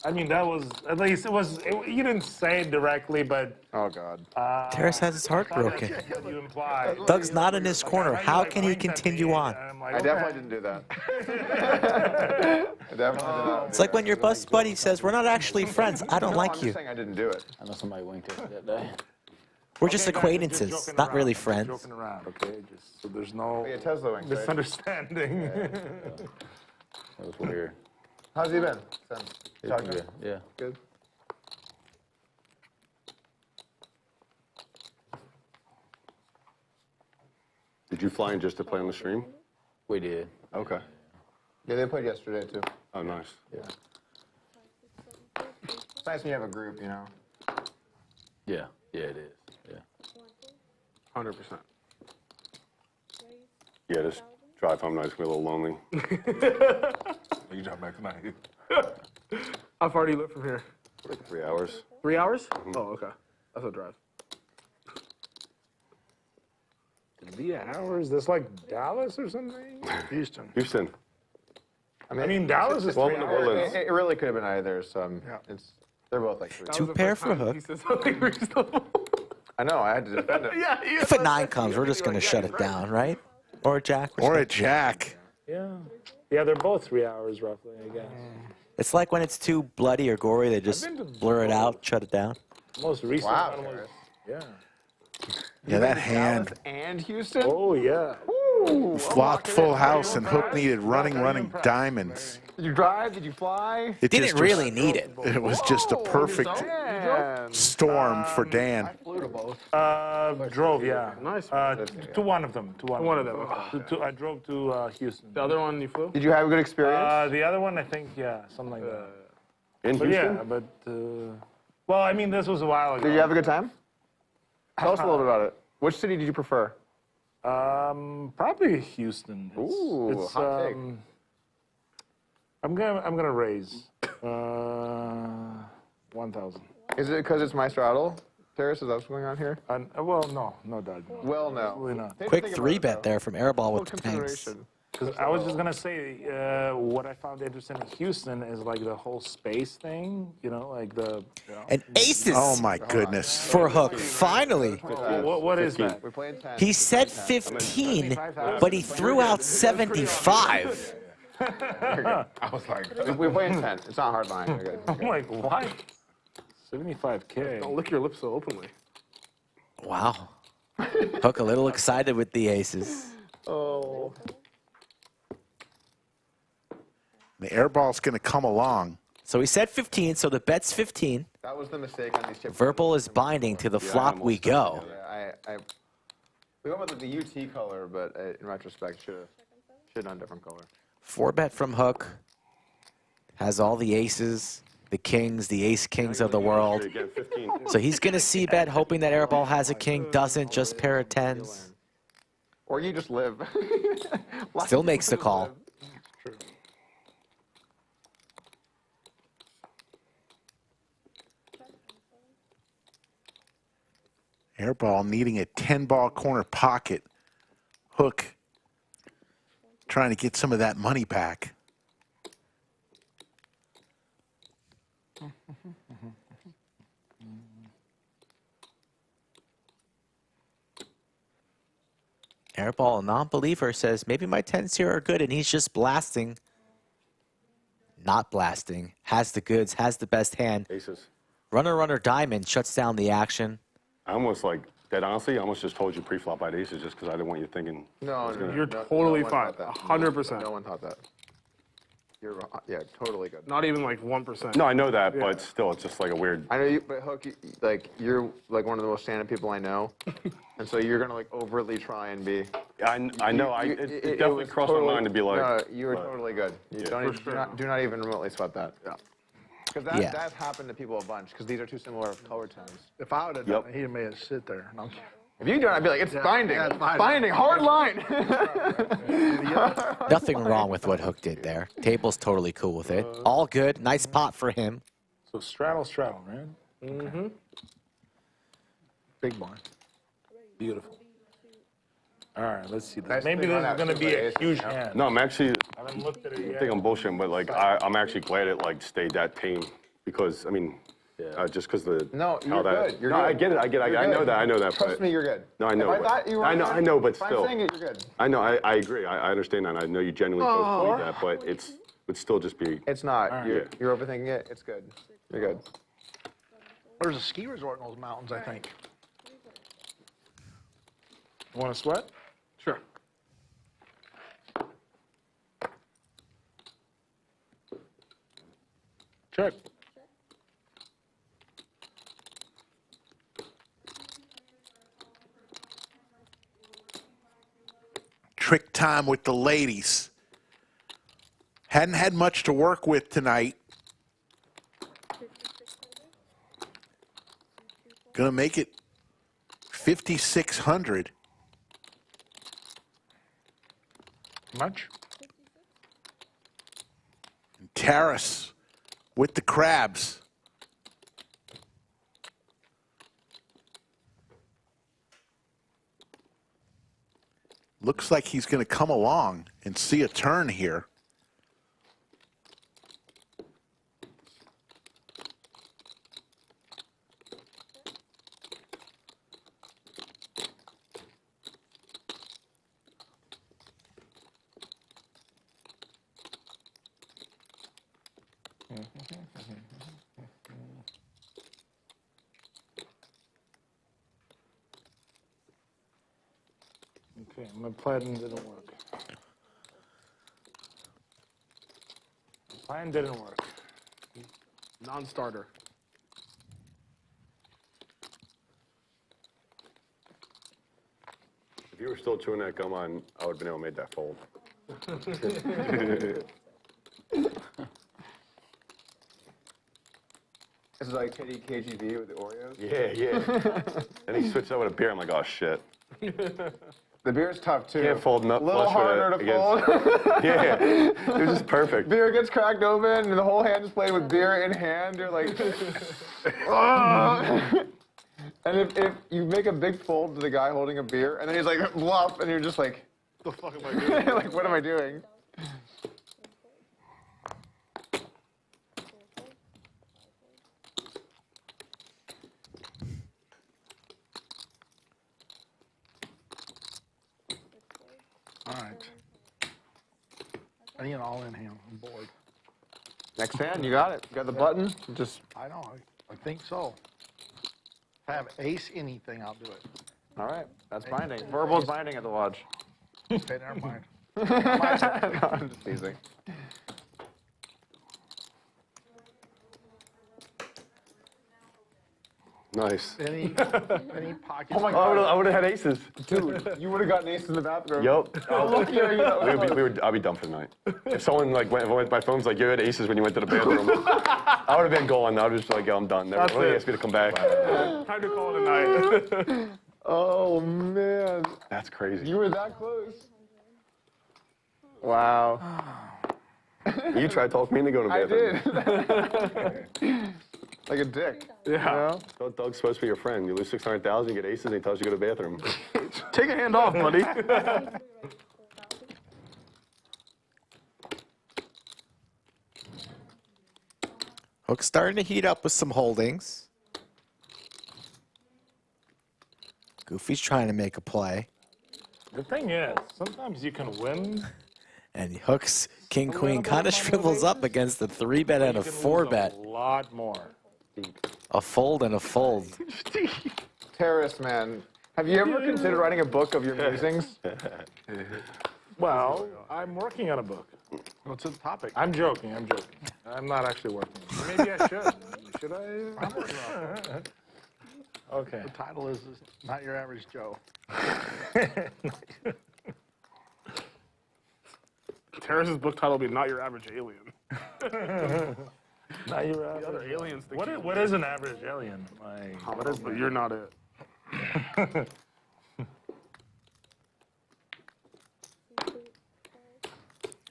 I mean that was at least it was. You didn't say it directly, but. Oh God. Terrace has his heart broken. What you implied. Doug's not in his corner. How can he continue on? I definitely didn't do that. I definitely did not. It's like when your bus buddy says, we're not actually friends. I don't No, like I'm you. just saying I didn't do it. I know somebody winked at you that day. We're just Okay, guys, acquaintances, joking not around, really just friends. Joking around, okay? Just so there's no Yeah, Tesla wings, right? misunderstanding. That was weird. How's he been? Since He's talking? been good. Yeah. Good. Did you fly in just to play on the stream? We did. Okay. Yeah, they played yesterday too. Oh, nice. Yeah. It's nice when you have a group, you know. Yeah. Yeah, it is. Yeah. 100%. Yeah, this drive home night's gonna be a little lonely. You drop back tonight. How far do you live from here? Like 3 hours. 3 hours? Oh, okay. That's a drive. 3 hours? That's like Dallas or something? Houston. Houston. I mean, Dallas is 3 Welcome to hours. Orleans. It really could have been either. So they're both like 3. Two pair for a hook. He said something reasonable. I know. I had to defend it. Yeah, If a 9 comes, we're just going to shut it down, right? Or a jack. Or a jack. Yeah. Yeah, they're both 3 hours roughly, I guess. It's like when it's too bloody or gory, they just been to blur it out, shut it down. Most recent Wow, one was, Terrace. yeah. Yeah, that hand. And Houston. Oh, yeah. Flopped full house and Hook needed running diamonds. Did you drive? Did you fly? It Didn't just really was, need it. It was just a perfect storm for Dan. Flew to both. Drove, yeah. Nice. To one of them. To one of them. I drove to Houston. The other one you flew? Did you have a good experience? The other one, I think, yeah, something like that. In But Houston? yeah, but well, I mean, this was a while ago. Did you have a good time? Tell us a little bit about it. Which city did you prefer? Probably Houston. Ooh, hot take. I'm gonna raise 1,000. Is it because it's my straddle? Terrace, is that what's going on here? Well, no, Doug. No. Well, no. Absolutely not. Quick 3-bet there from Airball with the tanks. Consideration. Because I was just gonna say, what I found interesting in Houston is like the whole space thing. You know, like the. And aces Oh my goodness. for a hook. Finally. What is that? We're playing 10. He said 15, but he threw out 75. I was like, We're playing 10. It's not hard line. You're good. I'm like, why? 75K. Don't lick your lips so openly. Wow. Hook a little excited with the aces. Oh. The airball's going to come along. So he said 15, so the bet's 15. That was the mistake on these chips. Verbal is binding to the flop we go. Yeah, we went with the UT color, but in retrospect, should have done a different color. 4-bet from Hook. Has all the aces, the kings, the ace-kings of the world. So he's going to c-bet, hoping that Airball has a king, doesn't, just pair of tens. Or you just live. Still makes the call. Airball needing a 10-ball corner pocket. Hook trying to get some of that money back. Airball, a non-believer, says, maybe my 10s here are good, and he's just blasting. Not blasting. Has the goods, has the best hand. Aces. Runner, runner, diamond shuts down the action. I almost like, dead honestly, I almost just told you pre-flop I'd aces just because I didn't want you thinking. No, You're totally fine. 100%. No one thought that. You're, yeah, totally good. Not even like 1%. No, I know that, but still, it's just like a weird. I know you, but Hook, you're like one of the most stand-up people I know, and so you're gonna like overtly try and be. I know. It definitely crossed my mind to be like. No, you were totally good. You do not even remotely sweat that. Yeah. Because that's happened to people a bunch. Because these are two similar color tones. If I would have done it, he'd have made it sit there. No, if you do it, I'd be like, it's binding. Yeah, it's binding. Hard line. Nothing wrong with what Hook did there. Table's totally cool with it. All good. Nice pot for him. So straddle, man. Mm-hmm. big blind. Beautiful. All right, let's see that. Maybe this is going to be a huge hand. No, I'm actually. I haven't looked at it yet. I think I'm bullshitting, but like I'm actually glad it like stayed that tame because I mean, just because the no, you're good. You're no, good. I get it. I know that. I know that. Trust me, you're good. No, I know. If I thought you were I know, but still. I'm saying it, you're good. I know. I agree. I understand that. I know you genuinely both believe that, but it would still just be. It's not. Right. You're overthinking it. It's good. You're good. There's a ski resort in those mountains, I think. You want to sweat? Sure. Check. Trick time with the ladies. Hadn't had much to work with tonight. Gonna make it 5,600. Much? Terrace with the crabs. Looks like he's going to come along and see a turn here. Okay, my plan didn't work. Plan didn't work. Non-starter. If you were still chewing that gum on, I would have been able to make that fold. This is like Teddy KGV with the Oreos? Yeah. And he switched out with a beer. I'm like, oh, shit. The beer's tough, too. Can't fold a little harder to fold. Yeah, it was just perfect. Beer gets cracked open, and the whole hand is played with beer in hand. You're like, and if you make a big fold to the guy holding a beer, and then he's like, bluff, and you're just like, What the fuck am I doing? like, what am I doing? All right. I need an all-in hand. I'm bored. Next hand, you got it. You got the button. Just I know. I think so. If I have ace anything, I'll do it. All right, that's binding. Verbal's binding at the lodge. Okay, never mind. No, I'm just teasing. Nice. Any pockets? Oh my God, I would have had aces. Dude, you would have gotten aces in the bathroom. Yup. How lucky are you? I'd be done for the night. If someone like went my phone's like, you had aces when you went to the bathroom, I would have been gone. I would just be like, yo, I'm done. Never really asked me to come back. Time to call it a night. Oh man, That's crazy. you were that close. Wow. You tried to talk me into going to I the bathroom. did. Like a dick. Yeah. You know? Doug's supposed to be your friend. You lose 600,000, you get aces, and he tells you to go to the bathroom. Take a hand off, buddy. Hook's starting to heat up with some holdings. Goofy's trying to make a play. The thing is, sometimes you can win. And Hook's king queen kind of shrivels up against a 3-bet and a 4-bet. A lot more. A fold and a fold. Terrorist man, have you ever considered writing a book of your musings? Well, I'm working on a book. What's the topic? I'm joking. I'm not actually working. Maybe I should. Should I? Okay. The title is Not Your Average Joe. Terrace's book title will be Not Your Average Alien. Not your average. The other aliens think What is an average alien? Like, what is but you're not it.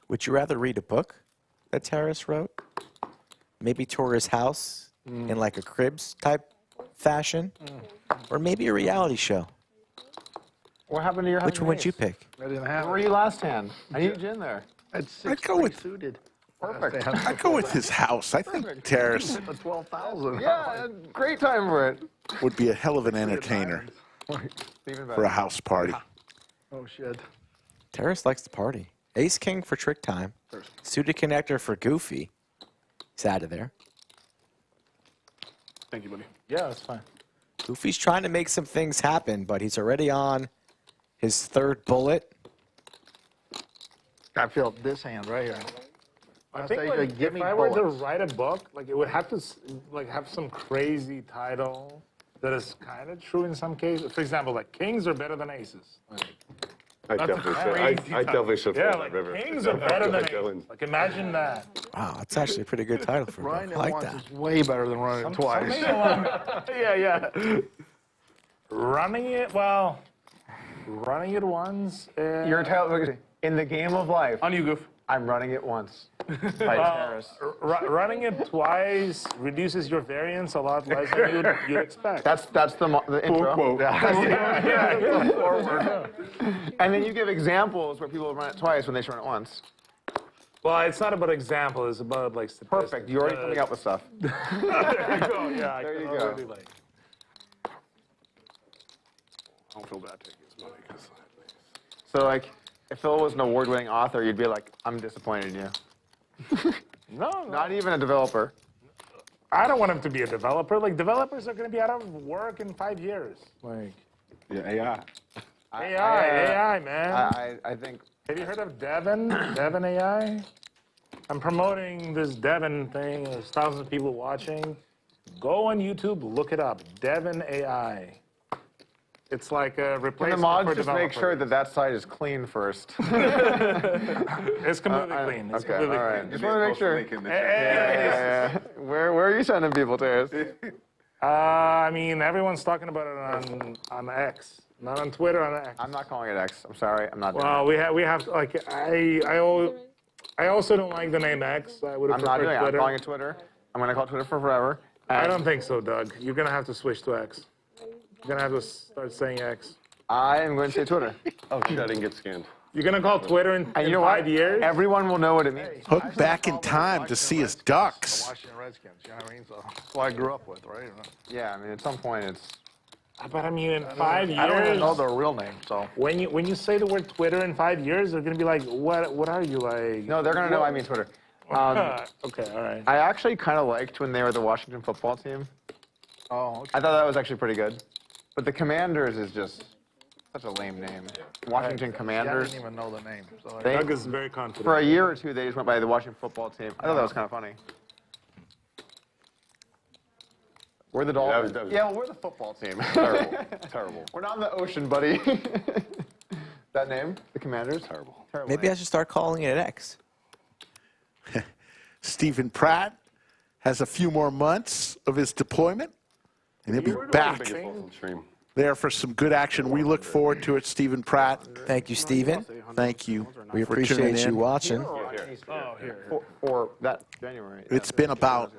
Would you rather read a book that Terrace wrote? Maybe tour his house in like a Cribs type fashion? Or maybe a reality show? What happened to your Which one would you pick? I didn't Where have were it. you last hand? I need you in there. I'd go with- suited. Perfect. I'd go with his house. I think Terrace The 12,000. Yeah, great time for it. would be a hell of an entertainer Even for a better. house party. Oh, shit. Terrace likes to party. Ace King for trick time. Suited connector for Goofy. He's out of there. Thank you, buddy. yeah, that's fine. Goofy's trying to make some things happen, but he's already on his third bullet. I feel this hand right here. I think say, like, like, give if me I were to bullets. write a book, like it would have to like have some crazy title that is kind of true in some cases. For example, like kings are better than aces. Like, I That's a definitely crazy should. I definitely should yeah, fall like in that river. kings are better than Dylan. aces. Like imagine that. Wow, that's actually a pretty good title for a book. Running I like once that. is way better than running it twice. Yeah. Running it once. Your title, in the game of life, On you, Goof. I'm running it once. By Terrace. Running it twice reduces your variance a lot less than you'd expect. That's the intro. quote. Yeah. Forward. And then you give examples where people run it twice when they should run it once. Well, it's not about example. It's about like statistics. Perfect. You're already coming up with stuff. There you go. Yeah, There you I go. already, like, I don't feel bad taking his money because So, like, if Phil was an award-winning author, you'd be like, I'm disappointed in you. no, Not even a developer. I don't want him to be a developer. Like developers are going to be out of work in 5 years. Like Yeah, AI. AI, man. I think. Have you heard of Devin? Devin AI? I'm promoting this Devin thing. There's thousands of people watching. Go on YouTube, look it up. Devin AI. It's like a Can replacement the mods for just make developers. sure that that site is clean first? It's completely clean. It's Okay, completely all right. clean. Just want to make sure. Hey, Where are you sending people, Terrace? I mean, everyone's talking about it on X, not on Twitter, on X. I'm not calling it X. I'm sorry. I'm not doing Well, it. we have like I also don't like the name X. I would have I'm not preferred doing it. I'm Twitter. calling it Twitter. I'm going to call Twitter for forever. I don't think so, Doug. You're gonna have to switch to X. You're gonna have to start saying X. I am going to say Twitter. Oh, shit, I didn't get scanned. You're gonna call Twitter in, And in you know 5 what? years? Everyone will know what it means. Hook back in time to see his The ducks. Washington Redskins, you know what I mean? So that's what I grew up with, right? Yeah, I mean, at some point it's. But I mean, in 5 years. I don't even know their real name, so. When you say the word Twitter in 5 years, they're gonna be like, what are you like? No, they're going to know I mean Twitter. Okay, all right. I actually kind of liked when they were the Washington football team. Oh, okay. I thought that was actually pretty good. But the Commanders is just such a lame name. Washington I Commanders. didn't even know the name. So They- Doug is very confident. For a year or two, they just went by the Washington football team. I thought that was kind of funny. We're the Dolphins. that was- Yeah, well, we're the football team. Terrible. Terrible. We're not in the ocean, buddy. That name, the Commanders? Terrible. Terrible Maybe name. I should start calling it X. Stephen Pratt has a few more months of his deployment, and he'll be back Biggest loss on stream. there for some good action. We look forward to it, Stephen Pratt. Thank you, Steven. Thank you. We for tuning appreciate you in. watching. Oh, here. For that January. It's been about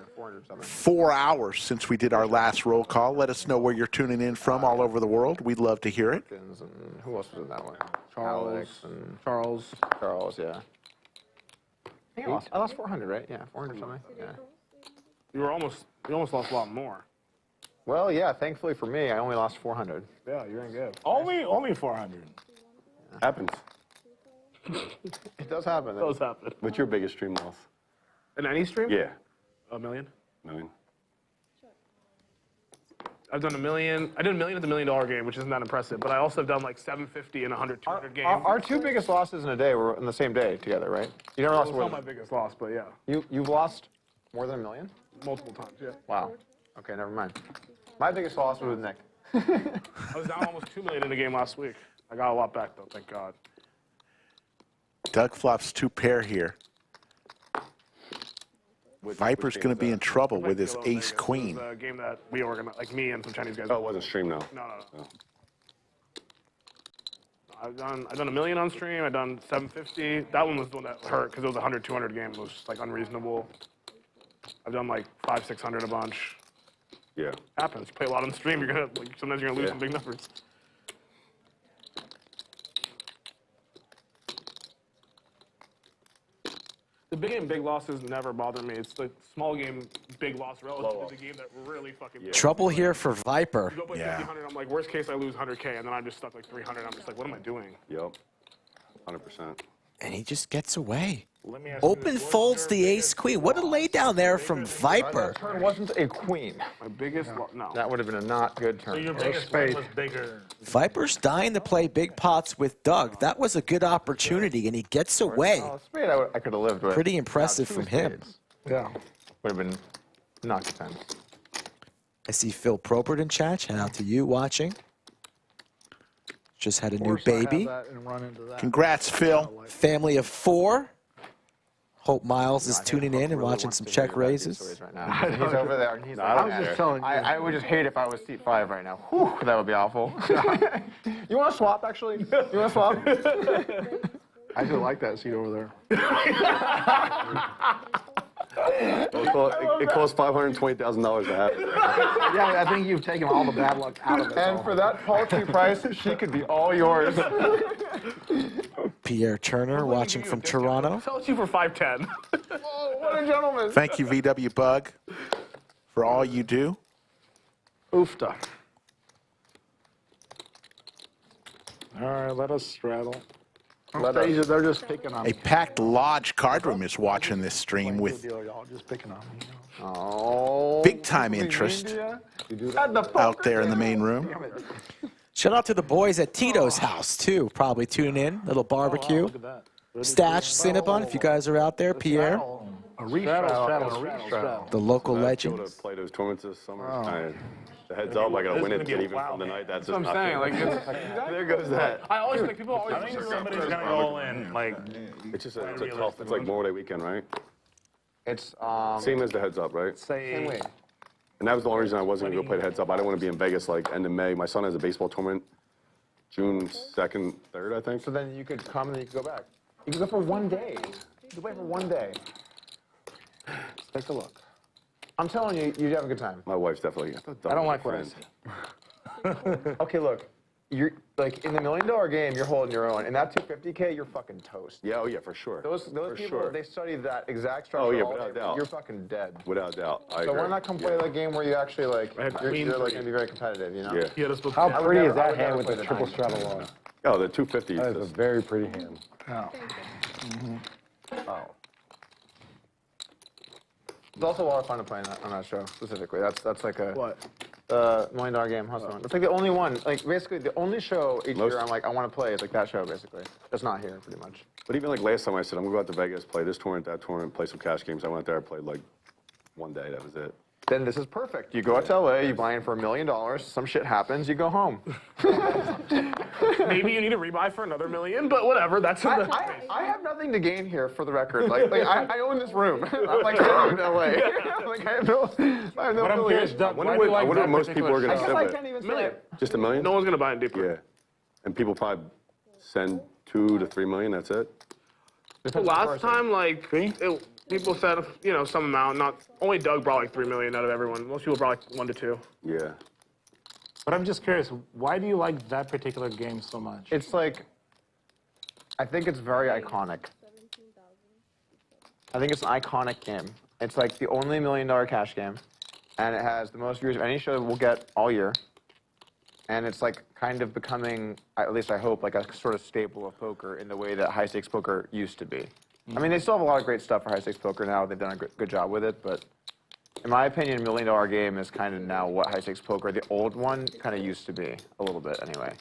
4 hours since we did our last roll call. Let us know where you're tuning in from all over the world. We'd love to hear it. And who else was in that one? Charles. And Charles. Yeah. I lost 400, right? Yeah, 400 something. Yeah. You almost lost a lot more. Well, yeah. Thankfully for me, I only lost 400. Yeah, you're in good. Only 400. Happens. It does happen. Those happen. What's your biggest stream loss? In any stream? Yeah. $1 million. Million. I've done $1 million. I did $1 million at the $1 million game, which isn't that impressive. But I also have done like 750 and 100, 200 games. Our two biggest losses in a day were in the same day together, right? You never lost It's more not my than biggest loss, but yeah, you've lost more than $1 million? multiple times. Yeah. Wow. Okay, never mind. My biggest loss was with Nick. I was down almost $2 million in the game last week. I got a lot back though, thank God. Doug flops 2 pair here. Viper's going to be in trouble with his ace queen. It was a game that we organized, like me and some Chinese guys. Oh, it wasn't stream, no. No. I've done $1 million on stream. I've done 750. That one was the one that hurt because it was a 100, 200 game. It was like unreasonable. I've done like 500, 600 a bunch. Yeah. Happens. You play a lot on stream. You're gonna like sometimes you're gonna lose some big numbers. The big game, big losses never bother me. It's the small game, big loss relative to the game that really fucking. Trouble here for Viper. You go play 50-100, I'm like, worst case I lose 100K, and then I'm just stuck like 300. I'm just like, what am I doing? Yep. 100%. And he just gets away. Let me ask you Open this. What's folds your the biggest ace queen. What a lay down there from Viper. That turn wasn't a queen. My biggest no. That would have been a not good So turn. your biggest one was bigger. Viper's dying to play big pots with Doug. That was a good opportunity, and he gets away. Oh, spade I could have lived with. Pretty impressive Two from him. spades. Yeah. Would have been not good time. I see Phil Probert in chat. Shout out to you watching. Just had a new baby. Congrats, Phil. Family of 4. Hope Miles is tuning in and watching some check raises. Right now. He's over there. And he's like, I was just telling you. I would just hate if I was seat 5 right now. Whew, that would be awful. You want to swap, actually? You want to swap? I do like that seat over there. It costs $520,000 to have it. Yeah, I think you've taken all the bad luck out of it. And for that paltry price, she could be all yours. Pierre Turner watching from Toronto. Sell it to you for 510. Oh, what a gentleman. Thank you, VW Bug, for all you do. Oofta. All right, let us straddle. They're just picking on A me. packed lodge card room is watching this stream with Y'all just picking on me. Oh. big-time interest out there in the main room. Shout out to the boys at Tito's house, too. Probably tuning in. Little barbecue. Stash Cinnabon, if you guys are out there. Pierre, A restraddle. the local Go to legends. play those tournaments this summer. The heads up, I got to win it, get even from the night. That's just That's what I'm saying. Like, there goes that. I always think people always. I think somebody's gonna go in. Like, It's just it's a tough. It's like Memorial Day weekend, right? It's Same as the heads up, right? same way. And that was the only reason I wasn't gonna go play the heads up. I didn't want to be in Vegas like end of May. My son has a baseball tournament, June 2nd, 3rd, I think. So then you could come and then you could go back. You could go for 1 day. You could play for 1 day. Let's take a look. I'm telling you, you'd have a good time. My wife's definitely. I don't like what I see. Okay, look. You're like in the $1 million game, you're holding your own. In that 250K, you're fucking toast. Yeah, oh yeah, for sure. Those For people, sure. they study that exact structure. Oh yeah, all without day. doubt. You're fucking dead. Without doubt. I So agree. why not come play that game where you actually like you're like gonna be very competitive, you know? Yeah. Yeah, this was. How I would pretty never- is I that would hand never with play the the triple 90. straddle on? Oh, the 250. That is a very pretty hand. Oh. Oh. It's also a lot of fun to play on that show specifically. That's like a What? The $1 Million Game, how's it going? It's like the only one, like basically the only show each year I'm like, I want to play is like that show basically. It's not here pretty much. But even like last time I said, I'm gonna go out to Vegas, play this tournament, that tournament, play some cash games. I went there, I played like one day, that was it. Then this is perfect. You go out to LA, you buy in for $1 million, some shit happens, you go home. Maybe you need to rebuy for another $1 million, but whatever. That's I have nothing to gain here, for the record. Like I own this room. I'm like, I live in LA. Like, I have no But I'm curious, Doug, why do you I like wonder that what most people are particular gonna I sell can't it. even say million. it. Just $1 million? No one's gonna buy it deeper. Yeah. And people probably send $2 to $3 million, that's it? The last time, like, people said, you know, some amount. Not only Doug brought like $3 million out of everyone. Most people brought like 1 to 2. Yeah. But I'm just curious, why do you like that particular game so much? It's like, I think it's very iconic. I think it's an iconic game. It's like the only $1 million cash game, and it has the most viewers of any show we'll get all year. And it's like kind of becoming, at least I hope, like a sort of staple of poker in the way that high stakes poker used to be. I mean, they still have a lot of great stuff for high stakes poker now. They've done a good job with it, but in my opinion, $1 Million Game is kind of now what high stakes poker, the old one, kind of used to be a little bit anyway.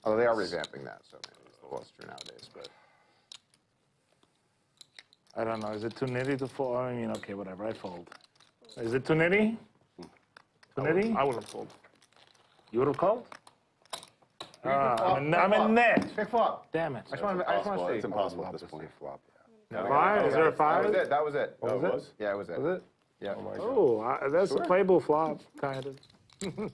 Although they are revamping that, so maybe it's a little less true nowadays. But I don't know. Is it too nitty to fold? I mean, okay, whatever. I fold. Is it too nitty? Too nitty? I wouldn't have folded. You would have called? I'm in net. Big flop. Damn it. I just want to see. It's impossible at this point. Flop. Five? Is there a five? That was it. Oh, it was? Yeah, it was it. Was it? Yeah. Oh, that's a playable flop, kind of.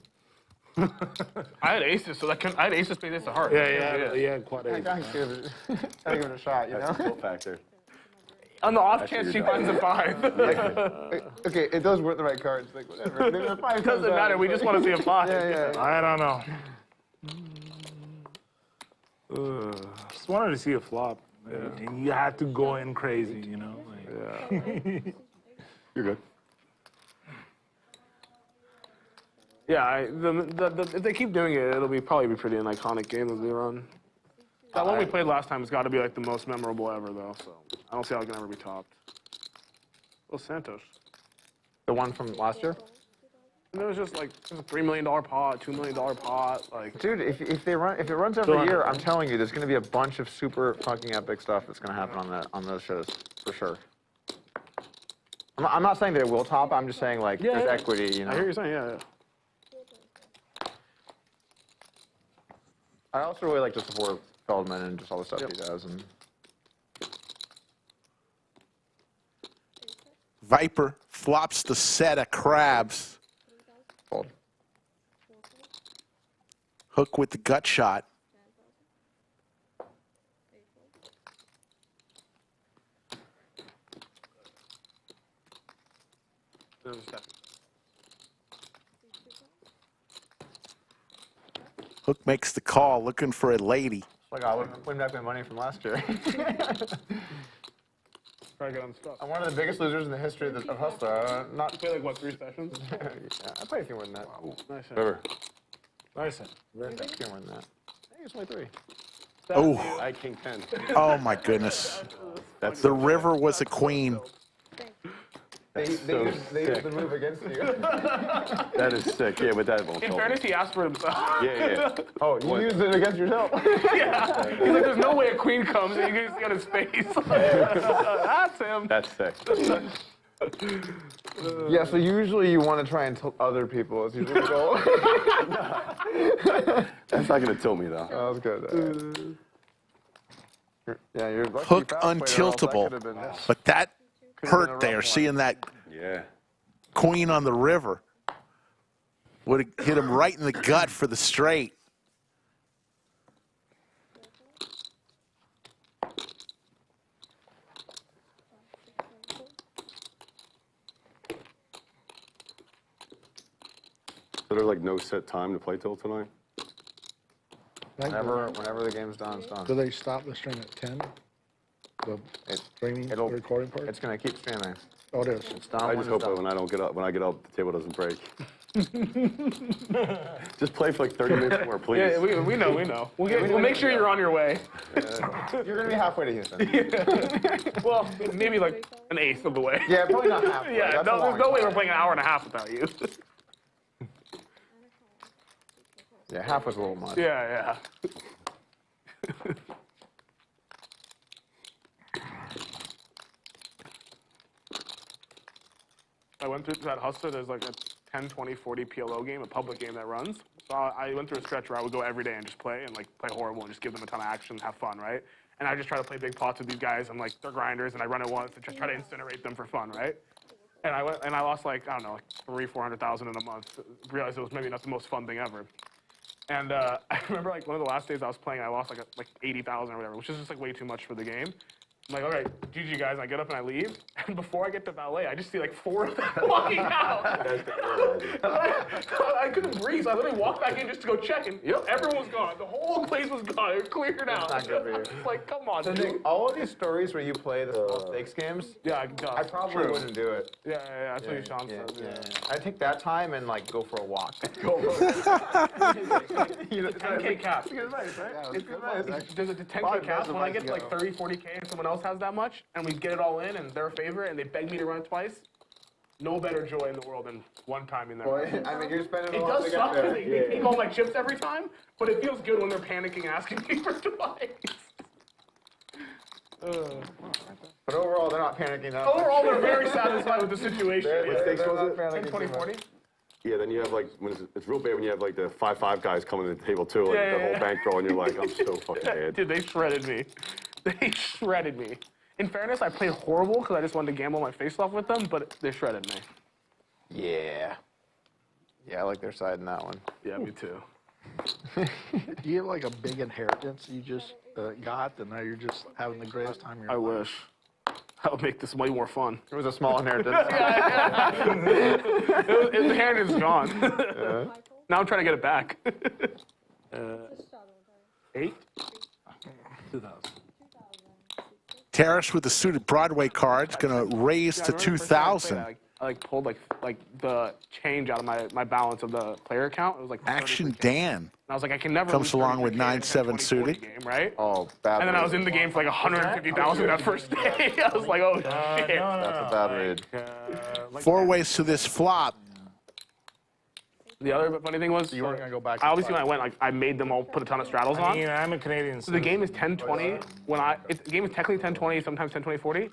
I had aces, so I had aces, spades, ace of hearts. Yeah, quite I a. gotta give it a shot, you That's the know? tilt factor. On the off chance she finds a 5. Okay, it does work the right cards, like whatever. It doesn't matter. We just want to see a 5. Yeah. I don't know. Just wanted to see a flop. And you had to go in crazy, you know? Like, You're good. Yeah, if they keep doing it, it'll probably be pretty an iconic game that they run. That one we played last time has got to be like the most memorable ever, though. So I don't see how it can ever be topped. Los Santos. The one from last year? And it was just like a $3 million pot, $2 million pot, like. Dude, if it runs every year, I'm telling you, there's gonna be a bunch of super fucking epic stuff that's gonna happen on those shows for sure. I'm not saying that it will top. I'm just saying like there's equity, you know. I hear you saying, yeah. I also really like to support Feldman and just all the stuff he does. And Viper flops the set of crabs. fold. Hook with the gut shot. Hook makes the call, looking for a lady. Like I would win back my money from last year. Probably get unstuck. I'm one of the biggest losers in the history of Hustler. You play like what, 3 sessions? Yeah, I played a few more than that. Nice. Whatever. nice. I think a few more than that. I think it's only 3. Oh, I king 10. oh my goodness. The river was a queen. They used the move against you. That is sick. Yeah, but that won't In help. fairness, he asked for himself. Yeah. Oh, you used it against yourself. Yeah. He's like, there's no way a queen comes and he got his face. That's him. That's sick. Yeah, so usually you want to try and tilt other people as usually the goal. That's not going to tilt me, though. That was good. Yeah, you're lucky. Hook you found player, else that untiltable. could have been- But that been a hurt rough there, one. seeing that Yeah. queen on the river. Would have hit him right in the gut for the straight. So there's like no set time to play till tonight? Whenever the game's done, it's done. Do they stop the stream at 10? The streaming, It'll- recording part? It's gonna keep streaming. Oh, it is. It's done. I when just it's hope done. that when I get up, the table doesn't break. Just play for like 30 minutes more, please. Yeah, we know. We'll make sure you're on your way. You're gonna be halfway to Houston. Well, maybe like an eighth of the way. Yeah, probably not halfway. Yeah, That's a no, long there's no way time. we're playing an hour and a half without you. Yeah, halfway's a little much. Yeah. I went through that hustler. There's like a 10, 20, 40 PLO game, a public game that runs. So I went through a stretch where I would go every day and just play and like play horrible and just give them a ton of action, have fun, right? And I just try to play big pots with these guys and like they're grinders and I run it once and just try to incinerate them for fun, right? And I went and I lost like, I don't know, like 300,000-400,000 in a month. Realized it was maybe not the most fun thing ever. And I remember like one of the last days I was playing, I lost like 80,000 or whatever, which is just like way too much for the game. I'm like, all right, GG guys, and I get up and I leave. And before I get to valet, I just see like 4 of them walking out. I couldn't breathe, so I literally walked back in just to go check, and yep, everyone was gone. The whole place was gone. It was cleared out. That's not good for you. It's like, come on, So dude. Nick, all of these stories where you play the small stakes games, Yeah, I probably wouldn't do it. Yeah, that's what Sean said. Yeah. I'd take that time and like go for a walk. You know, 10K cap. It's good advice, right? Yeah, It's good advice. There's a 10K cap. When I get to like 30, 40K and someone else has that much, and we get it all in, and they're a favorite, and they beg me to run it twice, no better joy in the world than one time in there. Boy, I mean, you're spending a It lot does to suck get because there. they take all my chips every time, but it feels good when they're panicking asking me for twice. But overall, they're not panicking. Overall, they're very satisfied with the situation. What stakes was it? 10, 20, 40. Yeah, then you have like, when it's real bad when you have like the 5-5 guys coming to the table too, like Yeah, the whole yeah. bankroll, and you're like, I'm so fucking mad. Dude, they shredded me. They shredded me. In fairness, I played horrible because I just wanted to gamble my face off with them, but they shredded me. Yeah. Yeah, I like their side in that one. Yeah, me too. Do you have like a big inheritance you just got, and now you're just having the greatest time of your I life? wish. That would make this way more fun. It was a small inheritance. The inheritance is gone. Now I'm trying to get it back. 8? 2000. Terrace with the suited Broadway cards, going to raise to 2,000. I like pulled like the change out of my balance of the player account. It was like Action Dan and I was like, I can never comes lose along with 33K in a 9-7 suited. game, right? Oh, bad And then I was read. in the game for like 150,000 that first day. I was like, oh shit. That's a bad read. 4 ways to this flop. The other funny thing was, You weren't gonna go back. I obviously when I went, like I made them all put a ton of straddles on. You know, I'm a Canadian. So the game is 10-20. The game is technically 10-20, sometimes 10-20-40.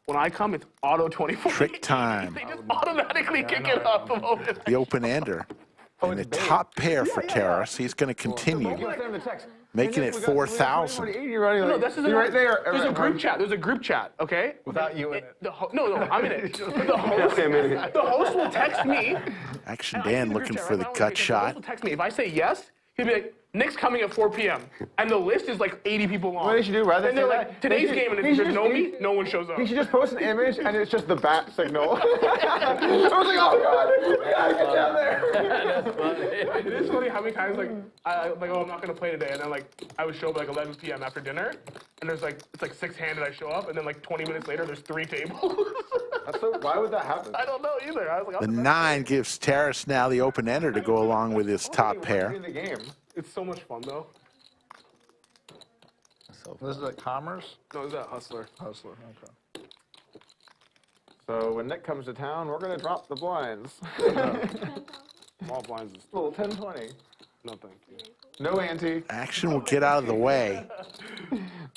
When I come, it's auto 24. Trick time. They just automatically kick it up the moment. The open-ender. And the top pair for Terrace. He's going to continue, making it 4,000. No, this is right there. There's a group chat. There's a group chat. Okay. Without you in it. No, I'm in it. The host will text me. Action and I see Dan the group looking chat, for right? the I don't gut wanna take it. The shot. host will text me. If I say yes, he'll be like, Nick's coming at 4 p.m. And the list is like 80 people long. What they should do, rather And than they're say like, that, today's they game, and should- if he there's should no just- me, no one shows up. He should just post an image and it's just the bat signal. I was like, oh god, we gotta get down there. It is funny how many times like I'm not gonna play today, and then like I would show up like 11 p.m. after dinner, and there's like it's like 6-handed. I show up, and then like 20 minutes later, there's 3 tables. Why would that happen? I don't know either. I was like, The 9 gives Terrace now the open-ender to go along with his top pair. In the game. it's so much fun though. This is at Commerce? No, it's that hustler. Hustler, okay. So when Nick comes to town, we're gonna drop the blinds. Small blinds is Little 10-20. no thank you. No ante. Action will get out of the way.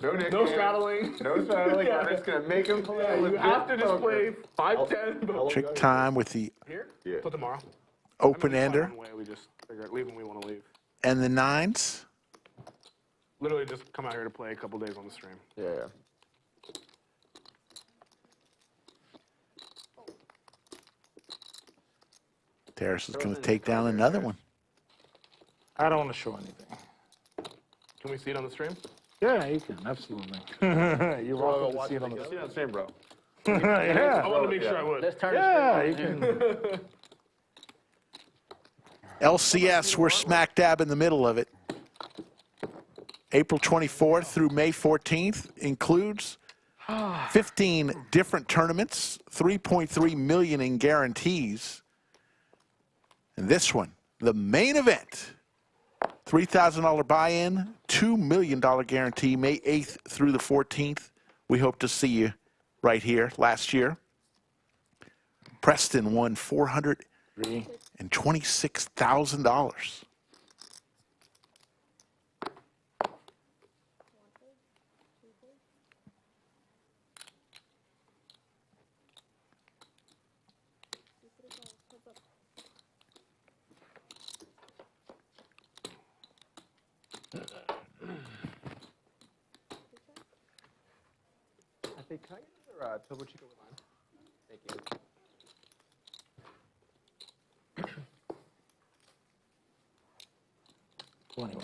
No Nick. No straddling. No straddling. Yeah. We're just gonna make him play. You have to just play 5-10. Trick time with the Here? Yeah. Till tomorrow. open-ender One way, we just figure out leave when we want to leave. and the 9s. Literally just come out here to play a couple days on the stream. Yeah. Terrace is going to take down another one. I don't want to show anything. Can we see it on the stream? Yeah, you can, absolutely. You're welcome to see it on the See that same, bro. I Yeah, wanted to make sure I would. yeah, you can. LCS, we're smack dab in the middle of it. April 24th through May 14th includes 15 different tournaments, 3.3 million in guarantees. And this one, the main event, $3,000 buy-in, $2 million guarantee, May 8th through the 14th. We hope to see you right here. Last year, Preston won $426,000. Hey, can I get another Topo Chico with mine? Thank you. 21.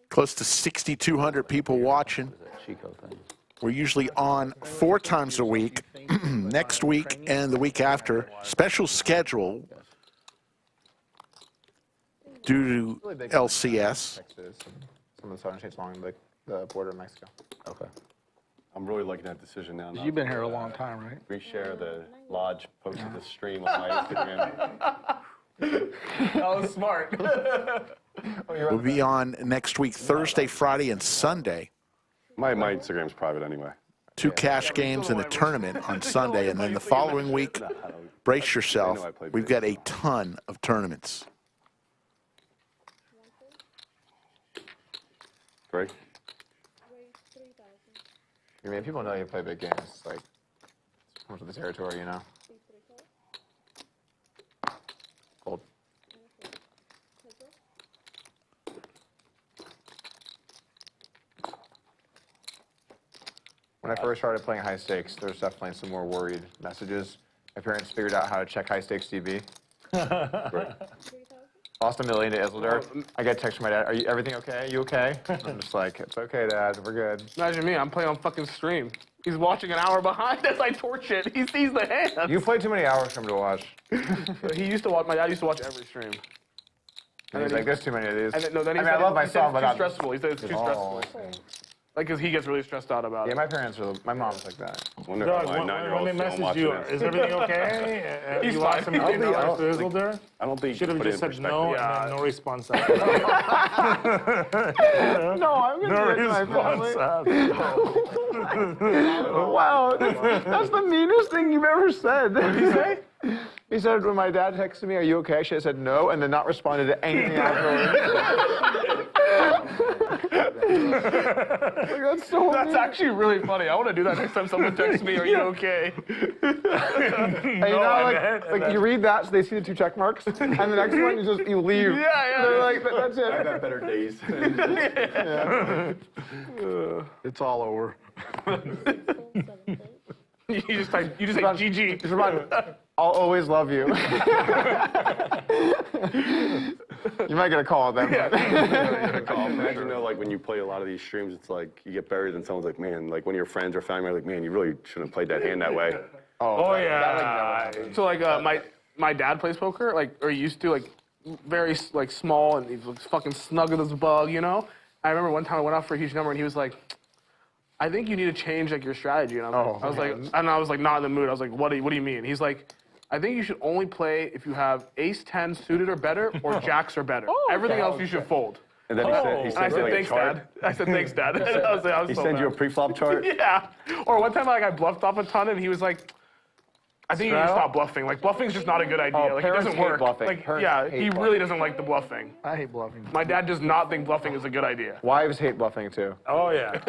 Close to 6,200 people watching. Chico thing. We're usually on 4 times a week. Next week and the week after, special schedule due to LCS. Texas and some of the southern states along the border of Mexico. Okay. I'm really liking that decision now. You've been here a long time, right? Reshare the lodge, posted the stream on my Instagram. That was smart. We'll be on next week, Thursday, Friday, and Sunday. My Instagram's private anyway. 2 cash games and a tournament on Sunday, and then the following week, brace yourself, we've got a ton of tournaments. Great. I mean, people know you play big games. It's like, it's comes with the territory, you know? Cold. When I first started playing high stakes, there was definitely some more worried messages. My parents figured out how to check high stakes DB. Lost $1 million to Isildur. I get a text from my dad, "Are you everything okay? You okay?" I'm just like, "It's okay, Dad. We're good." Imagine me, I'm playing on fucking stream. He's watching an hour behind as I torch it. He sees the hand. You play too many hours for him to watch. He used to watch, my dad used to watch every stream. And he's like, "There's too many of these." And then, no, then he I mean, said I love my it's son, but too not stressful. He said it's too stressful. Like, because he gets really stressed out about Yeah, it. my parents are. My mom's like that. Doug, when they messaged you, is everything okay? He's you lost fine. $1 million to Isildur? I don't think Should have put it just in said no perspective. and then no response after. No, I'm No gonna get my response family. after. Wow, that's the meanest thing you've ever said. What did he say? He said, when my dad texted me, "Are you okay?" I should have said no, and then not responded to anything afterwards. That's so That's mean. actually really funny. I want to do that next time someone texts me, "Are you okay?" And you know, like you read that, so they see the 2 check marks, and the next one you leave. Yeah. They're like, "That's it." I've had better days. It's all over. You just say GG. Just remind me, I'll always love you. You might get a call then. Imagine though, like when you play a lot of these streams, it's like you get buried and someone's like, "Man," like one of your friends or family are like, "Man, you really shouldn't have played that hand that way." Oh yeah. So like my dad plays poker, like, or he used to, like, very like small, and he was fucking snug as a bug, you know. I remember one time I went out for a huge number, and he was like, "I think you need to change like your strategy." And I was like, not in the mood. I was like, what do you mean? He's like, "I think you should only play if you have ace-10 suited or better, or jacks or better. Everything else you should fold." And then he sent you like "Thanks, a chart. Dad." I said, "Thanks, Dad." I was He so sent you a mad. pre-flop chart. Yeah. Or one time, like, I bluffed off a ton, and he was like, "I think you need to stop bluffing. Like, bluffing's just not a good idea. Like, it parents doesn't hate work." bluffing. Like, Parents yeah, hate he bluffing. really doesn't like the bluffing. I hate bluffing. My dad does not think bluffing is a good idea. Wives hate bluffing too. Oh, yeah. Like,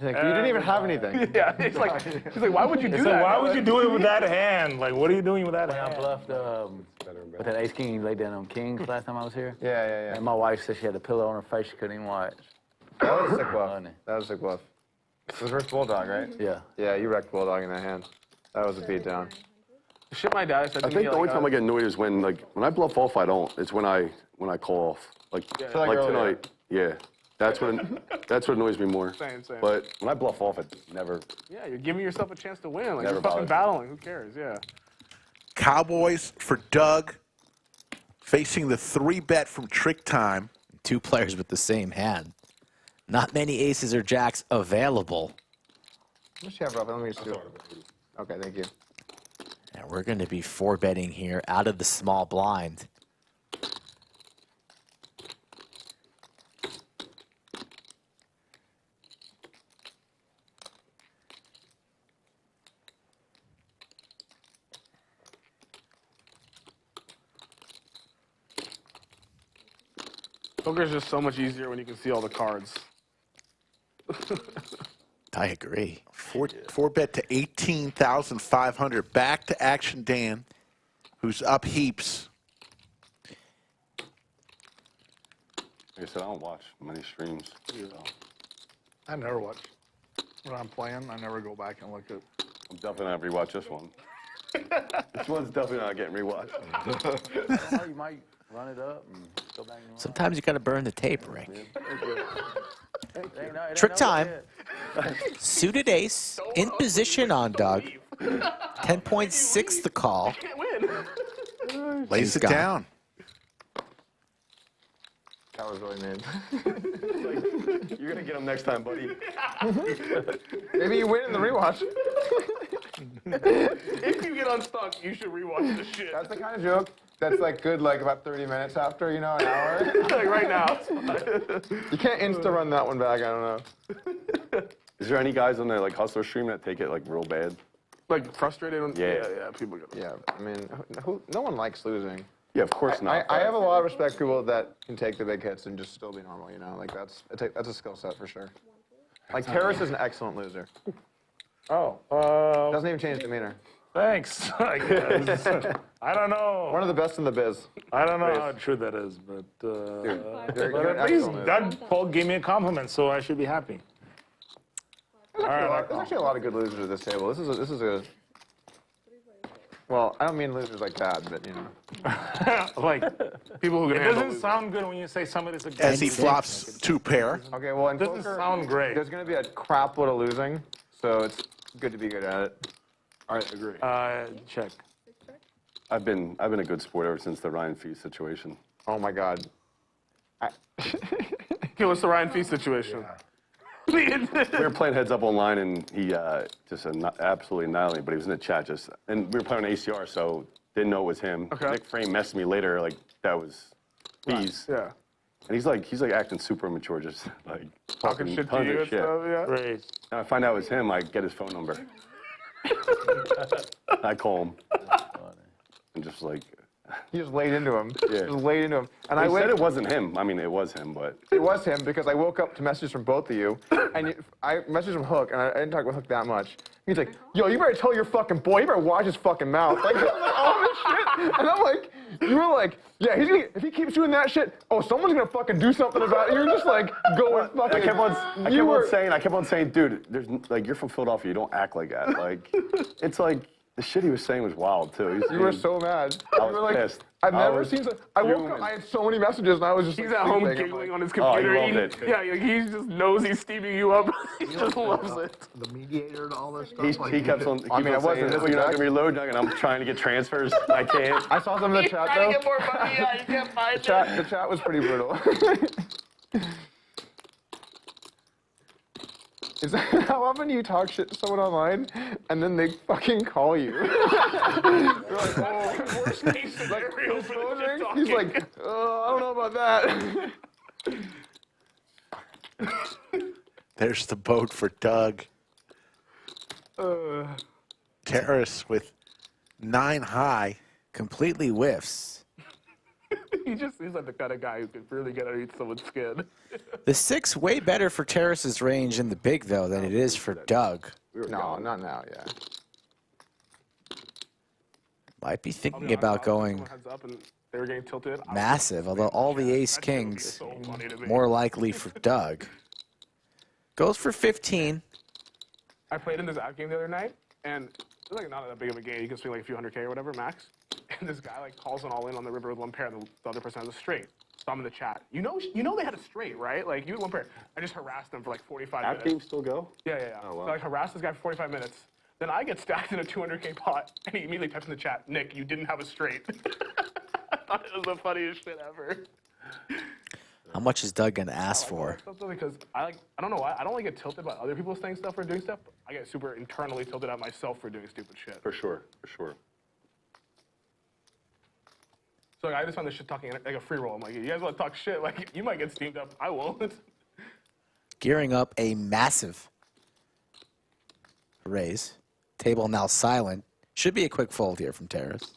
you didn't even have anything. Yeah, he's like, why would you do It's that? like, why would you do it with that hand? Like, what are you doing with that I hand? bluffed with that ace king, you laid down on kings last time I was here. Yeah. And my wife said she had a pillow on her face, she couldn't even watch. That was a sick bluff. Funny. That was a sick bluff. It was versus Bulldog, right? Yeah. Yeah, you wrecked Bulldog in that hand. That was a beatdown. The shit my dad said to I me, think the only like, time I get annoyed is when I bluff off, I don't. It's when I call off. Like like earlier. tonight. Yeah. That's what annoys me more. Same. But when I bluff off, it never. Yeah, you're giving yourself a chance to win. Like, Never you're fucking bothers me. battling. Who cares? Yeah. Cowboys for Doug, facing the 3-bet from Tricktime, 2 players with the same hand. Not many aces or jacks available. How much do you have, Robin? Let me see. Okay, thank you. And we're going to be 4-betting here out of the small blind. Poker is just so much easier when you can see all the cards. I agree. 4-bet to 18,500. Back to Action Dan, who's up heaps. Like I said, I don't watch many streams. So I never watch. When I'm playing, I never go back and look at. I'm definitely not rewatch this one. This one's definitely not getting rewatched. You might run it up and go back and Sometimes you got to burn the tape, Rick. Trick time. Suited ace in position on Doug. 10.6 the call. Lays it down. That was really mean. You're going to get him next time, buddy. Maybe you win in the rewatch. If you get unstuck, you should rewatch the shit. That's the kind of joke that's like good like about 30 minutes after, you know, an hour. Like right now. You can't insta-run that one back, I don't know. Is there any guys on the like hustler stream that take it like real bad? Like frustrated? Yeah. Yeah, people get it. Yeah, I mean, no one likes losing. Yeah, of course not. I have a lot of respect for people that can take the big hits and just still be normal, you know? Like, that's a skill set for sure. Like, Terrace is an excellent loser. Oh. Doesn't even change demeanor. Thanks. I guess. I don't know. One of the best in the biz. I don't know how true that is, but You're an at least excellent loser. Doug Polk gave me a compliment, so I should be happy. There's actually a lot of good losers at this table. This is a well, I don't mean losers like bad, but you know. Like, People who it can handle doesn't losing. sound good when you say somebody's a As he flops 2 pair. Okay, well, in Doesn't poker, sound great. there's going to be a crap load of losing, so it's good to be good at it. I agree. Check. I've been a good sport ever since the Ryan Fee situation. Oh my God. Okay, what's the Ryan Fee situation? We were playing heads up online, and he just absolutely annihilated me. But he was in the chat and we were playing on ACR, so didn't know it was him. Okay. Nick Frame messaged me later, like that was Fees. Yeah. And he's like acting super immature, just like Talking shit to tons you of and shit. stuff, yeah. Great. And I find out it was him. I get his phone number. I call him, and just like. He just laid into him. Yeah. Just laid into him. And I I said it wasn't him. I mean, it was him, but It was him because I woke up to messages from both of you, and I messaged from Hook, and I didn't talk with Hook that much. He's like, "Yo, you better tell your fucking boy, you better watch his fucking mouth." Like all this shit, and I'm like, you were like, "Yeah, if he keeps doing that shit, oh, someone's gonna fucking do something about it." You're just like going fucking. I kept on saying, dude, there's like you're from Philadelphia, you don't act like that. Like, it's like the shit he was saying was wild too. You were so mad. I You were was like, pissed. I've never seen. I woke up. I had so many messages, and I was just. He's like, at home sleeping. I'm giggling like, on his computer. he loved it. Yeah, like, he just knows he's steaming you up. He just loves it. The mediator and all this stuff. He kept on. I mean, I wasn't saying, this "Oh, you're not exact- gonna reload, Doug," and I'm trying to get transfers. I can't. I saw some in the chat Trying though. to get more money. Yeah, you can't find it. The chat was pretty brutal. Is that how often do you talk shit to someone online and then they fucking call you? You're like, oh, Worst case scenario for the shit talking. he's like, oh, I don't know about that. There's the boat for Doug. Terrace with 9 high. Completely whiffs. He's like the kind of guy who could really get underneath someone's skin. The 6 way better for Terrace's range in the big, though, than it is for Doug. No, not now, yeah. Might be thinking about going Heads up and they were getting tilted. massive, although all the ace kings, So funny to me. more likely for Doug. Goes for 15. I played in this app game the other night, and it was like not that big of a game. You can swing like a few hundred K or whatever max. And this guy like calls an all in on the river with 1 pair, and the other person has a straight. So I'm in the chat. You know they had a straight, right? Like you had 1 pair. I just harassed them for like 45 App minutes. games still go? Yeah. Oh, wow. So I like harassed this guy for 45 minutes. Then I get stacked in a 200K pot, and he immediately types in the chat, "Nick, you didn't have a straight." I thought it was the funniest shit ever. How much is Doug gonna ask for? Because I don't know why. I don't like get tilted by other people saying stuff or doing stuff. I get super internally tilted at myself for doing stupid shit. For sure, for sure. So like, I just found this shit talking like a free roll. I'm like, you guys want to talk shit? Like, you might get steamed up. I won't. Gearing up a massive raise. Table now silent. Should be a quick fold here from Terrace.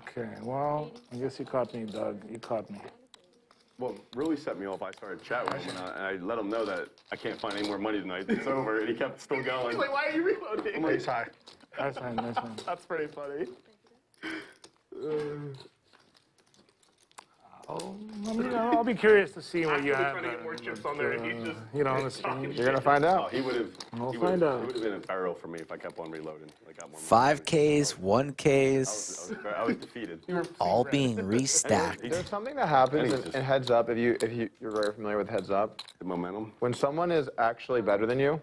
Okay, well, I guess you caught me, Doug. You caught me. What really set me off, I started chatting with him, and I let him know that I can't find any more money tonight. It's over, and he kept still going. He's like, why are you reloading? I'm like, Hi. Nice one, nice one. That's pretty funny. I'll be curious to see what you have. Trying to get more chips on there, and he's just You know, on the stream. You're gonna find out. he would have. We'll He find would out. have been a barrel for me if I kept on reloading. I got more. 5Ks, 1Ks, I was defeated. all being restacked. There's something that happens in heads up if you're very familiar with heads up. The momentum. When someone is actually better than you,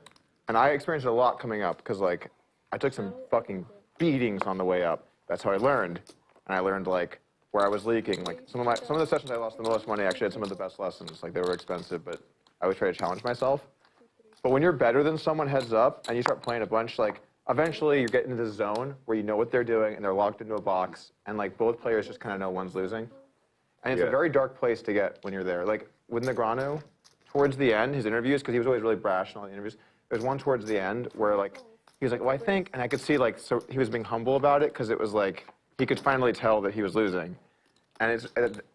and I experienced it a lot coming up because like I took some fucking beatings on the way up. That's how I learned, and I learned like where I was leaking. Like some of the sessions I lost the most money actually had some of the best lessons. Like they were expensive, but I always try to challenge myself. But when you're better than someone heads up and you start playing a bunch, like eventually you're getting into the zone where you know what they're doing and they're locked into a box, and like both players just kind of know one's losing. And it's a very dark place to get when you're there. Like with Negreanu, towards the end, his interviews, because he was always really brash in all the interviews, there's one towards the end where like he was like, well, I think, and I could see like, so he was being humble about it because it was like, he could finally tell that he was losing. And it's,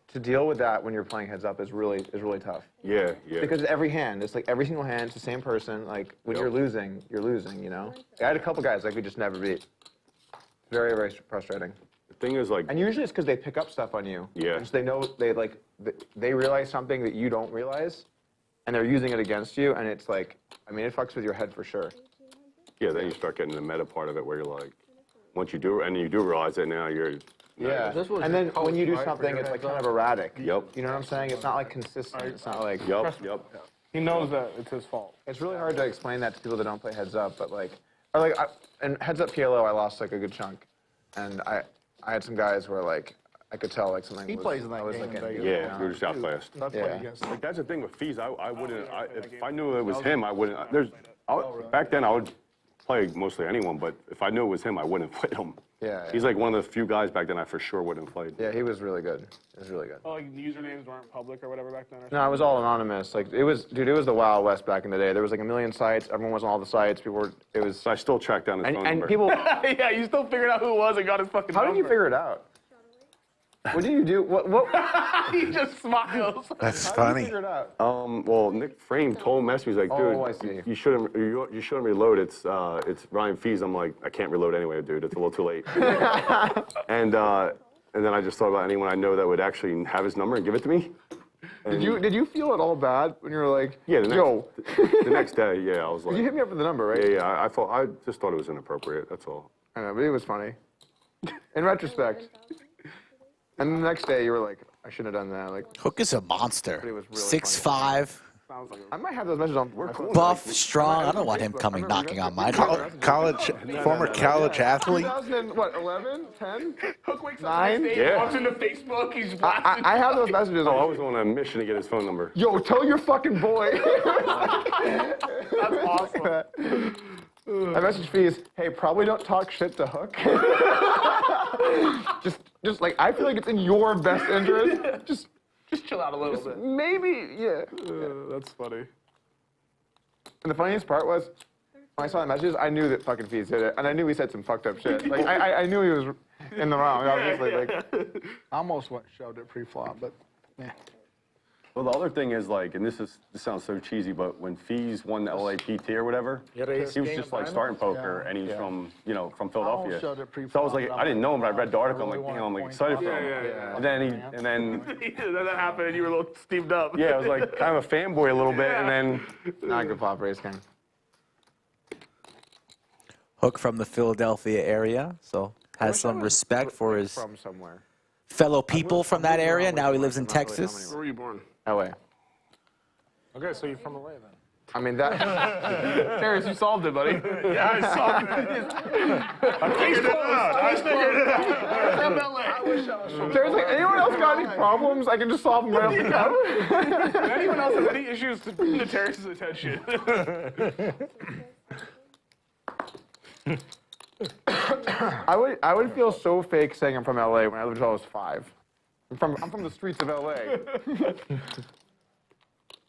to deal with that when you're playing heads up is really tough. Yeah, yeah. Because every hand, it's like every single hand, it's the same person. Like when you're losing, you know? I had a couple guys I could just never beat. Very, very frustrating. The thing is like. And usually it's because they pick up stuff on you. Yeah. Because they know, they realize something that you don't realize, and they're using it against you, and it's like, I mean, it fucks with your head for sure. Yeah, then you start getting the meta part of it where you're like, once you do, and you do realize it now, you're. Yeah, and then when you do something, it's like kind of erratic. Yep. You know what I'm saying? It's not like consistent. It's not like. Yep. He knows that it's his fault. It's really hard to explain that to people that don't play heads up, but like, or like, and heads up PLO, I lost like a good chunk, and I had some guys where like I could tell like something. He plays in that game in Vegas. Yeah, we were just outclassed. That's what he gets. Like that's the thing with fees. I wouldn't. If I knew it was him, I wouldn't. Back then I would play mostly anyone, but if I knew it was him, I wouldn't play him. Yeah. He's like one of the few guys back then I for sure wouldn't have played. Yeah, he was really good. He was really good. Oh, like usernames weren't public or whatever back then? Or No, it was all anonymous. Like it was, dude. It was the Wild West back in the day. There was like a million sites. Everyone was on all the sites. People were. It was. So I still tracked down his phone And number. people. Yeah, you still figured out who it was and got his fucking How did number. you figure it out? What did you do? What? He just smiles. That's How did you funny. figure it out? Well, Nick Frame told me, he's like, dude, Oh, I see. you shouldn't reload. It's Ryan Fees. I'm like, I can't reload anyway, dude. It's a little too late. And then I just thought about anyone I know that would actually have his number and give it to me. And Did you feel at all bad when you were like, Yeah, yo? the next day, yeah, I was like, You hit me up with the number, right? yeah. I just thought it was inappropriate. That's all. I know, but it was funny. In retrospect. And the next day, you were like, I shouldn't have done that. Like, Hook is a monster. But it was really 6'5", I might have those messages on. We're cool. buff, strong. I don't want him coming knocking on my door. Former college athlete. 2011, 10? Hook wakes up 9? the next day, walks into Facebook, he's blasting. I have those messages Oh, I on. was on a mission to get his phone number. Yo, tell your fucking boy. That's awesome. I message Fees, hey, probably don't talk shit to Hook. just like, I feel like it's in your best interest. Just chill out a little bit. Maybe, yeah. That's funny. And the funniest part was, when I saw the messages, I knew that fucking Fees did it, and I knew he said some fucked up shit. Like, I knew he was in the wrong, obviously. Like, I almost shoved it pre-flop, but yeah. Well, the other thing is like, and this sounds so cheesy, but when Fees won the LAPT or whatever, he was just like starting poker, and he's from Philadelphia. showed it So I was like, I didn't know him, but I read the article. I'm like, Really damn, I'm like wanted excited for point. him. Yeah. And then Then that happened and you were a little steamed up. yeah, I was like kind of a fanboy a little bit, and then not a good flop race game. Hook from the Philadelphia area, so has some respect for his From somewhere. fellow people from that area. Now he lives in Texas. Where were you born? LA. Okay, so you're from LA then. I mean, that. Terrence, you solved it, buddy. Yeah, I solved it. I figured it out. I figured it out. I wish I was. Terrence, like, anyone else got any problems? I can just solve them right off the cuff. If anyone else has any issues to bring to Terrence's attention. I would feel so fake saying I'm from LA when I lived until I was 5. I'm from the streets of LA.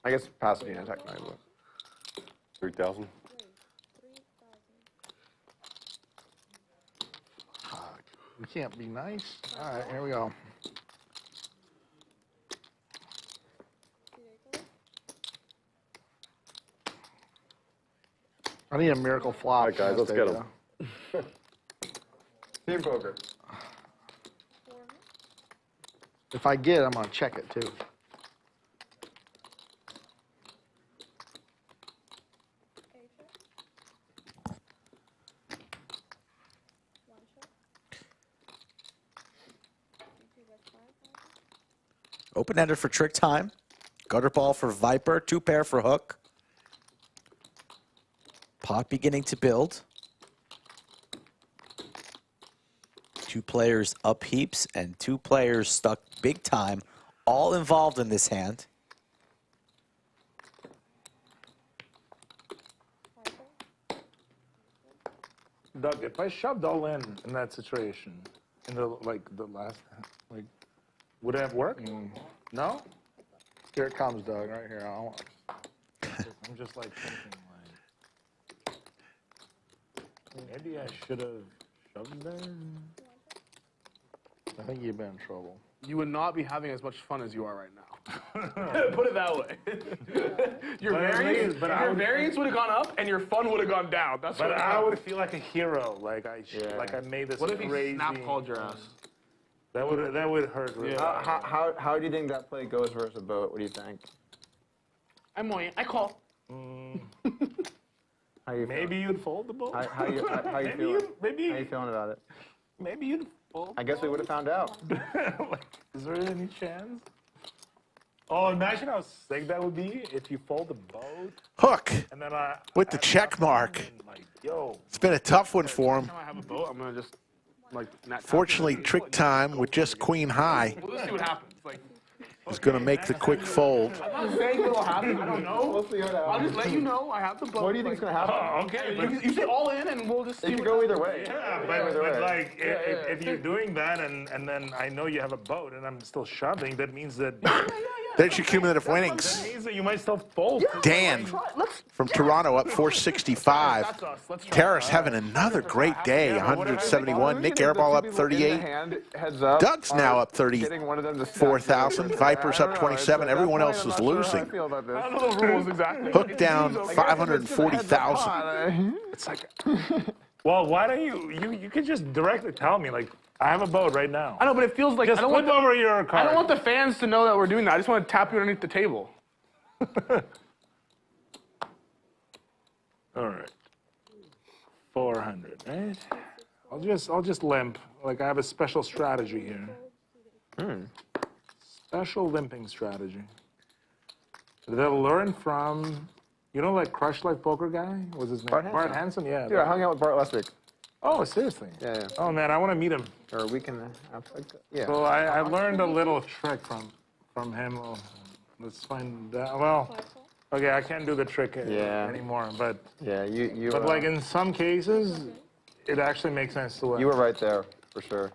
I guess Pasadena, technically. 3,000. We can't be nice. All right, here we go. I need a miracle flop. All right, guys, let's get them. Team poker. If I get it, I'm going to check it, too. Open-ender for trick time. Gutter ball for Viper. 2 pair for hook. Pot beginning to build. 2 players up heaps and 2 players stuck big time, all involved in this hand. Doug, if I shoved all in that situation, in the last, would it have worked? No? Here it comes, Doug, right here. I'm just like thinking, maybe I should have shoved there. I think you've been in trouble. You would not be having as much fun as you are right now. Put it that way. Your variance would have gone up, and your fun would have gone down. That's but what I would feel like a hero, like I made this What if crazy. he snap called your ass? That would hurt. Really. How do you think that play goes versus a boat? What do you think? I call. How you Maybe you'd fold the ball. How you feeling? How you feeling about it? Maybe you'd fold. I guess we would have found out. Is there any chance? Oh, imagine how sick that would be if you fold the boat. Hook And then with the check mark. Yo. It's been a tough one for him. Every time I have a boat, I'm gonna just Fortunately, trick time with just queen high We'll just see what happens. is going to make the quick fold. I'm not saying what'll happen. I don't know. We'll see what happens. I'll just let you know I have the boat. What do you think is gonna happen? Oh, okay. You say all in, and we'll just see. It could go either way. Yeah, but like, if you're doing that, and then I know you have a boat, and I'm still shoving, that means that There's your cumulative that winnings. means that you might still fold. Dan from Toronto up 465. That's us. Let's try. Terrace having another great day, 171. Nik Airball up 38. Heads up. Doug's now up Getting one of them to 34,000. Viper's up 27. Everyone else is losing. I don't know the rules exactly. Hook down 540,000. It's like. Well, why don't you could just directly tell me, like, I have a boat right now. I know, but it feels like Just I don't flip want over your card. I don't want the fans to know that we're doing that. I just want to tap you underneath the table. All right. 400, right? I'll just limp. Like, I have a special strategy here. Special limping strategy. They'll learn from, like Crush Life Poker guy? What's his name? Bart Hansen, yeah. Dude, I hung out with Bart last week. Oh, seriously? Yeah. Oh, man, I want to meet him. Or a weekend. Yeah. So I learned a little trick from him. Oh, let's find that. Well, okay, I can't do the trick anymore, but Yeah, you. but like in some cases, it actually makes sense to win. You were right there for sure.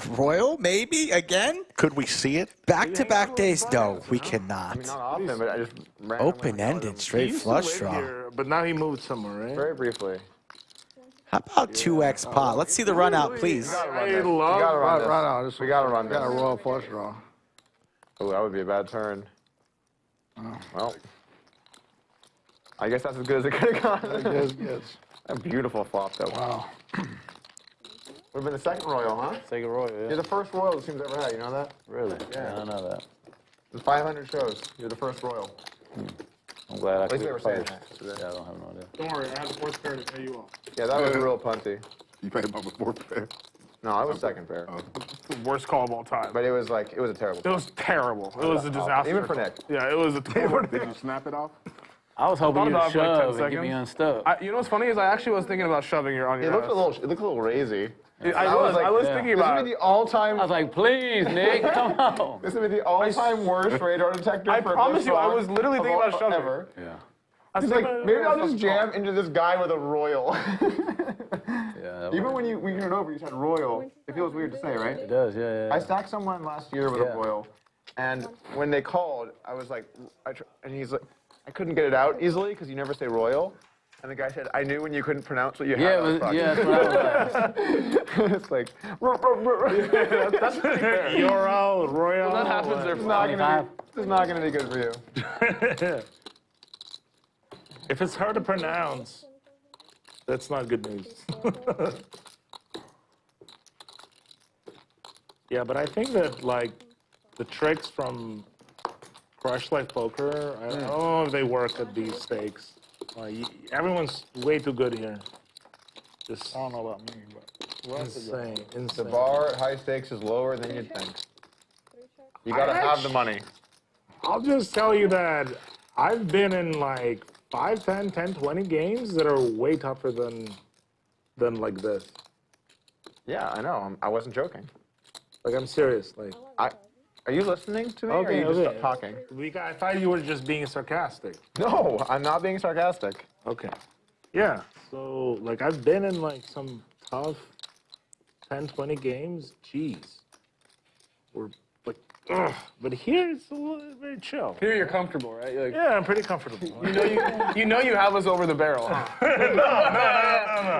Royal, maybe, again? Could we see it? Back-to-back days, no, we I cannot. mean, not often, but I just randomly Open-ended, He straight used to flush live draw. here, but now he moved somewhere, right? very briefly. How about 2x pot? Let's see the run out, please. I We love gotta run this. Right on. We gotta run this. Got a royal flush draw. Oh, that would be a bad turn. Well, I guess that's as good as it could have gone. Yes. A beautiful flop, though. Wow. Would have been the second royal, huh? Second royal, yeah. You're the first royal the team's ever had. You know that? Really? Yeah, I don't know that. In 500 shows, you're the first royal. I'm glad I At least they could were saying first. that. Yeah, I don't have no idea. Don't worry, I have the fourth pair to pay you off. Yeah, that was real punty. You paid him up with 4 pair. No, I was second pair. The worst call of all time. But it was like, it was a terrible It was terrible. It was a disaster. Even for Nick. Yeah, it was a total. Did you snap it off? I was hoping Thought you'd about it for like 10 shove and get me seconds. unstuck. You know what's funny is I actually was thinking about shoving your on your It looked ass. a little razy. I was This thinking would about be it. the all-time. I was like, please, Nick, come on. This would be the all-time worst radar detector. I for promise this you, I song was literally thinking of about shoving. ever. Yeah. He's like, maybe I'll just jam into this guy with a royal. Yeah. Even when you turn it over, you said royal. It feels weird to say, right? It does, yeah. I stacked someone last year with a royal, and when they called, I was like, and he's like, I couldn't get it out easily because you never say royal. And the guy said, I knew when you couldn't pronounce what you had. Yeah, that's what I was It's like, That's pretty fair. Euro, Royal. Well, that happens there. it's not gonna be good for you. If it's hard to pronounce, that's not good news. Yeah, but I think that like the tricks from Crush Life Poker, I don't know if they work at these stakes. Everyone's way too good here. Just, I don't know about me, but insane. The bar at high stakes is lower than you'd think. You gotta have the money. I'll just tell you that I've been in like 5, 10, 10, 20 games that are way tougher than like this. Yeah, I know. I wasn't joking. Like, I'm serious. Like, Are you listening to me, or are you just talking? I thought you were just being sarcastic. No, I'm not being sarcastic. Okay. Yeah. So, like, I've been in like some tough 10, 20 games. Jeez. We're like, ugh. But here it's a little very chill. Here you're comfortable, right? Like, Yeah, I'm pretty comfortable. you know you have us over the barrel. Huh?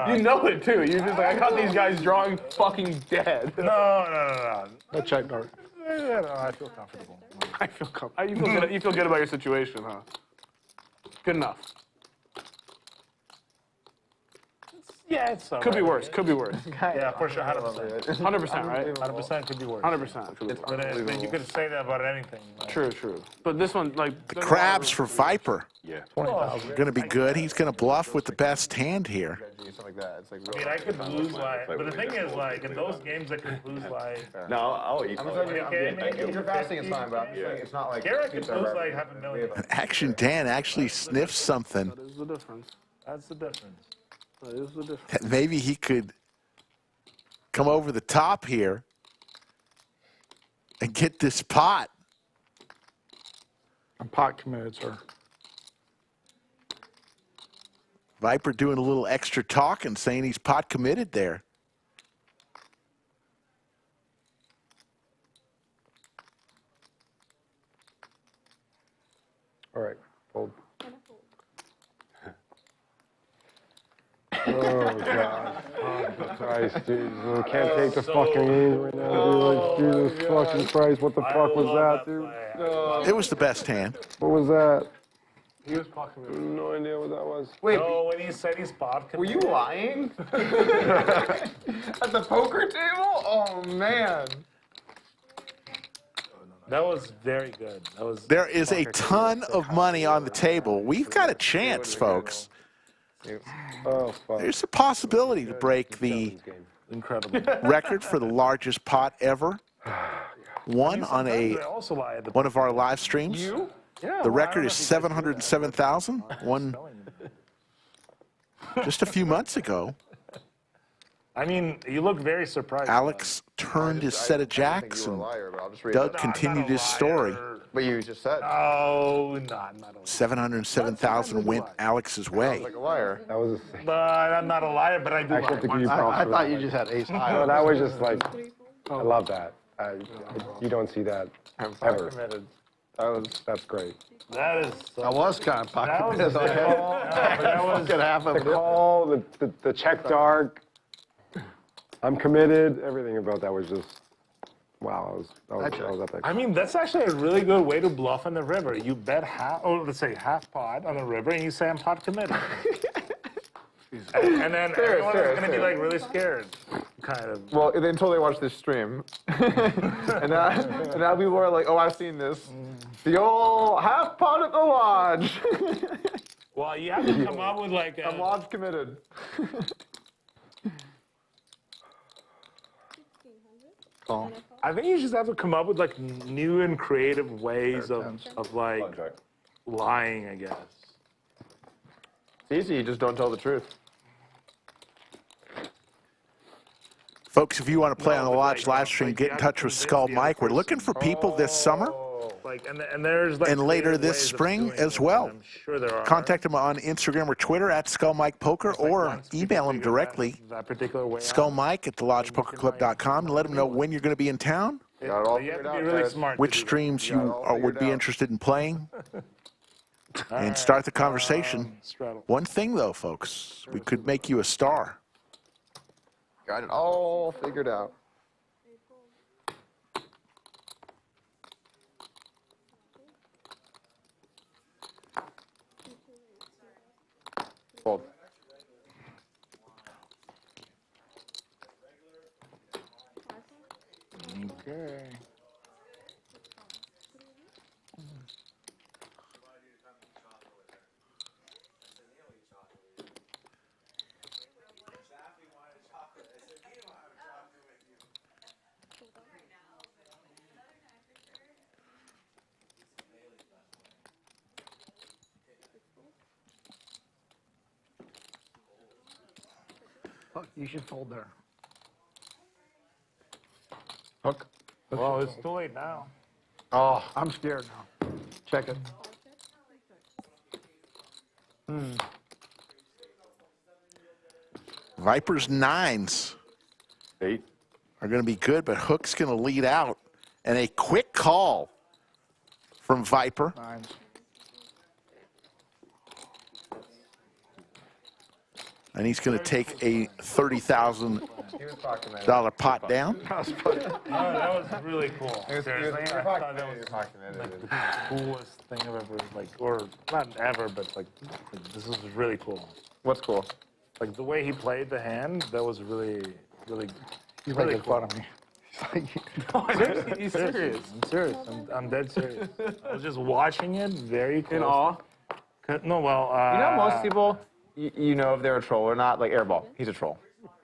No. You know it too. You're just like, I got these guys drawing fucking dead. No. no check guard. Yeah, no, I feel comfortable. I feel comfortable. You feel good about your situation, huh? Good enough. Yeah, it's all Could be right. worse. Could be worse. Yeah, for sure, 100%. 100%, right? 100% could be worse. 100%. But you could say that about anything. Like, True. But this one, like, The crabs for Viper. Yeah. Going to be good. He's going to bluff with the best hand here. Something like that. It's like I mean, I could lose like, but the thing is, like, in those games, I could lose like. No, I'll eat. if you're fasting, it's fine, but I'm just saying it's not like. Here I could lose like $500,000. Action Dan actually sniffs something. That is the difference. That's the difference. That is the difference. That maybe he could come over the top here and get this pot. I'm pot committed, sir. Viper doing a little extra talking, saying he's pot committed there. All right, fold. Oh, God. Oh, Christ, dude. We can't take the fucking lead right now, dude. Like, Jesus fucking Christ. What the fuck was that, dude? It was the best hand. What was that? He was fucking. No idea what that was. Wait, No, when he said he's pot were you lying? At the poker table? Oh, man. That was very good. That was. There is a ton of money on the table. We've got a chance, folks. Oh, fuck. There's a possibility to break the Incredible. record for the largest pot ever. One on I also lie at the one of our live streams. You? Yeah, The well, I record don't is know if you could see that. 707,000. One just a few months ago. I mean, you look very surprised. Alex turned his set of jacks, and Doug continued his story. But you just said. Oh, not 707,000 went Alex's way. Like a liar. That was But I'm not a liar, but I do Actually, I have to give you lie. props I for thought that. you just had ace high. No, that was just like, I love that. You don't see that ever. That's great. That is. I was kind of pot That was. committed. That was. Fucking half of The it. call, the check dark, I'm committed, everything about that was just, wow, that was epic. I mean, that's actually a really good way to bluff on the river. You bet let's say half pot on the river, and you say I'm pot committed. and then everyone is going to be like really scared, kind of. Well, until they watch this stream. and now people are like, oh, I've seen this. The old half pot at the lodge. Well, you have to come up with like I'm lodge committed. Call. I think you just have to come up with like new and creative ways of like lying, I guess. It's easy, you just don't tell the truth. Folks, if you want to play on the Watch live stream, get in touch with Skull Mike. We're looking for people this summer Like, and there's like and later creative this ways of spring doing as it, well. I'm sure there are. Contact him on Instagram or Twitter at Skull Mike Poker, or Once people email him figure directly, that particular way out, skullmike@thelodgepokerclub.com, and let him know when you're going to be in town, Got it all you have figured to out, be really guys. smart. which to do streams you would figured be out. interested in playing, that. and start the conversation. Straddle. One thing, though, folks, we could make you a star. Got it all figured out. Fold. Okay. Fuck, you should fold there. Hook. Well, it's too late now. Oh, I'm scared now. Check it. Viper's nines 8. are going to be good, but Hook's going to lead out. And a quick call from Viper. Nines. And he's going to take a $30,000 pot down. Oh, that was really cool. Seriously, I thought that was the coolest thing I've ever, like, or not ever, but like this is really cool. What's cool? Like the way he played the hand, that was really, really. You're really making cool. fun of me. Seriously, he's serious. I'm serious. I'm dead serious. I was just watching it very close. In awe? No, well. You know, most people, you know if they're a troll or not. Like Airball, he's a troll.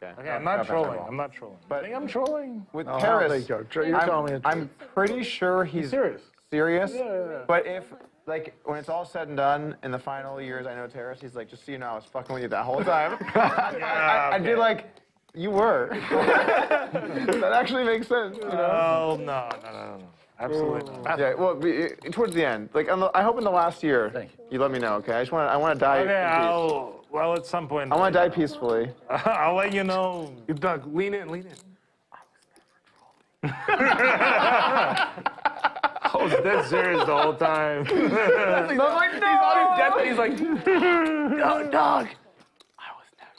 Okay, I'm not trolling. I'm not trolling. But I think I'm trolling. with Oh, Terrace, there you go. You're telling me. I'm pretty sure he's serious. Serious. Yeah. But if, like, when it's all said and done, in the final years, I know Terrace, he's like, just so you know, I was fucking with you that whole time. I'd be like, you were. That actually makes sense, you know? Oh, no. Absolutely not. Yeah, well, towards the end. Like, I hope in the last year, you let me know, okay? I want to die in peace. Well, at some point. I want to die peacefully. I'll let you know. Doug, lean in, lean in. I was dead serious the whole time. I'm like, no! He's on his deathbed, he's like, Doug, I was never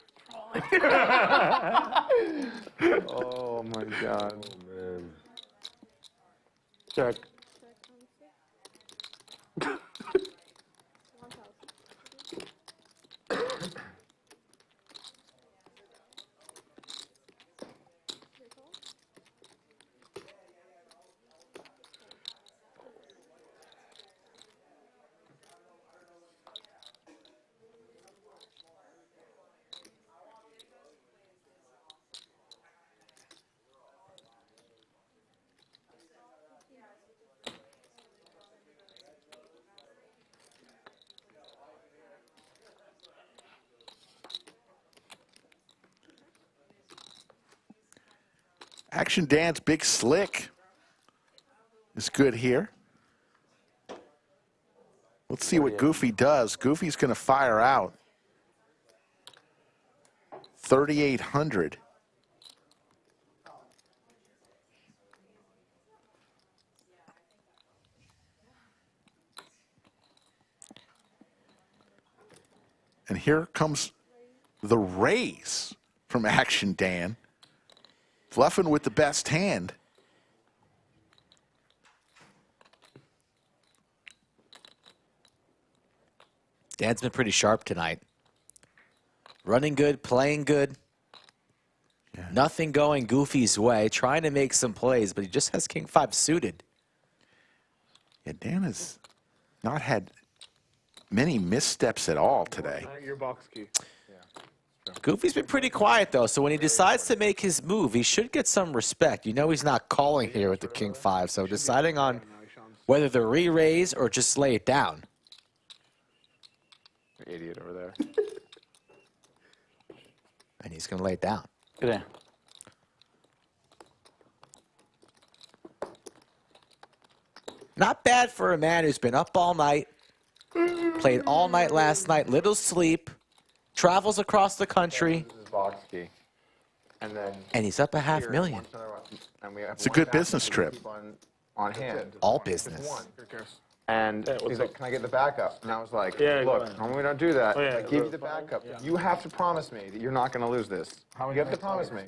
trolling. Oh, my God. Oh, man. Check. Action Dance Big Slick is good here. Let's see what Goofy does. Goofy's going to fire out 3,800. And here comes the raise from Action Dan. Bluffing with the best hand. Dan's been pretty sharp tonight. Running good, playing good. Yeah. Nothing going Goofy's way. Trying to make some plays, but he just has King 5 suited. Yeah, Dan has not had many missteps at all today. Your box key. Goofy's been pretty quiet, though, so when he decides to make his move, he should get some respect. You know he's not calling here with the King 5, so deciding on whether to re-raise or just lay it down. Idiot over there. And he's going to lay it down. Get in. Not bad for a man who's been up all night, played all night last night, little sleep, travels across the country, This is box key. And then and he's up $500,000. It's a good business trip. On hand. All business. And he's like, can I get the backup? And I was like, Yeah, go look, ahead. I'm going to do that. Oh, yeah, I give you the backup. You have to promise me that you're not going to lose this. You have to promise me.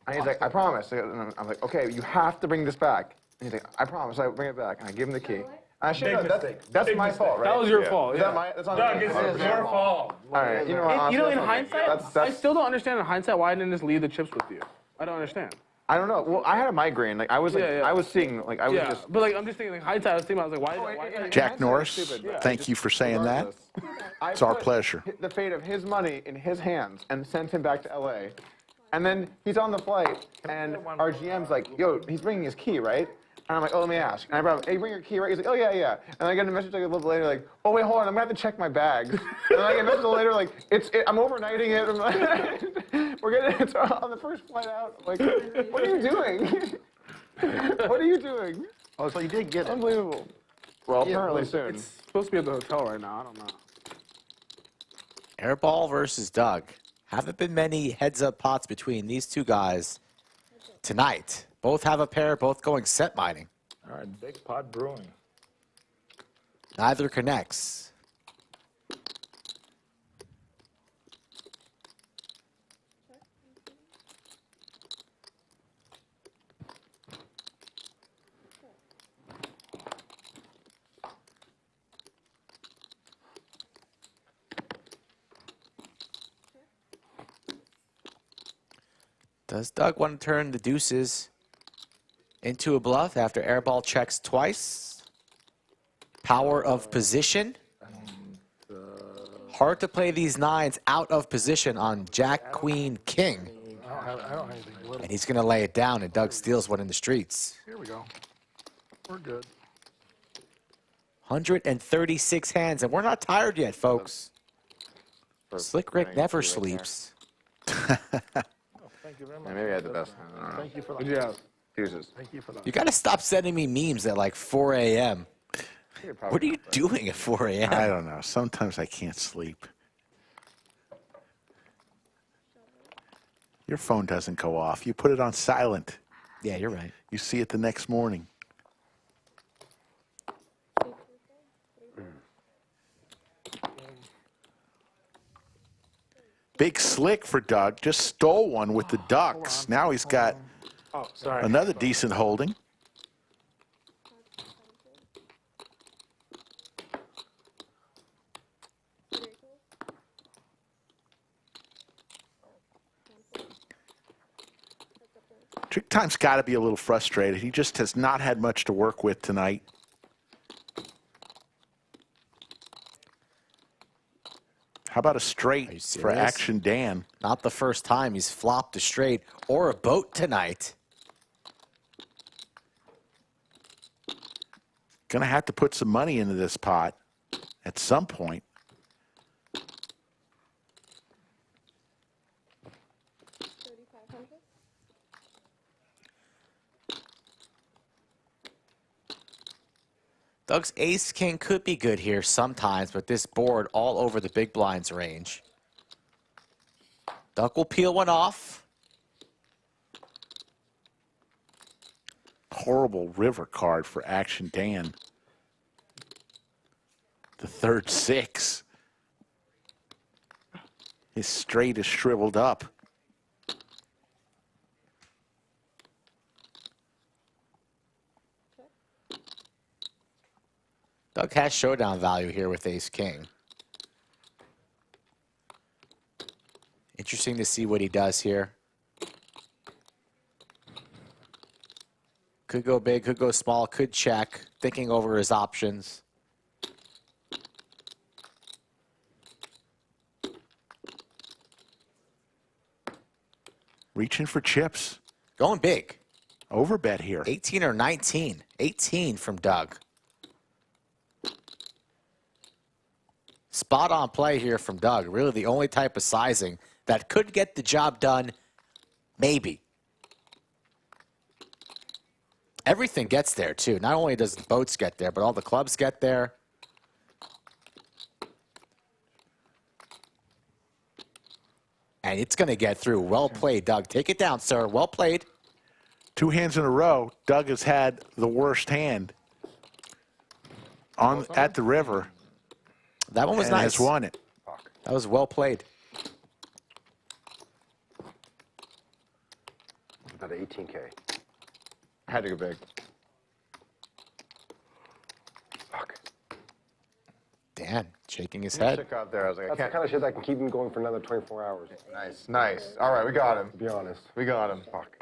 And he's like, I promise. And I'm like, okay, you have to bring this back. And he's like, I promise, I bring it back. And I give him the key. And I should Big know, mistake. that's Big my mistake. fault, right? That was your fault. Is Yeah. that my, that's on Doug, me. it's your fault. All right, you know what? You honestly, know, in that's on me. hindsight, I still don't understand in hindsight why I didn't just leave the chips with you. I don't understand. I don't know. Well, I had a migraine. Like I was like, Yeah, yeah. I was seeing, like I was Yeah, just. but like I'm just thinking, like hindsight, I was thinking, I was like, why Jack Norris, thank you for saying that. It's our pleasure. The fate of his money in his hands and sent him back to LA. And then he's on the flight, and our GM's like, yo, he's bringing his key, right? And I'm like, oh, let me ask. And I brought him, hey, you bring your key, right? He's like, oh, yeah, yeah. And I get a message like a little later, like, oh, wait, hold on, I'm going to have to check my bags. And I get a message later, like, I'm overnighting it. I'm like, we're getting it on the first flight out. I'm like, what are you doing? What are you doing? Oh, so you did get it. Unbelievable. Well, apparently soon. It's supposed to be at the hotel right now. I don't know. Airball versus Doug. Haven't been many heads-up pots between these two guys tonight. Both have a pair, both going set mining. All right, big pot brewing. Neither connects. Does Doug want to turn the deuces into a bluff after Airball checks twice? Power of position. Hard to play these nines out of position on Jack, Queen, King. I don't have anything little. And he's going to lay it down, and Doug steals one in the streets. Here we go. We're good. 136 hands, and we're not tired yet, folks. Slick Rick never sleeps. Thank you very much. Yeah, maybe I had the best hand. I don't know. Thank you for that. Good job. Deuces. Thank you for that. You got to stop sending me memes at like 4 a.m. What are you doing at 4 a.m.? I don't know. Sometimes I can't sleep. Your phone doesn't go off. You put it on silent. Yeah, you're right. You see it the next morning. Big slick for Doug. Just stole one with the Ducks. Now he's got Oh, sorry. another decent holding. Tricktime's got to be a little frustrated. He just has not had much to work with tonight. How about a straight for serious? Action Dan? Not the first time he's flopped a straight or a boat tonight. Gonna have to put some money into this pot at some point. Doug's ace-king could be good here sometimes, but this board all over the big blinds range. Doug will peel one off. Horrible river card for Action Dan. The third six. His straight is shriveled up. Doug has showdown value here with ace-king. Interesting to see what he does here. Could go big, could go small, could check. Thinking over his options. Reaching for chips. Going big. Overbet here. 18 or 19. 18 from Doug. Spot on play here from Doug. Really the only type of sizing that could get the job done, maybe. Everything gets there, too. Not only does the boats get there, but all the clubs get there. And it's going to get through. Well played, Doug. Take it down, sir. Well played. 2 hands in a row. Doug has had the worst hand at the river. That one was and nice. has won it. That was well played. About 18K. I had to go big. Fuck. Dan shaking his Head. head. Out there. I was like, That's the kind of shit that can keep him going for another 24 hours. Nice, nice. All right, we got him. To be honest. We got him. Fuck.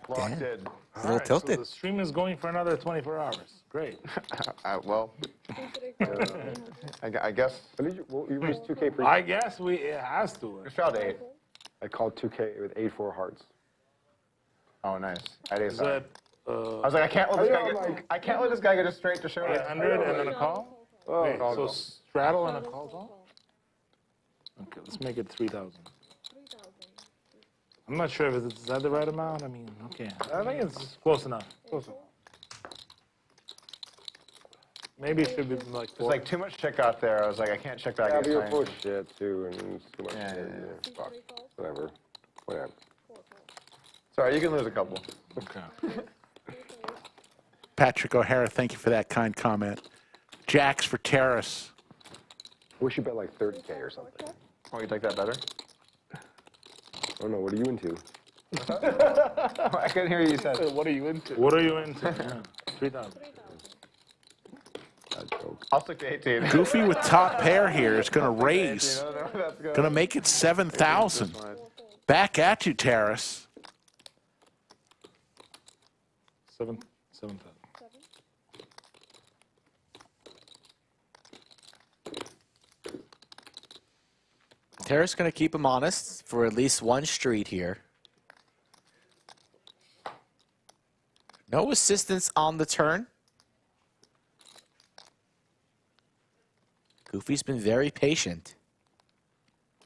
Locked in. A little Alright, tilted. So the stream is going for another 24 hours. Great. Well, I guess. You raised 2K pre. I guess it has to. We found 8. I called 2K with 8-4 hearts. Oh, nice. I did. Is I that was like, I can't let this guy get. I can't let this guy get us straight to show it. 800 and then a call? Oh, Wait, so straddle and a call call? Okay, let's make it 3,000. I'm not sure if is that the right amount. I mean, okay. I think it's close enough. Close enough. Maybe it should be like 4. There's like too much chick out there. I was like, I can't check back. Yeah, against you're mine. full of shit too, and it's too much. Yeah. Fuck. Whatever. Whatever. Sorry, you can lose a couple. Okay. Patrick O'Hara, thank you for that kind comment. Jacks for Terrace. Wish you bet like 30K or something. Oh, you like that better? Oh no, what are you into? I couldn't hear you said. What are you into? What are you into? Yeah. 3,000. I'll stick to 18. Goofy with top pair here is going to raise. That's good. Going to make it 7,000. Back at you, Terrace. 7,000. Terrace going to keep him honest for at least one street here. No assistance on the turn. Goofy's been very patient.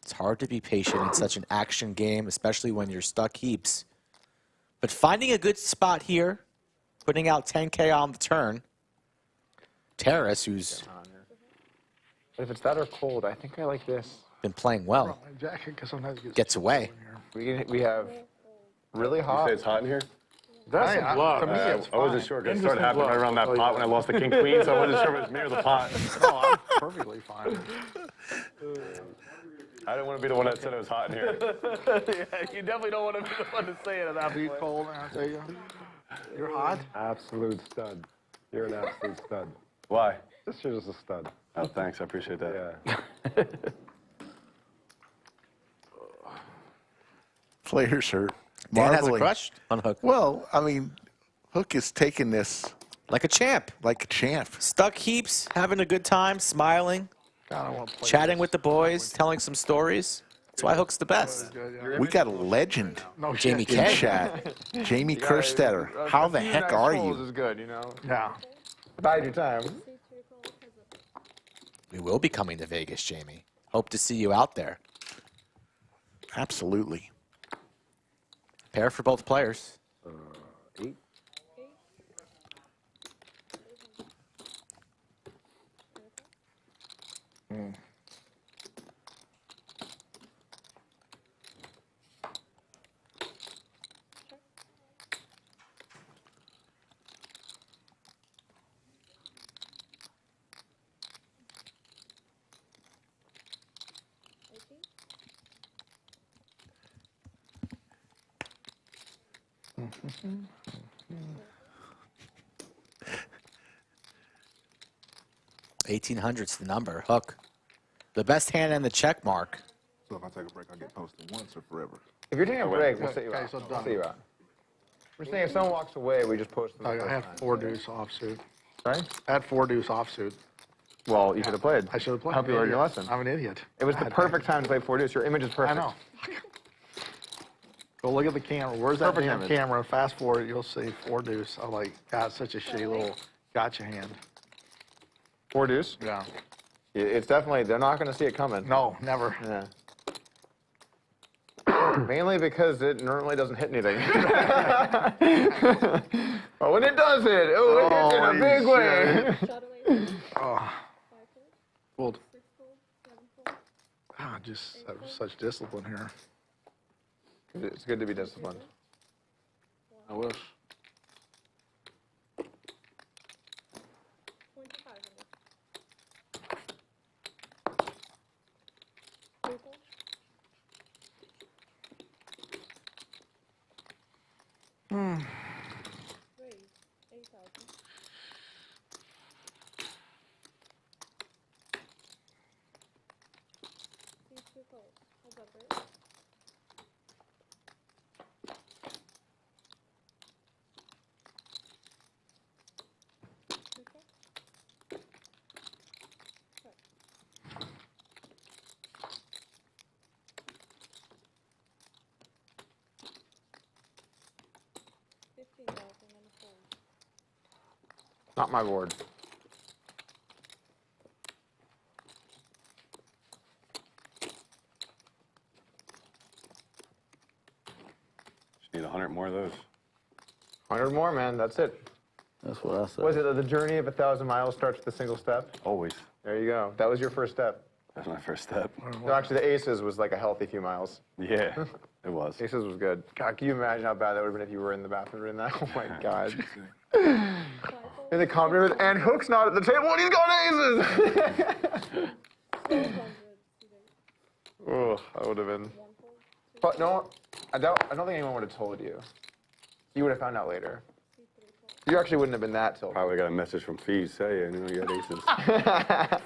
It's hard to be patient in such an action game, especially when you're stuck heaps. But finding a good spot here, putting out 10K on the turn. Terrace, who's But if it's that or cold, I think I like this. been playing well, Jacket, because sometimes it gets gets away. We have really You hot. say it's hot in here? That's a bluff. For me, it's I wasn't fine. sure because it started happening bluff. right around that pot when I lost the king queen, so I wasn't sure if it was me or the pot. Oh, I'm perfectly fine. I didn't want to be the one that said it was hot in here. Yeah, you definitely don't want to be the one to say it at that Be point. cold, and I'll tell you. You're hot. Absolute stud. You're an absolute stud. Why? You're just a stud. Oh, thanks. I appreciate that. Yeah. Players are Dan has a marveling. crush on Hook. Well, I mean, Hook is taking this Like a champ. like a champ. Stuck heaps, having a good time, smiling, God, I want to play chatting this. with the boys, telling some stories. That's why Hook's the best. We got a legend No Jamie shit. in K. chat. Jamie Kerstetter. How the heck are you? Is good, you know. Yeah. Bide your time. We will be coming to Vegas, Jamie. Hope to see you out there. Absolutely. Pair for both players. 8. $1,800's the number. Hook. The best hand in the check mark. So if I take a break, I get posted once or forever. If you're taking a break, we'll sit you Okay, out. so We'll done. sit you out. We're saying if someone walks away, we just post them. I had 4 deuce offsuit. Sorry? I had 4 deuce offsuit. Well, you should have played. I should have played. I hope you learned your lesson. I'm an idiot. It was the perfect time to play 4 deuce. Your image is perfect. I know. Go look at the camera. Where's that Perfect damn image. camera? Fast forward, you'll see 4 deuce. I'm like, God, such a shitty little gotcha hand. 4 deuce? Yeah. It's definitely, they're not going to see it coming. No, never. Yeah. Mainly because it normally doesn't hit anything. But when it does hit, it hits in a big way. Oh. Fold. Ah, just such discipline here. It's good to be disciplined. I wish. Not my board. Just need 100 more of those. 100 more, man. That's it. That's what I said. Was it the journey of 1,000 miles starts with a single step? Always. There you go. That was your first step. That's my first step. No, actually, the Aces was like a healthy few miles. Yeah, it was. Aces was good. God, can you imagine how bad that would have been if you were in the bathroom doing that? Oh my God. And the comment with, and Hook's not at the table and he's got aces! Oh, that would have been. But no, I don't think anyone would have told you. You would have found out later. You actually wouldn't have been that tilted. Probably got a message from Fees. Hey, I knew you had aces.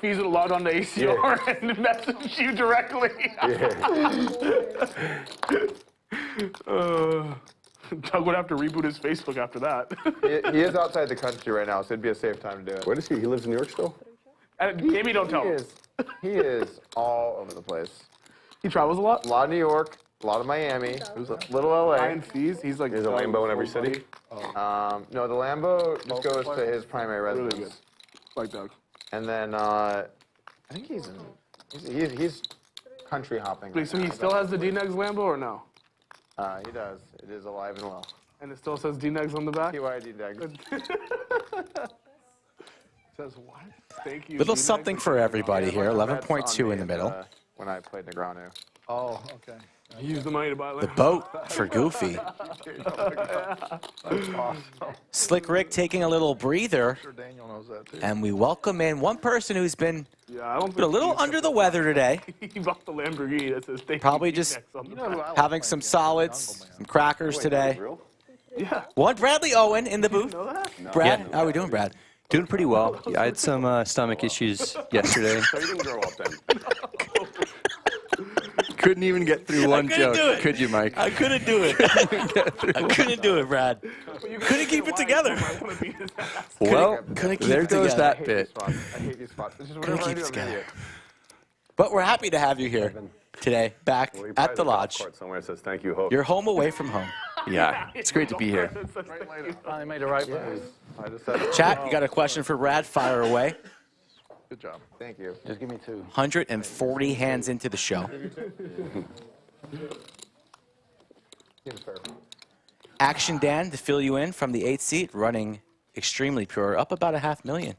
Fees would have logged on to ACR and messaged you directly. Doug would have to reboot his Facebook after that. He is outside the country right now, so it'd be a safe time to do it. Where does he? He lives in New York still? Maybe don't tell him. He is all over the place. He travels a lot. A lot of New York, a lot of Miami, little LA. Ryan Fees, he's like. There's a Lambo in every city? No, the Lambo just goes to his primary residence. Really good. Like Doug. And then I think he's country hopping. Wait, so he still has the D-Negs Lambo or no? He does. It is alive and well. And it still says D-Negs on the back? TYD Negs. Says what? Thank you. Little D-Negs. something for everybody here. 11.2 in the middle. When I played Negreanu. Oh, okay. He used the money to buy The Lambo. boat for Goofy. That's awesome. Slick Rick taking a little breather, I'm sure Daniel knows that too. and we welcome in one person who's been Yeah, I don't a little under the weather today. He bought the Lamborghini that says thank Probably you, just D-Negs on the You know who I like having playing some against? solids, Jungle Man. some crackers today. Yeah. One Bradley Owen in the booth. Know that? Brad, how are we doing, Brad? Doing pretty well. Yeah, I had some stomach issues yesterday. So you didn't grow up then? Couldn't even get through one couldn't joke, do it. could you, Mike? I couldn't do it. I couldn't do it, Brad. Couldn't keep it together. Well, couldn't keep there it goes together. that bit. I hate these spots. This is Couldn't whenever I keep do it I'm together. idiot. But we're happy to have you here today, back Well, he at probably the has a golf lodge. cart somewhere that says thank you, Hook. You're home away from home. Yeah, it's great to be here. Finally made the right move. I just said Chat, you got a question for Brad? Fire away. Good job. Thank you. Just give me 2. 140 hands into the show. Seems fair. Action Dan to fill you in from the 8th seat, running extremely pure, up about $500,000.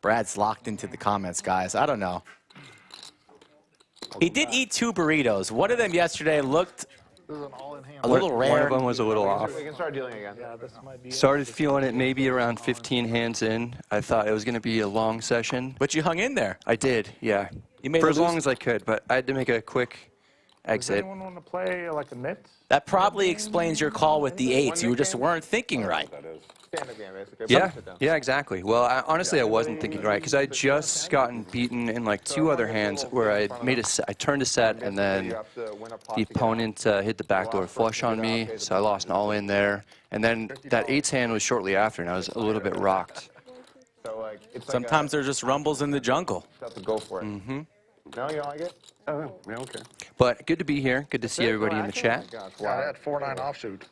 Brad's locked into the comments, guys. I don't know. He did eat 2 burritos. One of them yesterday looked This is an all-in hand. a little One rare. of them was a little off. We can start dealing again. Started feeling it maybe around 15 hands in. I thought it was going to be a long session. But you hung in there. I did, yeah. You made For it as long loose. as I could, but I had to make a quick Does exit. anyone want to play like a mitt? That probably explains your call with the 8s. You just weren't thinking right. Stand-up game, basically. Yeah, Sit down. yeah, exactly. Well, honestly, I wasn't thinking right because I had just gotten beaten in like 2 other hands where I turned a set and then You have to win a pot the to get out. opponent hit the backdoor flush on me, so I lost an all-in there. And then that 8's hand was shortly after, and I was a little bit rocked. So, like, it's Sometimes there's just rumbles in the jungle. like have to go for it. Mm-hmm. No, you don't like it? Oh, yeah, okay. But good to be here. Good to see everybody in the chat. Yeah, that 4-9 offsuit.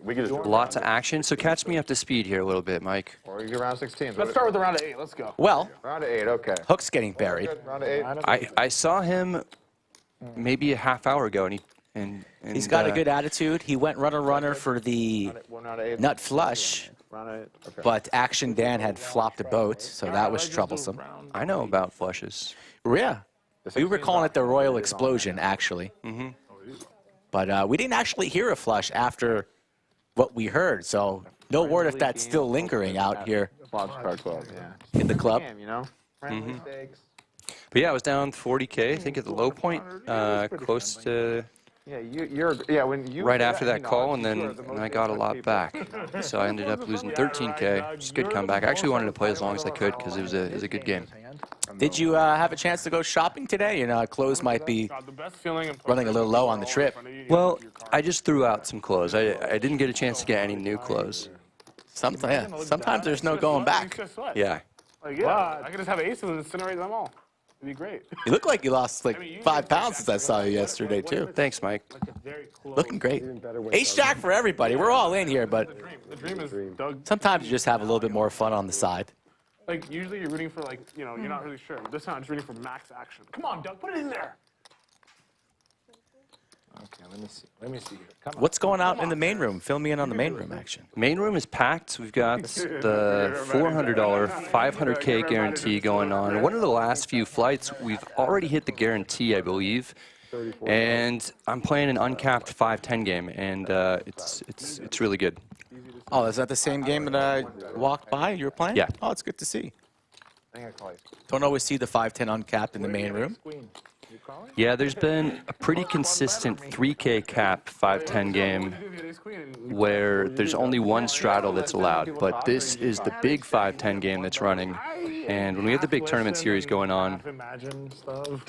We could just Lots of action. So catch me up to speed here a little bit, Mike. Or you get round 16. Let's start with the round of 8. Let's go. Well, Round of 8, okay. Hook's getting buried. Round of 8. I saw him maybe a half hour ago, and He's got a good attitude. He went runner for the Round of 8. nut flush, Round of 8. Okay. but Action Dan had flopped a boat, so that was troublesome. I know about flushes. Yeah. We were calling it the Royal Explosion, actually. But we didn't actually hear a flush after what we heard, so no word if that's still lingering out here in the club. You know? Friendly stakes. But yeah, I was down 40K, I think at the low point, close to Yeah, when you right after that call, and then I got a lot back. So I ended up losing 13K. Just a good comeback. I actually wanted to play as long as I could because it was a good game. Did you have a chance to go shopping today? You know, clothes might be running a little low on the trip. Well, I just threw out some clothes. I didn't get a chance to get any new clothes. Sometimes there's no going back. Yeah. Like, yeah, I could just have aces and incinerate them all. It'd be great. You look like you lost like 5 pounds since I saw you yesterday, too. Thanks, Mike. Looking great. Ace-Jack for everybody. We're all in here, but The dream is, Doug, sometimes you just have a little bit more fun on the side. like, usually you're rooting for, like, you know, you're not really sure. But this time I'm just rooting for max action. Come on, Doug, put it in there. Okay, let me see here. Come on. What's going on in the main room? Fill me in on the main room action. Main room is packed. We've got the $400, 500K guarantee going on. One of the last few flights, we've already hit the guarantee, I believe. And I'm playing an uncapped 5-10 game, and it's really good. Oh, is that the same game that I walked by you were playing? Yeah. Oh, it's good to see. Don't always see the 5-10 uncapped in the main room. Yeah, there's been a pretty consistent 3K cap 5-10 game where there's only one straddle that's allowed, but this is the big 5-10 game that's running. And when we have the big tournament series going on,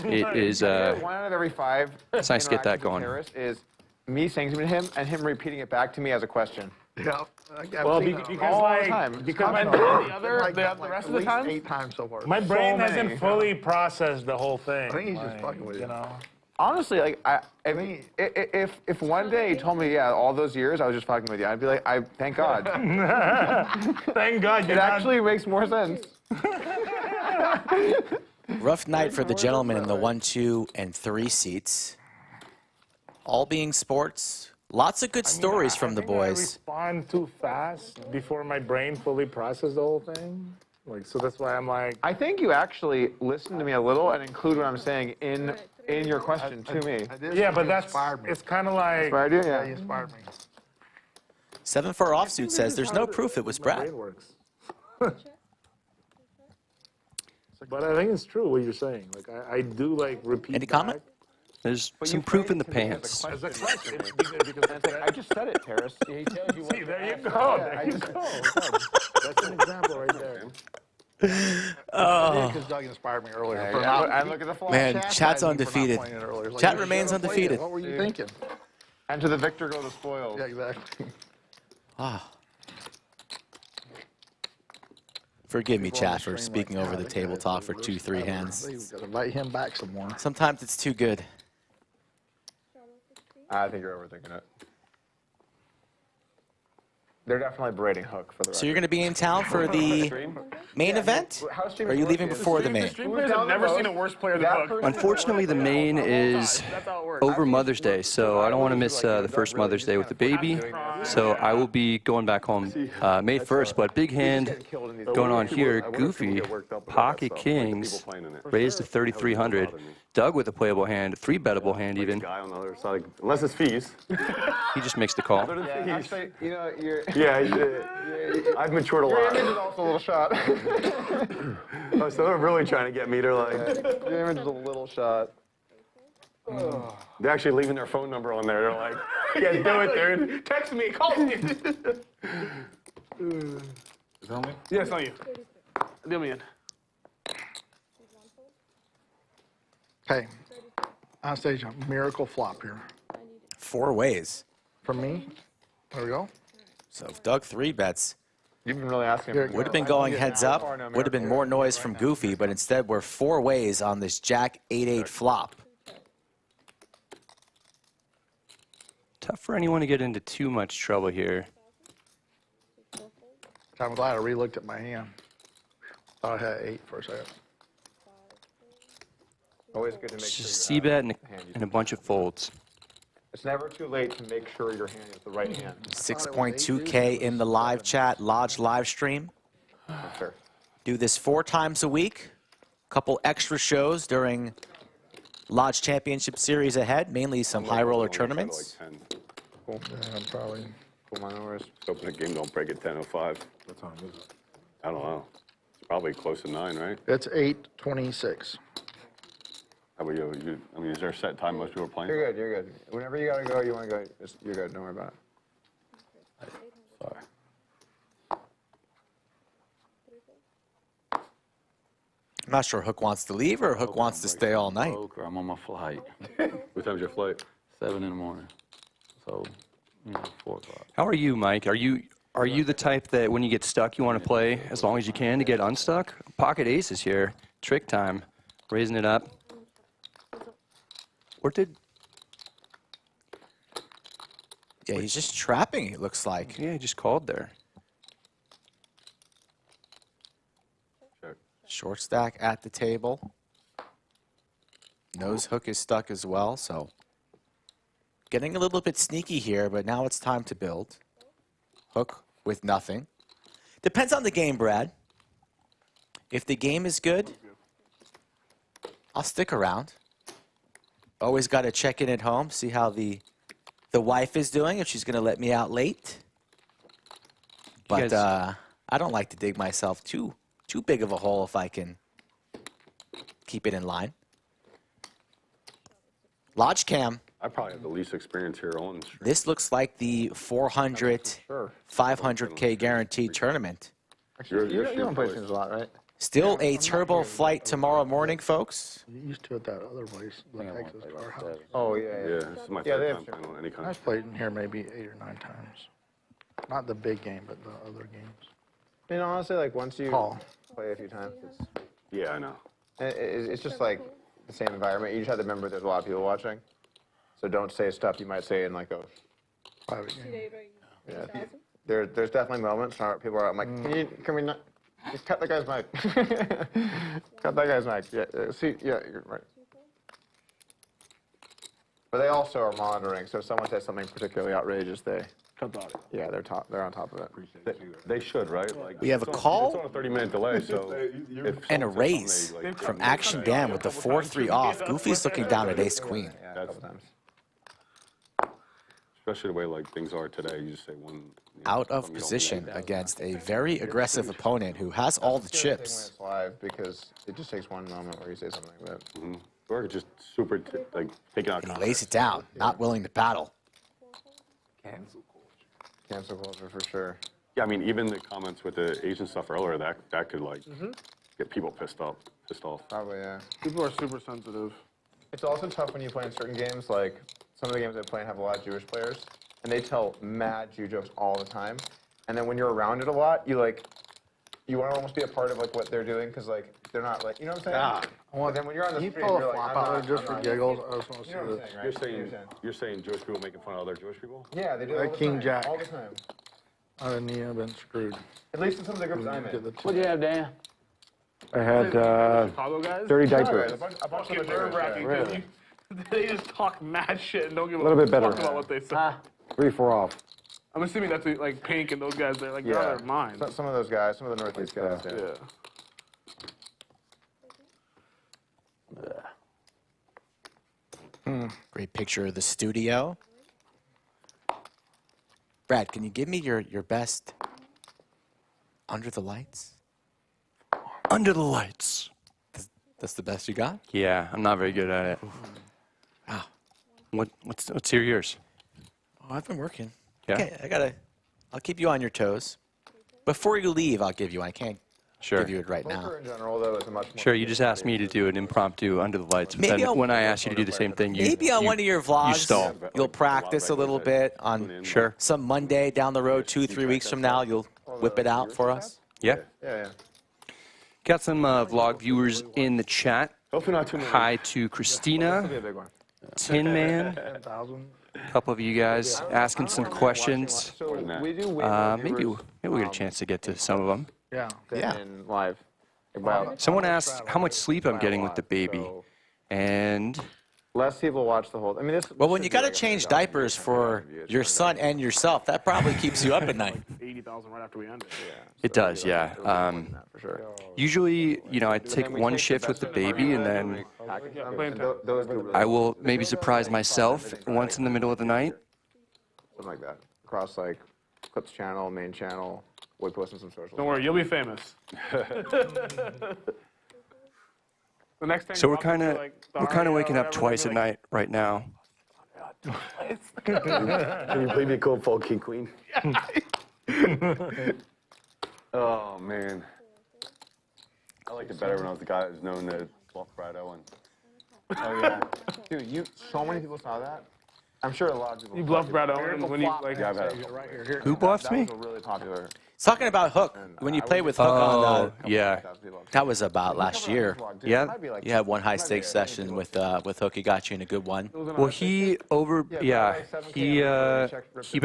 it is One out of every 5 it's nice to get that going. is me saying something to him and him repeating it back to me as a question. Yeah. Well, because all like, the time. because my the rest of the time, 8 times so far. My brain many. hasn't fully processed the whole thing. I think he's just fucking with you. know. Honestly, like, if one day he told me, yeah, all those years I was just fucking with you, I'd be like, thank God. Thank God It actually makes more sense. Rough night for the gentlemen in the 1, 2, and 3 seats. All being sports. Lots of good stories from the boys. I respond too fast before my brain fully processes the whole thing. Like, so that's why I'm like. I think you actually listen to me a little and include what I'm saying in your question to me. Yeah, but that's it's kind of like. Inspired you? Yeah, Yeah. he inspired me. 7-4 offsuit says there's no proof it was My Brad. brain works. But I think it's true what you're saying. Like I do like repeat. Any comment? There's some proof in the pants. as a question. I just said it, Terrace. See, there you go. There you go. That's an example right there. Because Doug inspired me earlier. I look at the flash. Man, Chastised chat's me for not undefeated. playing it earlier. Like, Chat you remains should've played it. undefeated. What were you thinking? And to the victor go the spoils. Yeah, exactly. Ah. Forgive me, chat, for speaking over the table talk for 2-3 hands. We've got to invite him back some more. Sometimes it's too good. I think you're overthinking it. They're definitely berating Hook for the record. So you're going to be in town for the main event? Or are you leaving before the main? Stream players have never seen a worse player than Hook. Unfortunately, the main is over Mother's Day, so I don't want to miss the first Mother's Day with the baby. So I will be going back home May 1st, but big hand going on here. Goofy, pocket kings, raised to 3,300. Doug with a playable hand, 3-bettable hand even. Guy on the other side, unless it's fees. He just makes the call. Yeah, actually, you know, I've matured a lot. your image is also a little shot. Oh, so they're really trying to get me to like. Your image is a little shot. They're actually leaving their phone number on there. They're like, yeah, do it, dude. Text me, call me. Is that on me? Yeah, it's not you. Deal me in. Okay. On stage, a miracle flop here. 4 ways. From me. There we go. So if Doug 3 bets, You've been really asking. Would have been going heads up. Would have been more noise from Goofy, but instead we're 4 ways on this Jack 8-8 flop. Tough for anyone to get into too much trouble here. I'm glad I re-looked at my hand. Thought I had 8 for a second. Always good to make It's sure. just C-bet and a bunch of folds. It's never too late to make sure your hand is the right hand. 6.2K in the live chat, Lodge live stream. Sure. Do this 4 times a week. Couple extra shows during Lodge Championship Series ahead, mainly some high roller tournaments. Cool. Yeah, probably. Cool, no worries. Hoping the game don't break at 10:05. What time is it? I don't know. It's probably close to 9, right? It's 8:26. How about you? I mean, is there a set time most people are playing? You're good, you're good. Whenever you gotta go, you wanna go, you're good, don't worry about it. Sorry. I'm not sure Hook wants to leave or Hook wants to stay all night. I'm on my flight. What time's your flight? 7 in the morning. So, 4 o'clock. How are you, Mike? Are you the type that when you get stuck, you want to play as long as you can to get unstuck? Pocket aces here. Trick time. Raising it up. Or did... Yeah, he's just trapping, it looks like. Yeah, he just called there. Short stack at the table. Nose hook is stuck as well, so getting a little bit sneaky here, but now it's time to build. Hook with nothing. Depends on the game, Brad. If the game is good, I'll stick around. Always got to check in at home, see how the wife is doing, if she's going to let me out late. But I don't like to dig myself too big of a hole if I can keep it in line. Lodge cam. I probably have the least experience here on stream. This looks like the 400, 500K guaranteed tournament. Actually, you don't play things a lot, right? Still a turbo flight tomorrow morning, folks. You used to at that other place, the Texas Star House. Oh, yeah. Yeah, this is my Yeah, they third have time playing on any kind I've played in here maybe 8 or 9 times. Not the big game, but the other games. You know, honestly, like once you play a few times, Yeah, I know. it's just like the same environment. You just have to remember there's a lot of people watching. So don't say stuff you might say in like a private game. Yeah. There's definitely moments where people are like, can we not just cut that guy's mic? Cut that guy's mic. Yeah, see, yeah, you're right. But they also are monitoring, so if someone says something particularly outrageous, they're on top of it. They should, right? Like, We have a call it's on a 30-minute delay, so and a raise from Action Dan with the 4-3 off. Goofy's looking down at ace-queen. Yeah, a couple times. especially the way like things are today, you just say one. Out of position against a very aggressive opponent who has all the chips. Live because it just takes one moment where you say something like that. Or just super like taking out. And he lays it down, not willing to battle. Cancel culture. Cancel culture for sure. Yeah, I mean, even the comments with the Asian stuff earlier, that could like get people pissed off. Probably, yeah. People are super sensitive. It's also tough when you play in certain games, like some of the games I play have a lot of Jewish players, and they tell mad Jew jokes all the time. And then when you're around it a lot, you want to almost be a part of like what they're doing, because like they're not like, you know what I'm saying? Well, then when you're on the you stream, pull a you're like, flop I'm out not- there just I'm for not- giggles. I just want to You see know what I'm this. saying, right? You're saying Jewish people making fun of other Jewish people? Yeah, they do it all the King time, Jack. all the time. I didn't even have been screwed. At least in some of the groups I'm in. What'd you have, Dan? I had Chicago guys? 30 Alright, diapers. a bunch of Fucking the nerve-wracking, Jewish, 'cause they just talk mad shit and don't give a Little bit better. fuck about what they say. 3-4 off. I'm assuming that's like Pink and those guys. They're like, Yeah. they're out of their mind. Some of those guys, some of the Northeast guys. Yeah. Great picture of the studio. Brad, can you give me your best under the lights? Under the lights. That's the best you got? Yeah, I'm not very good at it. Wow. What's yours? Oh, I've been working. Yeah? Okay, I'll keep you on your toes. Before you leave, I'll give you one. I can't give you it right now. Poker in general, though, is a much more Sure, you just asked me to do an impromptu under the lights. But Maybe then I'll- when I asked you to do the same thing, Maybe on one of your you vlogs, stall. you'll practice a little bit on Sure. some Monday down the road, 2-3 weeks from now. You'll whip it out for us? Yeah. Yeah. Got some vlog viewers in the chat. Hopefully not too many. Hi to Christina, Tin Man, a couple of you guys asking some questions. Maybe we'll get a chance to get to some of them. Yeah. In live. Someone asked how much sleep I'm getting with the baby, and Less people watch the whole. I mean, this. Well, when you got to change diapers for your son and yourself, that probably keeps you up at night. 80,000 right after we end it. it does, yeah. For sure. Usually, you know, I take one shift with the baby, and then I will maybe surprise myself once in the middle of the night. Something like that. Across like Clips channel, main channel, we'll post some socials. Don't worry, you'll be famous. The next thing So we're kind of waking up twice a night right now. Can you please be cool, folk king queen? Oh man, I liked it better when I was the guy that was known to bluff Brad Owen. Oh yeah, dude, so many people saw that. I'm sure a lot of people. You bluffed Brad Owen when you like. Yeah, I've had it. Who bluffs me? That was a really popular. It's talking about Hook. When you played with Hook on yeah. that was about last year. Yeah. You had one high stakes session with Hook. He got you in a good one. Well, he bet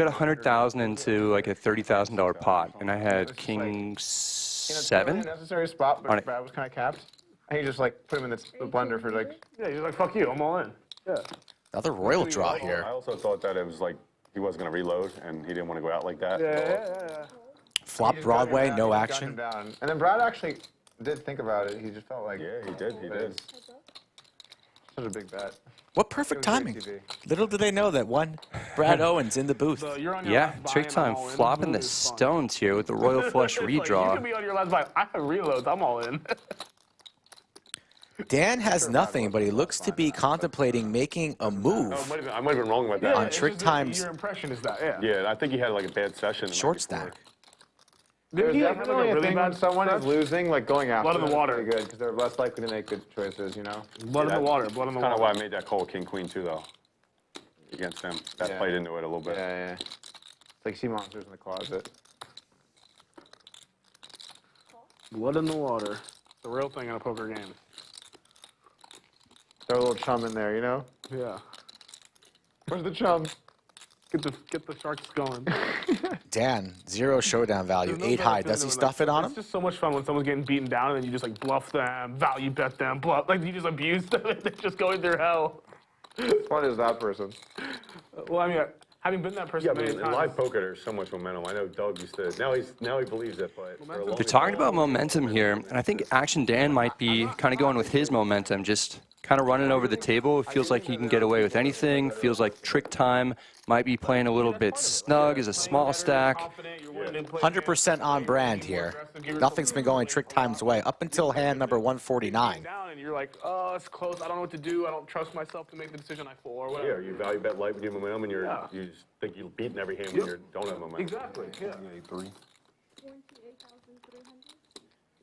100,000 into like a $30,000 pot, and I had king 7 Necessary spot, but Brad was kind of capped. And he just like put him in the blender for like. Yeah, he's like, fuck you, I'm all in. Yeah. Another royal draw here. I also thought that it was like he wasn't going to reload, and he didn't want to go out like that. Yeah. Flop Broadway, no action. And then Brad actually did think about it. He just felt like. Yeah, he did. He did. Such a big bet. What perfect timing. Little do they know that one Brad Owen's in the booth. Yeah, Tricktime flopping the stones here with the royal flush redraw. You could be on your last buy. I have reloads. I'm all in. Dan has nothing, but he looks to be contemplating making a move. I might have been wrong about that. On Tricktime's Your impression is that, yeah. Yeah, I think he had like a bad session. short stack. There's definitely a thing when someone is losing, like going after. Blood in the water. Good because they're less likely to make good choices, you know. Blood in the water. Blood in the water. Kind of why I made that call king queen too, though. Against them, that played into it a little bit. Yeah. It's like sea monsters in the closet. Blood in the water. The real thing in a poker game. Throw a little chum in there, you know. Yeah. Where's the chum? Get the sharks going. Dan, 0 showdown value, 8 high. Does he stuff it on him? It's just so much fun when someone's getting beaten down and then you just like bluff them, value bet them, bluff. Like you just abuse them and they're just going through hell. As fun as that person. Well, I mean, having been that person. Yeah, but in live poker, there's so much momentum. I know Doug used to. Now he believes it, but for a long They're talking about momentum here, and I think Action Dan might be kind of going with his momentum, just kind of running over the table. It feels like he can get away with anything. Feels like Tricktime might be playing a little bit snug as a small stack. 100% on brand here. Nothing's been going Tricktime's way up until hand number 149. And you're like, oh, it's close. I don't know what to do. I don't trust myself to make the decision. I fold or whatever. Yeah, you value bet light with your momentum, and you just think you'll beat in every hand when you don't have momentum. Exactly. Yeah. 3.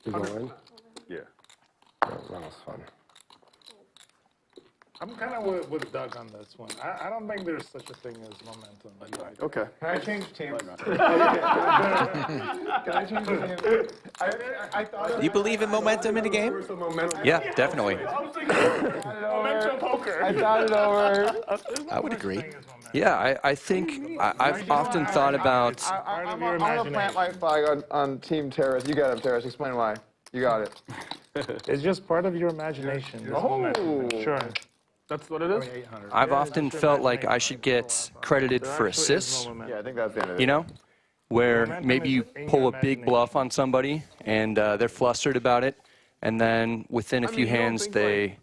You going? Yeah. That was fun. I'm kind of with Doug on this one. I don't think there's such a thing as momentum. Okay. Can I change teams? Can I change teams? I thought. You believe in momentum in the game? Yeah, definitely. Momentum poker. I thought it over. I would agree. Yeah, I think I've often thought about. I'm going to plant my flag on Team Terrace. You got it, Terrace. Explain why. You got it. It's just part of your imagination. Oh. Sure. That's what it is? I've often felt like I should get credited for assists, Yeah, I think that's the end of it. you know, where maybe you pull a big bluff on somebody and they're flustered about it, and then within a few hands they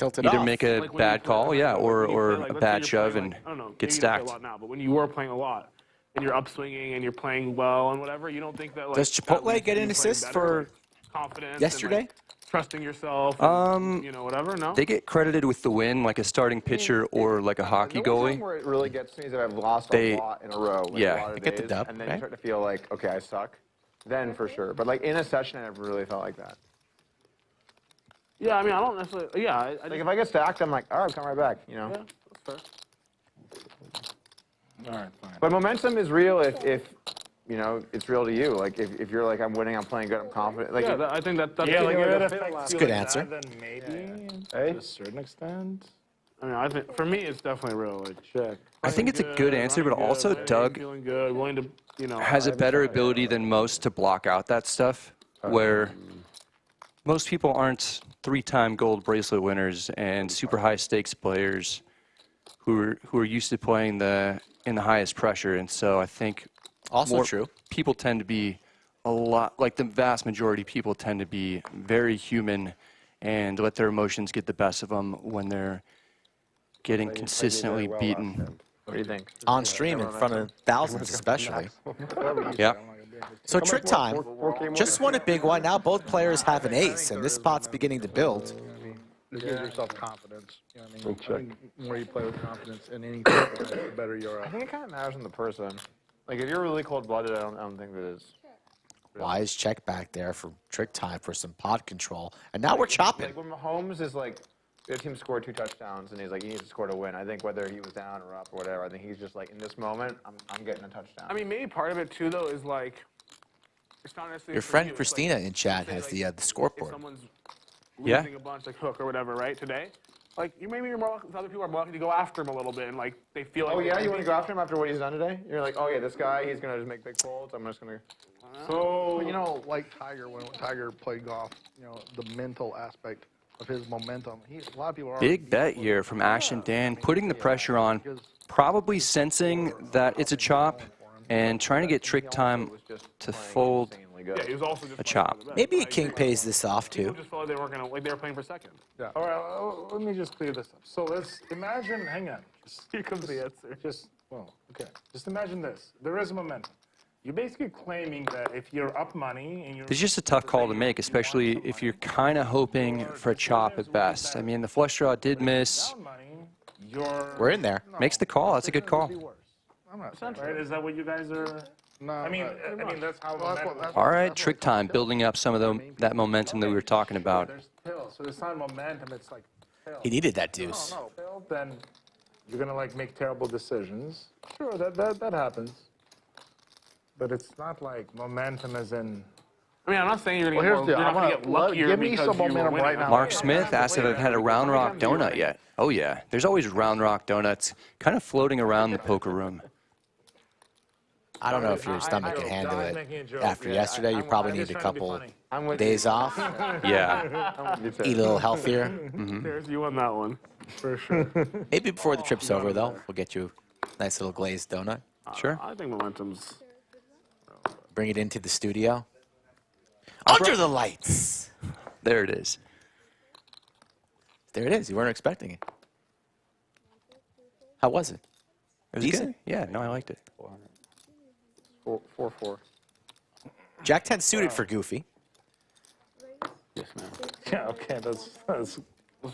either make a bad call, yeah, or a bad shove and get stacked. But when you were playing a lot and you're upswinging and you're playing well and whatever, you don't think that like. Does Chipotle get an assist for confidence yesterday? Trusting yourself, and, you know, whatever. No. They get credited with the win, like a starting pitcher or like a hockey goalie. Where it really gets me is that I've lost a lot in a row. Like yeah, a lot of get the days, dub, and then you start to feel like, okay, I suck. Then for sure, but like in a session, I never really felt like that. Yeah, I mean, I don't necessarily. Yeah, I like if I get stacked, I'm like, all right, come right back. You know. Yeah, that's fair. All right, fine. But momentum is real if you know, it's real to you. Like if you're like, I'm winning, I'm playing good, I'm confident. Like, Yeah, I think that's Yeah, like if it affects That's a you good like answer. that, then maybe to a certain extent. I mean, I think for me, it's definitely real. Like, check. I think it's a good answer, but also Doug Feeling good, willing to, you know. has a better ability than most to block out that stuff, where most people aren't 3-time gold bracelet winners and super high stakes players who are used to playing in the highest pressure. And so I think Also true. people tend to be a lot, like the vast majority of people tend to be very human and let their emotions get the best of them when they're getting consistently beaten. what do you think? On stream in front of thousands especially. Yeah. So trick time. Just won a big one. Now both players have an ace, and this spot's beginning to build. It gives yourself confidence. You know what I mean? The more you play with confidence in anything, the better you're I at. think it kind of matters on the person. Like if you're really cold-blooded, I don't think that is. Wise check back there for trick time for some pot control. And now we're chopping. Like when Mahomes is like, their team scored 2 touchdowns, and he's like, he needs to score to win. I think whether he was down or up or whatever, I think he's just like, in this moment, I'm getting a touchdown. I mean, maybe part of it too, though, is like, it's not necessarily Your for friend you. It's Christina like, in chat say, has like, the if scoreboard. someone's Yeah. losing a bunch, like hook or whatever, right, today, like maybe you're more, other people are more likely to go after him a little bit, and like they feel like. Oh yeah, you want to go after him after what he's done today? You're like, oh yeah, this guy, he's gonna just make big folds. I'm just gonna. So you know, like Tiger, when Tiger played golf, you know, the mental aspect of his momentum. A lot of people are Big bet here from Action Dan, putting the pressure on, probably sensing that it's a chop, and trying to get trick time to fold Yeah, he was also just a chop. Maybe a king pays this off People too. just felt like they weren't gonna, like they were playing for second. Yeah. All right, let me just clear this up. So let's imagine, hang on. Here comes the answer. Just imagine this. There is momentum. You're basically claiming that if you're up money and you're... It's just a tough call to make, especially if you're kind of hoping for a chop at best. I mean, the flush draw did miss. down money, you're... We're in there. Makes the call. That's a good call. I'm not saying Right? Is that what you guys are... no. I mean, that's how momentum... All right, trick time, building up some of that momentum that we were talking about. There's pill, so it's not momentum, it's like pill. He needed that deuce. No, pill, then you're gonna like make terrible decisions. Sure, that happens. But it's not like momentum as in... I mean, I'm not saying you're gonna Well, get, here's the. you're I'm not gonna gonna get luckier give me because some you were momentum winning. right now. Mark Smith asked if I've had a Round Rock donut yet. Oh yeah, there's always Round Rock donuts kind of floating around the poker room. I don't know if your stomach can handle it. After yesterday, you probably need a couple days off. Yeah. Eat a little healthier. There's you on that one, for sure. Maybe before the trip's over, though, we'll get you a nice little glazed donut. Sure. I think momentum's. Bring it into the studio. Under the lights. There it is. There it is. You weren't expecting it. How was it? It was Decent. good. Yeah, no, I liked it. 4-4. Jack 10 suited for Goofy. Yes, ma'am. Yeah, okay, let's Let's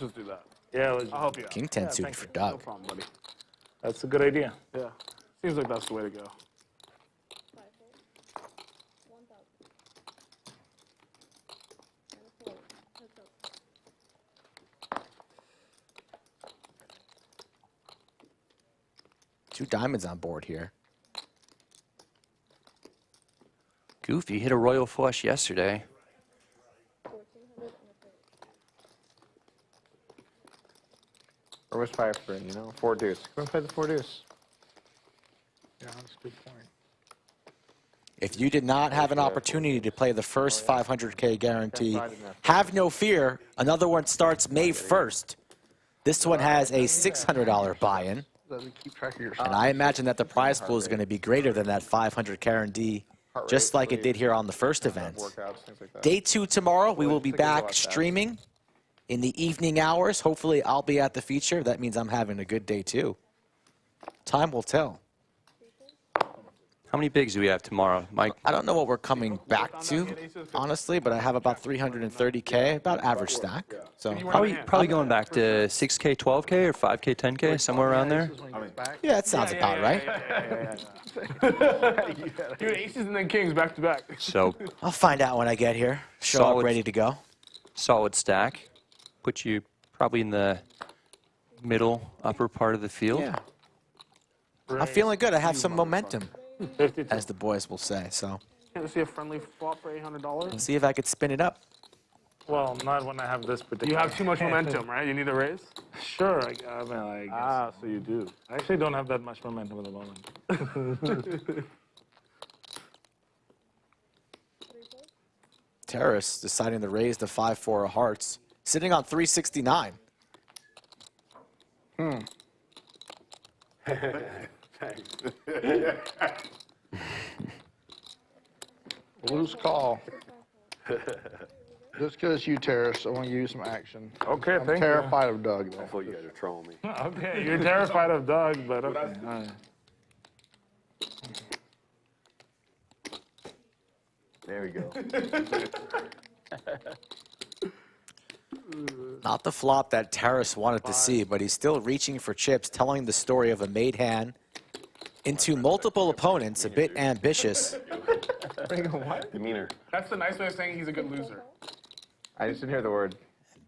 just do that. yeah, let's, I'll help you out. King 10 Yeah, suited thank for No Doug. problem, buddy. that's a good idea. Yeah. Seems like that's the way to go. Two diamonds on board here. Goofy hit a royal flush yesterday. Or was 5-3, you know? 4 deuce. Come and play the 4 deuce. Yeah, that's a good point. If you did not have an opportunity to play the first 500K guarantee, have no fear. Another one starts May 1st. This one has a $600 buy-in. Doesn't keep track of your And I imagine that the prize pool is going to be greater than that 500 guarantee, just like it did here on the first event. Workouts, things like that. Day 2 tomorrow, we will be back streaming in the evening hours. Hopefully, I'll be at the feature. That means I'm having a good day, too. Time will tell. How many bigs do we have tomorrow, Mike? I don't know what we're coming back to, honestly, but I have about 330K, about average stack. So Probably going back to 6K, 12K, or 5K, 10K, somewhere around there. yeah, that sounds about right. Dude, aces and then kings back to back. So I'll find out when I get here. Show up Solid. ready to go. solid stack. Put you probably in the middle, upper part of the field. Yeah. I'm feeling good. I have some momentum. 52. as the boys will say. So Can't see a friendly flop for $800. let's see if I could spin it up. Well, not when I have this particular. You have too much momentum, right? You need a raise? Sure, I mean, I guess. So you do. I actually don't have that much momentum at the moment. Terrace deciding to raise the 5-4 of hearts, sitting on 369. Loose call. Just because you, Terrace, I want to give you some action. Okay, I'm thank terrified of Doug, though. I thought you guys were trolling me. you. Okay, you're terrified of Doug, but okay. All right. There we go. Not the flop that Terrace wanted to see, but he's still reaching for chips, telling the story of a made hand into multiple opponents, a bit ambitious. What? Demeanor. That's the nice way of saying he's a good loser. I just didn't hear the word.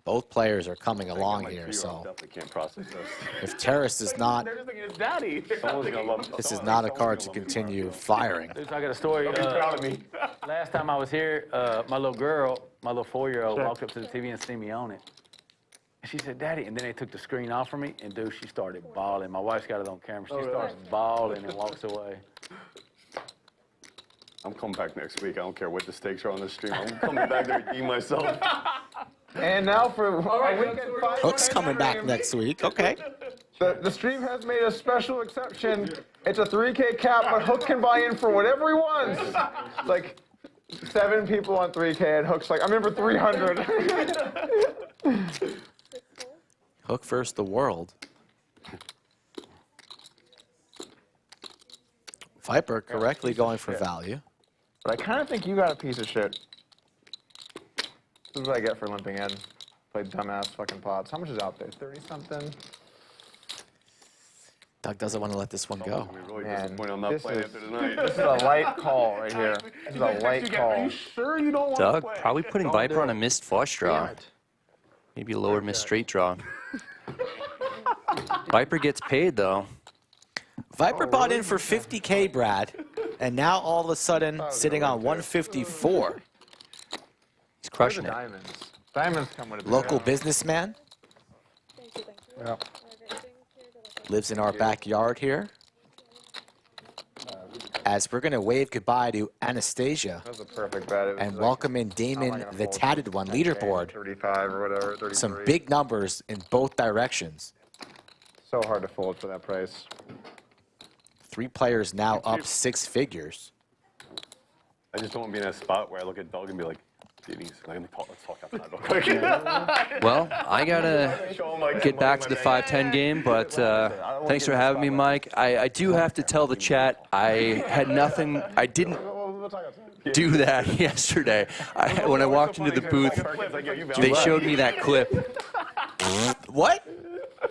Both players are coming along Like here, 3-year-old so definitely can't process this. if Terrace does not, They're just thinking it's daddy. Someone's gonna love this is not a card to continue firing. Dude, I got a story. He's proud of me. Last time I was here, my little girl, my little 4-year-old, walked up to the TV and seen me on it. And she said, Daddy, and then they took the screen off from me, and dude, she started bawling. My wife's got it on camera. She starts bawling and walks away. I'm coming back next week. I don't care what the stakes are on this stream. I'm coming back to redeem myself. And now for a weekend fight. Hook's coming back next week. Okay. The stream has made a special exception. It's a 3K cap, but Hook can buy in for whatever he wants. Like 7 people on 3K, and Hook's like, I'm in for 300. Hook versus the world. Viper correctly going for value. But I kind of think you got a piece of shit. This is what I get for limping in. Played dumbass fucking pots. How much is out there? 30-something? Doug doesn't want to let this one go. I'm really Man, disappointed I'm not this playing is- after tonight. This is a light call right here. This is a light Are call. you sure you don't want to Doug, play? probably putting Viper on a missed flush draw. Maybe a lower missed straight draw. Viper gets paid, though. Viper bought in for 50K, Brad, and now all of a sudden sitting on 154. He's crushing it. Diamonds. Diamonds come with a Local businessman, Yeah. lives in our backyard here. As we're going to wave goodbye to Anastasia That was a perfect bet. It was and like, welcome in not Damon, like a the full tatted one, 10K, leaderboard. 35 or whatever, 33. Some big numbers in both directions. So hard to fold for that price. 3 players now up 6 figures. I just don't want to be in that spot where I look at Doug and be like, dude, he's like, let's talk outside real quick. Well, I gotta get back to the 5-10 game, but thanks for having me, Mike. I do have to tell the chat I had nothing. I didn't do that yesterday. When I walked into the booth, they showed me that clip. What?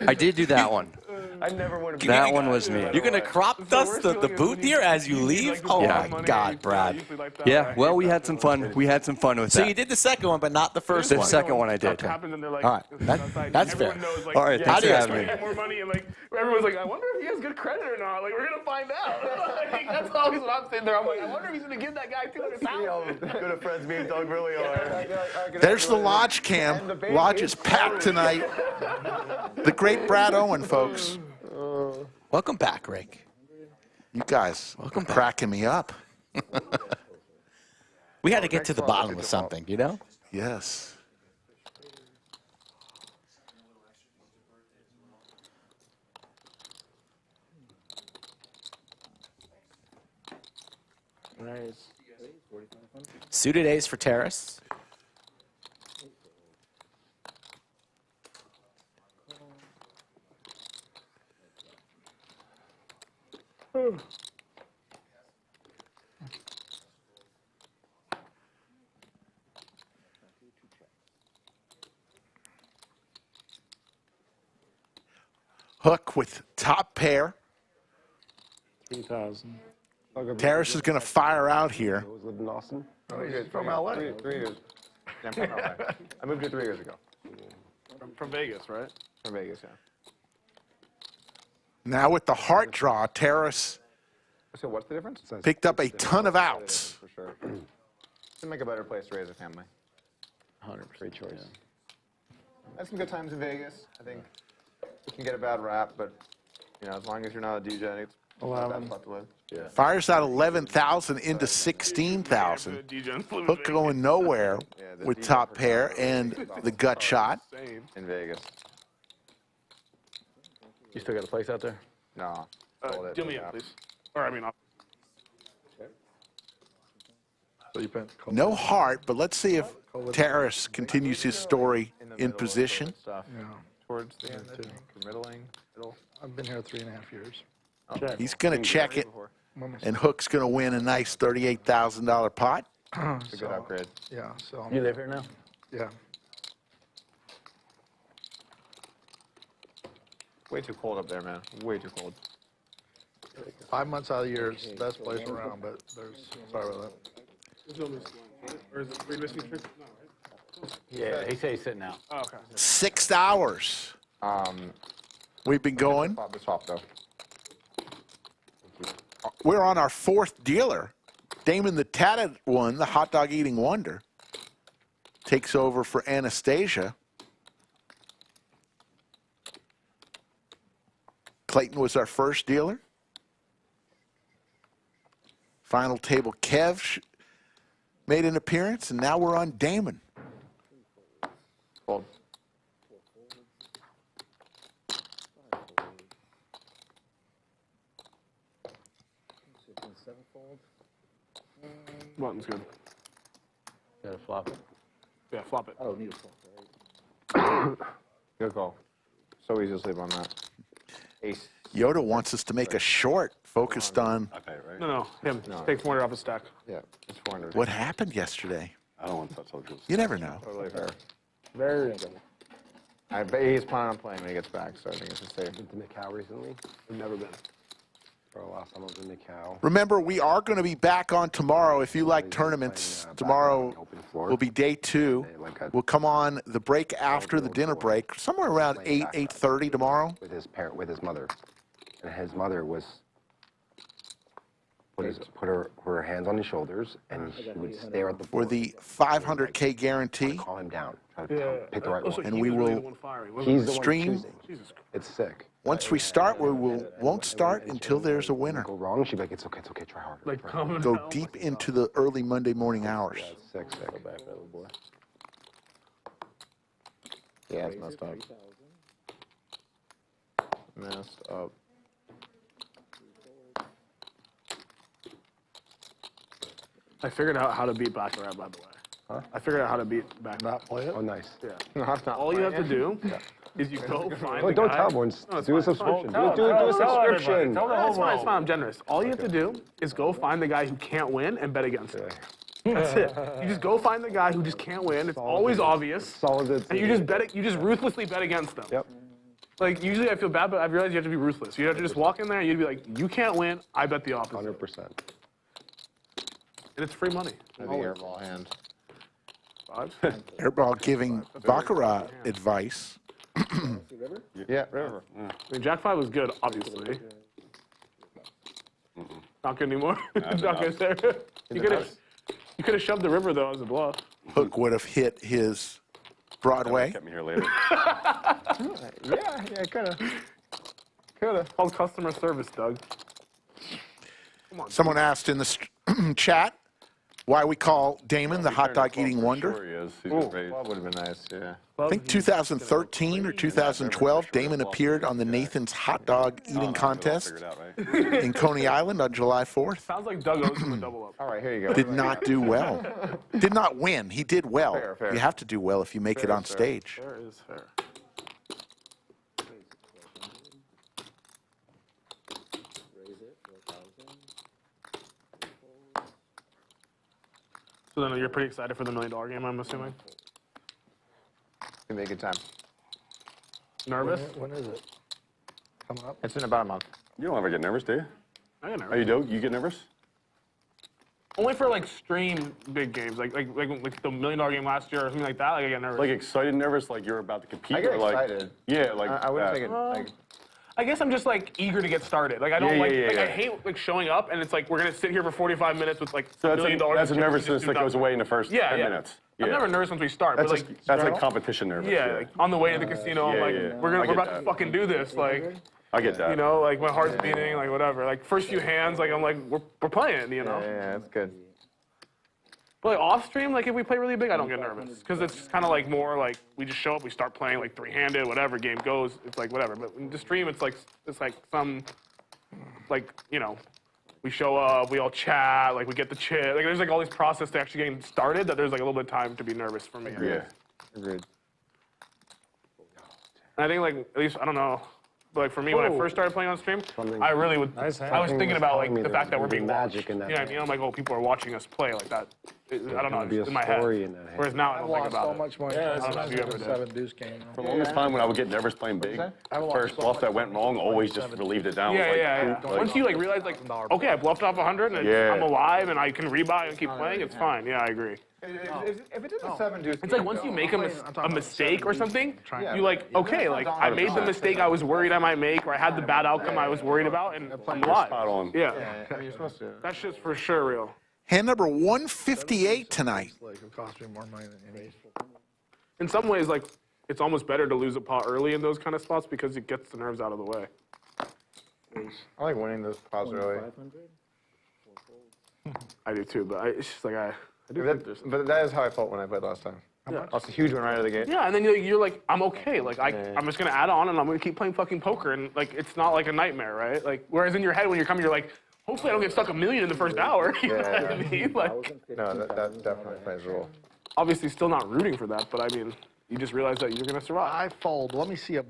I did do that one. I never would have. That one was me. You're going to crop dust the booth here as you leave? Oh, Yeah. my God, Brad. Yeah, well, we had some fun. We had some fun with So that. you did the second one, but not the first The one. second one I did. Happens and they're like, All right, that's fair. everyone knows, like, All right, thanks for he's having me. making more money, and like everyone's like, I wonder if he has good credit or not. Like, we're gonna find out. Like, that's always what I'm sitting there. I'm like, I wonder if he's gonna give that guy $200,000. Good of friends me and Doug really are. There's the Lodge cam. Lodge is packed tonight. The great Brad Owen, folks. Welcome back, Rick. You guys are cracking me up. We had to get to the bottom of something, you know? Yes. Nice. Suited ace for Terrace. Hook with top pair. 3,000. Terrace is going to fire out here. I was living in Austin. Oh, he's from LA. 3 years. Yeah, I'm from LA. I moved here 3 years ago. From Vegas, right? From Vegas, yeah. Now with the heart draw, Terrace So what's the difference? Picked up a ton of outs. For sure. To make a better place to raise a family. 100%. Great choice. Yeah. I had some good times in Vegas. I think you can get a bad rap, but you know, as long as you're not a DJ, it's not that fun to live. Yeah. Fires out 11,000 into 16,000. Hook going nowhere with top pair and the gut shot. In Vegas. You still got a place out there? No. Do me up, please. Or I mean, No heart, but let's see if Terrace continues his story in position. Yeah. Towards the end, I think, middling. I've been here 3.5 years. He's going to check it, and Hook's going to win a nice $38,000 pot. It's a good upgrade. Yeah, so. You live here now? Yeah. Way too cold up there, man. Way too cold. 5 months out of the year, it's the best place around, but there's, sorry about that. there's no missed one. Or is it, were you missing trick? No, right? Yeah, he said he's sitting out. Oh, okay. 6 hours. We've been going. The swap, though. We're on our 4th dealer. Damon the Tatted One, the hot dog eating wonder, takes over for Anastasia. Clayton was our first dealer. Final table, Kev made an appearance, and now we're on Damon. Fold. Button's good. Gotta flop it. Yeah, flop it. Oh, need a flop, right? Good call. So easy to sleep on that. Ace. Yoda wants us to make a short focused on No, him. Take 400 off his stack. Yeah, it's 400. what happened yesterday. I don't want to touch those. You never know. Totally fair. Very good. I bet he's planning on playing when he gets back, so I think it's just safe. Been to Macau recently? I've never been. For the last time I was in Macau. Remember, we are going to be back on tomorrow. If you like tournaments, tomorrow will be day 2. We'll come on the break after the dinner break, somewhere around 8:30 tomorrow. With his parent, with his mother, and his mother was put her hands on his shoulders, and he would stare at the For the 500K guarantee. calm him down, try to pick the right one. And we will He's the stream. one choosing. It's sick. Once we start, we won't start until there's a winner. Go wrong, she'd be like, it's okay, try harder. Like, try harder. Go deep into the early Monday morning hours. Yeah, it's sick. Go back, little boy. Yeah, it's messed up. Messed up. I figured out how to beat Baccarat, by the way. Huh? I figured out how to beat Baccarat. Not play it? Oh, nice. Yeah. No, I'm not All you have to playing. do is you go find Oh, the don't guy. tell everyone. No, it's Do a fine, it's fine. subscription. Tell Do a subscription. everybody. Tell the whole It's fine, I'm generous. All you have to do is go find the guy who can't win and bet against him. That's it. You just go find the guy who just can't win. It's always obvious. Solid. And you just bet it. You just ruthlessly bet against them. Yep. Like usually I feel bad, but I've realized you have to be ruthless. You have to just walk in there and you'd be like, you can't win. I bet the opposite. 100%. And it's free money. I think airball hand. 5. Airball giving Baccarat advice. Yeah, river. I mean, Jack 5 was good, obviously. Not good anymore. Not good there. You could have shoved the river though as a bluff. Hook would have hit his Broadway. Kept me here later. Yeah, coulda. Called customer service, Doug. Someone asked in the chat why we call Damon the hot dog eating wonder. Sure he is. He's just ready. That would have been nice, yeah. I think 2013 or 2012, Damon appeared on the Nathan's hot dog eating contest in Coney Island on July 4th. Sounds like Doug owes him a double up. All right, here you go. Did not do well. Did not win. He did well. Fair. You have to do well if you make it on stage. Fair is fair. So then you're pretty excited for the $1 million game, I'm assuming? It's gonna be a good time. Nervous? When is it? Coming up? It's in about a month. You don't ever get nervous, do you? I get nervous. Oh, you do? You get nervous? Only for like stream big games, like the $1 million game last year or something like that. Like I get nervous. Like excited, nervous, like you're about to compete? I get or like, excited. Yeah, like I wouldn't that. take it. Like, I guess I'm just like eager to get started. Like I don't I hate like showing up and it's like we're gonna sit here for 45 minutes with like $1 million. That's a nervousness that goes away in the first 10 minutes. I'm never nervous once we start. That's, but, like, that's like competition nervous. Yeah, like on the way to the casino, I'm like, we're about to fucking do this. Like, I get that. You know, like my heart's beating, like whatever. Like first few hands, like I'm like, we're playing, you know. Yeah, that's good. But like off stream, like if we play really big, I don't get nervous because it's kind of like more like we just show up, we start playing like three-handed, whatever game goes, it's like whatever. But in the stream, it's like some, like you know, we show up, we all chat, like we get the chit, like there's like all these process to actually getting started that there's like a little bit of time to be nervous for me. Yeah, agreed. And I think like at least I don't know. But like for me, when I first started playing on stream, I really would. I was thinking about like the fact that we're being watched. You know what I mean? I'm like, oh, people are watching us play like that. I don't know, it's in my head. Whereas now I don't think about it. so much money. I don't know if you ever did. 7 deuce game. For the longest time when I would get nervous playing big, first bluff that went wrong always just relieved it down. Yeah. Once you like realize like, okay, I bluffed off 100 and I'm alive and I can rebuy and keep playing, it's fine. Yeah, I agree. If it is a 7 deuce, it's like once you make a mistake or something, you like, okay, like I made the mistake I was worried I might make, or I had the bad outcome I was worried about, and I'm alive. Yeah, you're supposed to. That shit's for sure real. Hand number 158 tonight. Like it cost me more money than any. In some ways, like it's almost better to lose a pot early in those kind of spots because it gets the nerves out of the way. I like winning those pots early. I do too, but it's just like I do think there's. But that is how I felt when I played last time. That's a huge one right out of the gate. Yeah, and then you're like, I'm okay. Like I'm just gonna add on and I'm gonna keep playing fucking poker, and like it's not like a nightmare, right? Like whereas in your head when you're coming, you're like, hopefully I don't get stuck $1 million in the first hour. You know what I mean? Like, no, that definitely plays a role. Obviously, still not rooting for that, but I mean, you just realize that you're gonna survive. I fold. Let me see a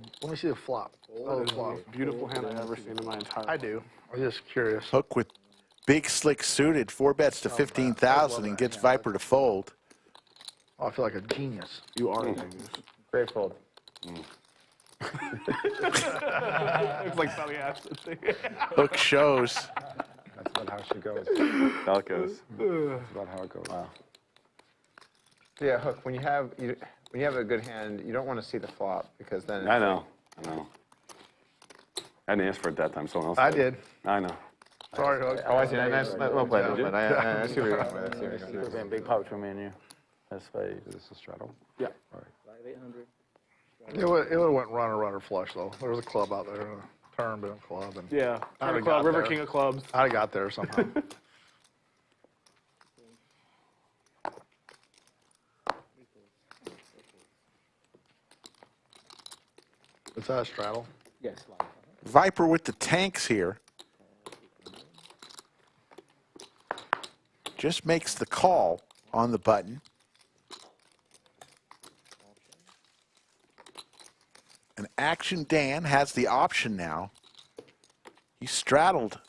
flop. Oh, the most beautiful hand I've ever seen in my entire life. I do. I'm just curious. Hook with big slick suited, 4 bets to 15,000 and gets Viper to fold. Oh, I feel like a genius. You are a genius. Great fold. It's like Sally Ashton thing. Hook shows. That's about how she goes. How it goes. That's about how it goes. Wow. Yeah, Hook. When you have a good hand, you don't want to see the flop because then. I know. I didn't ask for it that time. Someone else. I did. I know. Sorry, Hook. Oh, I see. Nice, well played. But I see where you're going with it. It's been a big pop between me and you. That's spades. Is this a straddle? Yeah. All right. 800. It would have went runner flush though. There was a club out there, a turn, but a club, and Yeah. Turn of club, River King of clubs. I got there somehow. Is that a straddle? Yes. Viper with the tanks here. Just makes the call on the button. And Action Dan has the option now. He straddled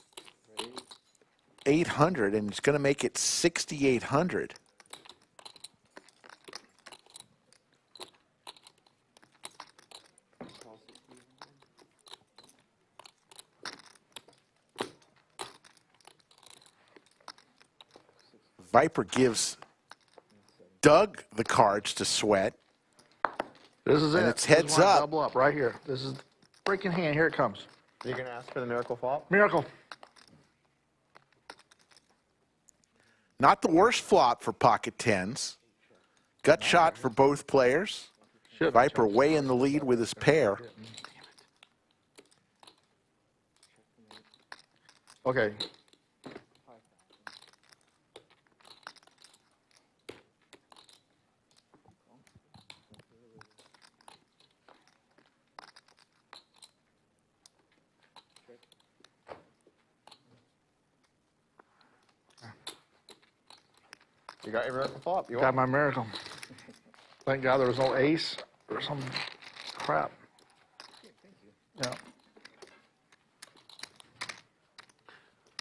800 and he's going to make it 6,800. Viper gives Doug the cards to sweat. This is it. And it's heads up. Double up right here. This is freaking hand. Here it comes. You're gonna ask for the miracle flop? Miracle. Not the worst flop for pocket tens. Gut shot for both players. Viper way in the lead with his pair. Okay. You got your miracle flop? Got my miracle. Thank God there was no ace or some crap. Yeah.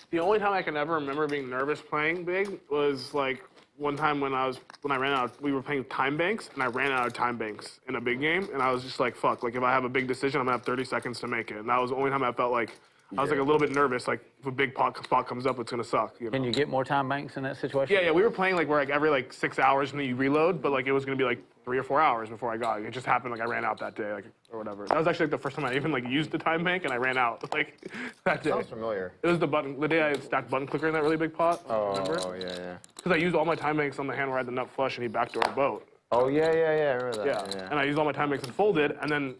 The only time I can ever remember being nervous playing big was like one time when I ran out. We were playing time banks, and I ran out of time banks in a big game, and I was just like, fuck. Like if I have a big decision, I'm gonna have 30 seconds to make it, and that was the only time I felt like I was like a little bit nervous. Like if a big spot comes up, it's gonna suck. You know? Can you get more time banks in that situation? Yeah, we were playing like where like every like 6 hours and then you reload, but like it was gonna be like 3 or 4 hours before I got it. It just happened like I ran out that day, like or whatever. That was actually like the first time I even like used the time bank and I ran out like that day. Sounds familiar. It was the day I stacked button clicker in that really big pot. Oh, yeah. Because I used all my time banks on the hand where I had the nut flush and he backdoored a boat. Oh, yeah, I remember that. Yeah. And I used all my time banks and folded, and then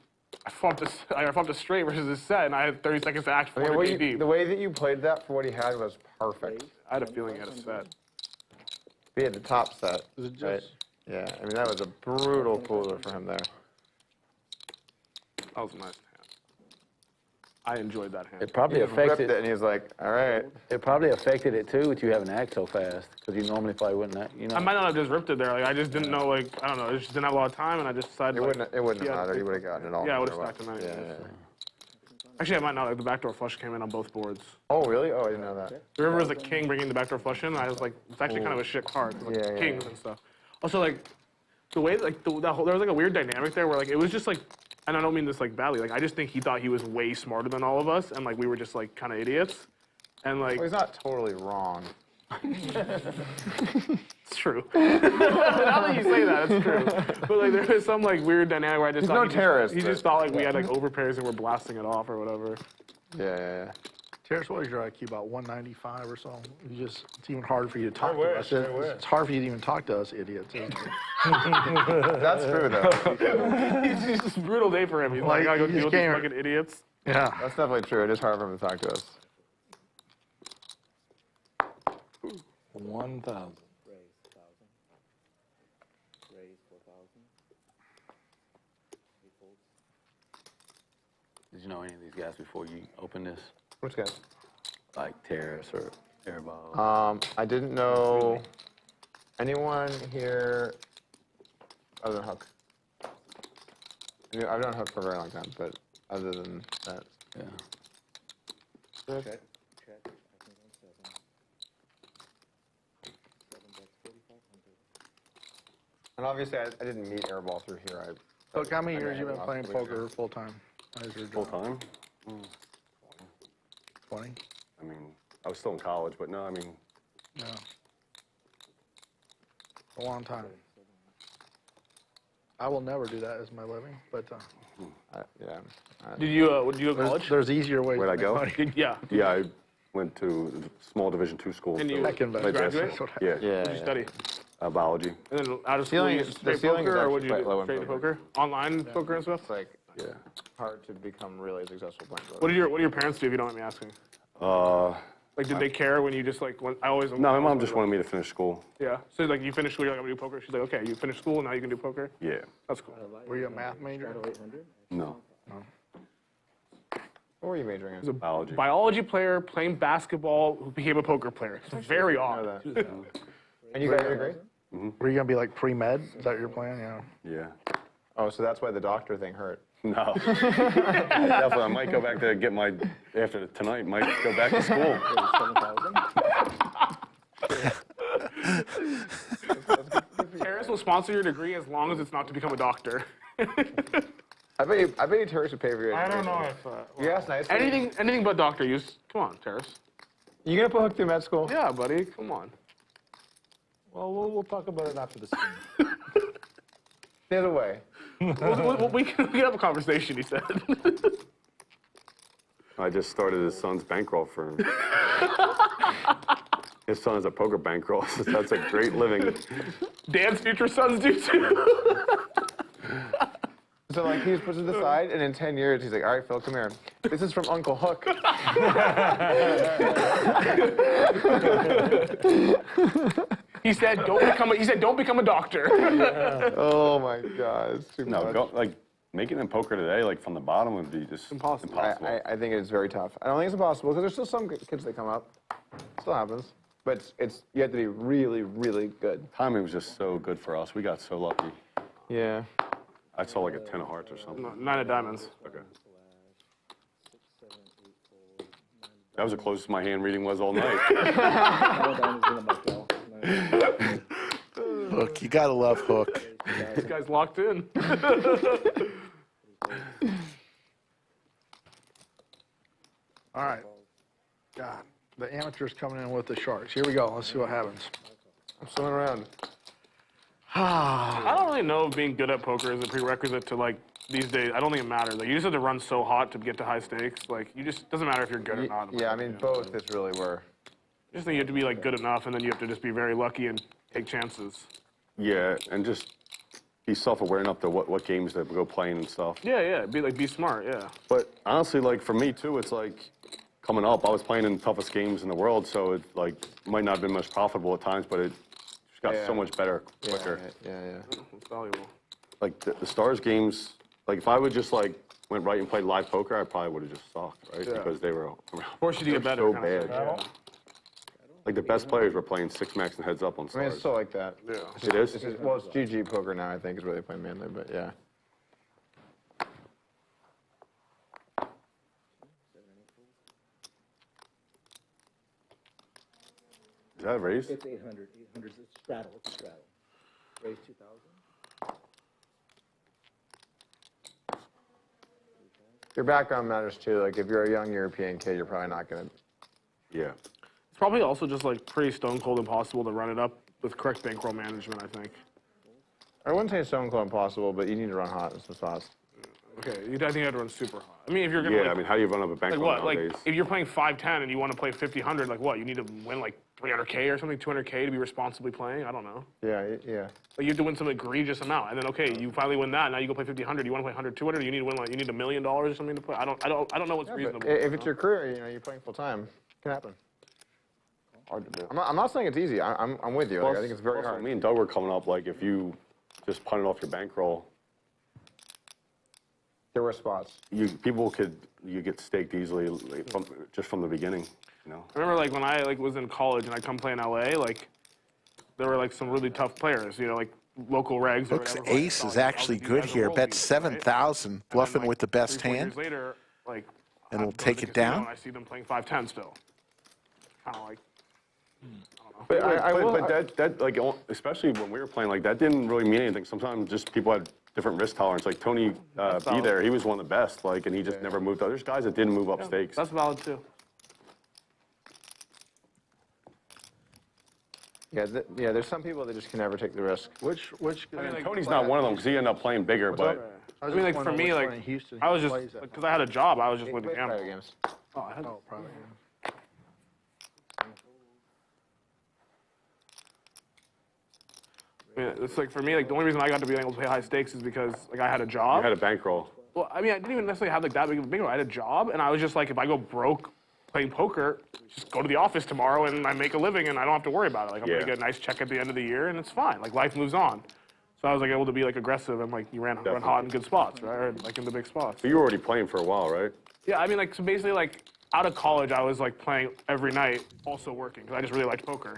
I fought a straight versus a set, and I had 30 seconds to act for the way that you played that for what he had was perfect. I had a feeling he had a set. He had the top set. Right? Yeah, I mean, that was a brutal cooler for him there. That was a nice hand. I enjoyed that hand. It probably He affected ripped it, and he was like, all right. It probably affected it too with you having to act so fast, because you normally probably wouldn't. You know. I might not have just ripped it there. Like I just didn't know. Like I don't know. I just didn't have a lot of time, and I just decided. It wouldn't have mattered. You would have gotten it all. Yeah, I would have stacked him anyway. Actually, I might not. Like the backdoor flush came in on both boards. Oh, really? Oh, I didn't know that. The river was the king bringing the backdoor flush in. I was like, it's actually kind of a shit card. Like, kings and stuff. Also, like the way like there was like a weird dynamic there where like it was just like. And I don't mean this like badly. Like I just think he thought he was way smarter than all of us, and like we were just like kind of idiots. And like well, he's not totally wrong. It's true. Now that you say that, it's true. But like there was some like weird dynamic where I just he's thought no terrorist. He just thought like we had like overpairs and we're blasting it off or whatever. Yeah. Terrence, what is your IQ? About 195 or so? It's even hard for you to talk to us. It's hard for you to even talk to us idiots. That's true, though. It's just a brutal day for him. He's like, I gotta go deal with these fucking idiots. Yeah. That's definitely true. It is hard for him to talk to us. 1,000. Did you know any of these guys before you opened this? Which guy? Like Terrace or Airball? I didn't know anyone here other than Hook. I've known Hook for a very long time, but other than that. Yeah. Check. And obviously, I didn't meet Airball through here. Look, how many years you been playing poker full time? Full time? 20? I mean, I was still in college, but no, I mean. No. A long time. I will never do that as my living, but yeah. Did you go to college? There's easier ways. Where'd I go? Yeah. Yeah, I went to small Division II school. And you graduate? Yeah. What did you study? Biology. And then out of school, you straight poker, or what did you do? Straight poker? Online poker and stuff? It's like hard to become really successful playing poker. What do your parents do, if you don't mind me asking? Like, did they care when you just like? I always. No, my mom just wanted me to finish school. Yeah. So like, you finish school, you're like, I'm gonna do poker. She's like, okay, you finished school, now you can do poker. Yeah. That's cool. Were you a math major? No. What were you majoring in? Biology. Biology player playing basketball who became a poker player. It's very odd. And you got your degree? Were you gonna be like pre-med? Is that your plan? Yeah. Yeah. Oh, so that's why the doctor thing hurt. No. Definitely, I might go back to get my, after tonight, might go back to school. Terrace will sponsor your degree as long as it's not to become a doctor. I bet you Terrace would pay for your I education. don't know if... You asked nicely. Anything but doctor use. Come on, Terrace. You gonna put Hook through med school? Yeah, buddy. Come on. Well, we'll talk about it after the stream. The other way. we can have a conversation, he said. I just started his son's bankroll firm. His son is a poker bankroll, so that's a great living. Dan's future sons do too. So like he just puts it to the side, and in 10 years he's like, all right, Phil, come here. This is from Uncle Hook. He said, don't become a doctor. Oh my God, it's too much. Like making in poker today, like from the bottom, would be just impossible. I think it's very tough. I don't think it's impossible because there's still some kids that come up. It still happens, but it's you have to be really, really good. Timing was just so good for us. We got so lucky. Yeah. I saw like a 10 of hearts or something. No, 9 of diamonds. Okay. That was the closest my hand reading was all night. Hook, you gotta love Hook. This guy's locked in. All right. God, the amateur's coming in with the sharks. Here we go. Let's see what happens. I'm swimming around. I don't really know if being good at poker is a prerequisite to like these days. I don't think it matters. Like you just have to run so hot to get to high stakes. Like you just doesn't matter if you're good or not. Yeah, I mean both is really where. I just think you have to be like good enough, and then you have to just be very lucky and take chances. Yeah, and just be self-aware enough to what games to go playing and stuff. Yeah. Be smart. Yeah. But honestly, like for me too, it's like coming up, I was playing in the toughest games in the world, so it like might not have been much profitable at times, but it just got so much better quicker. Yeah. It's valuable. Like the Stars games, like if I would just like went right and played live poker, I probably would have just sucked, right? Yeah. Because they were Force you to get better. so kind bad. of stuff, yeah. Like the best players were playing 6 max and heads up on I mean, Stars. it's still like that. Yeah. It is? Well, it's GG poker now, I think, is where they play mainly, but yeah. Is that a raise? It's 800. 800 is straddle. It's straddle. Raise 2,000. Your background matters too. Like if you're a young European kid, you're probably not gonna. Yeah. It's probably also just like pretty stone cold impossible to run it up with correct bankroll management, I think. I wouldn't say stone cold impossible, but you need to run hot and some sauce. Okay, I think you have to run super hot. I mean, if you're gonna I mean, how do you run up a like bankroll what? nowadays? Like if you're playing 5-10 and you want to play 50-100, like what? You need to win like 300K or something, 200K to be responsibly playing. I don't know. Yeah. Like you have to win some egregious amount, and then okay, you finally win that. Now you go play 50-100. You want to play 100, 200. You need to win like you need $1 million or something to play. I don't know what's reasonable. But if it's your career, you're playing full time, it can happen. Hard to do. I'm not saying it's easy. I'm with you. Like, I think it's very hard. Me and Doug were coming up, like if you just punted off your bankroll, there were spots. you get staked easily like, from the beginning. You know. I remember like when I like was in college and I'd come play in LA, like there were like some really tough players, like local regs. Looks or whatever, ace is actually good here. Bet 7,000, bluffing with the best 3-4 hand, years later, like and we'll I'm take going it to casino down. and I see them playing 5-10 still. Kind of like. But that like especially when we were playing, like that didn't really mean anything. Sometimes just people had different risk tolerance. Like Tony B there, he was one of the best. Like, and he just never moved up. There's guys that didn't move up stakes. That's valid too. Yeah, there's some people that just can never take the risk. Which I mean, Tony's not one of them because he ended up playing bigger. But I mean, like for me, like I was just because I had a job, I was just with the camera. Games. Oh, I had probably. I mean, it's like for me, like the only reason I got to be able to play high stakes is because like I had a job. you had a bankroll. Well, I mean, I didn't even necessarily have like that big of a bankroll. I had a job, and I was just like, if I go broke playing poker, just go to the office tomorrow and I make a living, and I don't have to worry about it. Like I'm gonna get a nice check at the end of the year, and it's fine. Like life moves on. So I was like able to be like aggressive and like you run hot in good spots, right? Or, like in the big spots. But you were already playing for a while, right? Yeah, I mean, like so basically, like out of college, I was like playing every night, also working because I just really liked poker.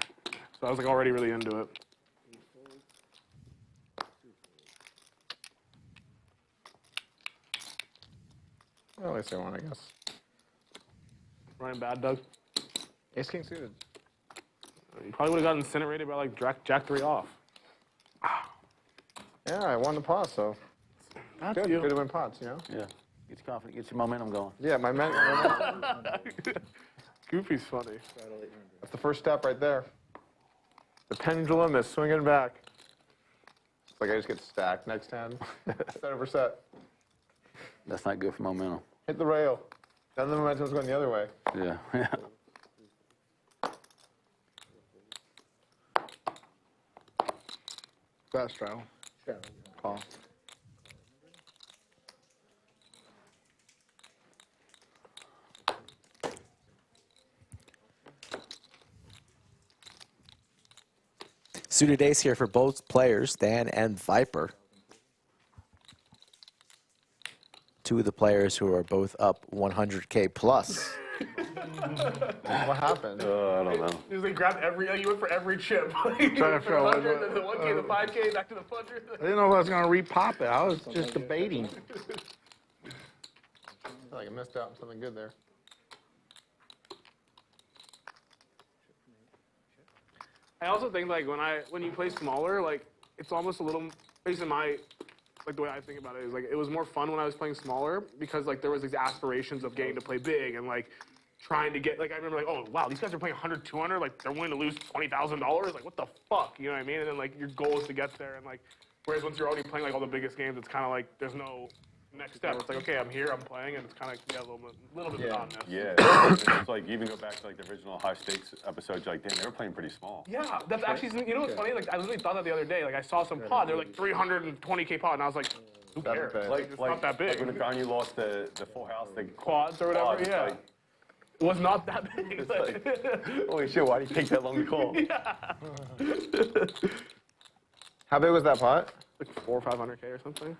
So I was like already really into it. Well, at least I won, I guess. Running bad, Doug. Ace King suited. You probably would have gotten incinerated by like Jack 3 off. Yeah, I won the pot, so That's good. you. Good to win pots, Yeah. Get you confident. Get your momentum going. Yeah, my men. Goofy's funny. That's the first step right there. The pendulum is swinging back. It's like I just get stacked next hand. Set over set. That's not good for momentum. Hit the rail. Then the momentum's going the other way. Yeah. That straddle. Call. Suited ace here for both players, Dan and Viper. Two of the players who are both up 100K plus. What happened? I don't know. Just like grabbed you went for every chip. Trying to figure out the 1K, the 5K, back to the 100. I didn't know if I was going to repop it. I was just debating. I feel like I missed out on something good there. I also think like when you play smaller, like it's almost a little, based on my, like the way I think about it is like it was more fun when I was playing smaller because like there was these aspirations of getting to play big and like trying to get, like, I remember, like, oh, wow, these guys are playing 100, 200, like, they're willing to lose $20,000, like, what the fuck, you know what I mean? And then, like, your goal is to get there, and, like, whereas once you're already playing, like, all the biggest games, it's kind of like, there's no next step. It's like, okay, I'm here, I'm playing, and it's kind of, yeah, a little bit monotonous. Yeah, it's like, even go back to, like, the original high stakes episodes, you're like, damn, they were playing pretty small. Yeah, that's actually, you know what's funny? Like, I literally thought that the other day, like, I saw some pod, they're like 320K pod, and I was like, who cares? Like, it's not that big. Like when Negreanu lost the full house, the quads or whatever, quads, yeah. like, It was not that big. Holy shit, why did you take that long to call? Yeah. How big was that pot? Like 400 or 500K or something.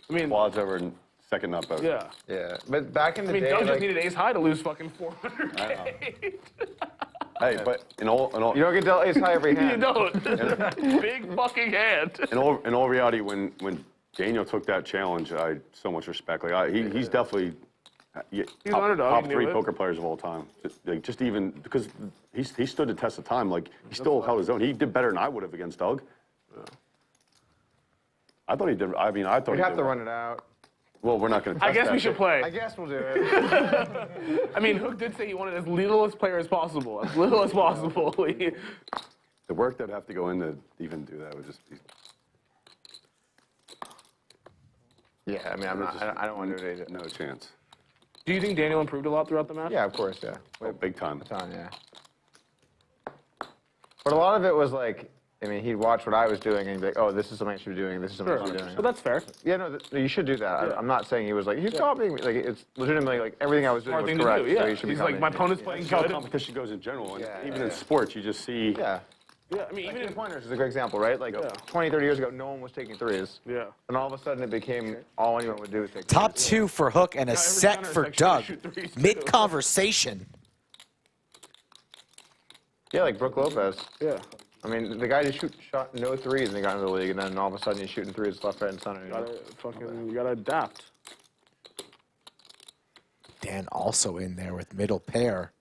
I mean, quads over and second up over. Yeah. Yeah, but back in the day, Doug just like, needed ace high to lose fucking 400K. Hey, but in all, you don't get to ace high every hand. You don't. Big fucking hand. In all reality, when Daniel took that challenge, I had so much respect. Like he's definitely top 3 poker players of all time. Just even because he stood the test of time. Like he still held his own. He did better than I would have against Doug. Yeah. I thought he did. I mean, I thought we'd have to run it out. Well, we're not going to. I guess we should play. I guess we'll do it. I mean, Hook did say he wanted as littlest player as possible. As little as possible. The work that'd have to go in to even do that would just be. Yeah, I mean, I don't want to do it. No chance. Do you think Daniel improved a lot throughout the match? Yeah, of course, yeah. Oh, big time. A ton, yeah. But a lot of it was like, I mean, he'd watch what I was doing and he'd be like, oh, this is something I should be doing, this is something I should be doing. But that's fair. Yeah, no, you should do that. Yeah. I'm not saying he was like, he's copying me. Like, it's legitimately like everything I was doing was correct. Yeah. So he should He's be like, my opponent's playing That's how good. competition goes in general. And even in sports, you just see. Yeah. Yeah, I mean, like even in pointers is a great example, right? Like 20, 30 years ago, no one was taking threes. Yeah. And all of a sudden it became all anyone would do was take Top threes. 2 for Hook and a set for Doug. Mid-conversation. Yeah, like Brook Lopez. Yeah. I mean, the guy just shot no threes and he got into the league, and then all of a sudden he's shooting threes left, right, and center. You gotta adapt. Dan also in there with middle pair.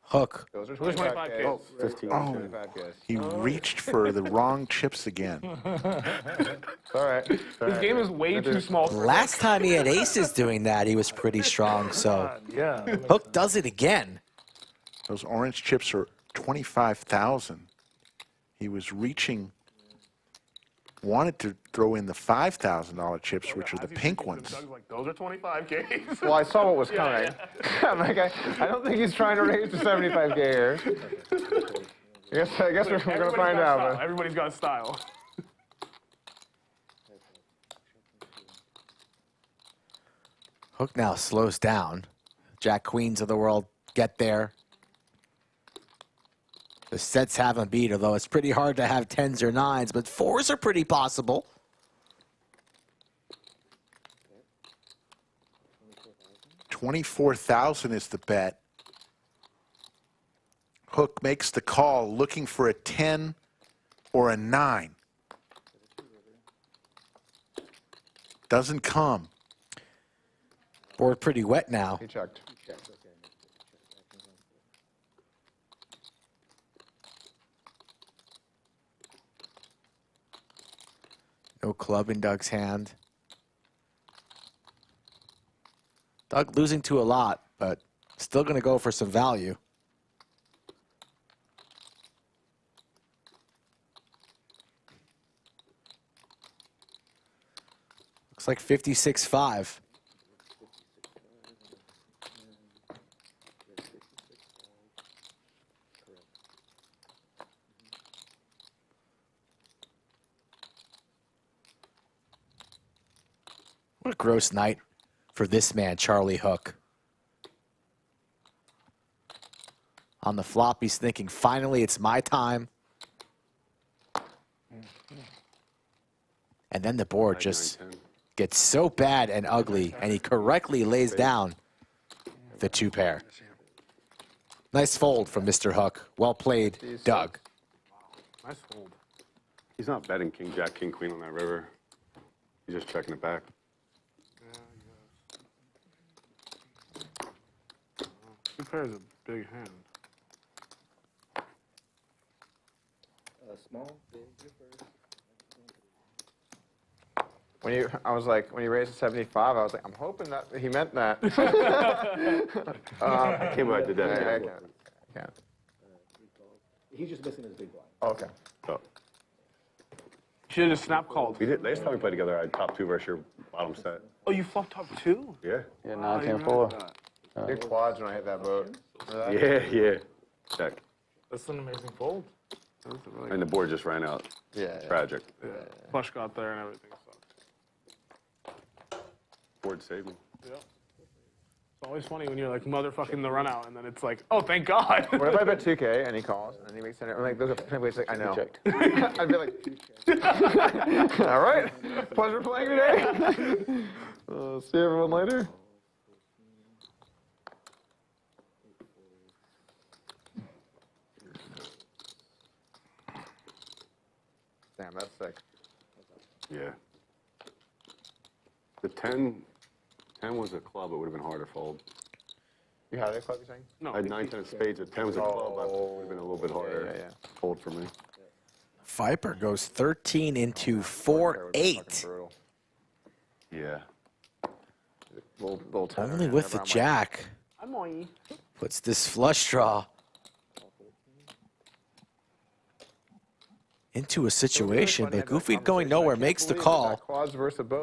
Hook. Those are 25K. Oh, 15. Oh, 25Ks. he reached for the wrong chips again. It's all right. This game is way too small for Last time he had aces doing that, he was pretty strong, so Yeah. Hook does it again. Those orange chips are 25,000. He was reaching, wanted to throw in the $5,000 chips, which are the pink ones. Doug's like, those are 25Ks. Well, I saw what was coming. I'm like, I don't think he's trying to raise to 75K here. I guess we're going to find out. But. Everybody's got style. Hook now slows down. Jack Queens of the world get there. The sets haven't beat, although it's pretty hard to have 10s or 9s, but 4s are pretty possible. $24,000 is the bet. Hook makes the call, looking for a 10 or a 9. Doesn't come. Board pretty wet now. He checked. No club in Doug's hand. Doug losing to a lot, but still going to go for some value. Looks like 56-5. What a gross night for this man, Charlie Hook. On the flop, he's thinking, finally, it's my time. And then the board just gets so bad and ugly, and he correctly lays down the 2 pair. Nice fold from Mr. Hook. Well played, Doug. Nice fold. He's not betting King, Jack, King, Queen on that river. He's just checking it back. Two pairs a big hand. Small, big, first. I was like, when you raised to 75, I was like, I'm hoping that he meant that. I came back to that. I can't. He's just missing his big blind. Okay. So, Should have just snap called. we did, last time we played together, I had top 2 versus your bottom set. Oh, you flopped top 2? Yeah. Yeah, 9, 10, 4. Big quads when I hit that boat. Yeah. Check. That's an amazing fold. And the board just ran out. Yeah. Tragic. Yeah. Flush got there and everything. So. Board saved me. Yeah. It's always funny when you're like motherfucking the run out and then it's like, oh, thank God. What if I bet 2K and he calls and he makes center? I'm like, those are ways like, I know. I'd be like, all right, pleasure playing today. See everyone later. Damn, that's sick. Yeah. The 10 was a club, it would have been harder to fold. You had a club, you're saying? No. I had 9, 10 of spades. If 10 was a club, that would have been a little bit harder to fold for me. Viper goes 13 into 4-8. Yeah. Little Only with the jack. I'm on. Puts this flush draw into a situation, but Goofy going nowhere, makes the call.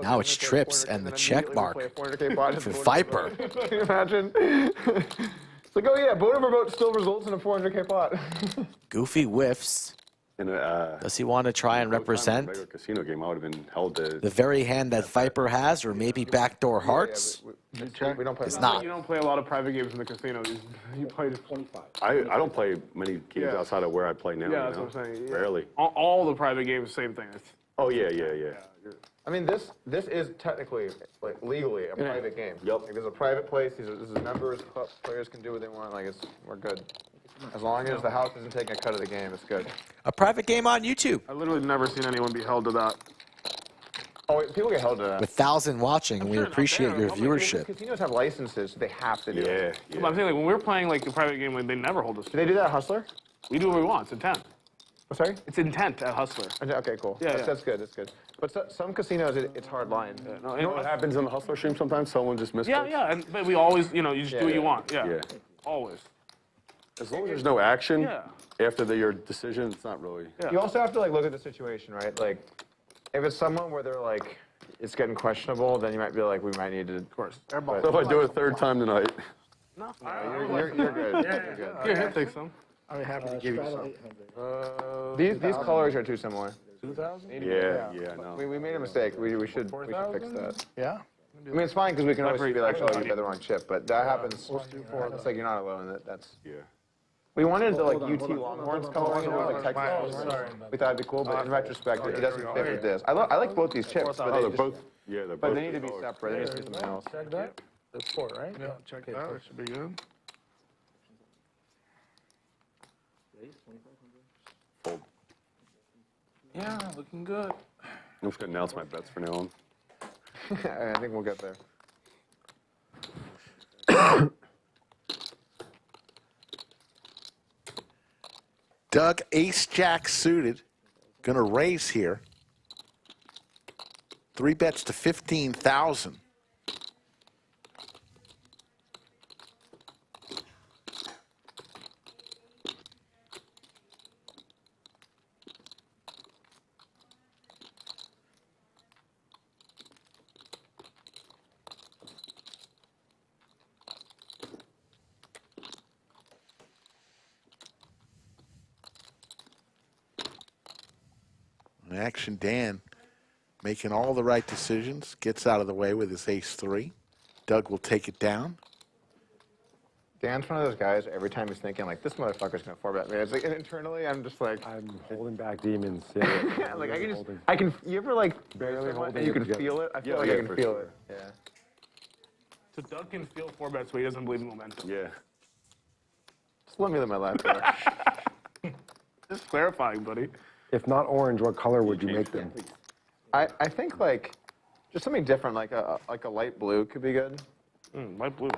Now it's trips and the check mark for Viper. Can you imagine? It's like, oh yeah, boat over boat still results in a 400K pot. Goofy whiffs. Does he want to try and represent Regular casino game, I would have been held to. the very hand that Viper has, or maybe backdoor hearts? We don't play. It's not. You don't play a lot of private games in the casino. You play just 25. I don't play many games outside of where I play now. Yeah, that's what I'm saying. Yeah. Rarely. All the private games, same thing. Oh yeah. I mean, this is technically, like, legally a private game. Yep. Like, there's a private place. These are members. Players can do what they want. Like, we're good. As long as the house isn't taking a cut of the game, it's good. A private game on YouTube. I literally never seen anyone be held to that. Oh, wait, people get held to that. With 1,000 watching, and we appreciate your viewership. Casinos have licenses, so they have to do it. But I'm saying, like, when we're playing like a private game, like, they never hold us. Do they do that at Hustler? We do what we want. It's intent. Sorry? It's intent at Hustler. Okay, cool. Yeah, That's good. That's good. But some casinos, it's hard line. You know what happens on the Hustler stream sometimes? Someone just misses. Yeah. But we always, you just do what you want. Yeah. Always. As long as there's no action after your decision, it's not really. Yeah. You also have to, like, look at the situation, right? Like, if it's someone where they're like, it's getting questionable, then you might be like, we might need to. Of course. So if I do it a third time tonight. No, you're good. You're good. Here, take some. I'd be happy to give you some. These colors are too similar. 2,000? Yeah, no. We made a mistake. We should fix that. Yeah. I mean, it's fine because we can always be like, oh, you got the wrong chip, but that happens. It's like you're not alone. That's. Yeah. We wanted the like UT Longhorns colors, like Texas Longhorns. We thought it'd be cool, but in retrospect, it doesn't fit with this. I like both these chips, but they're both. Yeah, they're both. But they need to be separate. There needs to be something else. Check that. That's 4, right? Yeah, check that. That should be good. Fold. Yeah, looking good. I'm just gonna announce my bets from now on. I think we'll get there. Doug, ace-jack suited. Gonna raise here. 3 bets to 15,000. Action Dan making all the right decisions, gets out of the way with his ace-3. Doug will take it down. Dan's one of those guys, every time he's thinking, like, this motherfucker's going to 4-bet me. It's like, and internally, I'm just like... I'm holding back demons. Yeah. Like, I can, you ever, like, barely hold it, you can feel it? I feel like I can feel it. Yeah. So Doug can feel 4-bets, but he doesn't believe in momentum. Yeah. Just let me live my life. Just clarifying, buddy. If not orange, what color would you make them? I think, like, just something different, like a light blue could be good. Light blue.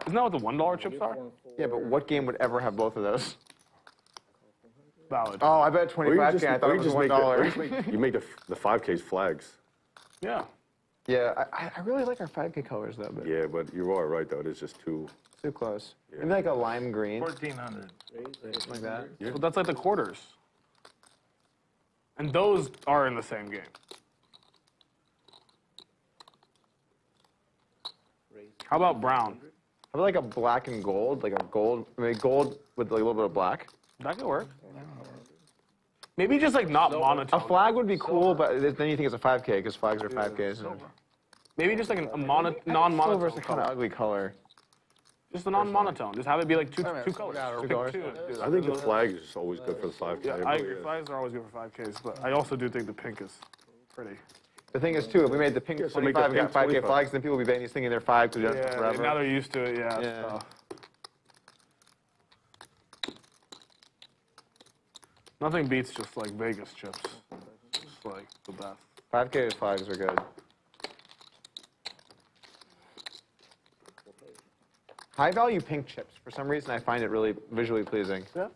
Isn't that what the $1 chips are? Yeah, but what game would ever have both of those? Valid. Oh, I bet 25K. I thought it was $1. You make the 5Ks flags. Yeah. Yeah, I really like our 5K colors though, but Yeah, but you are right though. It is just too. too close. Maybe like a lime green. 1400. Something like that. Well, that's like the quarters. And those are in the same game. How about brown? How about like a black and gold? Like a gold, maybe gold with like a little bit of black. That could work. Maybe just like not monotone. A flag would be cool, but then you think it's a 5K because flags are 5Ks. And Maybe just like a non-monotone silver's a kind of ugly color. Just a non-monotone. Just have it be like two colors. Two Pick colors. two. I think the flag is always good for the 5K. Yeah, It I really agree. is. Flags are always good for 5Ks, but I also do think the pink is pretty. The thing is too, if we made the pink Yeah, so make the 25 and got pink 5K 25. flags, then people would be banning these thinking they're 5 because they're Yeah, forever. now they're used to it. Yeah. Yeah. So. Nothing beats just like Vegas chips. Just like the best. 5K flags are good. High value pink chips. For some reason, I find it really visually pleasing. Yeah.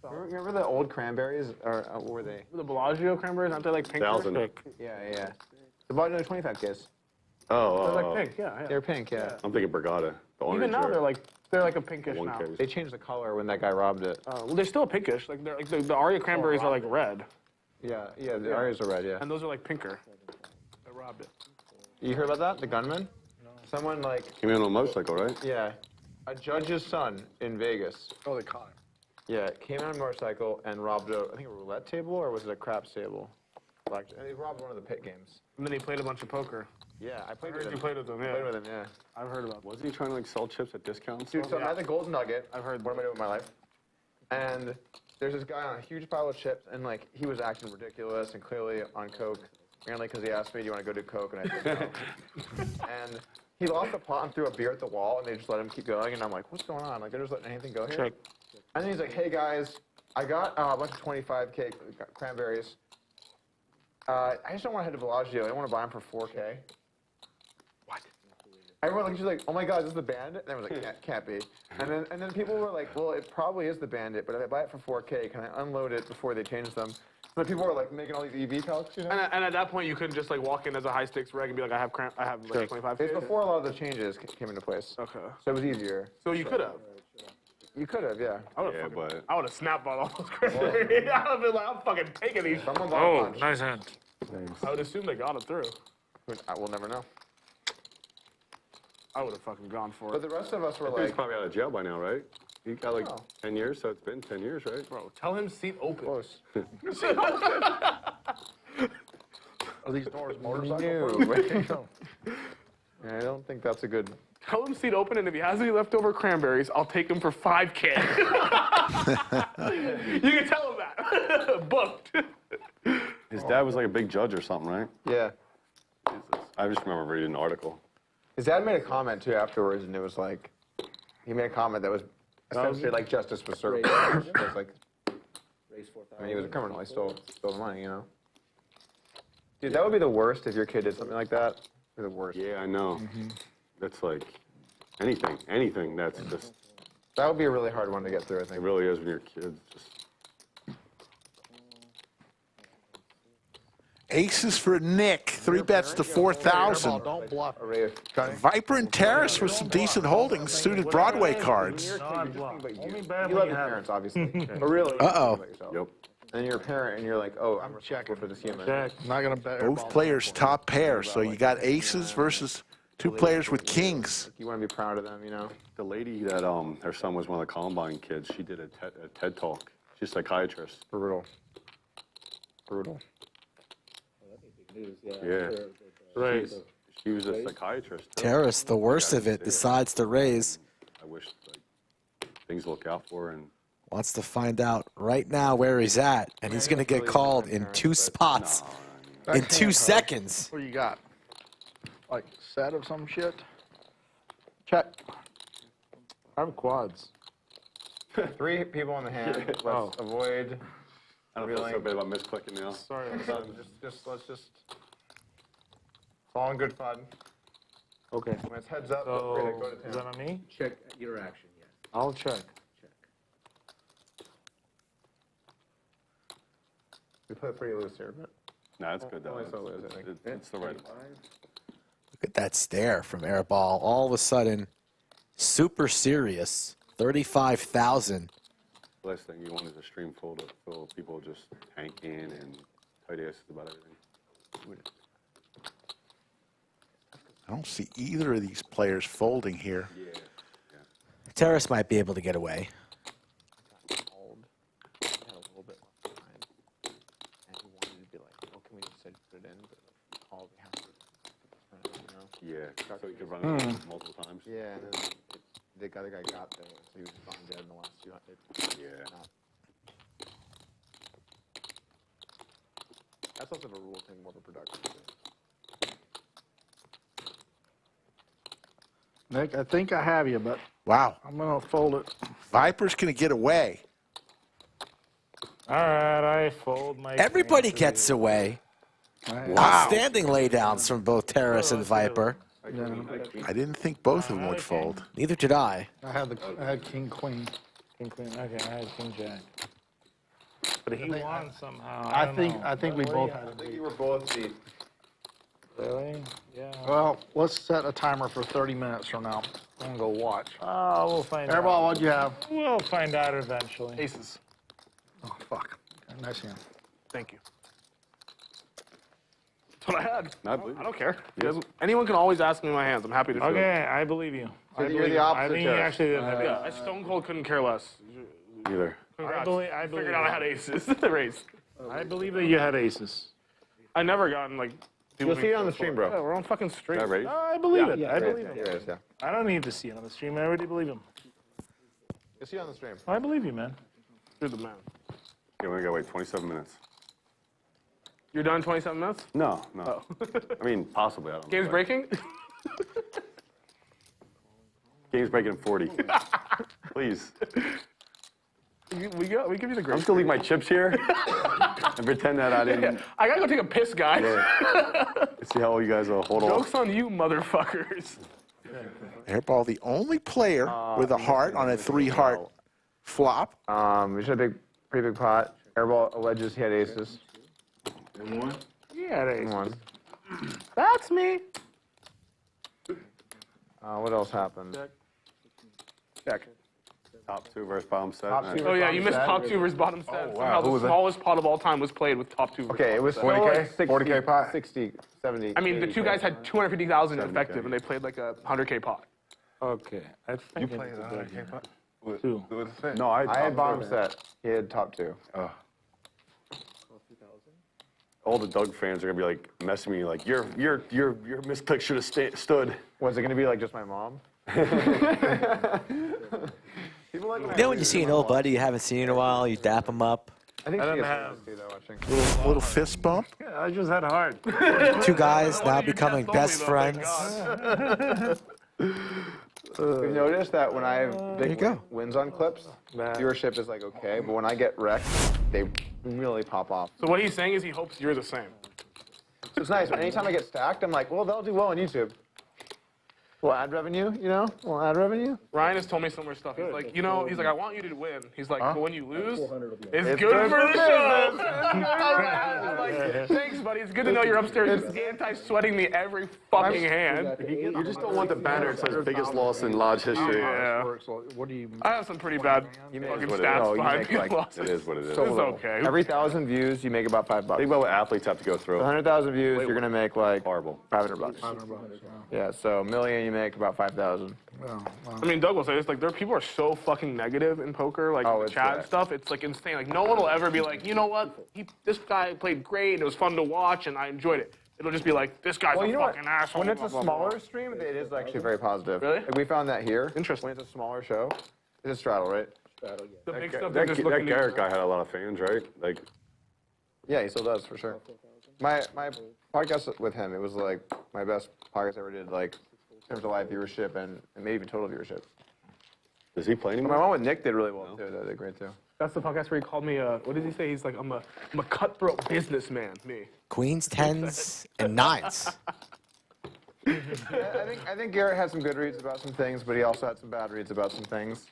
Remember the old cranberries? Or what were they? The Bellagio cranberries, aren't they like pink? 1,000. Yeah. The Bellagio 25Ks. Oh, They're like pink. Yeah. They're pink, yeah. I'm thinking Brigada. The orange. Even now or they're like a pinkish one now. Ks. They changed the color when that guy robbed it. Well, they're still pinkish. Like they're like the Aria cranberries are like red, Yeah, the Arias are red, yeah. and those are like pinker. I robbed it. You heard about that? The gunman? Someone like, Came in on a motorcycle, right? yeah, a judge's son in Vegas. Oh, they caught him. Yeah, came on a motorcycle and robbed I think a roulette table or was it a craps table? Like, and he robbed one of the pit games. And then he played a bunch of poker. Yeah, I I played heard with you him. played with them. Yeah. Played with him, yeah. I've heard about. Wasn't he trying to like sell chips at discounts? Dude, so I had the golden nugget. I've heard. What am I doing with my life? And there's this guy on a huge pile of chips, and like he was acting ridiculous and clearly on coke. Apparently, because he asked me, "Do you want to go do coke?" And I said no. And he lost the pot and threw a beer at the wall, and they just let him keep going. And I'm like, "What's going on? Like they're just letting anything go here?" Check. And then he's like, "Hey guys, I got a bunch of 25K cranberries. I just don't want to head to Bellagio. I don't want to buy them for 4K." What? Everyone was like, "Oh my God, is this the Bandit?" And I was like, "Can't be." And then people were like, "Well, it probably is the Bandit, but if I buy it for 4K, can I unload it before they change them?" So people were like making all these EV calcs, you know? And at that point, you couldn't just like walk in as a high stakes reg and be like, I have like 25. It was before a lot of the changes came into place. Okay. So it was easier. So you could have. You could have, yeah. I would Yeah, have. but I would have snapped on all those cranberries. I would have been like, I'm fucking taking these. Someone bought a bunch. Nice hand. I would assume they got it through. I will never know. I would have fucking gone for But it. the rest of us were he's like, probably out of jail by now, right? He got like Oh. 10 years, so it's been 10 years, right? Bro, tell him seat open. close. Are these doors No. motorcycle? I don't think that's a good. Tell him seat open, and if he has any leftover cranberries, I'll take them for 5K. You can tell him that. Booked. His dad was like a big judge or something, right? Yeah. I just remember reading an article. His dad made a comment too afterwards, and it was like, he made a comment that was essentially like justice was served. It was like, Raise 4,000. I mean, he was a criminal. He stole the money, you know. Dude, that would be the worst if your kid did something like that. It'd be the worst. Yeah, I know. That's like anything that's just, That would be a really hard one to get through, I it think. really is when you're kids. Just, Aces for Nick, 3 bets to 4,000. Don't bluff. Array of- Viper and Terrace with some decent holdings, suited Broadway cards. Non-bluff. Only bad You when love you your have parents, it. obviously. But really, Uh-oh. yep. And you're a parent, and you're like, oh, I'm responsible for this human. Check. I'm not gonna bet. Both Airball. players top pair, so you got aces versus 2 players with kings. You want to be proud of them, you know? The lady that her son was one of the Columbine kids, she did a TED Talk. She's a psychiatrist. Brutal. Brutal. Yeah. Right. She was a psychiatrist. too. Terrace, the worst of it, decides to raise. I wish like things to look out for, and Wants to find out right now where he's at, and he's going to get called in 2 spots in 2 seconds. What do you got? Like set of some shit? Check. I have quads. 3 people in the hand. Let's Oh. avoid. I don't feel so bad about misclicking now. Sorry. Let's just. It's all in good fun. Okay. When it's heads up, So, we're ready to go to is that town. on me? Check your action, yes. I'll check. We play pretty loose here, but. No, it's good though. It's the right. Look at that stare from Airball. All of a sudden, super serious. 35,000. Last thing you want is a stream full of people just tanking and tight asses about everything. I don't see either of these players folding here. Yeah. Terrace might be able to get away. Yeah, so you could run it multiple times. Yeah, and then the other guy got there, so he was found dead in the last 200. Yeah. That's also a rule thing more for production. Nick, I think I have you, but Wow. I'm going to fold it. Viper's going to get away. All right, I fold my. Everybody gets away. Outstanding laydowns from both Terrace and Viper. I didn't think both of them would fold. Neither did I. I had king, queen. King, queen. Okay, I had king, jack. But he won somehow. I think we both had I think you were both deep. Really? Yeah. Well, let's set a timer for 30 minutes from now. I'm going to go watch. Oh, we'll find out. Airball, what'd you have? We'll find out eventually. Aces. Oh, fuck. Okay, nice hand. Thank you. That's what I had. I believe I don't care. Anyone can always ask me my hands. I'm happy to show. Okay, I believe you. You're the opposite. I think you actually didn't have aces. I stone cold couldn't care less. Either. I believe Figured out I had aces in the race. I believe that you had aces. I never gotten like. You'll see it on the stream, bro. Yeah, we're on fucking stream. That raise? No, I believe it. I believe Yeah, him. yeah. I don't need to see it on the stream. I already believe him. You'll see it on the stream. I believe you, man. You're the man. Yeah, we gotta wait 27 minutes. You're done in 27 minutes? No. I mean, possibly. I don't know. Game's breaking? Game's breaking in 40. Please. We give you the I'm grace. just gonna leave my chips here and pretend that I didn't. I gotta go take a piss, guys. See how you guys hold off. Joke's on you, motherfuckers. Airball, the only player with a heart on a 3-heart flop. We should have pretty big pot. Airball alleges he had aces. You had aces. One. That's me. What else happened? Check. Top 2 versus bottom set. Top 2 Oh yeah, you missed top 2 versus bottom set. Somehow the smallest pot of all time was played with top 2 versus Okay, it was bottom still set. like 60, 40K pot? 60, 70. I mean, the two guys had 250,000 70K. effective, and they played like a 100K pot. Okay. I think You played the 100K pot? Two. No, I I had bottom set. He had top 2. all the Doug fans are gonna be like messing me like your mispick should have stood. Was it gonna be like just my mom? You know when you see an old buddy you haven't seen in a while, you dap him up. I think I she don't gets have- to that watching. Little fist bump. Yeah, I just had a heart. Two guys now becoming best told me, though, friends. We've noticed that when I have There you big go. wins on clips, viewership is like okay, but when I get wrecked, they really pop off. So what he's saying is he hopes you're the same. So it's nice. Anytime I get stacked, I'm like, well, they'll do well on YouTube. Well, ad revenue, you know? Well, ad revenue. Ryan has told me similar stuff. He's like, you know, he's like, I want you to win. He's like, but when you lose, it's It's good for the show. business. I'm like, thanks, buddy. It's good to know you're upstairs anti-sweating me every fucking hand. You just don't want the banner that says biggest loss in lodge history. Yeah. What do you? I have some pretty bad fucking stats behind these losses. It is what it is. It's okay. Every 1,000 views, you make about $5. Think about what athletes have to go through. 100,000 views, you're gonna make like Horrible. $500. Yeah, so a million, you make about 5,000. I mean, Doug will say this, like, people are so fucking negative in poker, like, Oh, the it's chat and bad. stuff, it's, like, insane. Like, no one will ever be like, you know what, this guy played great, and it was fun to watch, and I enjoyed it. It'll just be like, this guy's Well, you a know what? fucking asshole. When it's a blah, blah, blah. smaller stream, it is actually very positive. Really? Like, we found that here. Interesting. When it's a smaller show, it's a straddle, right? The big That, stuff, they're just looking Garrett guy had a lot of fans, right? Like, Yeah, he still does for sure. My podcast with him, it was like my best podcast I ever did, like in terms of live viewership and maybe even total viewership. does he play My anymore? one with Nick did really well too. They did great too. That's the podcast where he called me, what did he say? He's like, I'm a cutthroat businessman, me. Queens, tens, and nines. I think Garrett had some good reads about some things, but he also had some bad reads about some things.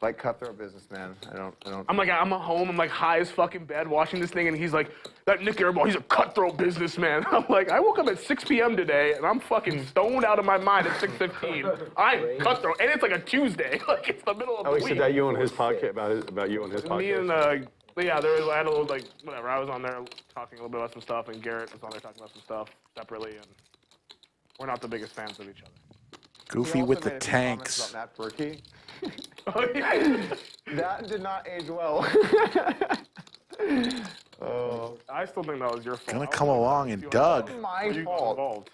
Like cutthroat businessman. I don't. I'm at home, I'm like high as fucking bed watching this thing, and he's like, that Nik Airball, he's a cutthroat businessman. I'm like, I woke up at 6 p.m. today, and I'm fucking stoned out of my mind at 6:15. I'm cutthroat, and it's like a Tuesday. Like, it's the middle of the Oh, he week. said that you on his podcast, about you on his podcast. Me and, yeah, I had a little, like, whatever. I was on there talking a little bit about some stuff, and Garrett was on there talking about some stuff separately, and we're not the biggest fans of each other. Goofy with the tanks. Matt Berkey. Oh, yeah. That did not age well. I still think that was your fault. Gonna come along and Doug. My fault. Involved.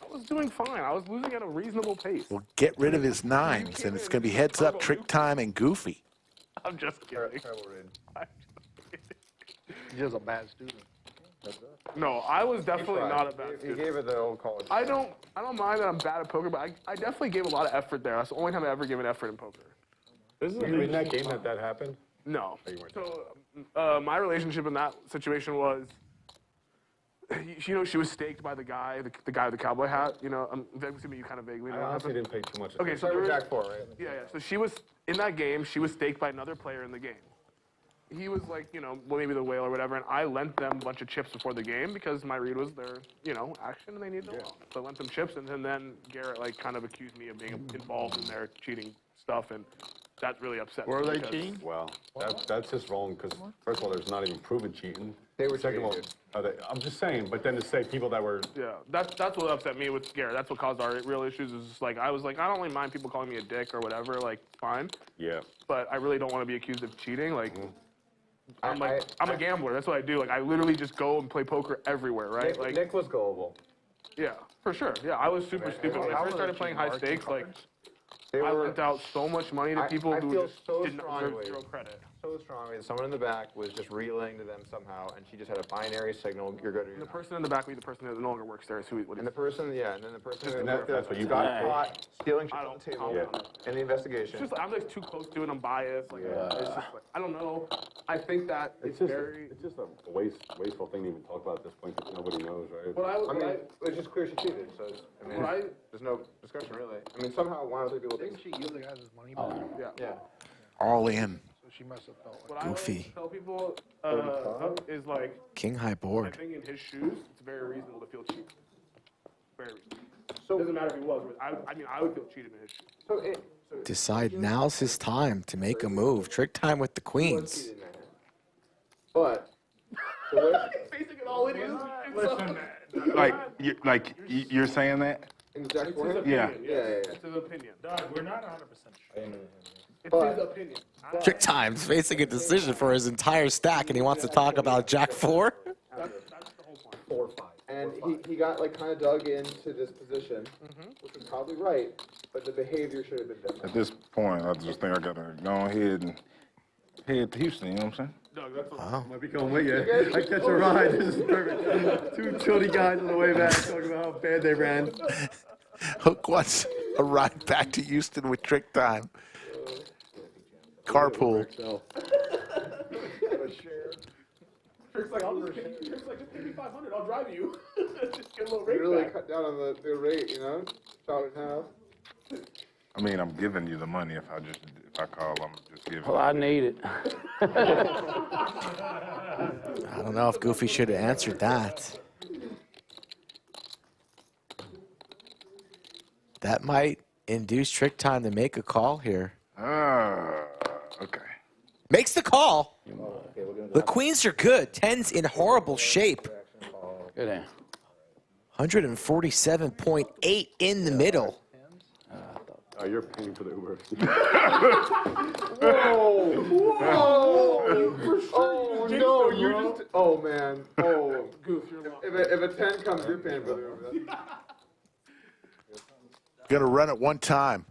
I was doing fine. I was losing at a reasonable pace. Will get rid of his nines, and it's gonna be heads up, Tricktime, and Goofy. I'm just kidding. He's just a bad student. No, I was definitely not a bad He student. gave it the old college. I don't mind that I'm bad at poker, but I definitely gave a lot of effort there. That's the only time I ever given effort in poker. This is in that game that happened? No. So my relationship in that situation was, you know, she was staked by the guy with the cowboy hat. You know, I'm assuming you kind of vaguely know. I what honestly happened. didn't pay too much Okay, attention. so there was, Jack 4, right? yeah. So she was in that game. She was staked by another player in the game. He was like, you know, well, maybe the whale or whatever, and I lent them a bunch of chips before the game because my read was their, you know, action and they needed to win. So I lent them chips, and then Garrett like kind of accused me of being involved in their cheating stuff, and that really upset me. Were they because- cheating? Well, that's just wrong because first of all, there's not even proven cheating. They were Second of all, cheating. I'm just saying. But then to say people that were Yeah, that's what upset me with Garrett. That's what caused our real issues. Is just like I was like, I don't really mind people calling me a dick or whatever, like fine, yeah. but I really don't want to be accused of cheating. Like, I'm a gambler. That's what I do. Like, I literally just go and play poker everywhere, right? Like, Nick was gullible. yeah, for sure. Yeah, I was super stupid when I first started playing high stakes. Like, I lent out so much money to people I who feel just so did not deserve strongly. zero credit. So strongly that someone in the back was just relaying to them somehow, and she just had a binary signal: you're good or you're The not. person in the back, the person that no longer works there, is who. And the person, yeah, and then the person who that's what you got got. caught stealing shit I on the don't- table Yeah. in the investigation. It's just I'm like too close to it. I'm biased. Like, it's just like I don't know. I think that it's very. It's just a wasteful thing to even talk about at this point because nobody knows, right? But I mean, it's just clear she cheated, so I mean, there's no discussion really. I mean, somehow one or three people Didn't she yield the guy's money back? Yeah. All in. So she must have felt What Goofy. I always tell people is like, King high I board. think in his shoes, it's very reasonable to feel cheated. Very reasonable. So it doesn't matter if he was. I mean, I would feel cheated in his shoes. Decide now's his time to make a move. Trick time with the queens. But Basically, all it is. Listen, you're saying that? in the Jack 4 hand? Yeah. It's his opinion. Doug, we're not 100% sure. It's his opinion. Trick time's facing a decision for his entire stack, and he wants to talk about Jack 4. That's the whole point. And he got like kind of dug into this position, which was probably right, but the behavior should have been different. At this point, I just think I gotta go ahead and head to Houston, you know what I'm saying? Doug, that's what. Might be going with you. I catch a ride. This is perfect. Two chilly guys on the way back talking about how bad they ran. Hook wants a ride back to Houston with Tricktime. Carpool. Trick's like, just pay me $500. I'll drive you. Just get a little They rate really back. cut down on the rate, you know? Chop it in half. I mean, I'm giving you the money if I call, I'm just giving. Well, I need it. I don't know if Goofy should have answered that. That might induce Trick Time to make a call here. Okay. Makes the call. The queens are good. 10's in horrible shape. Good answer. 147.8 in the middle. Oh, you're paying for the Uber. Oh no, you just. Oh man. Oh, goof. If a 10 comes, you're paying for the Uber. Gonna run it one time.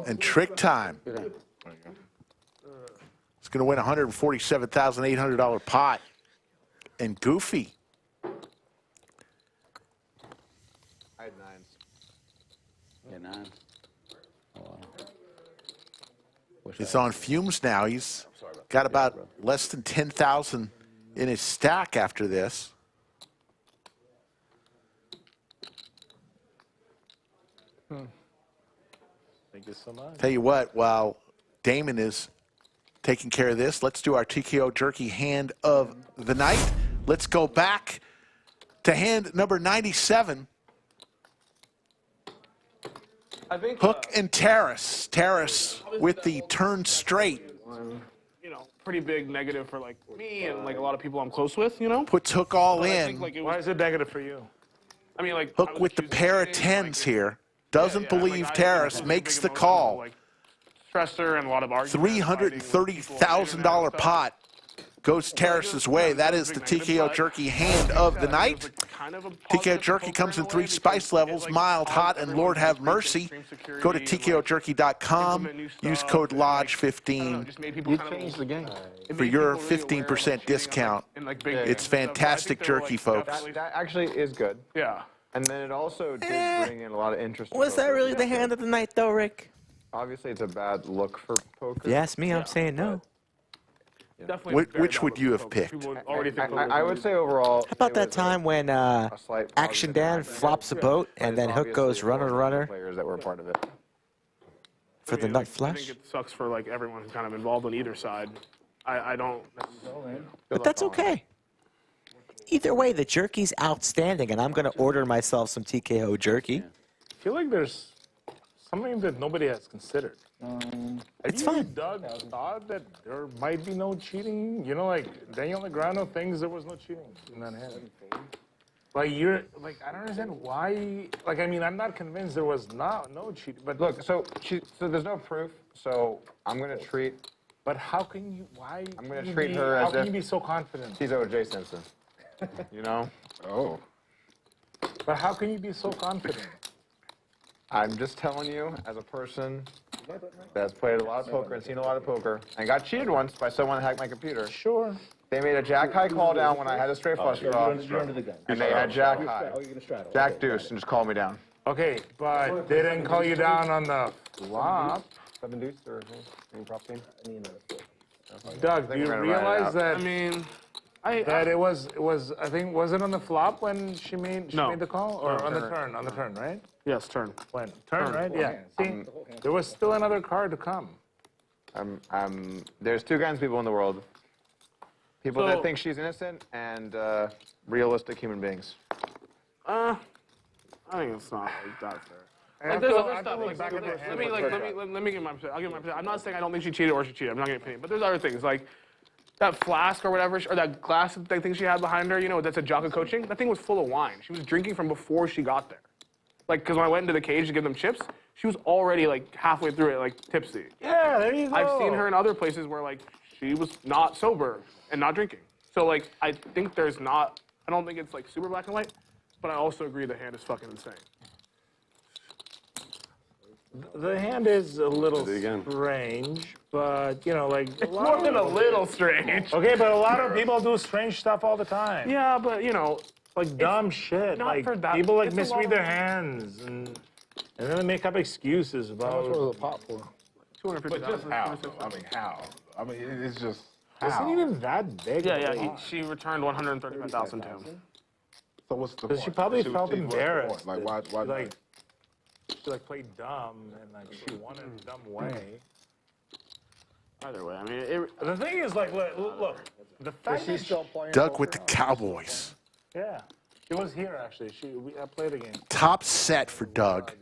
And Trick Time. It's gonna win $147,800 pot. And Goofy. I had 9s. Yeah, 9. He's on fumes now. He's got about less than 10,000 in his stack after this. Thank you so much. Tell you what, while Damon is taking care of this, let's do our TKO Jerky hand of the night. Let's go back to hand number 97. I think Hook and Terrace. Terrace with the turn straight. You know, pretty big negative for like me and like a lot of people I'm close with. You know, Puts Hook all But I in. think, like, Why is it negative for you? I mean, like Hook with the pair of tens here. Doesn't believe Terrace, makes the call. Like, stressor and a lot of arguments. $330,000 pot goes Terrace's way. That is the TKO Jerky hand of the night. TKO Jerky comes in 3 spice levels, mild, hot, and Lord have mercy. Go to TKOJerky.com. Use code LODGE15 You changed the game. for your 15% discount. It's fantastic jerky, folks. That actually is good. Yeah. And then it also did bring in a lot of interest. in Was that poker. really the hand of the night, though, Rick? Obviously, it's a bad look for poker. If you ask me, I'm saying no. Which would you have picked? I would say overall. How about that time when slight Action Dan flops a boat and then Hook goes runner runner Players that were a part of it. for the nut I flush? think it sucks for like everyone who's kind of involved on either side. I don't. But that's okay. Either way, the jerky's outstanding, and I'm going to order myself some TKO jerky. I feel like there's something that nobody has considered. It's Have you, fine. Doug, thought that there might be no cheating? You know, like Daniel Negreanu thinks there was no cheating in that hand. Like I don't understand why. Like, I mean, I'm not convinced there was no cheating. But Look, so there's no proof. So I'm gonna treat. But how can you? Why? I'm gonna can you treat be- her How as can if you be so confident? she's O.J. Simpson. You know? Oh. But how can you be so confident? I'm just telling you, as a person that's played a lot of poker and seen a lot of poker, and got cheated once by someone that hacked my computer. Sure. They made a jack high call down when I had a straight flush draw, and they had jack high, jack deuce, and just called me down. Okay, but they didn't call you down on the flop. 7 deuce or any prop game? Doug, do you we're gonna ride it realize out. that? I mean, That it was I think was it on the flop when she made the call or on the turn, right? yes, turn. When turn, right? Yeah. See, there was still another card to come. There's 2 kinds of people in the world. People So- that think she's innocent and realistic human beings. I think it's not like that fair. And Like, I there's feel- other I stuff. feel Like, back at the let me get my perspective. I'll give my perspective. I'm not saying I don't think she cheated or she cheated. I'm not getting opinion. But there's other things like that flask or whatever, or that glass thing she had behind her. You know, that's a Jocko coaching. That thing was full of wine. She was drinking from before she got there. Like, because when I went into the cage to give them chips, she was already like halfway through it, like tipsy. Yeah, there you go. I've seen her in other places where like she was not sober and not drinking. So like I think there's not. I don't think it's like super black and white, but I also agree the hand is fucking insane. The hand is a little Do it again. strange, but you know, like a lot More of than a people- little strange. Okay, but a lot of people do strange stuff all the time. Yeah, but you know, Like dumb shit. not Like for that- people like it's a lot misread of- their hands and then they make up excuses about. the pot for? But just how? I mean, how? I mean, it's just. It's not even that big. yeah, she returned 135,000 to him. So what's the Because point? she probably was- felt what's the point? embarrassed. Like, why? She like played dumb and like she won in a dumb way. Either way, I mean, The thing is, like, look, the fact that Still playing Doug with the Cowboys. yeah, she was here actually. I played a game. Top set for Doug.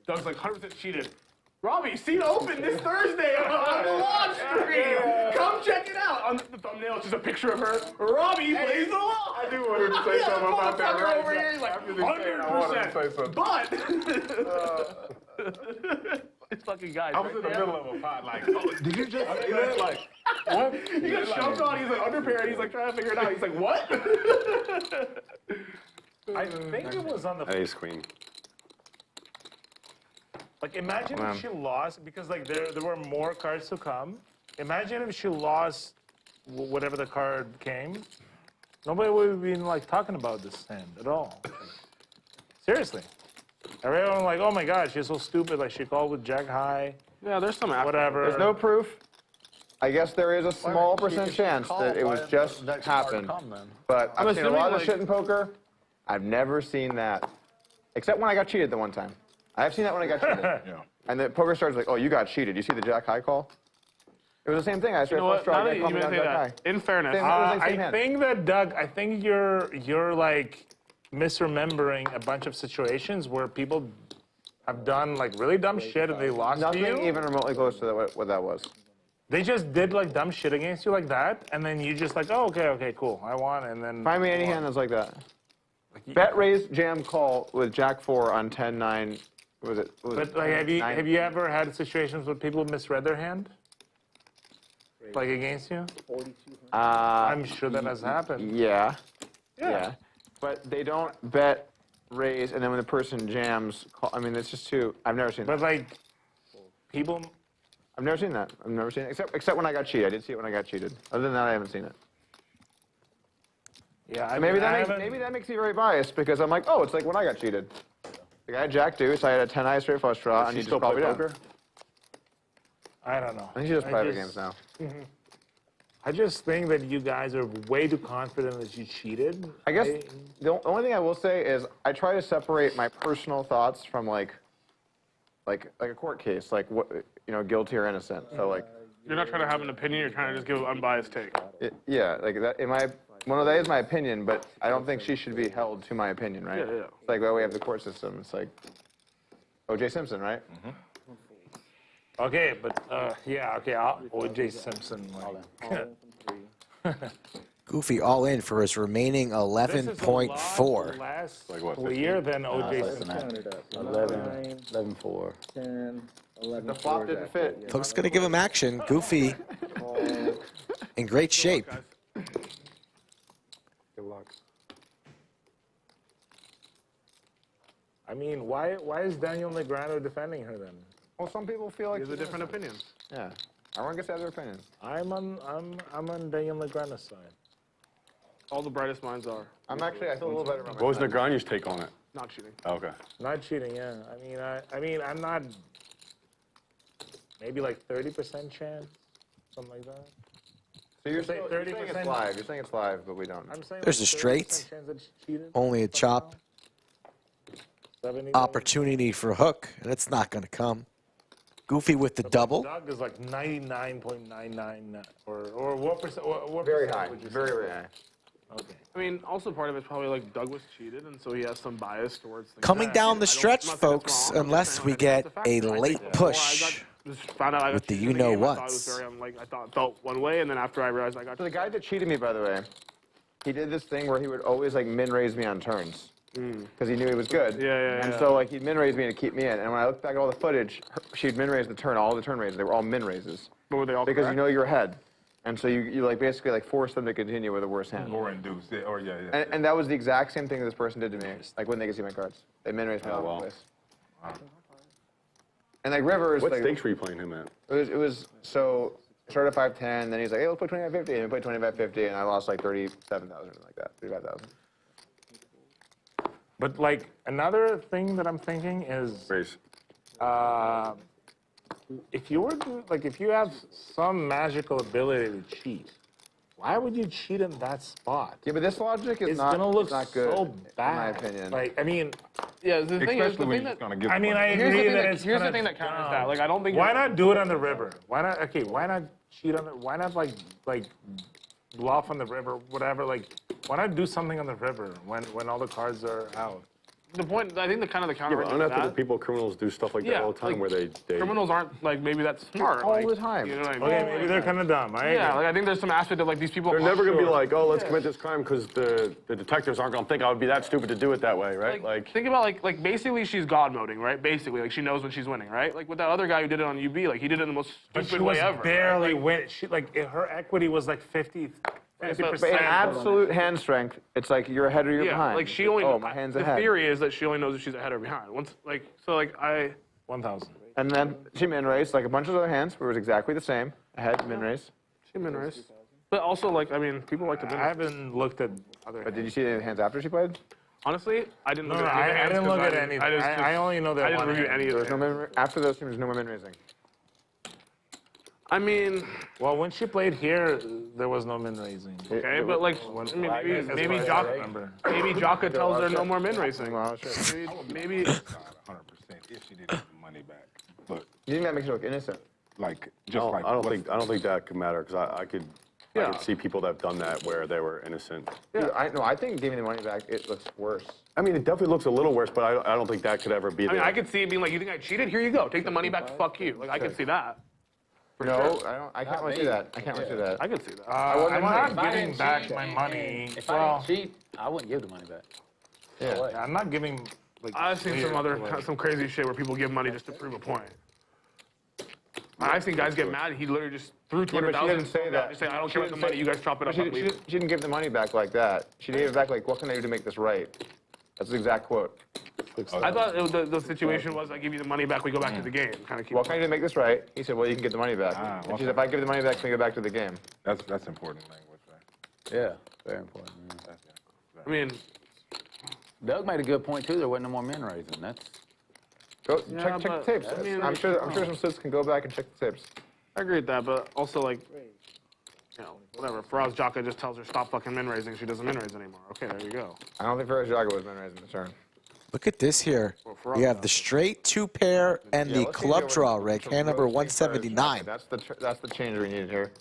Doug's like 100% cheated. Robbie, seat open this Thursday on the launch stream. Come check it out. On the thumbnail, it's just a picture of her. Robbie plays the law. I do want to say something about that. Right? Over here, he's like, After this game, I wanted to say something. but this fucking guy. I was in the middle of a pot, like, oh, did you just say that? Like, what? He got shoved on. He's an underpair. And he's like trying to figure it out. He's like, what? I think it was on the. Ace queen. Like, imagine if she lost, because like there were more cards to come. Imagine if she lost whatever the card came. Nobody would have been like talking about this hand at all. Seriously. Everyone like, oh my God, she's so stupid. Like she called with jack high. Yeah, there's some whatever. There's no proof. I guess there is a small percent chance that it was just happened. But I've seen a lot of shit in poker. I've never seen that. Except when I got cheated the one time. I've seen that when I got cheated. Yeah. And the poker star's like, oh, you got cheated. You see the jack high call? It was the same thing. I started first draw, guy called me down jack high. In fairness, I think that Doug, I think you're like misremembering a bunch of situations where people have done like really dumb shit and they lost to you. Nothing even remotely close to what that was. They just did like dumb shit against you like that, and then you just like, oh, okay, cool, I won, and then. Find me any hand that's like that. Bet raise jam call with jack 4 on 10-9. Was it? But like, have you ever had situations where people misread their hand? Like against you? I'm sure that has happened. Yeah. But they don't bet raise, and then when the person jams, call, I mean, it's just too. I've never seen that. But like, people. I've never seen that. I've never seen it, except when I got cheated. I did see it when I got cheated. Other than that, I haven't seen it. Yeah, maybe that makes me very biased because I'm like, oh, it's like when I got cheated. The guy had jack deuce, I had a 10-eye straight flush draw, and he just called me down. I don't know. I think she does private games now. I just think that you guys are way too confident that you cheated. I guess the only thing I will say is I try to separate my personal thoughts from like a court case, like what, you know, guilty or innocent. So like. You're not trying to have an opinion. You're trying to just give an unbiased take. Yeah, like that. That is my opinion, but I don't think she should be held to my opinion, right? Yeah. It's like, well, we have the court system. It's like O.J. Simpson, right? Okay, but O.J. Simpson. Goofy all in for his remaining 11.4. Less Like what, clear than O.J. Simpson. 11-4. 10, 11. The flop didn't fit. Folks gonna give him action. Goofy in great shape. Good luck. I mean, why is Daniel Negreanu defending her then? Well, some people feel like There's a different opinion. Yeah, everyone gets to have their opinion. I'm on Daniel Negreanu's side. All the brightest minds are. I feel a little better about What was myself. Negreanu's take on it? Not cheating. Oh, okay. Not cheating, yeah. I mean, I'm not. Maybe like 30% chance, something like that. So you're Say saying 30%. it's live. You're saying it's live, but we don't. I'm saying There's like a straight. 30% chance that she cheated. Only a chop. 70. Opportunity for a hook. That's not gonna come. Goofy with the double. Doug is like 99.99 or what percent? What Very percent high. would you say? Very high. Okay. I mean, also part of it's probably like Doug was cheated, and so he has some bias towards things. Coming down the I'm stretch, not saying it's folks, wrong, I'm just unless saying, we like, get that's a fact. a I think late before push just found out I got with the cheated in game, I thought it was you-know-whats. very, I felt one way, and then after I realized I got So the guy that cheated me, by the way, he did this thing where he would always like min-raise me on turns because he knew he was good. And so like he'd min-raise me to keep me in. And when I look back at all the footage, she'd min-raise the turn, all the turn raises. They were all min-raises. But were they all because correct? you know you're ahead. And so you like basically like force them to continue with a worse hand. Or induce it, or yeah. And that was the exact same thing this person did to me. Like when they could see my cards, they min-raised me all over the place. And like Rivers, What like, stakes were you playing him at? It was so started at 5-10, then he's like, hey, let's play 25-50, and we played 25-50, and I lost like 37,000 or something like that, 35,000. But like another thing that I'm thinking is, Raise. if you were to, like, if you have some magical ability to cheat, why would you cheat in that spot? Yeah, but this logic is it's not, gonna look not good, so in bad. my opinion. Like, I mean, yeah, the thing is, Especially when you're gonna give. I mean, I here's the agree thing that that it's here's the kinda thing that counters dumb. that. Like, I don't think. Why not do it on the river? Why not? Okay, why not cheat on the? Why not like bluff on the river? Whatever. Like, why not do something on the river when all the cards are out? The point, I think the counter Yeah, to but unethical that. people, criminals do stuff like that Yeah, all the time like, where they criminals aren't like maybe that's smart all like, the time. You know what I mean? Okay, maybe they're kind of dumb. I Yeah, agree. like I think there's some aspect of like these people. They're aren't never going to be sure. like, oh, let's commit this crime because the detectives aren't going to think I would be that stupid to do it that way, right? Like think about like basically she's god moding, right? Basically, like she knows when she's winning, right? Like with that other guy who did it on UB, like he did it in the most But stupid she was way ever. barely winning. She like her equity was like 50%. But in absolute hand strength, it's like you're ahead or you're Yeah, behind. like she only. Oh, my hand's the ahead. theory is that she only knows if she's ahead or behind. Once like so like I. 1,000. And then she min-raised like a bunch of other hands where it was exactly the same. Ahead, min-raise. She min-raised. But also like I mean people like to I min. haven't looked at other. But did you see any hands after she played? Honestly, I didn't look No, at any of the I hands didn't 'cause look at anything. I only know that I didn't one review hand. any of There the was no hands. after those teams, no more min-raising. I mean, Well, when she played here, there was no min raising. okay, but like I mean, maybe Jocka tells her no more min racing. Maybe 100%. if she didn't give the money back. But You think that makes you look innocent? like, just like, I don't think that could matter because I could see people that have done that where they were innocent. Yeah, I think giving the money back, it looks worse. I mean, it definitely looks a little worse, but I don't think that could ever be. I mean, I could see it being like, you think I cheated? Here you go. Take the money back. Fuck you. Like, I could see that. No, I can't really see that. I can't really see that. I could see that. I'm not getting back my money. If I didn't cheat, I wouldn't give the money back. Yeah. I'm not giving. Like, I've seen some crazy shit where people give money just to prove a point. I've seen guys get mad. He literally just threw Yeah, but she $200,000. didn't say that. Just say, I don't care about the money. You guys chop it up. She didn't give the money back like that. She gave it back like, what can I do to make this right? That's the exact quote. I thought the situation was, I give you the money back, we go back to the game. Kind of keep. What can I do to make this right? He said, well, you can get the money back. And she said, if I give the money back, can we go back to the game? that's important language, right? Yeah, very important. Yeah. I mean, Doug made a good point too. There wasn't no more men raising. That's. Go check the tapes. I mean, I'm sure some suits can go back and check the tapes. I agree with that, but also like, whatever. Faraz Jaka just tells her stop fucking min raising. She doesn't min raise anymore. Okay, there you go. I don't think Faraz Jaga was been raising the turn. Look at this here. You have the straight 2-pair and the club draw, Rick. Hand number 179. That's the change we needed here.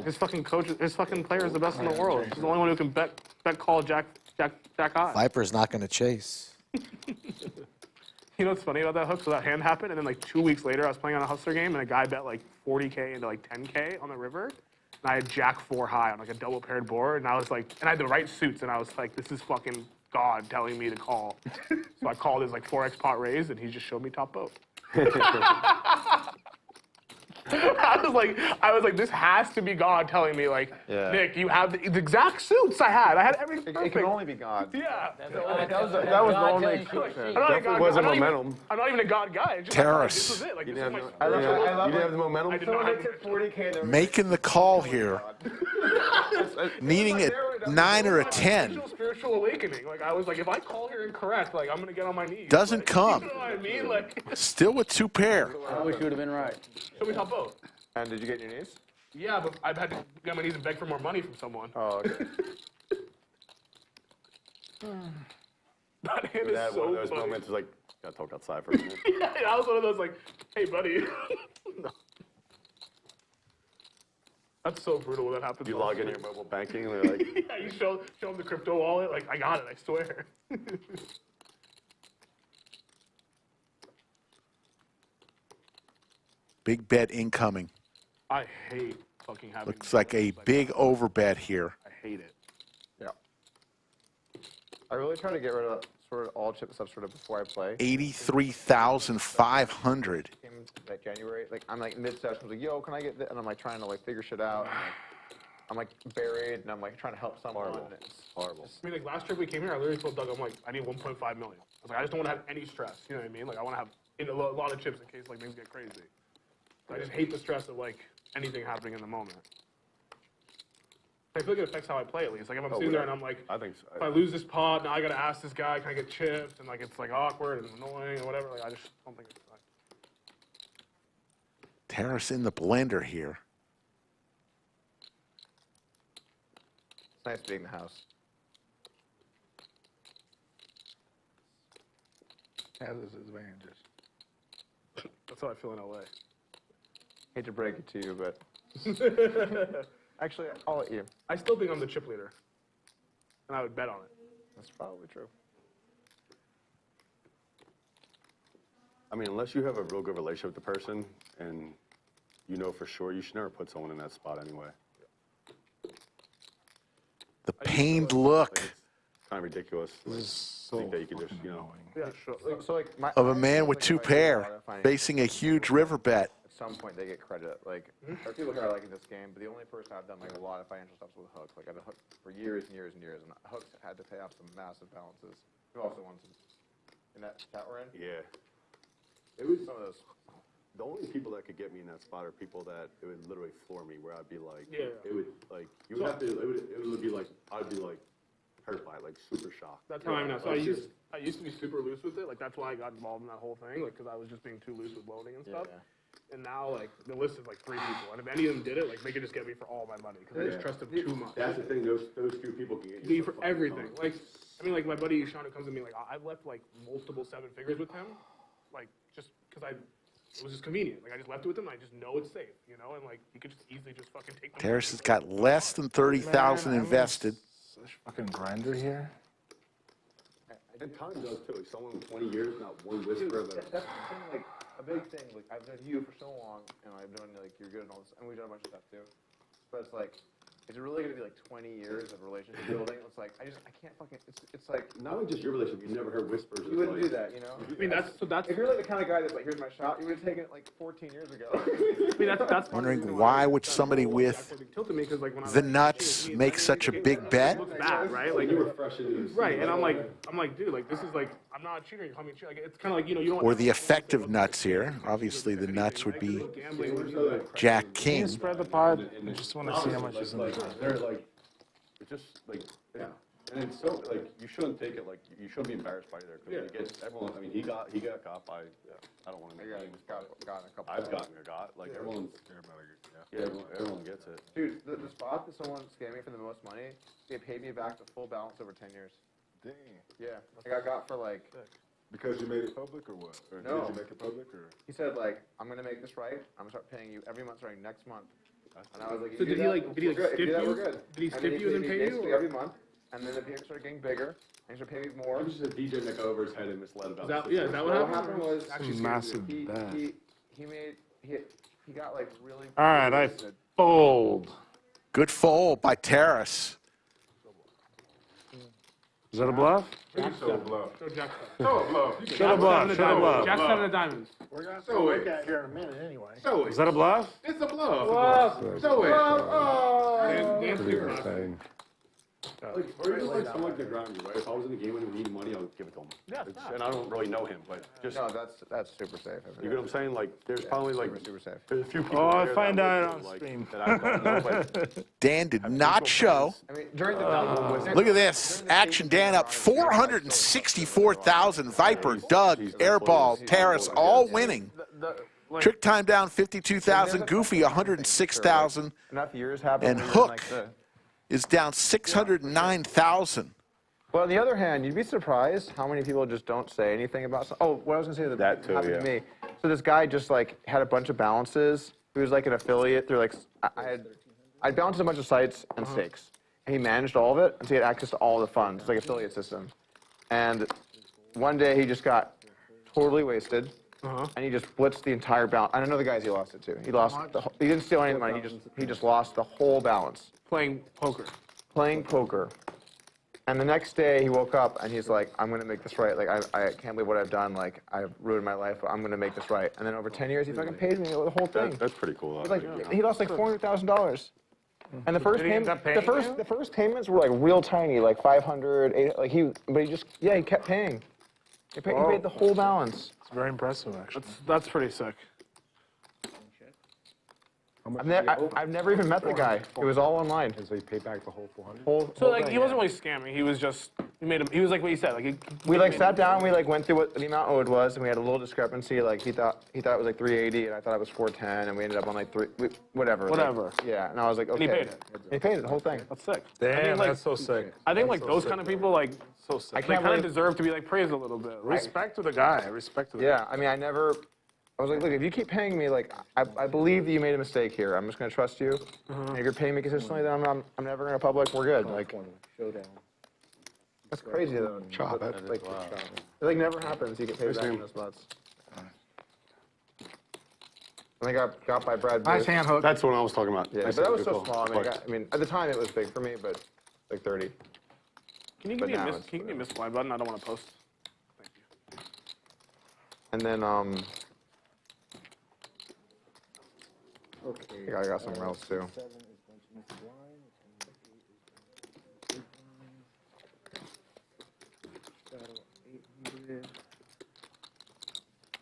His fucking coach, his fucking player is the best in the world. He's the only one who can bet call Jack high. Viper's not going to chase. You know what's funny about that hook? So that hand happened, and then like 2 weeks later, I was playing on a Hustler game, and a guy bet like 40K into like 10K on the river, and I had Jack 4 high on like a double paired board, and I was like, and I had the right suits, and I was like, this is fucking God telling me to call. So I called his like 4x pot raise, and he just showed me top boat. I was like, this has to be God telling me, like, Nick, you have the exact suits I had. I had everything perfect. It can only be God. Yeah. That was the only exception. Definitely wasn't momentum. I'm not even a God guy. It's just Terrorists. This was it. Like, You this didn't was have my you didn't have the momentum? I did not have 40K. Making the call here. Needing a 9 or a 10. Spiritual awakening. Like, I was like, if I call here incorrect, like, I'm going to get on my knees. Doesn't come. You know what I mean? Like, Still with 2-pair. I wish you would have been right. show me top boat. And did you get your knees? Yeah, but I've had to get on my knees and beg for more money from someone. Oh, okay. That hand is That so one of those funny. moments is like, gotta talk outside for a minute. Yeah, I was one of those like, hey, buddy. No. That's so brutal when that happens. You log into your mobile banking and they're like, Yeah, you show them the crypto wallet. Like, I got it, I swear. Big bet incoming. I hate fucking having. Looks like a big overbet here. I hate it. Yeah. I really try to get rid of sort of all chip stuff sort of before I play. 83,500. Came that January, like I'm like mid-session, like, yo, can I get this? And I'm like trying to like figure shit out. And, I'm like buried, and I'm like trying to help someone. Horrible. And it's horrible. I mean, like last trip we came here, I literally told Doug, I'm like, I need 1.5 million. I was like, I just don't want to have any stress. You know what I mean? Like, I want to have a lot of chips in case like things get crazy. I just hate the stress of like anything happening in the moment. I feel like it affects how I play at least. Like if I'm sitting there and I'm like, I think so. if I lose this pot, now I gotta ask this guy, can I get chips? And like it's like awkward and annoying or whatever. Like I just don't think it's like. Terrace in the blender here. It's nice being in the house. Has its advantages. That's how I feel in LA. Hate to break it to you, but actually, I'll let you. I still think I'm the chip leader, and I would bet on it. That's probably true. I mean, unless you have a real good relationship with the person and you know for sure, you should never put someone in that spot anyway. The pained look It's kind of ridiculous. Like, think that you could just, you know. Yeah, sure. So like of a man with 2-pair facing a huge river bet. At some point, they get credit. Like, there are people who are like in this game, but the only person I've done like a lot of financial stuff with hooks. Like, I've had hooks for years and years and years, and hooks had to pay off some massive balances. Who also won some in that chat we're in? Yeah. It was some of those. The only people that could get me in that spot are people that it would literally floor me, where I'd be like, Yeah. it would like, you would have to, it would be like, I'd be like hurt by it, like super shocked. That's how I am now. So I used to be super loose with it. Like that's why I got involved in that whole thing. Like because I was just being too loose with loading and stuff. Yeah. And now like the list is like 3 people, and if any of them did it, like they could just get me for all my money because I just trust them too much. That's the thing. Those two people can get Me you for fucking everything. money. Like I mean, like my buddy Xuan who comes to me, like I've left like multiple 7 figures with him, like just because it was just convenient. Like I just left it with him, and I just know it's safe, you know, and like you could just easily just fucking take them. Terrace has got less than 30,000 invested. Such fucking grinder here. And time does too. Like someone with 20 years, not one whisper of That's the thing, like, a big thing, like, I've known you for so long, and I've known, like, you're good and all this, and we've done a bunch of stuff, too. But it's like, it's really gonna be, like, 20 years of relationship building. It's like, I can't fucking, it's like. Not only just your relationship, you never heard whispers. You wouldn't do that, you know? I mean, that's. If you're, like, the kind of guy that's like, here's my shot, you would have taken it, like, 14 years ago. I mean, that's Wondering why would somebody with the nuts make such a big bet? Looks bad, right? Like you were fresh in right, and I'm like, dude, like this is like, I'm not a cheater. You call me a cheater. Like it's kind of like, you know, you don't. Or the effective nuts here. Obviously, the nuts would be Jack King. Spread the pod. I just want to see how much is in there. They're like, it's just like, yeah. And it's so like you shouldn't take it like you shouldn't be embarrassed by either because you get everyone. I mean, he got caught by. I don't want to. Got a couple. I've gotten like everyone's. Yeah, everyone gets it. Dude, the spot that someone scammed me for the most money, they paid me back the full balance over 10 years. Dang. Yeah, like I got for like. Because you made it public or what? Or No. did you make it public or? He said like, I'm gonna make this right. I'm gonna start paying you every month starting next month. And I was like, So did he like stiff you? We're good. Did he stiff you and then pay you? Basically every month, and then the payment started getting bigger, and he started paying me more. I'm just a DJ Nik over his head and misled about. Is that what happened? What happened was Some massive bet. he got like really. All right, I fold. Good fold by Terrace. Is that a bluff? So bluff. So Jack. So bluff. Shut a bluff. Shut a bluff. Jack 7 of diamonds. We're gonna look at it here in a minute anyway. Is that a bluff? It's a bluff. So it. Pretty insane. Like, or even like someone like Negreanu, right? If I was in the game and he needed money, I would give it to him. Yeah, And I don't really know him, but just No, that's super safe. you get what I'm saying? Like, there's probably like super safe. there's a few people. Oh, I there find that out would, on like, stream. that I don't know, but Dan did not show. I mean, during the Look at this. Action Dan up 464,000. Viper, Doug, Airball, Terrace all winning. Trick Time down 52,000. Goofy 106,000. enough years happen. And Hook is down 609,000. Well, on the other hand, you'd be surprised how many people just don't say anything about something. Oh, what I was going to say That too, happened yeah. to me. So this guy just like had a bunch of balances. He was like an affiliate through like, I'd balanced a bunch of sites and stakes. And he managed all of it until he had access to all the funds. It's like affiliate system. And one day he just got totally wasted. And he just blitzed the entire balance. I don't know the guys he lost it to. He lost. He didn't steal any of the money. He just lost the whole balance. Playing poker. Playing poker. And the next day he woke up and he's like, I'm gonna make this right. Like I can't believe what I've done. Like I've ruined my life. But I'm gonna make this right. And then over 10 years he fucking paid me the whole thing. that's pretty cool. Like he lost like $400,000. And the first payment, the first payments were like real tiny, like 500, 800, like he kept paying. He paid the whole balance. It's very impressive, actually. That's pretty sick. I've never even met the guy. It was all online. And so he paid back the whole 400? So like he wasn't really scamming. He was just he was like what you said. Like We like sat down. We like went through what the amount owed was, and we had a little discrepancy. Like he thought it was like 380, and I thought it was 410, and we ended up on like whatever. Whatever. Like, yeah, and I was like, okay. And he paid it. He paid it, the whole thing. That's sick. Damn, like, that's so sick. I think like those kind of people like So sick. they kind of deserve to be like praised a little bit. Respect to the guy. Respect to the guy. Yeah, I mean, I was like, look, if you keep paying me, like, I believe that you made a mistake here. I'm just gonna trust you. And if you're paying me consistently, then I'm never gonna public. We're good. Like, that's crazy though. Chop. That's like, it like never happens. You get paid back in those months. And I got by Brad. Nice hand hook. That's what I was talking about. Yeah, but that was so small. I mean, at the time it was big for me, but like 30. Can you give me a misfly button? I don't want to post. Thank you. And then okay, I got somewhere else too.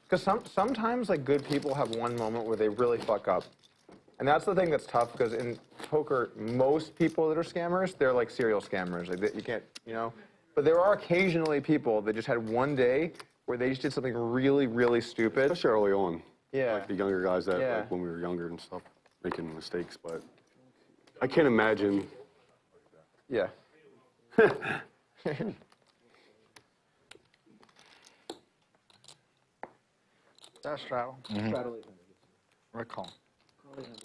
Because sometimes like good people have one moment where they really fuck up, and that's the thing that's tough. Because in poker, most people that are scammers, they're like serial scammers. Like you can't, you know. But there are occasionally people that just had one day where they just did something really, really stupid. Especially early on. Yeah. Like the younger guys that, Yeah. like when we were younger and stuff, making mistakes. But I can't imagine. Yeah. that straddle? Straddle 800. Right call. Call 800.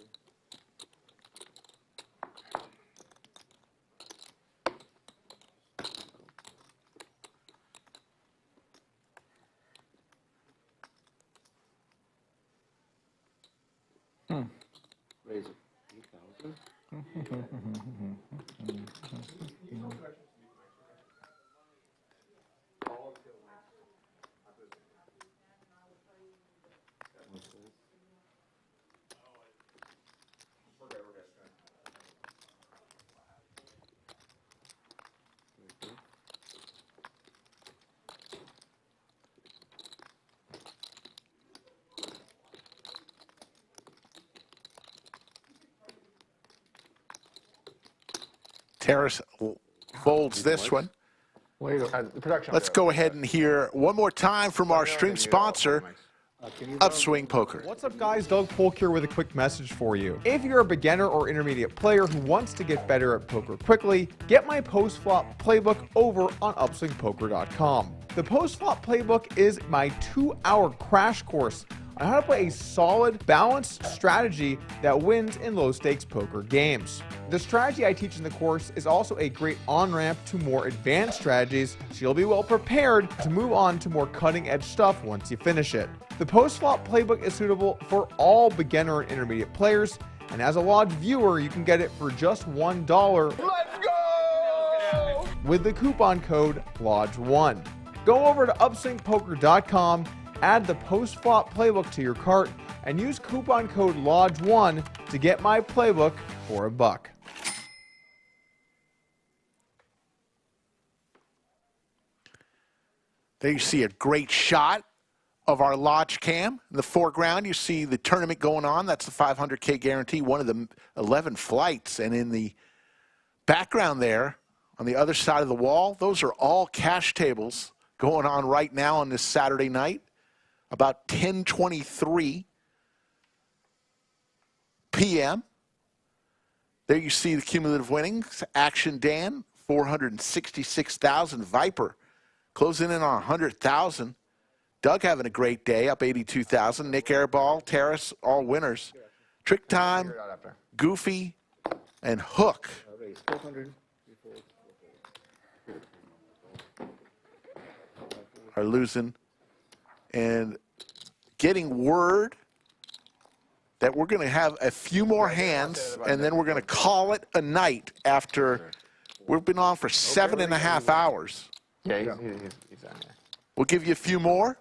Raise it. 8,000. Terrace folds this one. Let's go ahead and hear one more time from our stream sponsor, Upswing Poker. What's up, guys? Doug Polk here with a quick message for you. If you're a beginner or intermediate player who wants to get better at poker quickly, get my post-flop playbook over on upswingpoker.com. The post-flop playbook is my 2-hour crash course on how to play a solid, balanced strategy that wins in low-stakes poker games. The strategy I teach in the course is also a great on-ramp to more advanced strategies, so you'll be well prepared to move on to more cutting-edge stuff once you finish it. The post-flop playbook is suitable for all beginner and intermediate players, and as a Lodge viewer, you can get it for just $1. Let's go! With the coupon code LODGE1. Go over to upswingpoker.com, add the post-flop playbook to your cart, and use coupon code LODGE1 to get my playbook for $1. There you see a great shot of our Lodge cam. In the foreground, you see the tournament going on. That's the 500K guarantee, one of the 11 flights. And in the background there, on the other side of the wall, those are all cash tables going on right now on this Saturday night. About 10:23 p.m. There you see the cumulative winnings. Action Dan, 466,000. Viper closing in on 100,000. Doug having a great day, up 82,000. Nik Airball, Terrace, all winners. Tricktime, Goofy, and Hook are losing. And getting word that we're going to have a few more hands, and then we're going to call it a night after we've been on for 7.5 hours. Yeah, he's on there. We'll give you a few more,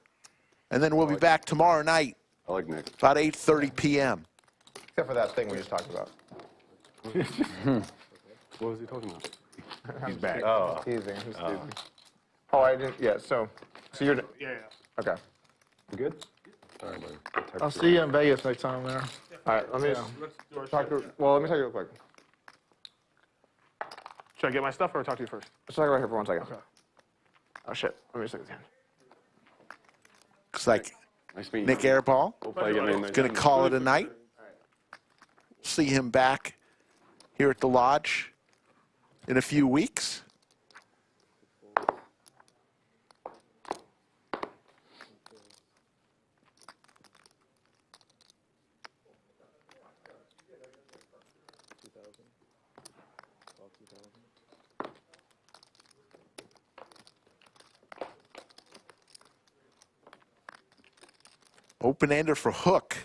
and then we'll be back tomorrow night. I like Nick. About 8:30 p.m. Except for that thing we just talked about. What was he talking about? He's back. Oh. Teasing. He's teasing. Oh, I didn't. Yeah. So you're. Yeah. Okay. You good? All right, man. I'll see you in Vegas next time there. All right. Let me talk to. Well, let me talk to you real quick. Should I get my stuff or talk to you first? Let's talk right here for 1 second. Okay. Oh shit. Let me just look at his hand. Looks like Nice meeting Nik you. Airball We'll play again. is going to call it a night. See him back here at the Lodge in a few weeks. Open-ender for Hook.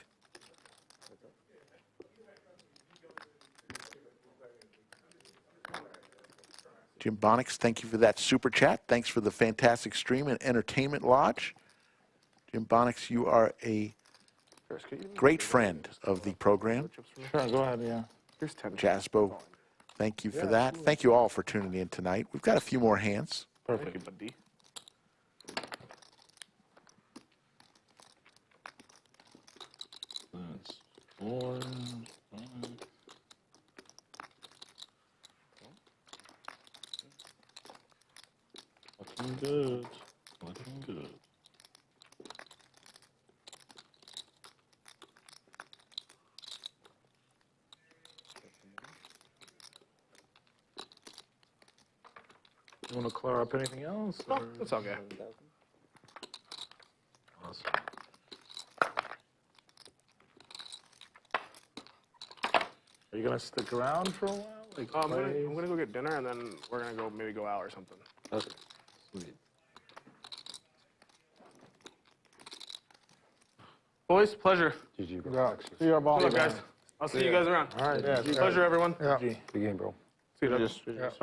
Jim Bonix, thank you for that super chat. Thanks for the fantastic stream and entertainment, Lodge. Jim Bonix, you are a great friend of the program. Sure, go ahead, yeah. Here's 10. Jaspo, thank you for that. Thank you all for tuning in tonight. We've got a few more hands. Perfect, buddy. That's 4, 5. Looking good. Looking good. You want to clear up anything else? No, that's okay. Awesome. Are you gonna stick around for a while? Like, I'm gonna go get dinner and then we're gonna maybe go out or something. Okay. Sweet. Boys, pleasure. GG, bro. Yeah. See you, Airball. Good luck, guys. I'll see you guys around. All right. Yeah. Pleasure, everyone. Yeah. Big game, bro. See you, Doug.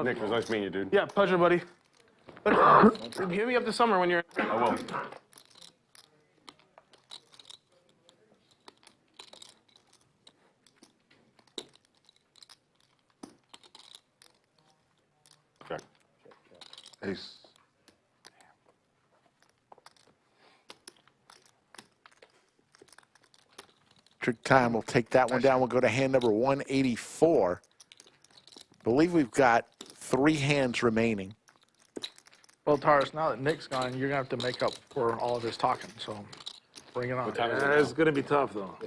Nick, it was nice meeting you, dude. Yeah, pleasure, buddy. Hit me up this summer when you're. I will. Check. Ace. Tricktime will take that one down. We'll go to hand number 184. Believe we've got 3 hands remaining. Well, Taurus, now that Nick's gone, you're gonna have to make up for all of his talking. So, bring it on. It's gonna be tough though.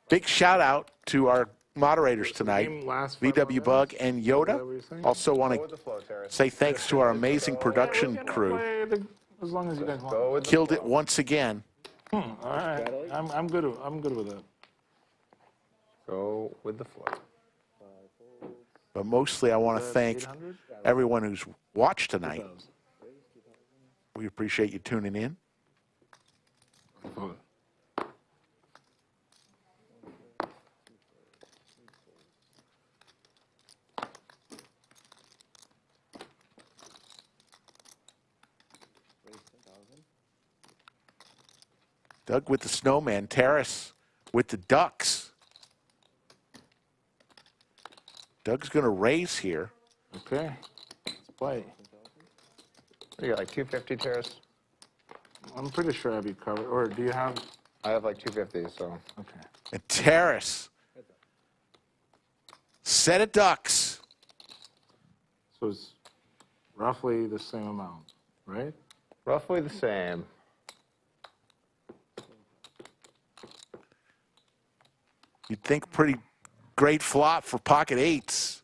Big shout out to our moderators tonight, Game last VW Bug and Yoda. Also want Go with to the flow, Terrace. say thanks to our amazing production crew. As long as you guys want. Go with the Killed it once again. All right. I'm good. I'm good with that. Go with the flow. But mostly I want to thank 800? everyone who's watched tonight. We appreciate you tuning in. Doug with the snowman, Terrace with the ducks. Doug's going to raise here. Okay. Let's play. You got like 250, Terrace? I'm pretty sure I'd be covered. Or do you have? I have like 250, so. Okay. And Terrace. Set of ducks. So it's roughly the same amount, right? Roughly the same. You'd think pretty great flop for pocket eights.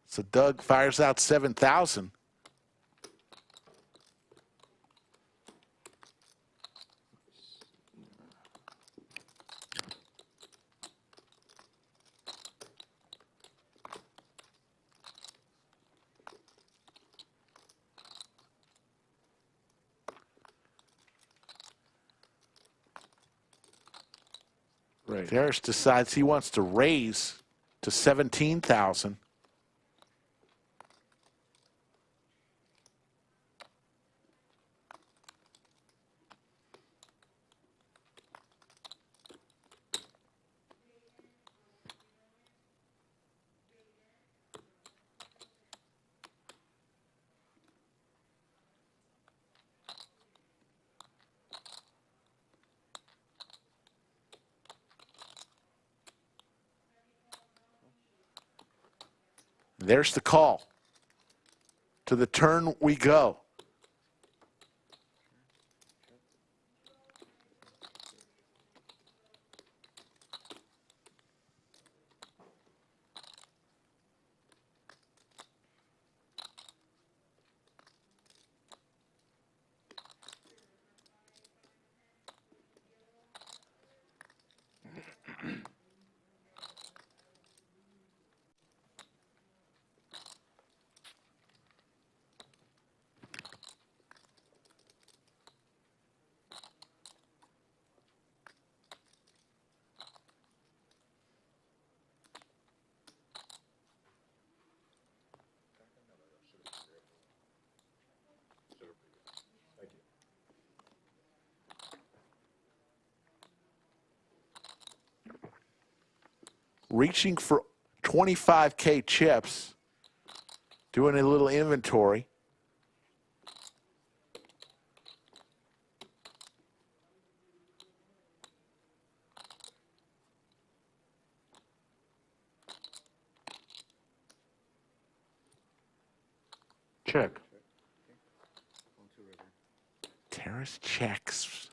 So Doug fires out 7,000. Right. Terrace decides he wants to raise to 17,000. There's the call. To the turn we go. Reaching for 25K chips, doing a little inventory. Check. Terrace checks.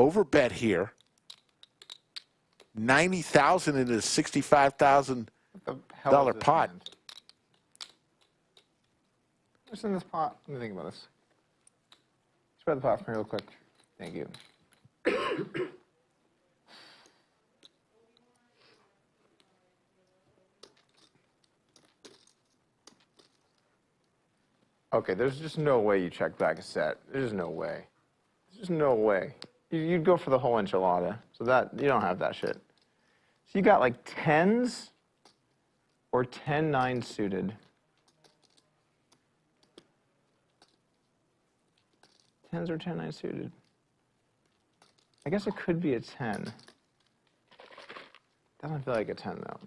overbet here. 90,000 in a $65,000 pot. What's in this pot? Let me think about this. Spread the pot for me real quick. Thank you. Okay, there's just no way you check back a set. There's no way. There's just no way. You'd go for the whole enchilada. So that, you don't have that shit. So you got like 10s or 10-9 suited. 10s or 10-9 suited. I guess it could be a 10. Doesn't feel like a 10 though.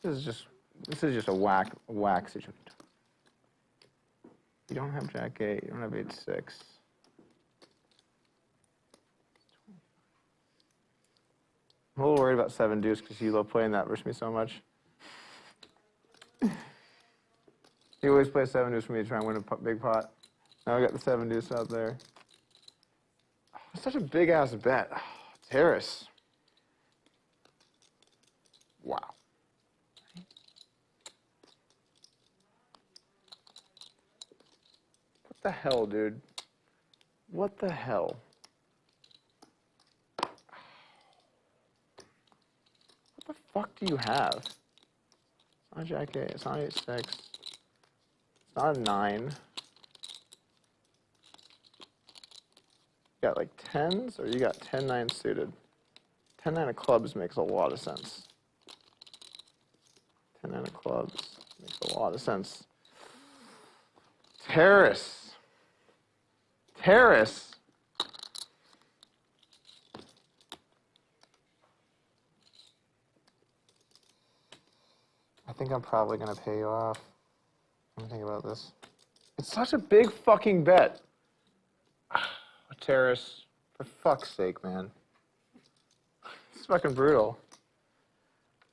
This is just a whack situation. You don't have Jack 8, you don't have 8-6. I'm a little worried about 7 deuce because you love playing that versus me so much. You always play 7 deuce for me to try and win a big pot. Now I got the 7 deuce out there. Oh, such a big ass bet. Oh, Terrace. Wow. What the hell, dude? What the hell? What the fuck do you have? It's not Jack 8, it's not 8-6. It's not a 9. You got like 10s or you got 10-9 suited? 10-9 of clubs makes a lot of sense. 10-9 of clubs makes a lot of sense. Terrace. Terrace. I think I'm probably going to pay you off. Let me think about this. It's such a big fucking bet. Terrace, for fuck's sake, man. It's fucking brutal.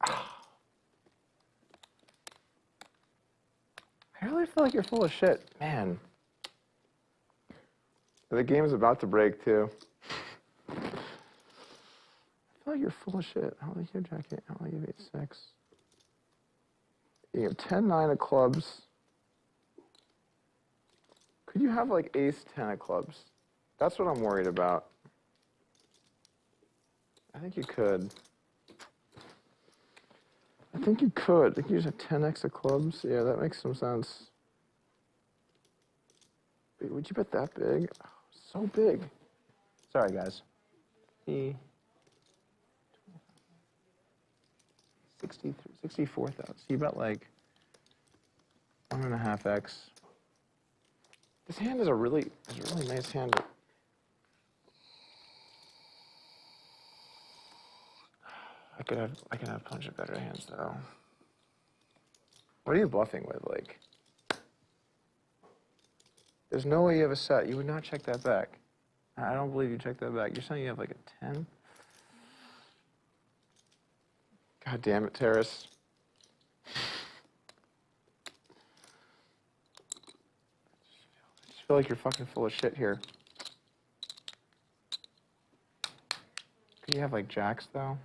I really feel like you're full of shit. Man. The game's about to break, too. I feel like you're full of shit. I don't like your jacket. I don't like your 8-6. You have 10-9 of clubs. Could you have, like, ace-10 of clubs? That's what I'm worried about. I think you could. I think you could. I think you just have 10x of clubs. Yeah, that makes some sense. Wait, would you bet that big? Oh, so big. Sorry, guys. 64,000. So you bet like 1.5x. This hand is a really nice hand. I can have a bunch of better hands though. What are you bluffing with? Like, there's no way you have a set. You would not check that back. I don't believe you checked that back. You're saying you have like a 10? God damn it, Terrace. I just feel like you're fucking full of shit here. Could you have like jacks though?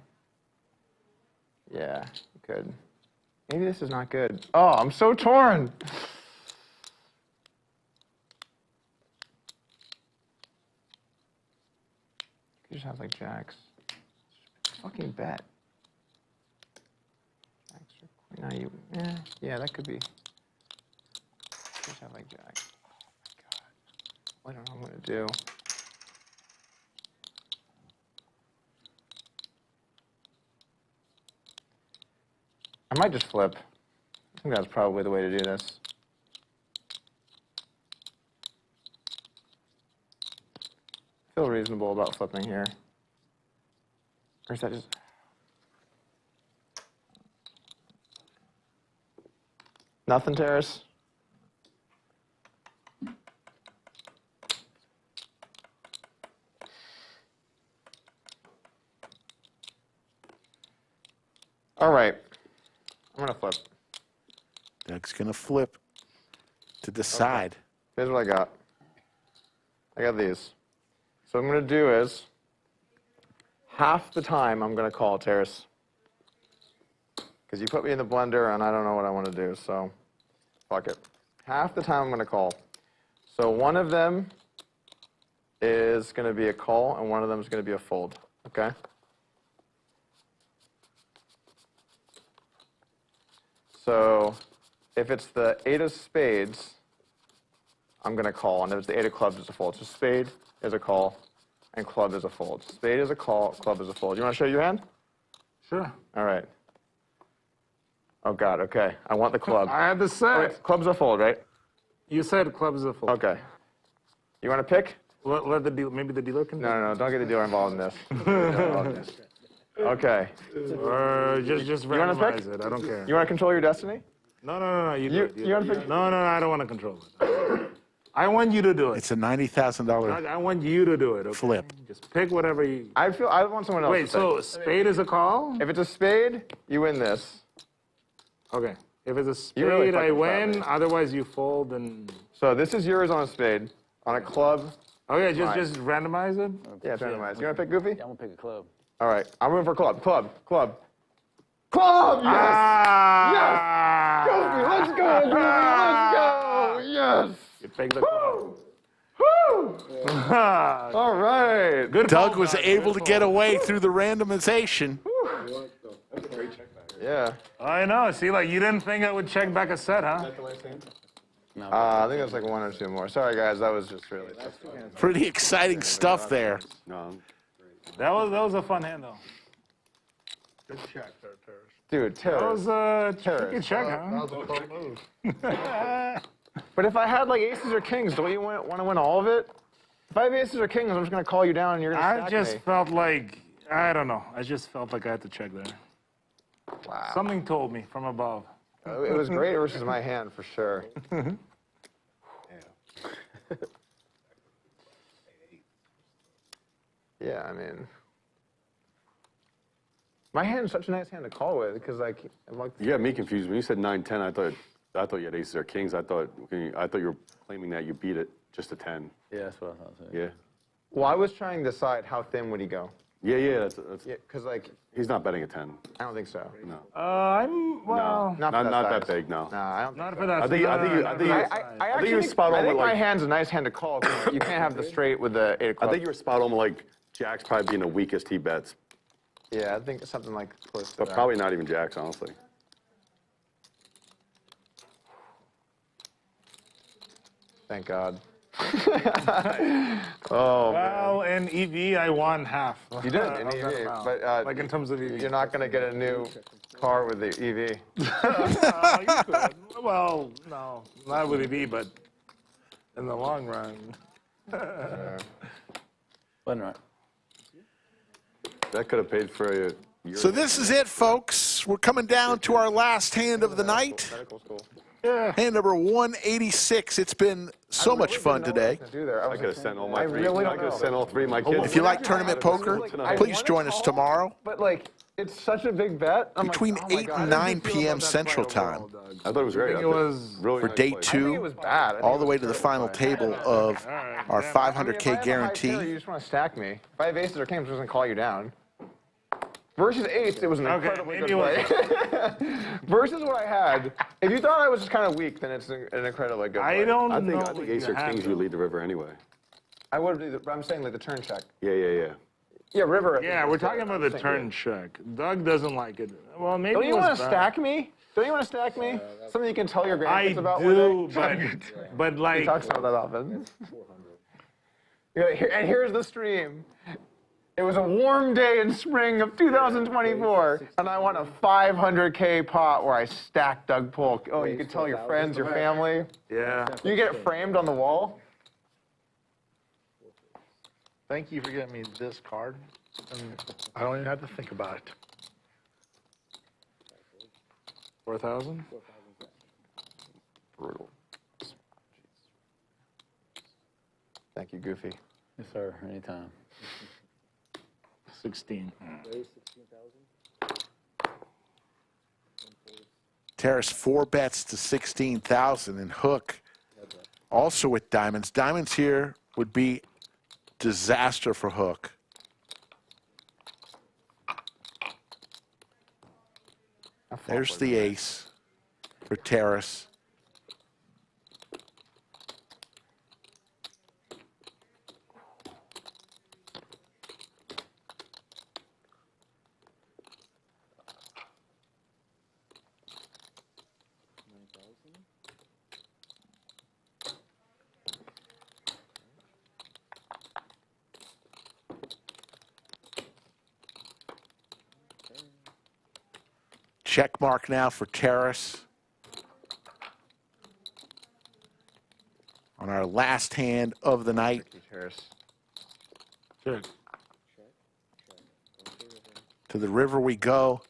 Yeah, you could. Maybe this is not good. Oh, I'm so torn. You just have like jacks. Fucking bet. Jacks or queen. Now you, yeah, that could be. Just have like jacks. Oh my god. I don't know what I'm gonna do. I might just flip. I think that's probably the way to do this. I feel reasonable about flipping here. Or is that just... Nothing, Terrace? All right. I'm gonna flip. Doug's going to flip to decide. Here's what I got. I got these. So what I'm going to do is, half the time I'm going to call Terrace. Because you put me in the blender and I don't know what I want to do, so fuck it. Half the time I'm going to call. So one of them is going to be a call and one of them is going to be a fold, okay? So if it's the 8 of spades, I'm going to call, and if it's the 8 of clubs, it's a fold. So spade is a call, and club is a fold. Spade is a call, club is a fold. You want to show your hand? Sure. All right. Oh, God, okay. I want the club. I had to say. Wait, club's a fold, right? You said club is a fold. Okay. You want to pick? Let the deal, maybe the dealer can. No, don't get the dealer involved in this. Okay. Or just wanna pick? randomize it. I don't care. You want to control your destiny? No. You do it. You want to pick? No, I don't want to control it. I want you to do it. It's a $90,000 I want you to do it. Okay? flip. Just pick whatever you. I want someone else. Wait, to so pick. spade is a call? If it's a spade, you win this. Okay. If it's a spade, You really I fucking win. tried, man. Otherwise, you fold and. So this is yours on a spade. On a club. Okay, Mine. just randomize it. Yeah, randomize. You want to pick Goofy? I'm gonna pick a club. All right. I'm moving for club. Club. Yes! Ah! Yes! Goofy, let's go, Goofy, let's go! Yes! You pick the club. Woo! All right. Good Doug fold, was Doug. able Good to get fold. away through the randomization. Yeah. I know. See, like you didn't think I would check back a set, huh? I think there's like one or two more. Sorry, guys. That was just really tough. Pretty exciting stuff there. No. That was a fun hand though. Good check there, Terrace. Dude, That terror. was a tricky Terrace. check, That huh? was a close move. But if I had like aces or kings, don't you want to win all of it? If I have aces or kings, I'm just going to call you down and you're going to I stack just me. felt like I don't know. I just felt like I had to check there. Wow. Something told me from above. It was great versus my hand, for sure. Yeah, I mean, my hand's such a nice hand to call with because like, I'm like, You got me confused. When you said 9-10, I thought you had aces or kings. I thought you were claiming that you beat it just a 10. Yeah, that's what I thought. So. Yeah. well, I was trying to decide how thin would he go. Yeah. That's Yeah, because like, he's not betting a 10. I don't think so. No. I'm well. Not for Not that size. big. No. No, I don't. Not for that. I think I think you were spot on I think with, my like- hand's a nice hand to call. 'Cause you can't have the straight with the 8 of I clubs. think you were spot on with like jacks probably being the weakest he bets, Yeah, I think something like close to but that. probably not even jacks, honestly. Thank God. Oh, Well, in EV, I won half. you did of in that EV, round. but like in terms of EV. you're not going to get a new car with the EV. Oh, you could. Well, no, not with EV, but in the long run. Wasn't right. That could have paid for a year. So this is it, folks. We're coming down to our last hand of the night. Medical school. Hand number 186. It's been so much fun today. I could have sent all my I three. really I don't could have know. sent all three of my kids. If you like tournament poker, please join us tomorrow But like, it's such a big bet. I'm between like, oh my 8 God, and how do 9 you feel p.m. about that Central play Time overall, Doug? I thought it was great. think it was really for nice day play. I think it 2, was bad. all the way to the final table of our If I have 500K a high pair, guarantee. you just want to stack me. If I have aces or kings, I'm just going to call you down. Versus eights, it was an incredibly maybe good play. Versus what I had, if you thought I was just kind of weak, then it's an incredibly good play. I don't I know. think what ace you or have, kings, though. you lead the river anyway. I would do I'm saying like the turn check. Yeah. Yeah, river. I think Yeah, is we're good. talking about the I'm saying turn good. check. Doug doesn't like it. Well, maybe Don't you it was want to bad. stack me? Don't you want to stack me? Something you can tell your I grandkids about do, one day? but He like, talks about that often. And here's the stream. It was a warm day in spring of 2024, and I won a 500K pot where I stacked Doug Polk. Oh, you could tell your friends, your family. yeah. You get it framed on the wall. Thank you for getting me this card. And I don't even have to think about it. 4,000. Brutal. Thank you, Goofy. Yes, sir. Anytime. 16. Terrace 4 bets to 16,000, and Hook also with diamonds. Diamonds here would be disaster for Hook. There's the ace for Terrace. Check mark now for Terrace. On our last hand of the night. Sure. To the river we go.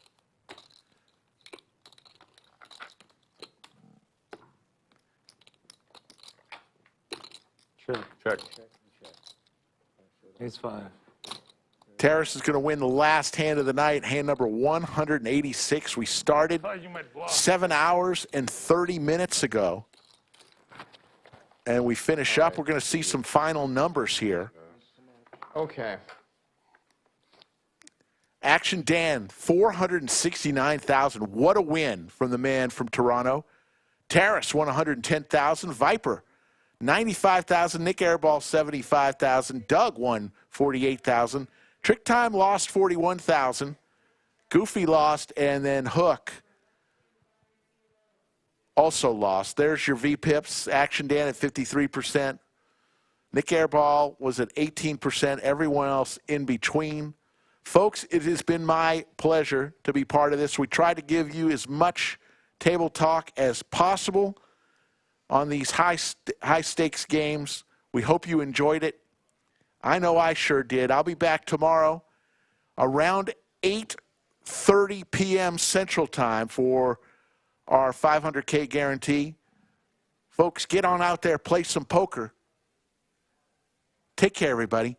Sure. Check. Ace 5. Terrace is going to win the last hand of the night, hand number 186. We started 7 hours and 30 minutes ago. And we finish up. We're going to see some final numbers here. Okay. Action Dan, 469,000. What a win from the man from Toronto. Terrace won 110,000. Viper, 95,000. Nik Airball, 75,000. Doug won 48,000. Tricktime lost 41,000. Goofy lost, and then Hook also lost. There's your VPIPs. Action Dan at 53%. Nik Airball was at 18%. Everyone else in between. Folks, it has been my pleasure to be part of this. We try to give you as much table talk as possible on these high-stakes games. We hope you enjoyed it. I know I sure did. I'll be back tomorrow around 8:30 p.m. Central Time for our 500K guarantee. Folks, get on out there, play some poker. Take care, everybody.